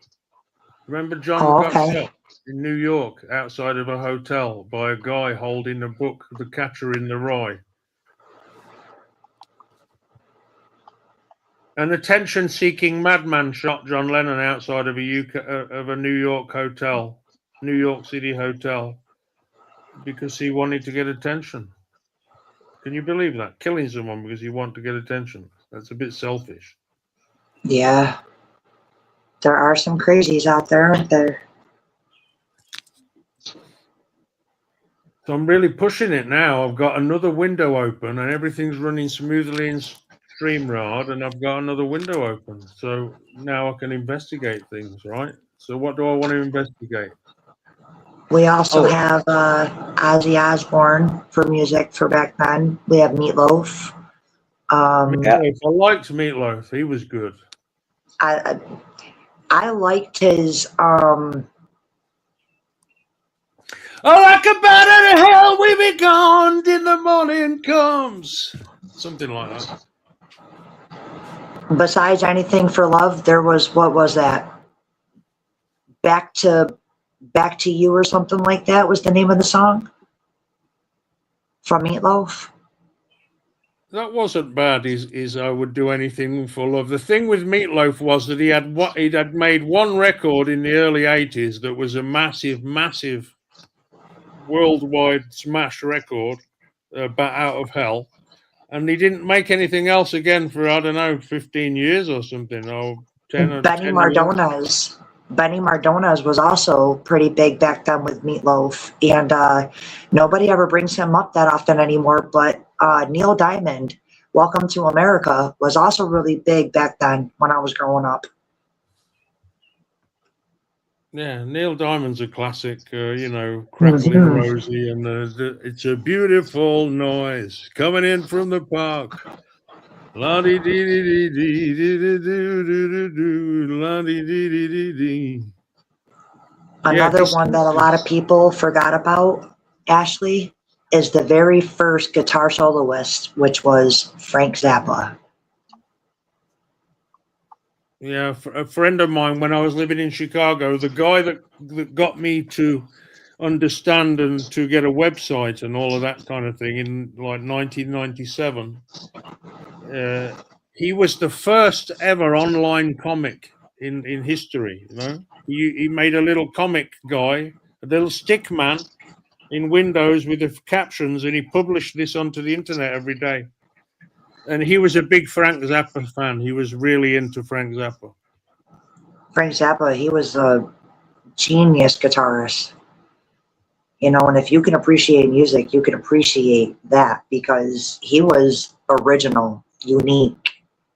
Remember John Oh, who got okay. shot in New York outside of a hotel by a guy holding a book, The Catcher in the Rye? An attention-seeking madman shot John Lennon outside of a New York hotel, New York City hotel, because he wanted to get attention. Can you believe that? Killing someone because you want to get attention. That's a bit selfish. Yeah. There are some crazies out there, aren't there? So I'm really pushing it now. I've got another window open and everything's running smoothly in StreamYard, and I've got another window open. So now I can investigate things, right? So what do I want to investigate? We also have Ozzy Osbourne for music for back then. We have Meatloaf. Meatloaf. I liked Meatloaf. He was good. I liked his I like a bat out of hell, we be gone till the morning comes. Something like that. besides Anything for Love, there was, what was that? Back to You or something like that was the name of the song from Meatloaf. That wasn't bad. Is I Would Do Anything for Love. The thing with Meatloaf was that he had made one record in the early 80s that was a massive worldwide smash record, Bat Out of Hell, and he didn't make anything else again for, I don't know, 15 years or something, or 10 or Benny 10 Mardones. Benny Mardones was also pretty big back then with Meatloaf, and nobody ever brings him up that often anymore, but Neil Diamond, Welcome to America, was also really big back then when I was growing up. Yeah, Neil Diamond's a classic, Crackling Rosie, and It's a Beautiful Noise Coming In From the Park. La-dee-dee-dee-dee-dee-dee-dee-dee-dee-dee, la-dee-dee-dee-dee-dee. Another one that a lot of people forgot about, Ashley, is the very first guitar soloist, which was Frank Zappa. Yeah, a friend of mine, when I was living in Chicago, the guy that got me to understand and to get a website and all of that kind of thing in like 1997, he was the first ever online comic in history. He made a little comic guy, a little stick man in Windows with the captions, and he published this onto the internet every day. And he was a big Frank Zappa fan. He was really into Frank Zappa. Frank Zappa, he was a genius guitarist. And if you can appreciate music, you can appreciate that because he was original, unique.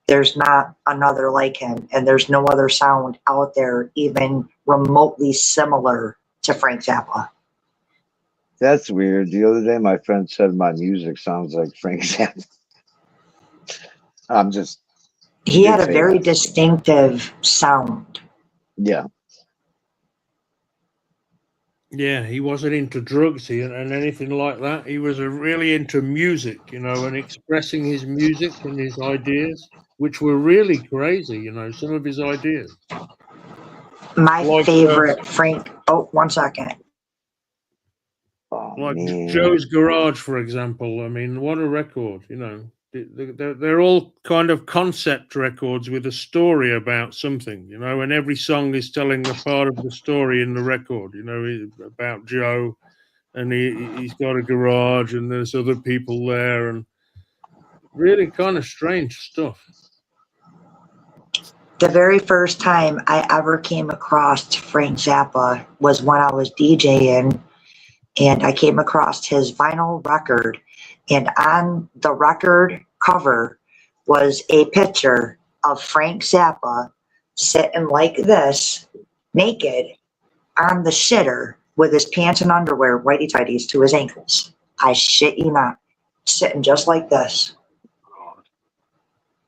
There's not another like him, and there's no other sound out there even remotely similar to Frank Zappa. That's weird. The other day, my friend said my music sounds like Frank Zappa. He had a very distinctive sound. Yeah. Yeah, he wasn't into drugs and anything like that. He was really into music, and expressing his music and his ideas, which were really crazy, some of his ideas. My favorite Frank... Oh, 1 second. Like man. Joe's Garage, for example. I mean, what a record, you know. They're all kind of concept records with a story about something, you know, and every song is telling a part of the story in the record, you know, about Joe, and he's got a garage and there's other people there, and really kind of strange stuff. The very first time I ever came across Frank Zappa was when I was DJing, and I came across his vinyl record, and on the record cover was a picture of Frank Zappa sitting like this, naked, on the shitter with his pants and underwear, whitey tighties to his ankles. I shit you not. Sitting just like this.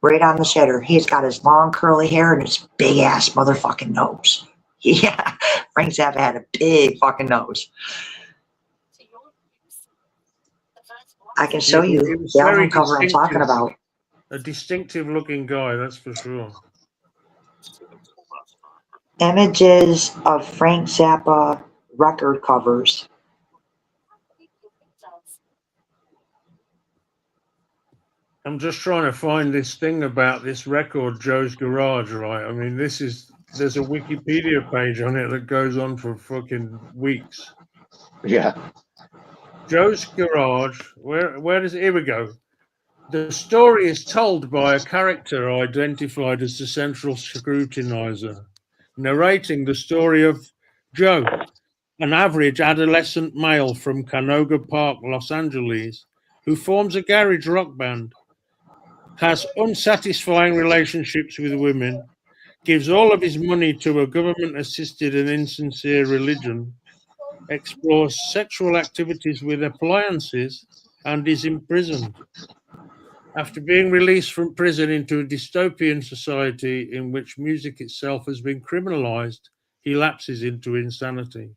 Right on the shitter. He's got his long curly hair and his big ass motherfucking nose. Yeah, Frank Zappa had a big fucking nose. I can show you the album cover I'm talking about. A distinctive looking guy, that's for sure. Images of Frank Zappa record covers. I'm just trying to find this thing about this record, Joe's Garage, right? I mean, there's a Wikipedia page on it that goes on for fucking weeks. Yeah. Joe's Garage, where does it, here we go. The story is told by a character identified as the central scrutinizer, narrating the story of Joe, an average adolescent male from Canoga Park, Los Angeles, who forms a garage rock band, has unsatisfying relationships with women, gives all of his money to a government-assisted and insincere religion, explores sexual activities with appliances, and is imprisoned. After being released from prison into a dystopian society in which music itself has been criminalized, he lapses into insanity.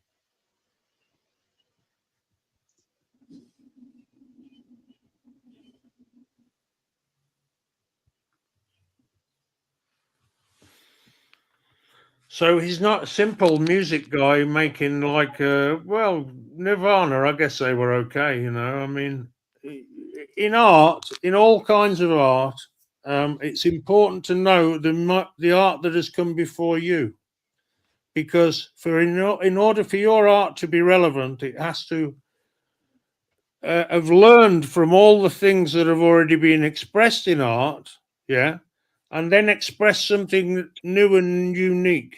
So he's not a simple music guy making like, well, Nirvana, I guess they were okay, you know. I mean, in art, in all kinds of art, it's important to know the art that has come before you. Because in order for your art to be relevant, it has to have learned from all the things that have already been expressed in art, yeah, and then express something new and unique,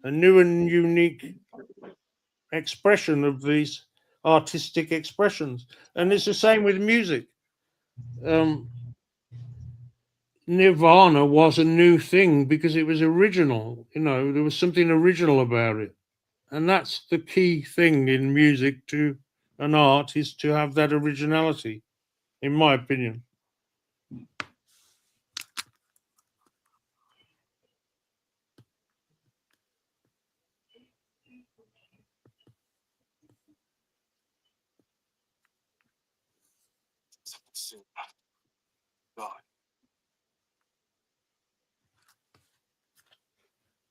a new and unique expression of these artistic expressions. And it's the same with music. Nirvana was a new thing because it was original, you know, there was something original about it. And that's the key thing in music to an art, is to have that originality, in my opinion.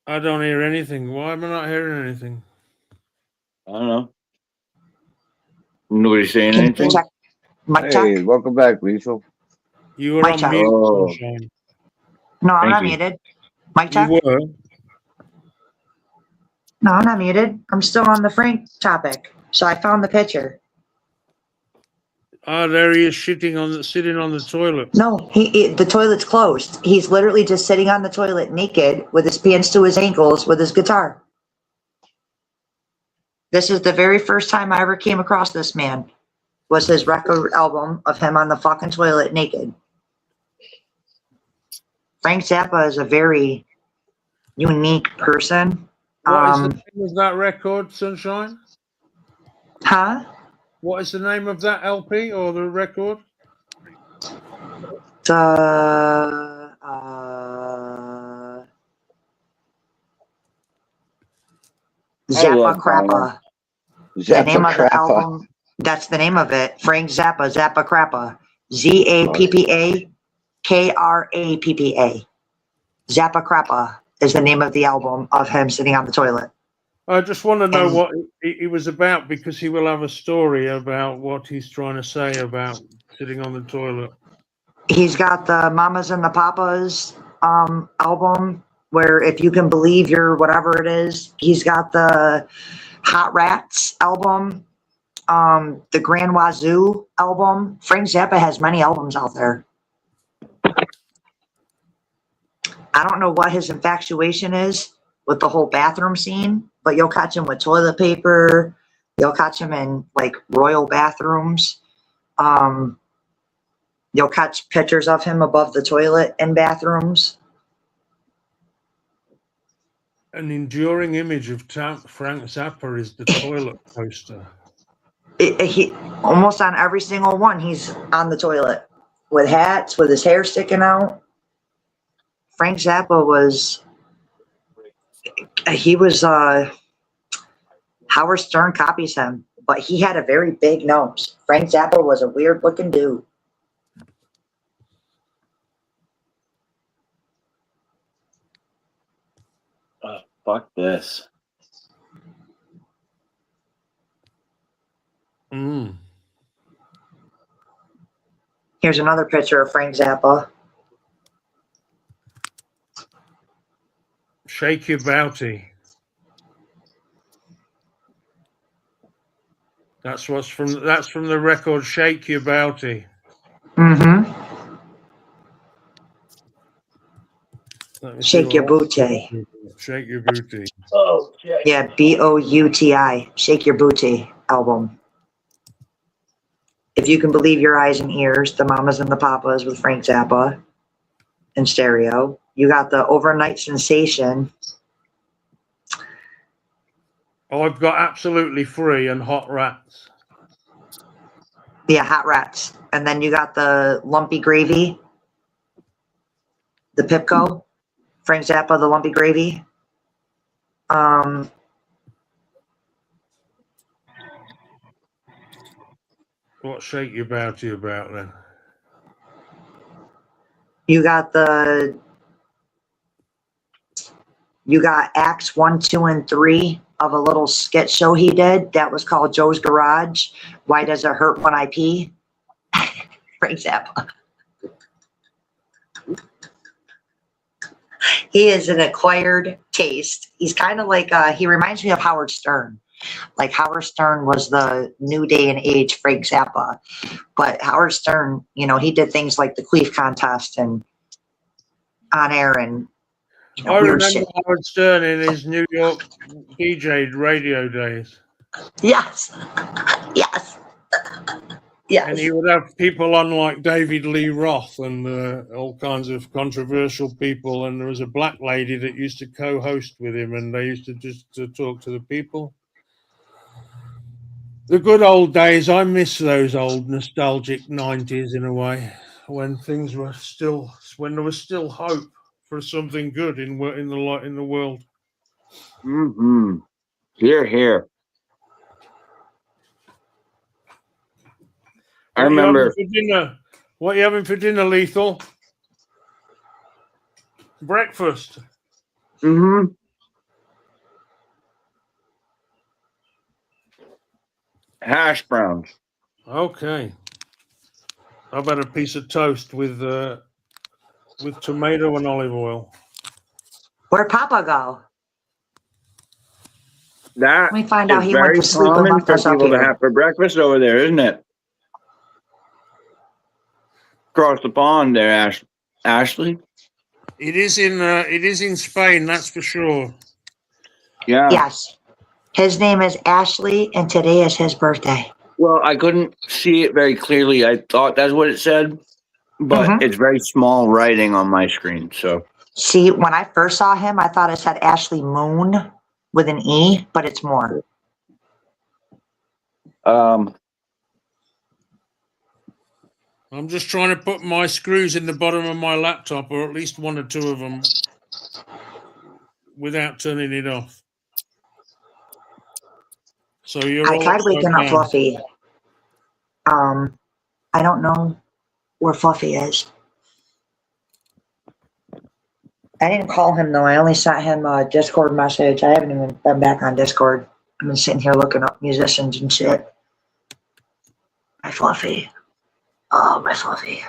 I don't hear anything. Why am I not hearing anything? I don't know. Nobody saying anything? Hey, welcome back, Lethal. You were on mute. Oh. Sunshine. No, I'm Thank not you. muted. Mic check. You were. No, I'm not muted. I'm still on the Frank topic. So I found the picture. Ah, there he is sitting on the toilet. No, the toilet's closed. He's literally just sitting on the toilet naked with his pants to his ankles with his guitar. This is the very first time I ever came across this man. Was his record album of him on the fucking toilet naked. Frank Zappa is a very unique person. What is the name of that record, Sunshine? Huh? What is the name of that LP or the record? The Zappa Crappa. The name of the album. That's the name of it. Frank Zappa, Zappa Crappa. ZAPPA KRAPPA. Zappa Crappa is the name of the album of him sitting on the toilet. I just want to know what he was about, because he will have a story about what he's trying to say about sitting on the toilet. He's got the Mamas and the Papas album, where If You Can Believe Your whatever it is. He's got the Hot Rats album, the Grand Wazoo album. Frank Zappa has many albums out there. I don't know what his infatuation is with the whole bathroom scene, but you'll catch him with toilet paper. You'll catch him in like royal bathrooms. You'll catch pictures of him above the toilet in bathrooms. An enduring image of Frank Zappa is the toilet poster. He almost on every single one, he's on the toilet with hats, with his hair sticking out. Frank Zappa was, Howard Stern copies him, but he had a very big nose. Frank Zappa was a weird looking dude. Fuck this. Here's another picture of Frank Zappa. Shake Your Booty. That's from the record Shake Your Booty. Mm-hmm. Shake Your Booty. Shake Your Booty. Oh, yeah, Bouti. Shake Your Booty album. If You Can Believe Your Eyes and Ears, the Mamas and the Papas with Frank Zappa in stereo. You got the Overnight Sensation. Oh, I've got Absolutely Free and Hot Rats. Yeah, Hot Rats. And then you got the Lumpy Gravy, the Pipco, Frank Zappa, the Lumpy Gravy. What's Shake Your Booty about then? You got acts 1, 2, and 3 of a little skit show he did that was called Joe's Garage. Why Does It Hurt When I Pee? Frank Zappa. He is an acquired taste. He's kind of like, he reminds me of Howard Stern. Like Howard Stern was the new day and age Frank Zappa. But Howard Stern, you know, he did things like the Queef contest and On Air and, you know, I weird remember shit. Howard Stern in his New York DJ radio days. Yes. Yes. Yes. And he would have people on like David Lee Roth and all kinds of controversial people. And there was a black lady that used to co-host with him, and they used to just to talk to the people. The good old days. I miss those old nostalgic 90s in a way, when things were still, when there was still hope for something good in the world. Mm-hmm. Here, here. I remember. What are you having for dinner, Lethal? Breakfast. Mm-hmm. Hash browns. Okay. How about a piece of toast with tomato and olive oil? Where'd Papa go? That Let me find is out he went very to sleep and common left for us up people to here. have for breakfast over there, isn't it? Across the pond there, Ashley. It is in Spain, that's for sure. Yeah. Yes. His name is Ashley, and today is his birthday. Well, I couldn't see it very clearly. I thought that's what it said, but it's very small writing on my screen. So See, when I first saw him, I thought it said Ashley Moon with an E, but it's more. I'm just trying to put my screws in the bottom of my laptop, or at least one or two of them, without turning it off. So you're I all tried waking up down. Fluffy. I don't know where Fluffy is. I didn't call him though. I only sent him a Discord message. I haven't even been back on Discord. I've been sitting here looking up musicians and shit. My Fluffy. Oh, my Fluffy.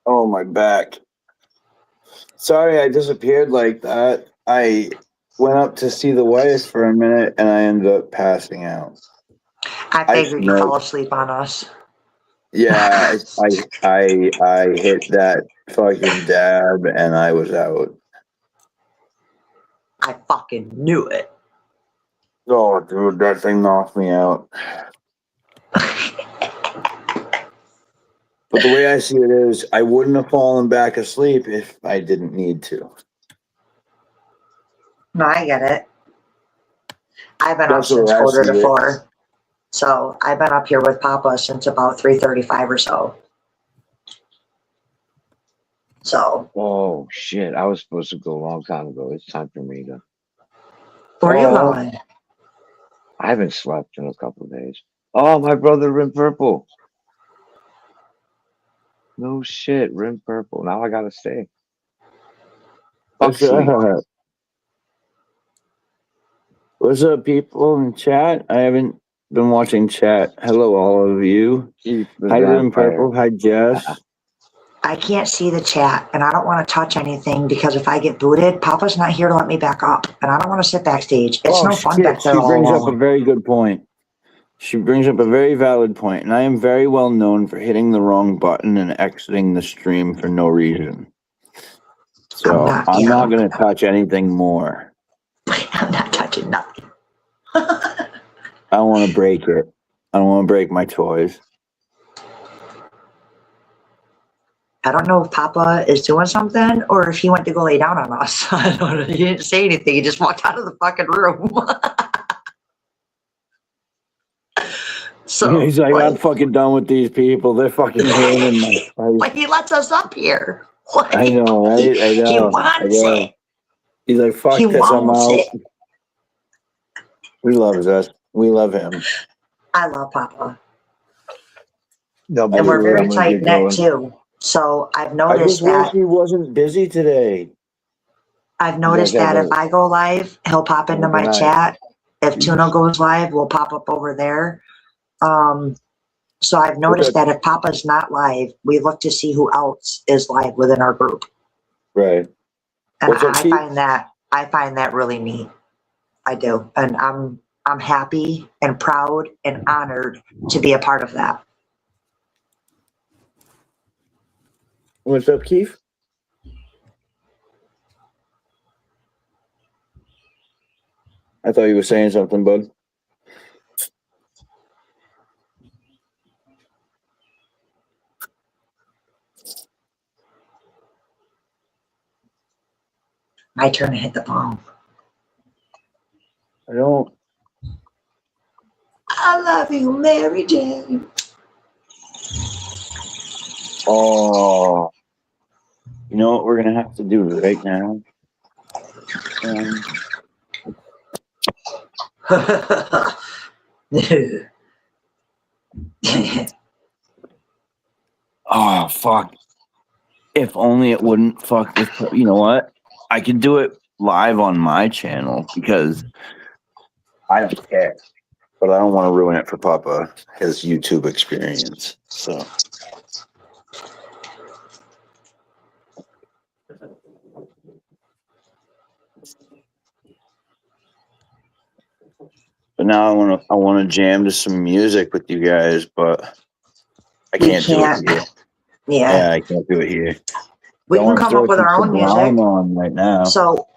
Oh, my back. Sorry I disappeared like that. I went up to see the wife for a minute and I ended up passing out. I figured you fell asleep on us. Yeah, I hit that fucking dab and I was out. I fucking knew it. Oh, dude, that thing knocked me out. But the way I see it is, I wouldn't have fallen back asleep if I didn't need to. No, I get it. I've been That's up since the way I quarter see to it. 4. So I've been up here with Papa since about 3:35 or so. So. Oh shit! I was supposed to go a long time ago. It's time for me to. Where are you going? I haven't slept in a couple of days. Oh, my brother Rim Purple. No shit, Rim Purple. Now I gotta stay. Fuck sleep. What's up, people in chat? I haven't been watching chat. Hello, all of you. Hi, Rim Purple. Hi, Jess. I can't see the chat, and I don't want to touch anything because if I get booted, Papa's not here to let me back up, and I don't want to sit backstage. It's no fun back there She all brings up a alone. very good point. She brings up a very valid point, and I am very well known for hitting the wrong button and exiting the stream for no reason. So I'm not going to touch anything more. I'm not touching nothing. I don't want to break it. I don't want to break my toys. I don't know if Papa is doing something or if he went to go lay down on us. I don't know. He didn't say anything. He just walked out of the fucking room. So he's like, I'm fucking done with these people. They're fucking ruining my life. But he lets us up here. Like, I know, right? I know. He wants it. He's like, fuck He this, I'm wants out. it. We love us. We love him. I love Papa. No, And we're very tight knit too. So I've I noticed just wish that he wasn't busy today. I've noticed that if I go live, he'll pop into my chat. If Tuna goes live, we'll pop up over there. So I've noticed that if Papa's not live, we look to see who else is live within our group. Right. And What's up, I Keith? find that really neat. I do. And I'm happy and proud and honored to be a part of that. What's up, Keith? I thought you were saying something, bud. My turn to hit the bomb. I don't. I love you, Mary Jane. Oh. You know what we're going to have to do right now? Oh, fuck. If only it wouldn't fuck this. You know what? I could do it live on my channel because I don't care. But I don't want to ruin it for Papa, his YouTube experience. So. But now I want to jam to some music with you guys, but I can't do it here. Yeah, I can't do it here. We can come up with our own music. On right now. So,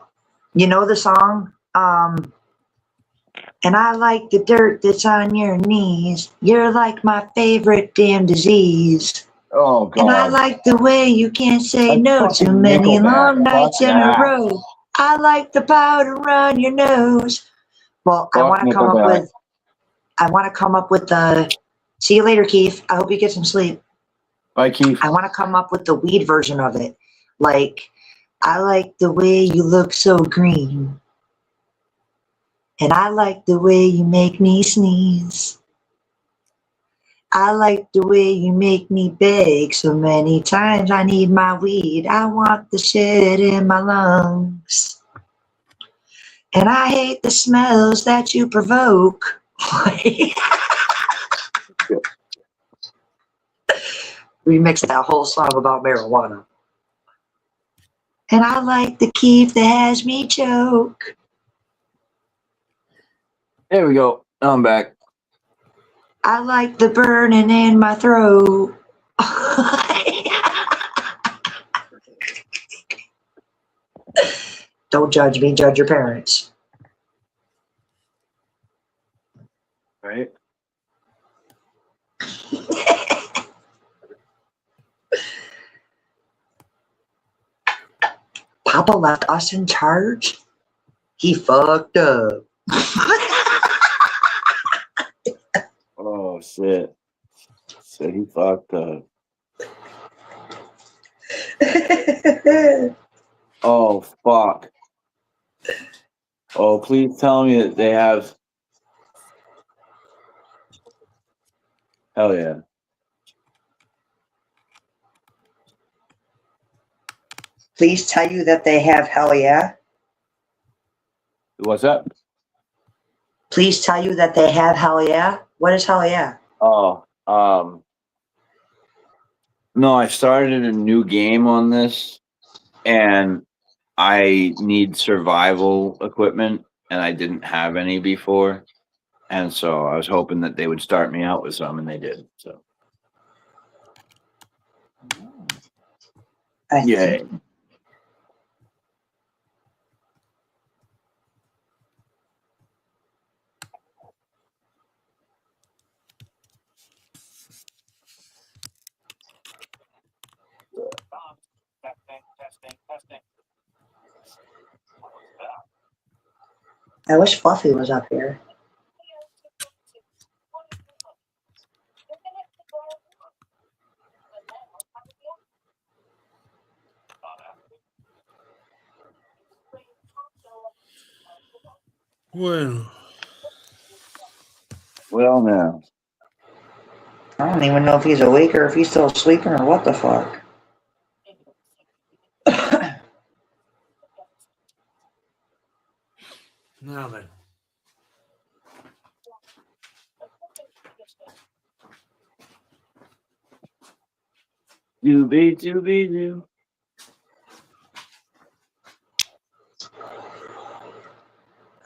you know the song? And I like the dirt that's on your knees. You're like my favorite damn disease. Oh, God. And I like the way you can't say no to many long nights in a row. I like the powder on your nose. Well, I want to come up with the, see you later, Keith. I hope you get some sleep. Bye, Keith. I want to come up with the weed version of it. Like, I like the way you look so green. And I like the way you make me sneeze. I like the way you make me beg so many times. I need my weed. I want the shit in my lungs. And I hate the smells that you provoke. Remix that whole song about marijuana. And I like the keef that has me choke. There we go. I'm back. I like the burning in my throat. Don't judge me, judge your parents. Right. Papa left us in charge. He fucked up. Oh shit. So he fucked up. Oh fuck. Oh, please tell me that they have. Hell yeah. Please tell you that they have hell yeah. What's that? Please tell you that they have hell yeah. What is hell yeah? Oh, no, I started a new game on this and I need survival equipment and I didn't have any before. And so I was hoping that they would start me out with some and they did. So yeah. I wish Fluffy was up here. Well, now. I don't even know if he's awake or if he's still sleeping or what the fuck. Now then. Doobie-doobie-doo.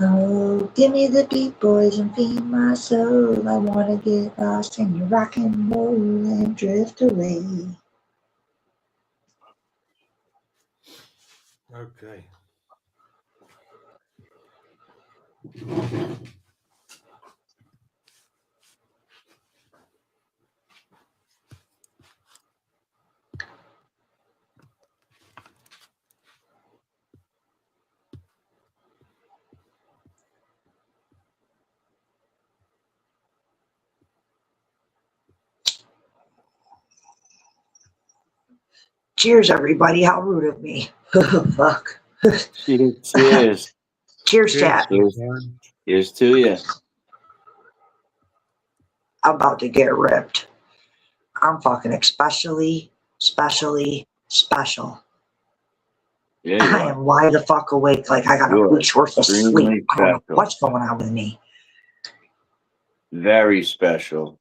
Oh, give me the beat, boys, and feed my soul. I wanna get lost in your rock and roll and drift away. Okay. Cheers, everybody. How rude of me. Fuck. Cheers. Cheers, chat. Cheers to you. I'm about to get ripped. I'm fucking especially special. Yeah, I am wide the fuck awake. Like I got a week's worth of sleep. I don't know what's going on with me. Very special.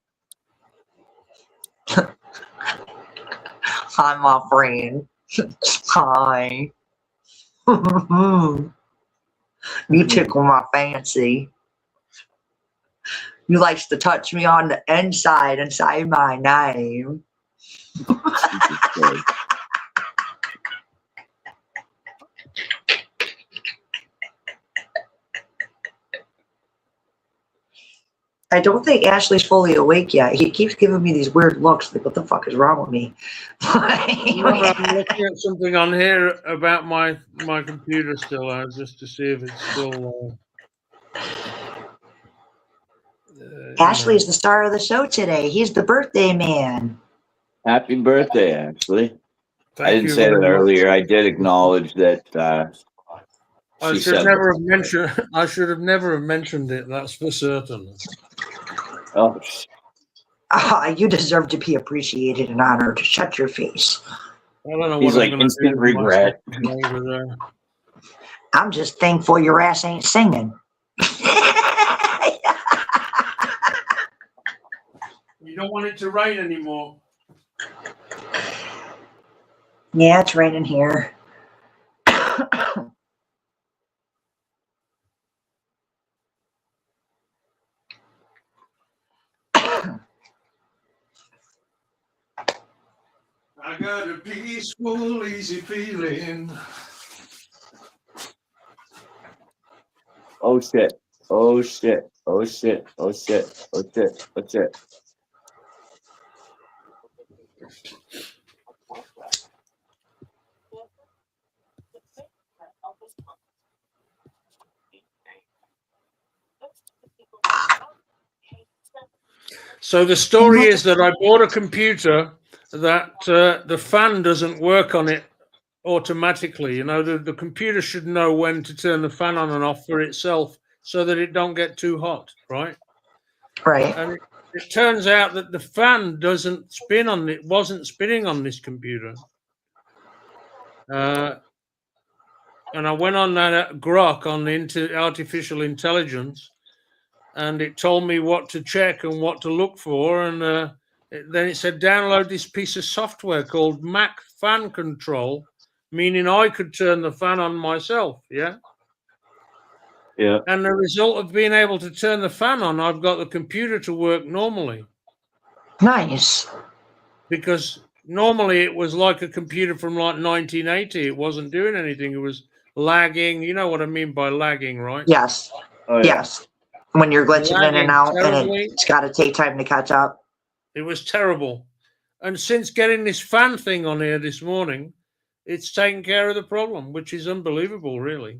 Hi, my friend. Hi. You tickle my fancy. You likes to touch me on the inside and say my name. I don't think Ashley's fully awake yet. He keeps giving me these weird looks. Like, what the fuck is wrong with me? I'm looking at something on here about my computer still, just to see if it's still. Ashley's the star of the show today. He's the birthday man. Happy birthday, Ashley. Thank I didn't you say that very much. earlier. I did acknowledge that. I should never have mentioned. I should have never have mentioned it. That's for certain. Oh, You deserve to be appreciated and honored. Shut your face. I don't know He's what like I'm going to instant do with regret. myself over there. I'm just thankful your ass ain't singing. You don't want it to rain anymore. Yeah, it's raining here. I got a peaceful, easy feeling. Oh shit. Oh shit. Oh shit. Oh shit. Oh shit. Oh shit. So the story is that I bought a computer that the fan doesn't work on it automatically. You know, the computer should know when to turn the fan on and off for itself so that it don't get too hot, right? Right. And it turns out that the fan doesn't spin on it, wasn't spinning on this computer. And I went on that Grok on the artificial intelligence, and it told me what to check and what to look for. And then it said, download this piece of software called Mac Fan Control, meaning I could turn the fan on myself. Yeah. Yeah. And the result of being able to turn the fan on, I've got the computer to work normally. Nice. Because normally it was like a computer from like 1980. It wasn't doing anything. It was lagging. You know what I mean by lagging, right? Yes. Oh, yeah. Yes. When you're glitching in Lagging and out, and terribly. it's got to take time to catch up. It was terrible. And since getting this fan thing on here this morning, it's taken care of the problem, which is unbelievable, really.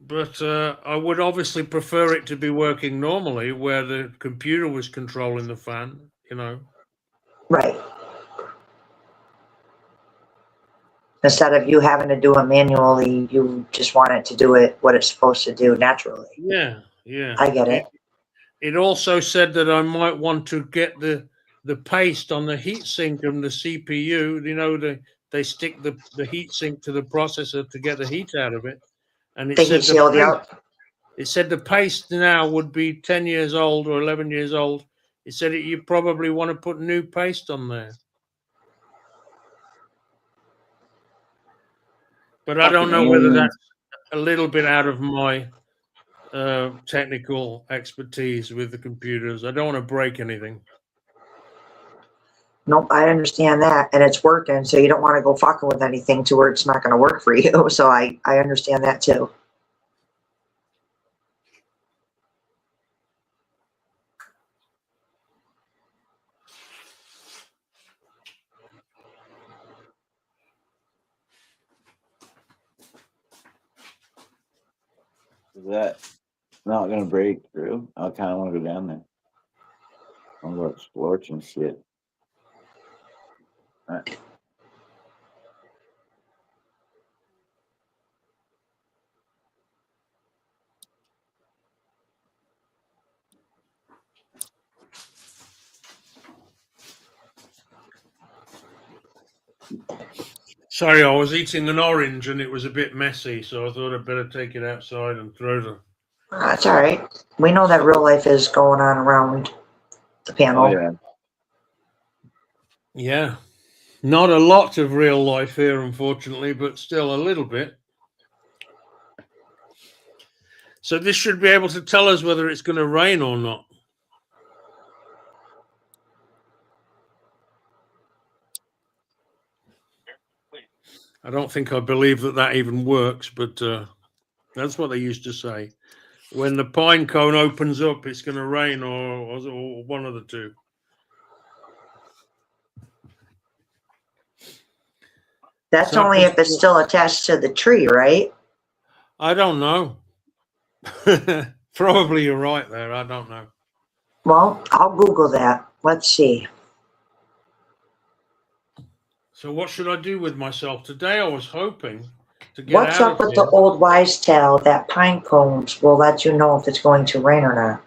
But I would obviously prefer it to be working normally, where the computer was controlling the fan, you know. Right. Instead of you having to do it manually, you just want it to do it what it's supposed to do naturally. Yeah, yeah. I get it. It also said that I might want to get the paste on the heatsink of the CPU. You know, they stick the heatsink to the processor to get the heat out of it. And it said it said the paste now would be 10 years old or 11 years old. It said you probably want to put new paste on there. But I don't know whether that's a little bit out of my technical expertise with the computers. I don't want to break anything. Nope, I understand that. And it's working, so you don't want to go fucking with anything to where it's not going to work for you. So I understand that too. Is that not gonna break through? I kind of want to go down there. I'm gonna explore some shit. All right. Sorry, I was eating an orange and it was a bit messy, so I thought I'd better take it outside and throw the... That's all right. We know that real life is going on around the panel. Oh, yeah. Yeah. Not a lot of real life here, unfortunately, but still a little bit. So this should be able to tell us whether it's going to rain or not. I don't think I believe that even works, but that's what they used to say. When the pine cone opens up, it's going to rain or one of the two. That's only if it's still attached to the tree, right? I don't know. Probably you're right there. I don't know. Well, I'll Google that. Let's see. So what should I do with myself today? I was hoping to get What's out up of with here. the old wise tale that pine cones will let you know if it's going to rain or not?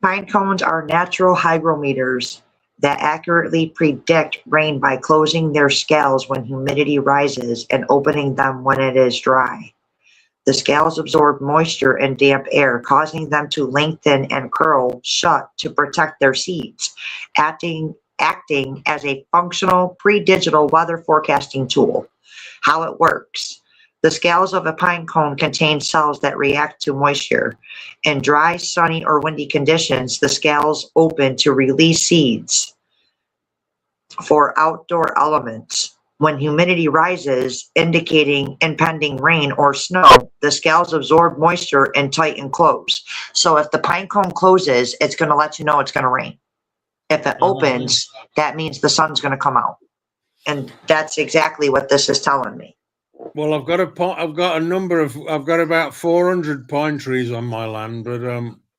Pine cones are natural hygrometers that accurately predict rain by closing their scales when humidity rises and opening them when it is dry. The scales absorb moisture and damp air, causing them to lengthen and curl shut to protect their seeds, acting as a functional pre-digital weather forecasting tool. How it works. The scales of a pine cone contain cells that react to moisture. In dry, sunny, or windy conditions, the scales open to release seeds for outdoor elements. When humidity rises, indicating impending rain or snow, the scales absorb moisture and tighten close. So if the pine cone closes, it's going to let you know it's going to rain. If it opens, that means the sun's going to come out. And that's exactly what this is telling me. Well, I've got about 400 pine trees on my land, but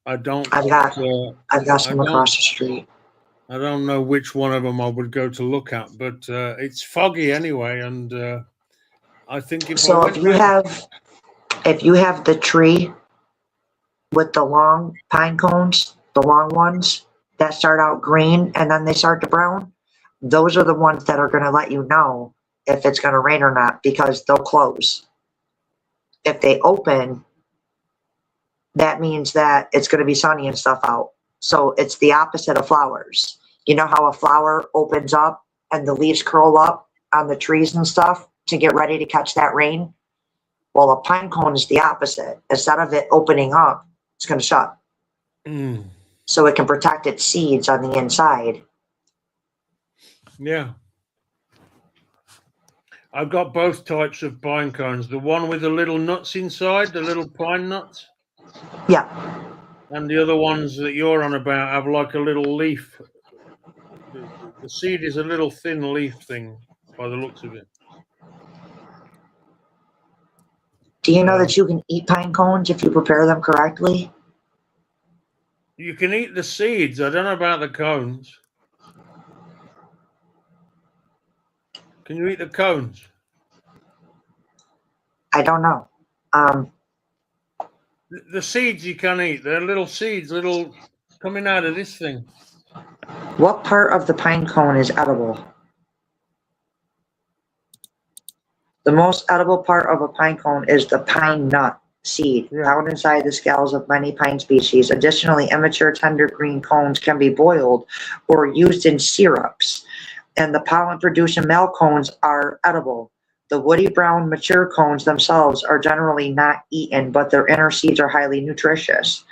I don't. I've got some across the street. I don't know which one of them I would go to look at, but it's foggy anyway, and I think if you have the tree with the long pine cones, the long ones that start out green and then they start to brown, those are the ones that are going to let you know if it's going to rain or not, because they'll close. If they open, that means that it's going to be sunny and stuff out. So it's the opposite of flowers. You know how a flower opens up and the leaves curl up on the trees and stuff to get ready to catch that rain? Well, a pine cone is the opposite. Instead of it opening up, it's going to shut. So it can protect its seeds on the inside. Yeah. I've got both types of pine cones. The one with the little nuts inside, the little pine nuts. Yeah. And the other ones that you're on about have like a little leaf. The seed is a little thin leaf thing by the looks of it. Do you know that you can eat pine cones if you prepare them correctly? You can eat the seeds. I don't know about the cones. Can you eat the cones? I don't know. The seeds you can eat. They're little seeds, little coming out of this thing. What part of the pine cone is edible? The most edible part of a pine cone is the pine nut seed, found inside the scales of many pine species. Additionally, immature tender green cones can be boiled or used in syrups, and the pollen-produced male cones are edible. The woody brown mature cones themselves are generally not eaten, but their inner seeds are highly nutritious.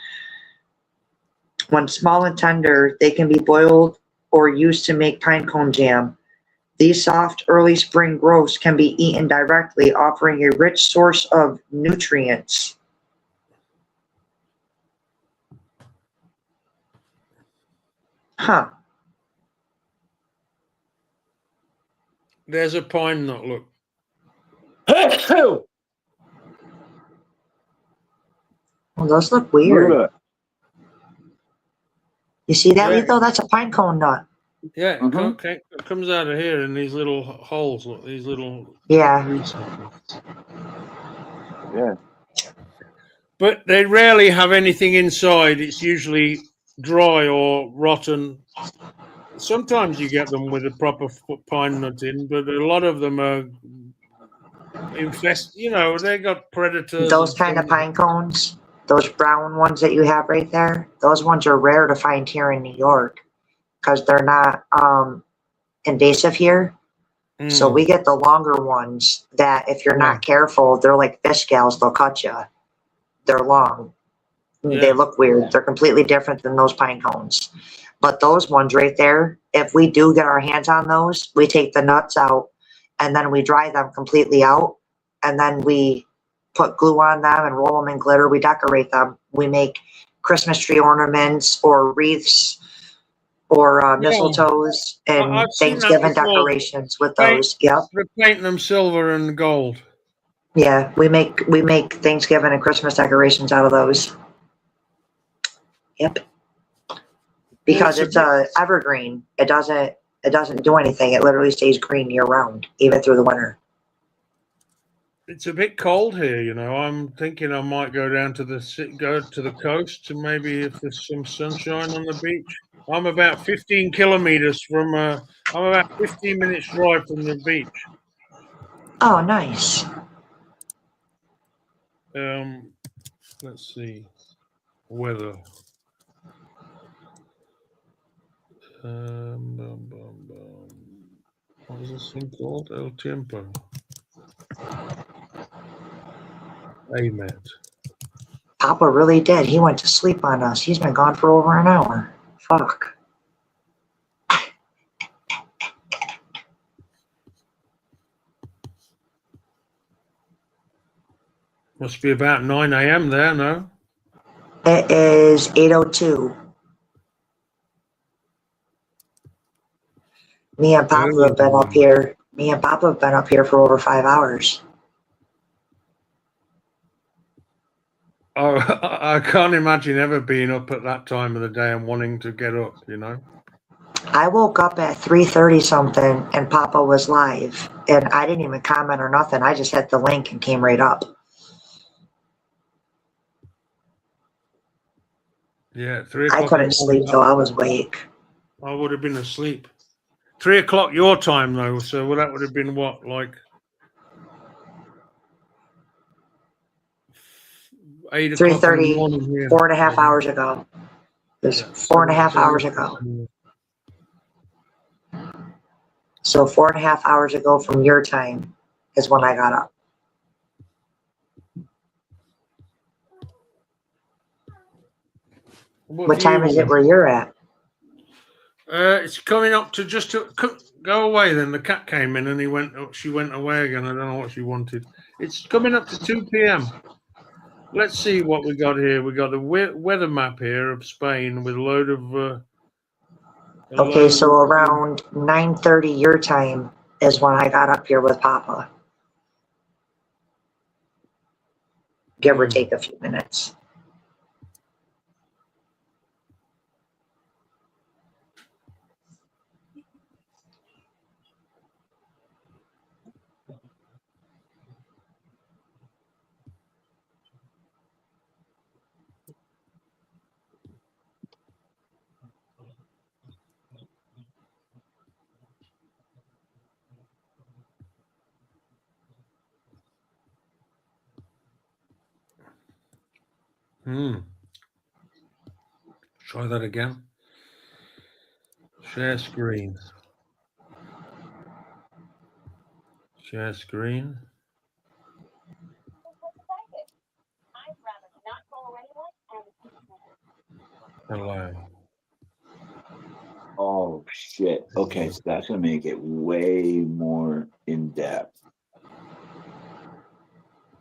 When small and tender, they can be boiled or used to make pine cone jam. These soft early spring growths can be eaten directly, offering a rich source of nutrients. Huh. There's a pine nut, look. Well, those look weird. You see that, Letho? That's a pine cone nut. Yeah, it comes out of here in these little holes, look, these little... Yeah. Yeah. But they rarely have anything inside. It's usually dry or rotten. Sometimes you get them with a proper pine nut in, but a lot of them are infested. You know, they got predators. Those kind of pine cones, those brown ones that you have right there, those ones are rare to find here in New York because they're not invasive here. So we get the longer ones that if you're not careful, they're like fish scales. They'll cut you. They're long. They look weird. They're completely different than those pine cones. But those ones right there, if we do get our hands on those, we take the nuts out and then we dry them completely out. And then we put glue on them and roll them in glitter. We decorate them. We make Christmas tree ornaments or wreaths or mistletoes and Thanksgiving decorations with those. Yep. They're painting them silver and gold. Yeah, we make Thanksgiving and Christmas decorations out of those. Yep. because Well, it's a evergreen. It doesn't do anything. It literally stays green year round, even through the winter. it's a bit cold here, you know. I'm thinking I might go down to the coast to maybe if there's some sunshine on the beach. I'm about 15 kilometers from. I'm about 15 minutes drive from the beach. Oh, nice. Let's see. Weather. What is this thing called? El Tiempo. AMET. Papa really did. He went to sleep on us. He's been gone for over an hour. Fuck. Must be about 9 a.m. there, no? It is 8:02. Me and Papa have been up here. Me and Papa have been up here for over 5 hours. Oh, I can't imagine ever being up at that time of the day and wanting to get up, you know? I woke up at 3:30 something and Papa was live. And I didn't even comment or nothing. I just hit the link and came right up. Yeah, 3 I o'clock. couldn't sleep though. I was awake. I would have been asleep. 3 o'clock your time, though. So that would have been what, like 8 o'clock in the 3:30, morning here. 4.5 hours ago. It was 4.5 hours ago. So 4.5 hours ago from your time is when I got up. What time is it where you're at? It's coming up to just to go away. Then the cat came in and he went. She went away again. I don't know what she wanted. It's coming up to 2 p.m. Let's see what we got here. We got a weather map here of Spain with a load of. Okay, so around 9:30 your time is when I got up here with Papa. Give or take a few minutes. Try that again. Share screen. Share screen. Hello. Oh shit. Okay, so that's gonna make it way more in depth.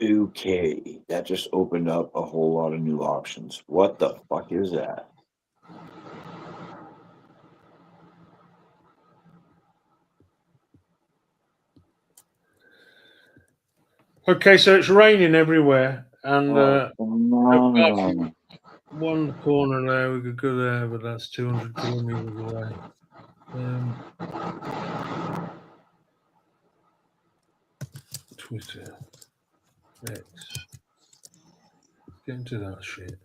Okay, that just opened up a whole lot of new options. What the fuck is that? Okay, so it's raining everywhere, and No. one corner there we could go there, but that's 200 kilometers away. Twitter, X, get into that shit.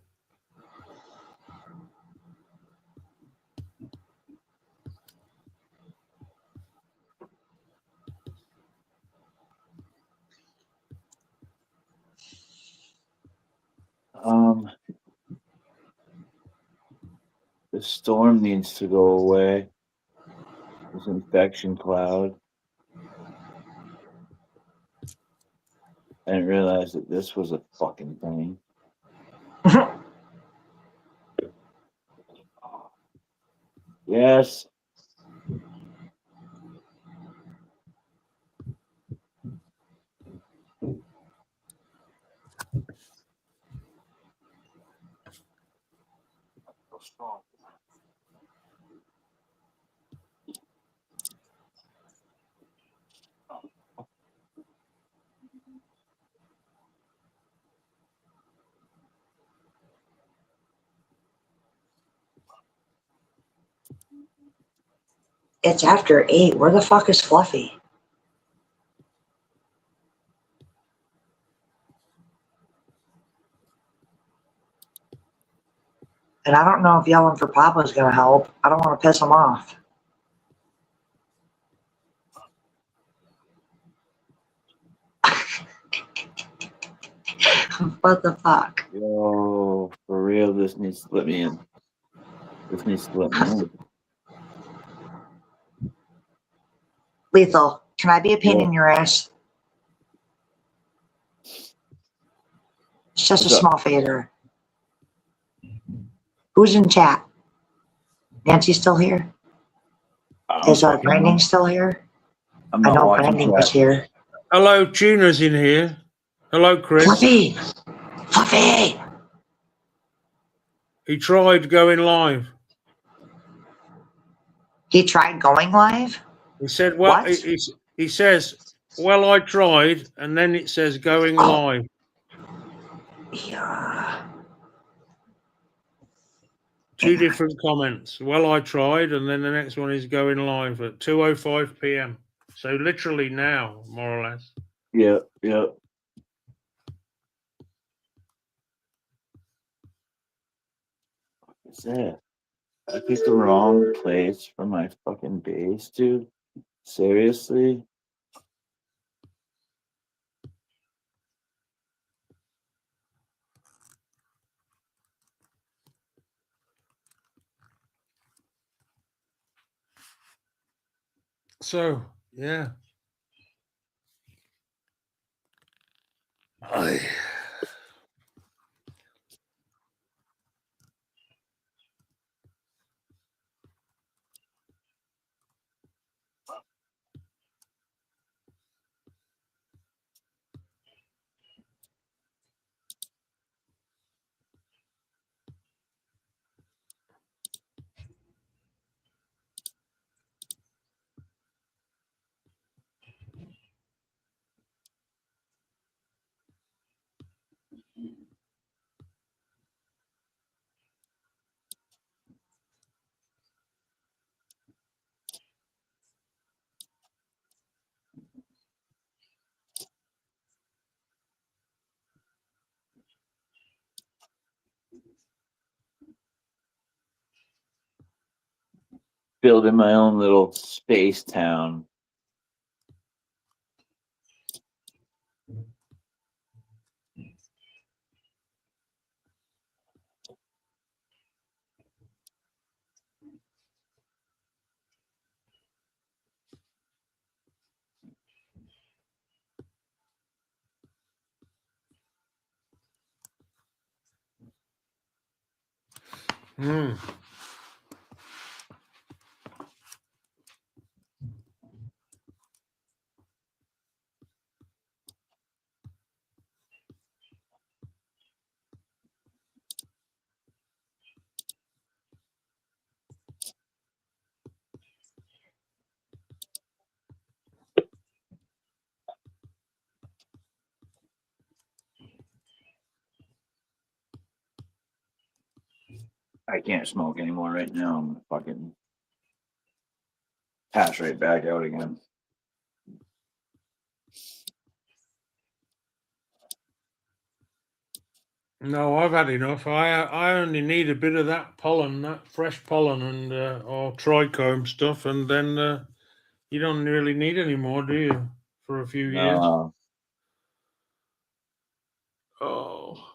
The storm needs to go away. This infection cloud. I didn't realize that this was a fucking thing. Yes. It's after 8. Where the fuck is Fluffy? And I don't know if yelling for Papa is going to help. I don't want to piss him off. What the fuck? Yo, for real, this needs to let me in. This needs to let me in. Lethal, can I be a pain Yeah. in your ass? It's just What's a up? small favor. Who's in chat? Nancy still here? Is Branding still here? I'm I not know watching Branding was chat. here. Hello, Tuna's in here. Hello, Chris. Fluffy! Fluffy! He tried going live. He tried going live? He said, well, What? he says, well, I tried, and then it says going live. Yeah. Two different comments. Well, I tried, and then the next one is going live at 2:05 p.m. So literally now, more or less. Yeah, yeah. What's that? I picked the wrong place for my fucking base, dude. Seriously? So, yeah. Building my own little space town. Hmm. I can't smoke anymore right now. I'm gonna fucking pass right back out again. No, I've had enough. I only need a bit of that pollen, that fresh pollen, and or trichome stuff, and then you don't really need any more, do you? For a few years. No. Oh.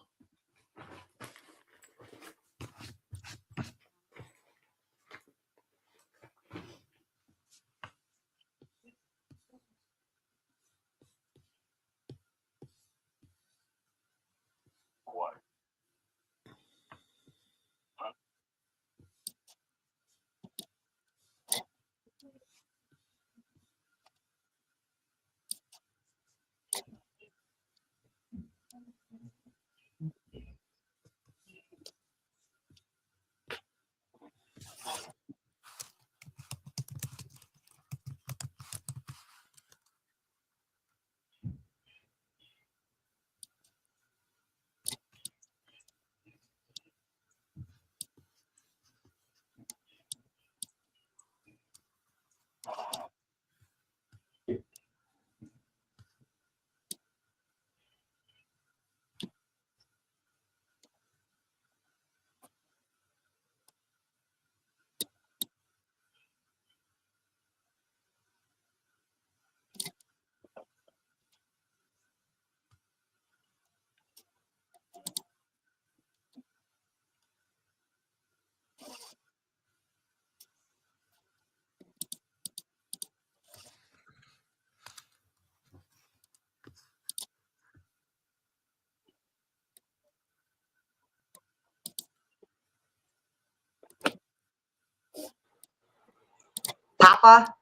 Papa,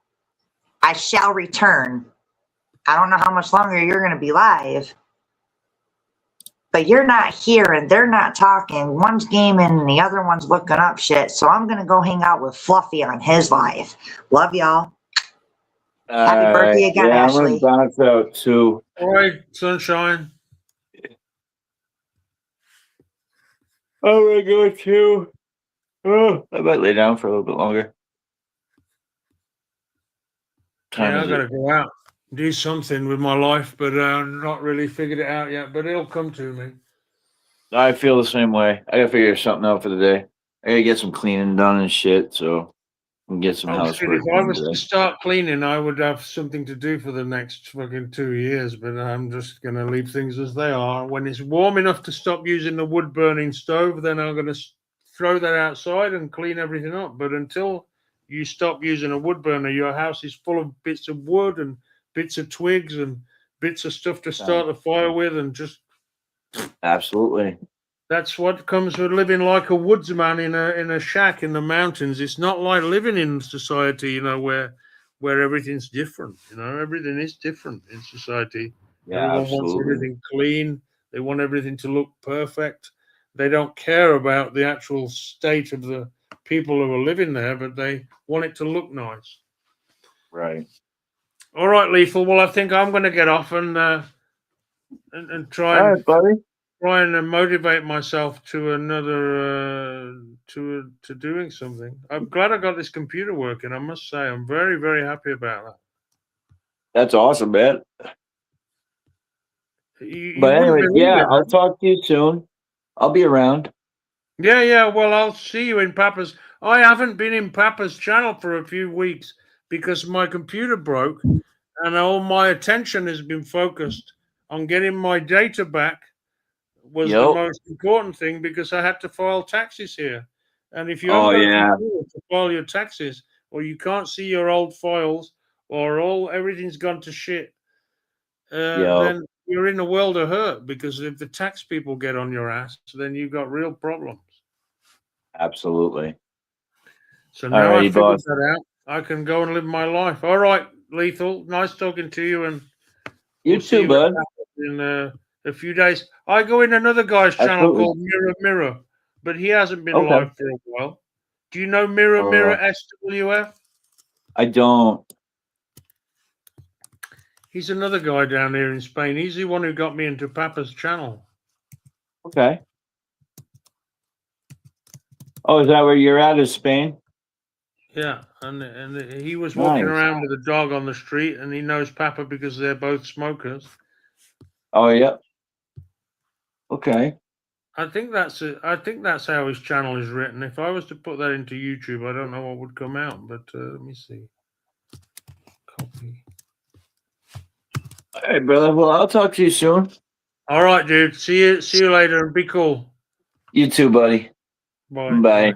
I shall return. I don't know how much longer you're going to be live, but you're not here and they're not talking. One's gaming and the other one's looking up shit. So I'm going to go hang out with Fluffy on his live. Love y'all. Happy birthday again, yeah, Ashley. I'm gonna bounce out too. All right, sunshine. I'm gonna go too. Oh, I might lay down for a little bit longer. Yeah, I is got to it? go out, do something with my life, but not really figured it out yet. But it'll come to me. I feel the same way. I gotta figure something out for the day. I gotta get some cleaning done and shit, so I can get some Oh shit! housework If I done was to today. start cleaning, I would have something to do for the next fucking 2 years. But I'm just gonna leave things as they are. When it's warm enough to stop using the wood burning stove, then I'm gonna throw that outside and clean everything up. But until you stop using a wood burner, your house is full of bits of wood and bits of twigs and bits of stuff to start a fire with, and just Absolutely. that's what comes with living like a woodsman in a shack in the mountains. It's not like living in society, you know, where everything's different. You know, everything is different in society. Yeah, Everyone wants absolutely. everything clean. They want everything to look perfect. They don't care about the actual state of the people who are living there, but they want it to look nice. Right. All right, Lethal. Well, I think I'm going to get off and try All and right, buddy. try and motivate myself to another to doing something. I'm glad I got this computer working. I must say, I'm very, very happy about that. That's awesome, man. You But wouldn't anyway, believe yeah, it. I'll talk to you soon. I'll be around. Yeah. Well, I'll see you in Papa's. I haven't been in Papa's channel for a few weeks because my computer broke, and all my attention has been focused on getting my data back. Was the Yep. most important thing because I had to file taxes here. And if you Oh haven't got a yeah. computer to file your taxes, or you can't see your old files, or everything's gone to shit, Yep. then you're in a world of hurt because if the tax people get on your ass, then you've got real problems. Absolutely. So now I Alrighty, figured boss. that out. I can go and live my life. All right, Lethal. Nice talking to you, and You we'll see too, you bud. in a few days. I go in another guy's channel Absolutely. called Mirror Mirror, but he hasn't been Okay. live for a while. Do you know Mirror Mirror SWF? I don't. He's another guy down here in Spain. He's the one who got me into Papa's channel. Okay. Oh, is that where you're at? Is Spain? Yeah, and he was walking Nice. around with a dog on the street, and he knows Papa because they're both smokers. Oh, yeah. Okay. I think that's how his channel is written. If I was to put that into YouTube, I don't know what would come out, but let me see. Copy. All right, brother. Well, I'll talk to you soon. All right, dude. See you later, and be cool. You too, buddy. Bye. Bye. Bye.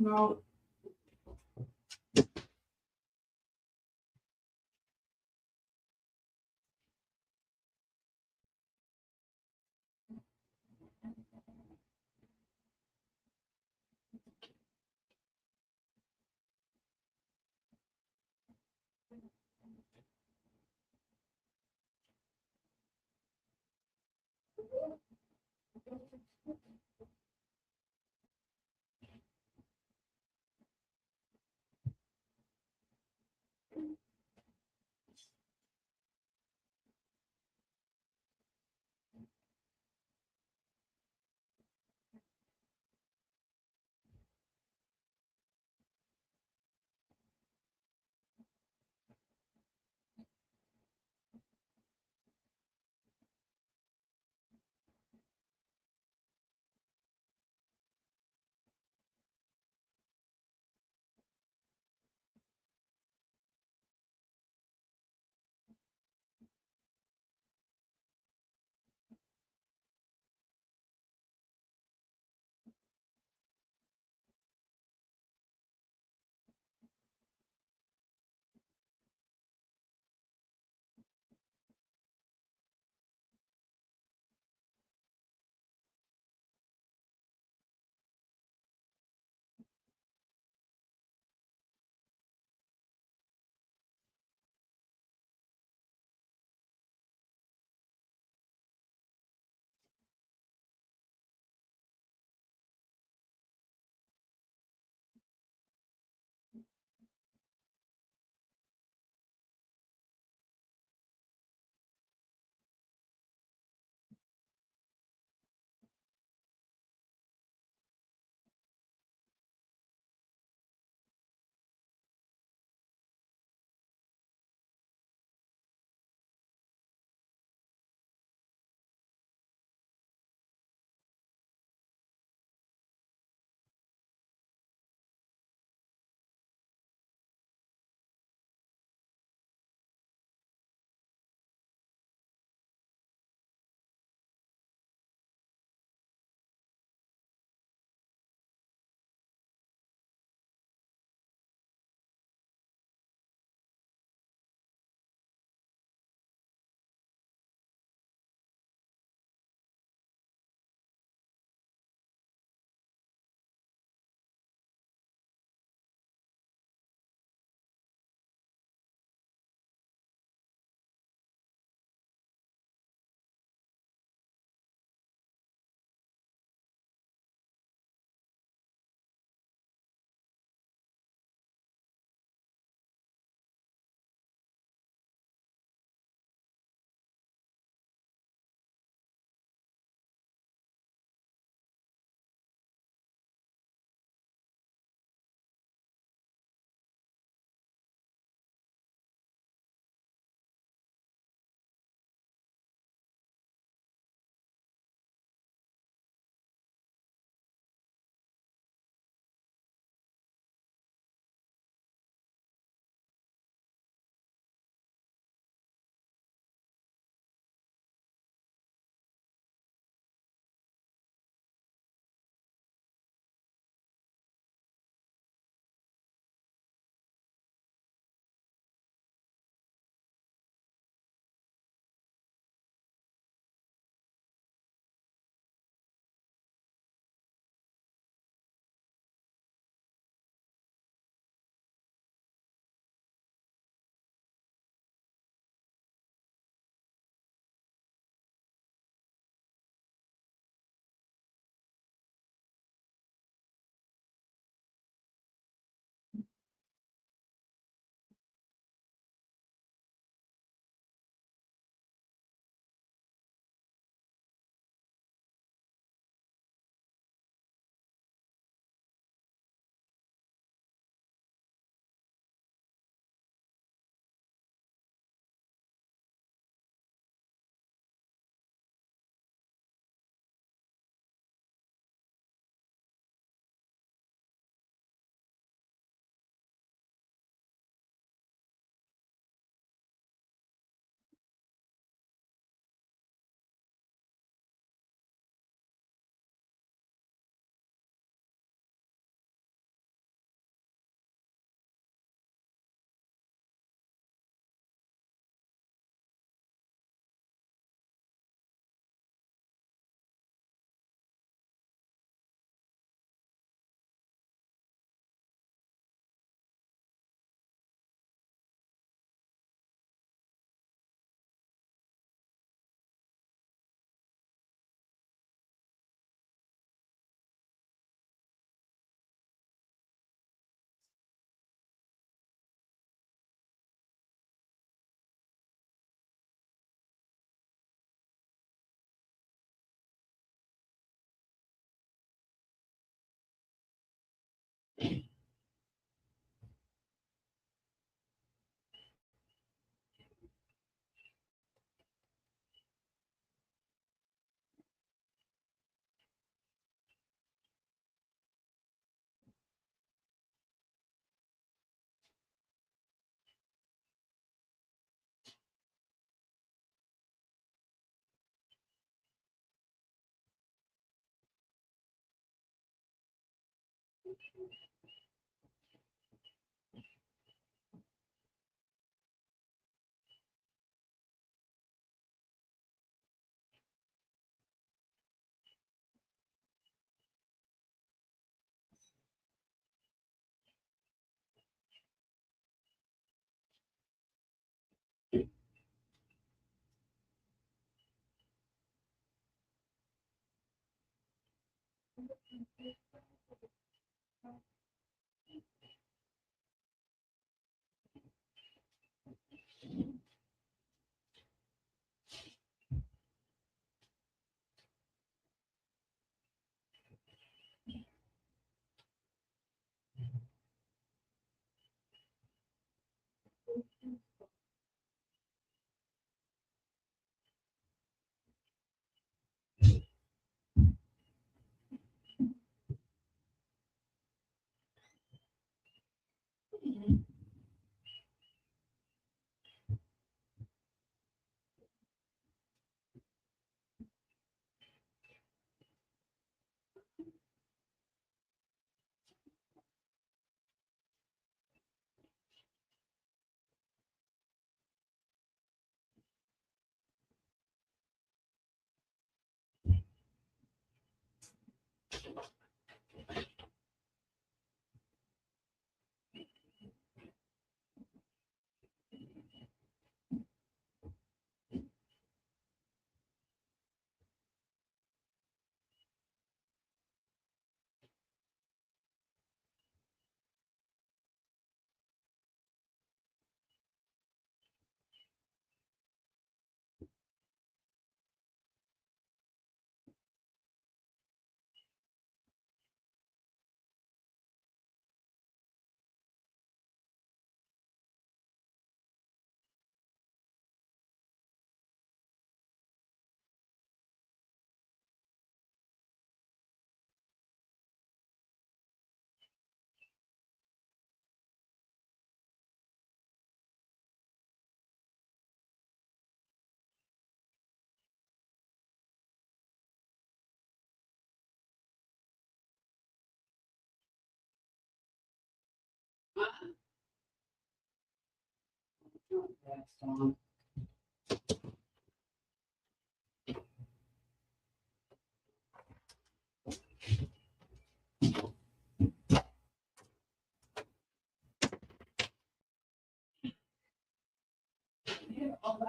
No.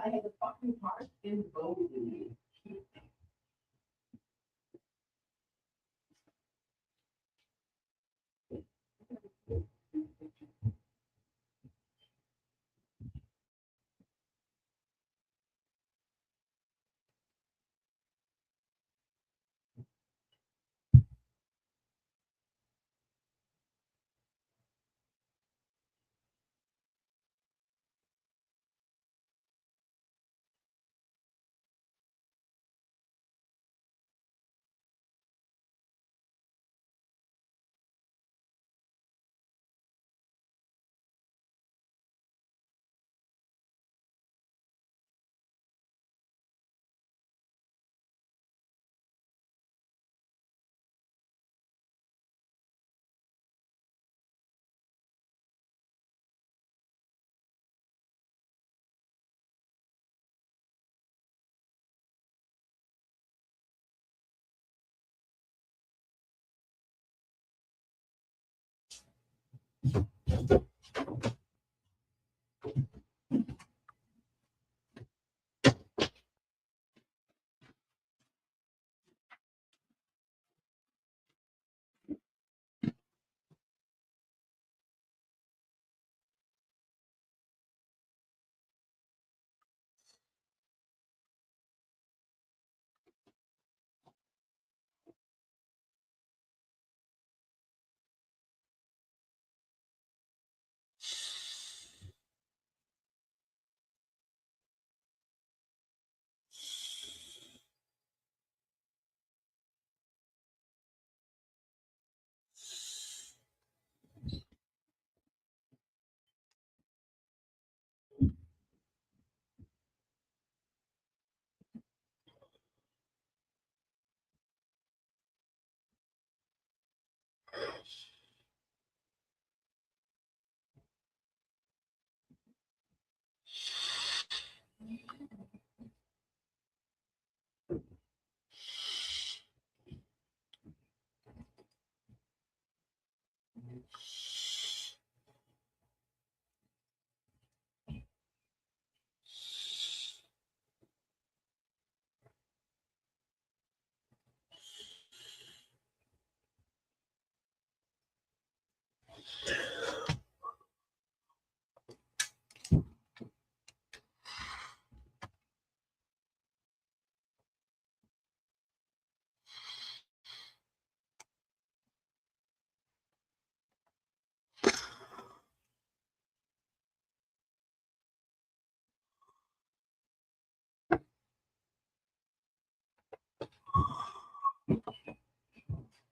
I had the fucking part in both of me.